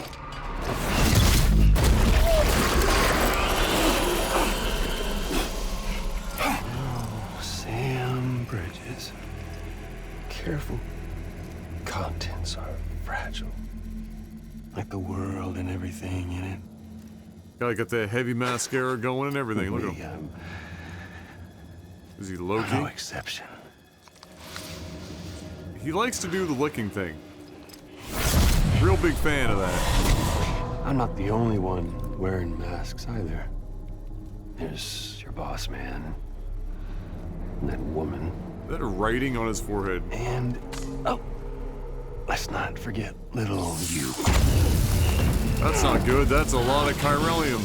S14: Oh, Sam Bridges. Careful. Contents are fragile. Like the world and everything in it.
S1: Gotta get the heavy mascara going and everything. Look at him. Is he Loki?
S14: No exception.
S1: He likes to do the licking thing. Real big fan of that.
S14: I'm not the only one wearing masks either. There's your boss man. And that woman.
S1: Is that a writing on his forehead?
S14: And, oh, let's not forget little you.
S1: That's not good. That's a lot of chiralium.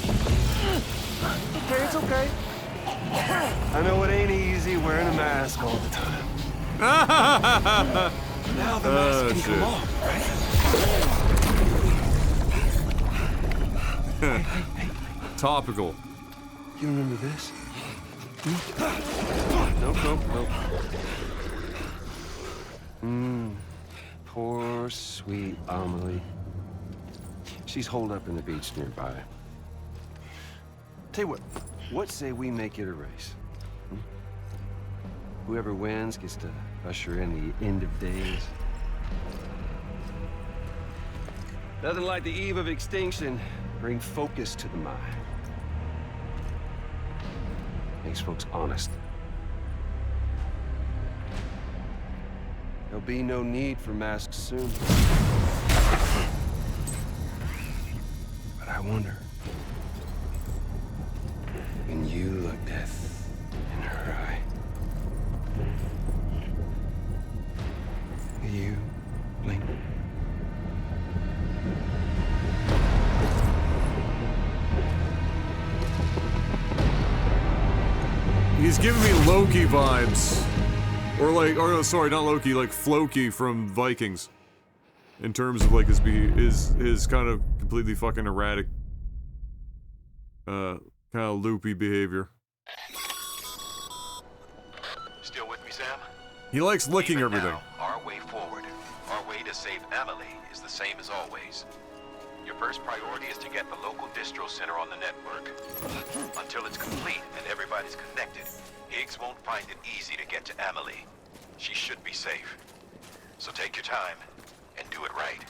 S14: Okay, it's okay. I know it ain't easy wearing a mask all the time. Now the mask can come off, right?
S1: Topical.
S14: You remember this? Nope, nope, nope. Poor, sweet Amelie. She's holed up in the beach nearby. Tell you what say we make it a race? Whoever wins gets to usher in the end of days. Nothing like the eve of extinction. Bring focus to the mind. Makes folks honest. There'll be no need for masks soon. But I wonder, when you look death in her eye, will you blink?
S1: He's giving me Loki vibes. Or like, or no, sorry, not Loki, like Floki from Vikings. In terms of like his kind of completely fucking erratic, kind of loopy behavior.
S5: Still with me, Sam?
S1: He likes licking
S5: Even
S1: everything.
S5: Now, our way forward, our way to save Amelie is the same as always. Your first priority is to get the local distro center on the network. Until it's complete and everybody's connected, Higgs won't find it easy to get to Amelie. She should be safe. So take your time and do it right.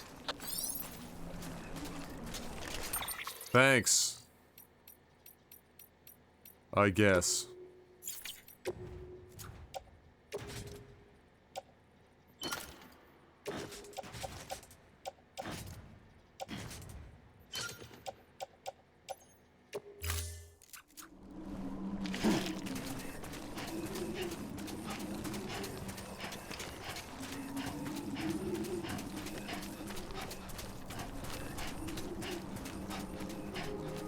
S1: Thanks. I guess.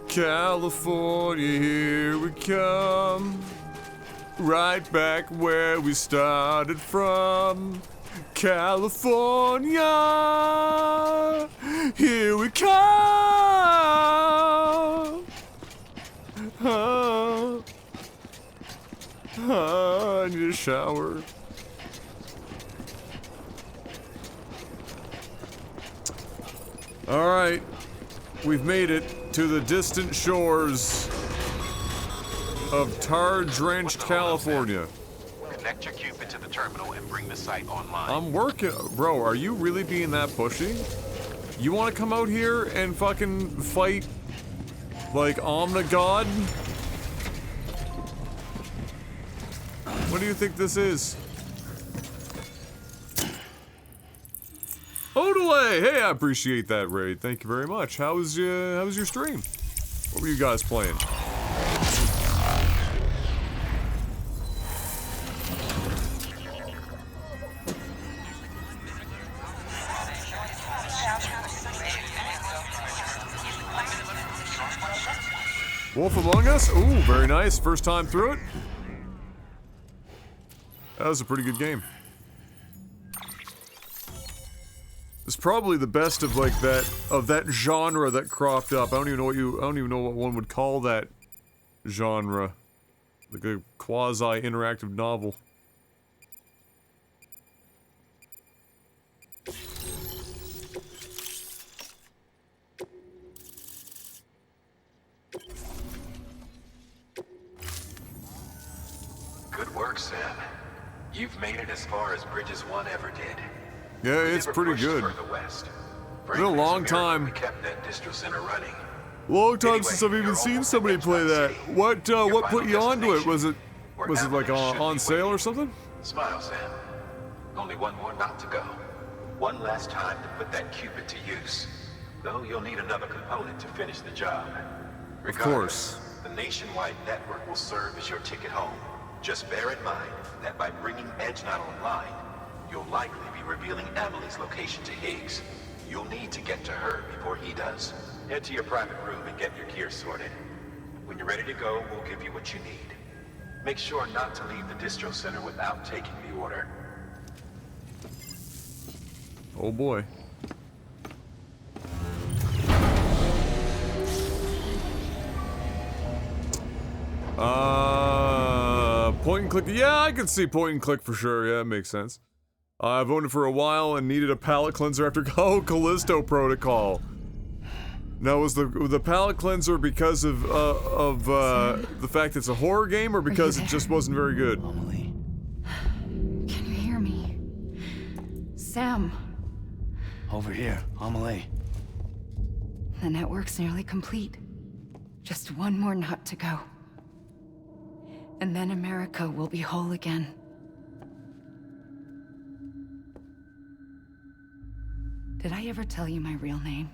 S1: California, here we come. Right back where we started from. California, here we come. I need a shower. All right, we've made it to the distant shores of tar-drenched California.
S5: Connect your Cupid to the terminal and bring the site online.
S1: I'm working, bro. Are you really being that pushy? You want to come out here and fucking fight like Omnigod? What do you think this is? Odelay! Hey, I appreciate that raid. Thank you very much. How was your stream? What were you guys playing? Wolf Among Us? Ooh, very nice. First time through it. That was a pretty good game. It's probably the best of like that genre that cropped up. I don't even know what one would call that genre. Like a quasi-interactive novel.
S5: Good work, Sam. You've made it as far as Bridges 1 ever did.
S1: Yeah, it's pretty good.
S5: West.
S1: It's been a long time.
S5: We kept that distro center running.
S1: Long time since I've even seen somebody play that. What put you onto it? Was it like on sale or something?
S5: Smile, Sam. Only one more knot to go. One last time to put that Cupid to use. Though you'll need another component to finish the job.
S1: Of course.
S5: The nationwide network will serve as your ticket home. Just bear in mind that by bringing EdgeNet online, you'll likely be revealing Amelie's location to Higgs. You'll need to get to her before he does. Head to your private room and get your gear sorted. When you're ready to go, we'll give you what you need. Make sure not to leave the distro center without taking the order.
S1: Oh boy. Point and click. Yeah, I can see point and click for sure. Yeah, it makes sense. I've owned it for a while and needed a palate cleanser after Callisto Protocol. Now, was the palate cleanser because of the fact it's a horror game, or because it just wasn't very good?
S2: Amelie.
S15: Can you hear me? Sam.
S2: Over here, Amelie.
S15: The network's nearly complete. Just one more nut to go. And then America will be whole again. Did I ever tell you my real name?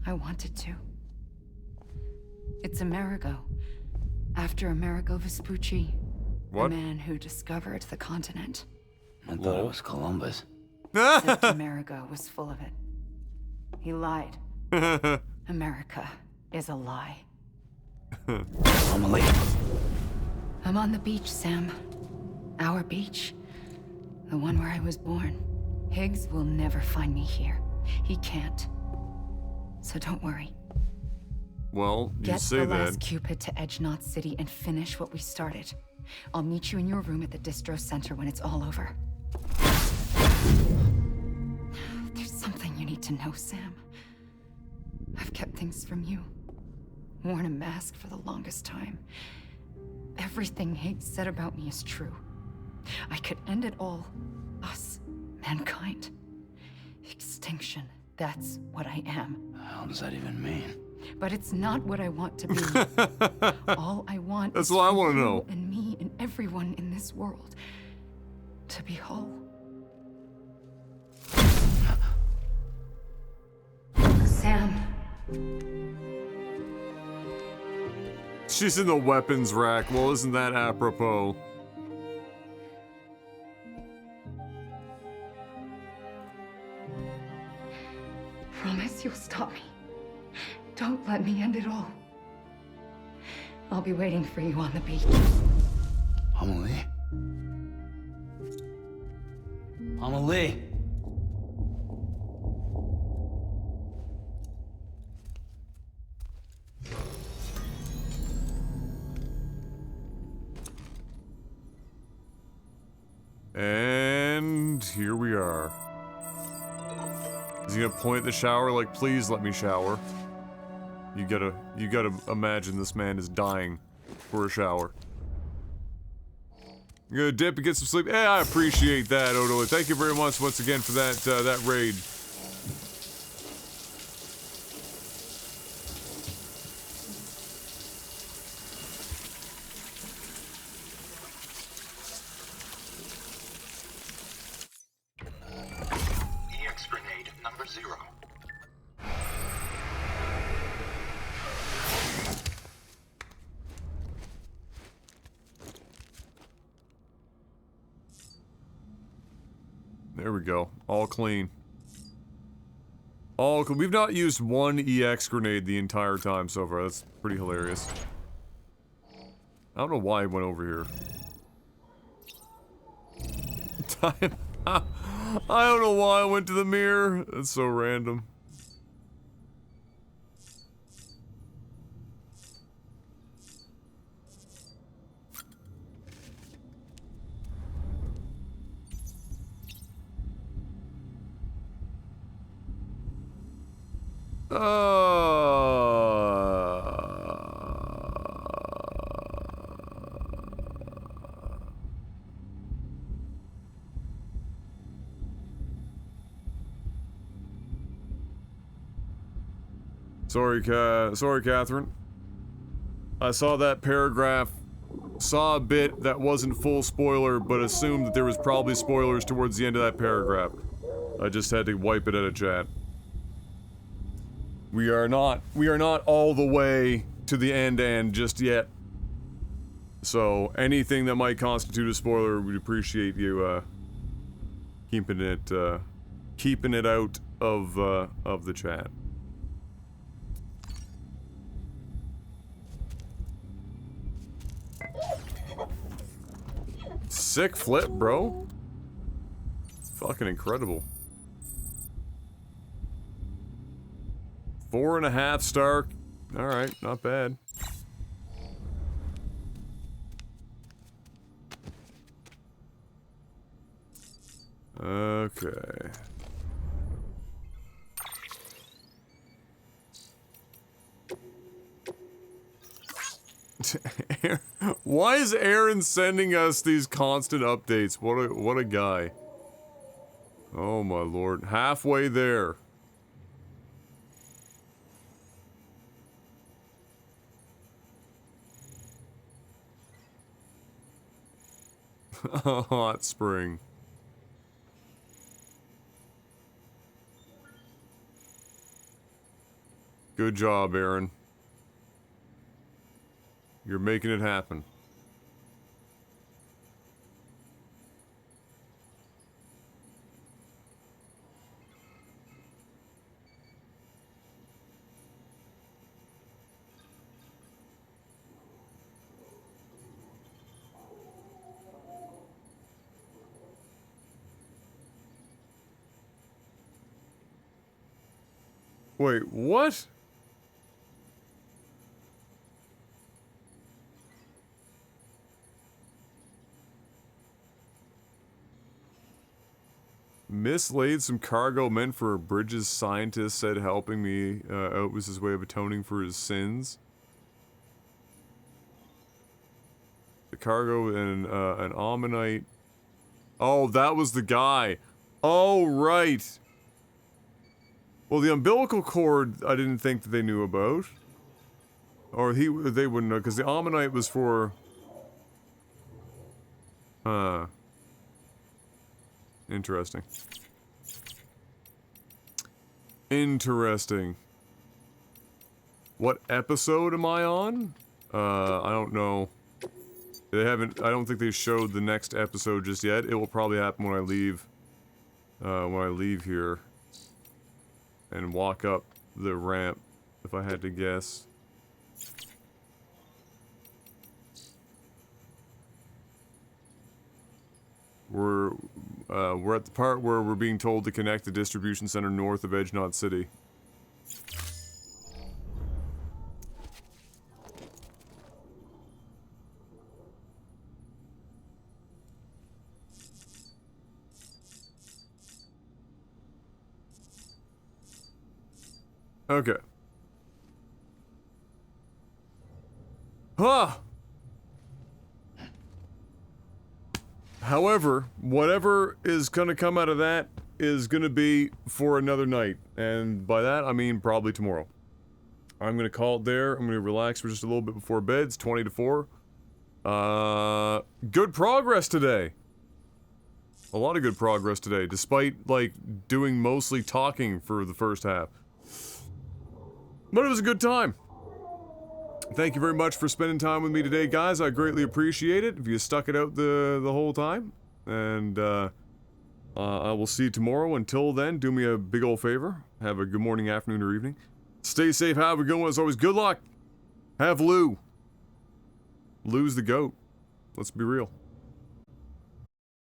S15: I wanted to. It's Amerigo. After Amerigo Vespucci.
S1: What?
S15: The man who discovered the continent.
S2: I thought it was Columbus.
S15: Except Amerigo was full of it. He lied. America is a lie.
S2: Amelie.
S15: I'm on the beach, Sam. Our beach. The one where I was born. Higgs will never find me here. He can't. So don't worry.
S1: Well, you
S15: Get
S1: say
S15: the
S1: that.
S15: last Cupid to Edge Knot City and finish what we started. I'll meet you in your room at the distro center when it's all over. There's something you need to know, Sam. I've kept things from you. Worn a mask for the longest time. Everything Higgs said about me is true. I could end it all. Us. Mankind. Extinction. That's what I am.
S2: How does that even mean?
S15: But it's not what I want to be. All I want
S1: That's
S15: is
S1: what I
S15: for
S1: want to
S15: you
S1: know.
S15: and me and everyone in this world to be whole. Sam.
S1: She's in the weapons rack. Well, isn't that apropos?
S15: Promise you'll stop me. Don't let me end it all. I'll be waiting for you on the beach.
S2: Amelie? Amelie?
S1: And here we are. Is he gonna point at the shower like, please let me shower? You gotta imagine this man is dying for a shower. You gonna dip and get some sleep? Yeah, I appreciate that, Odo. Thank you very much once again for that, that raid.
S11: EX grenade number 0.
S1: There we go. All clean. All clean. We've not used one EX grenade the entire time so far. That's pretty hilarious. I don't know why I went over here. I don't know why I went to the mirror. That's so random. Sorry, Catherine. I saw that paragraph, saw a bit that wasn't full spoiler, but assumed that there was probably spoilers towards the end of that paragraph. I just had to wipe it out of chat. We are not all the way to the end just yet. So anything that might constitute a spoiler, we'd appreciate you keeping it out of the chat. Sick flip, bro. Fucking incredible. 4.5 star. Alright, not bad. Okay. Why is Aaron sending us these constant updates? What a guy. Oh my lord. Halfway there. Hot spring. Good job, Aaron. You're making it happen. Wait, what? Mislaid some cargo meant for a Bridges scientist said helping me out was his way of atoning for his sins. The cargo and an ammonite. Oh, that was the guy. Oh, right. Well, the umbilical cord I didn't think that they knew about. Or they wouldn't know, because the ammonite was for... Huh. Interesting. Interesting. What episode am I on? I don't know. They haven't, I don't think they showed the next episode just yet. It will probably happen when I leave here. And walk up the ramp, if I had to guess. We're at the part where we're being told to connect the distribution center north of Edgenot City. Okay. Huh! However, whatever is gonna come out of that is gonna be for another night. And by that, I mean probably tomorrow. I'm gonna call it there. I'm gonna relax for just a little bit before bed. It's 20 to 4. Good progress today. A lot of good progress today, despite, like, doing mostly talking for the first half. But it was a good time. Thank you very much for spending time with me today, guys. I greatly appreciate it if you stuck it out the whole time. And, I will see you tomorrow. Until then, do me a big old favor. Have a good morning, afternoon, or evening. Stay safe, have a good one. As always, good luck. Have Lou. Lou's the GOAT. Let's be real.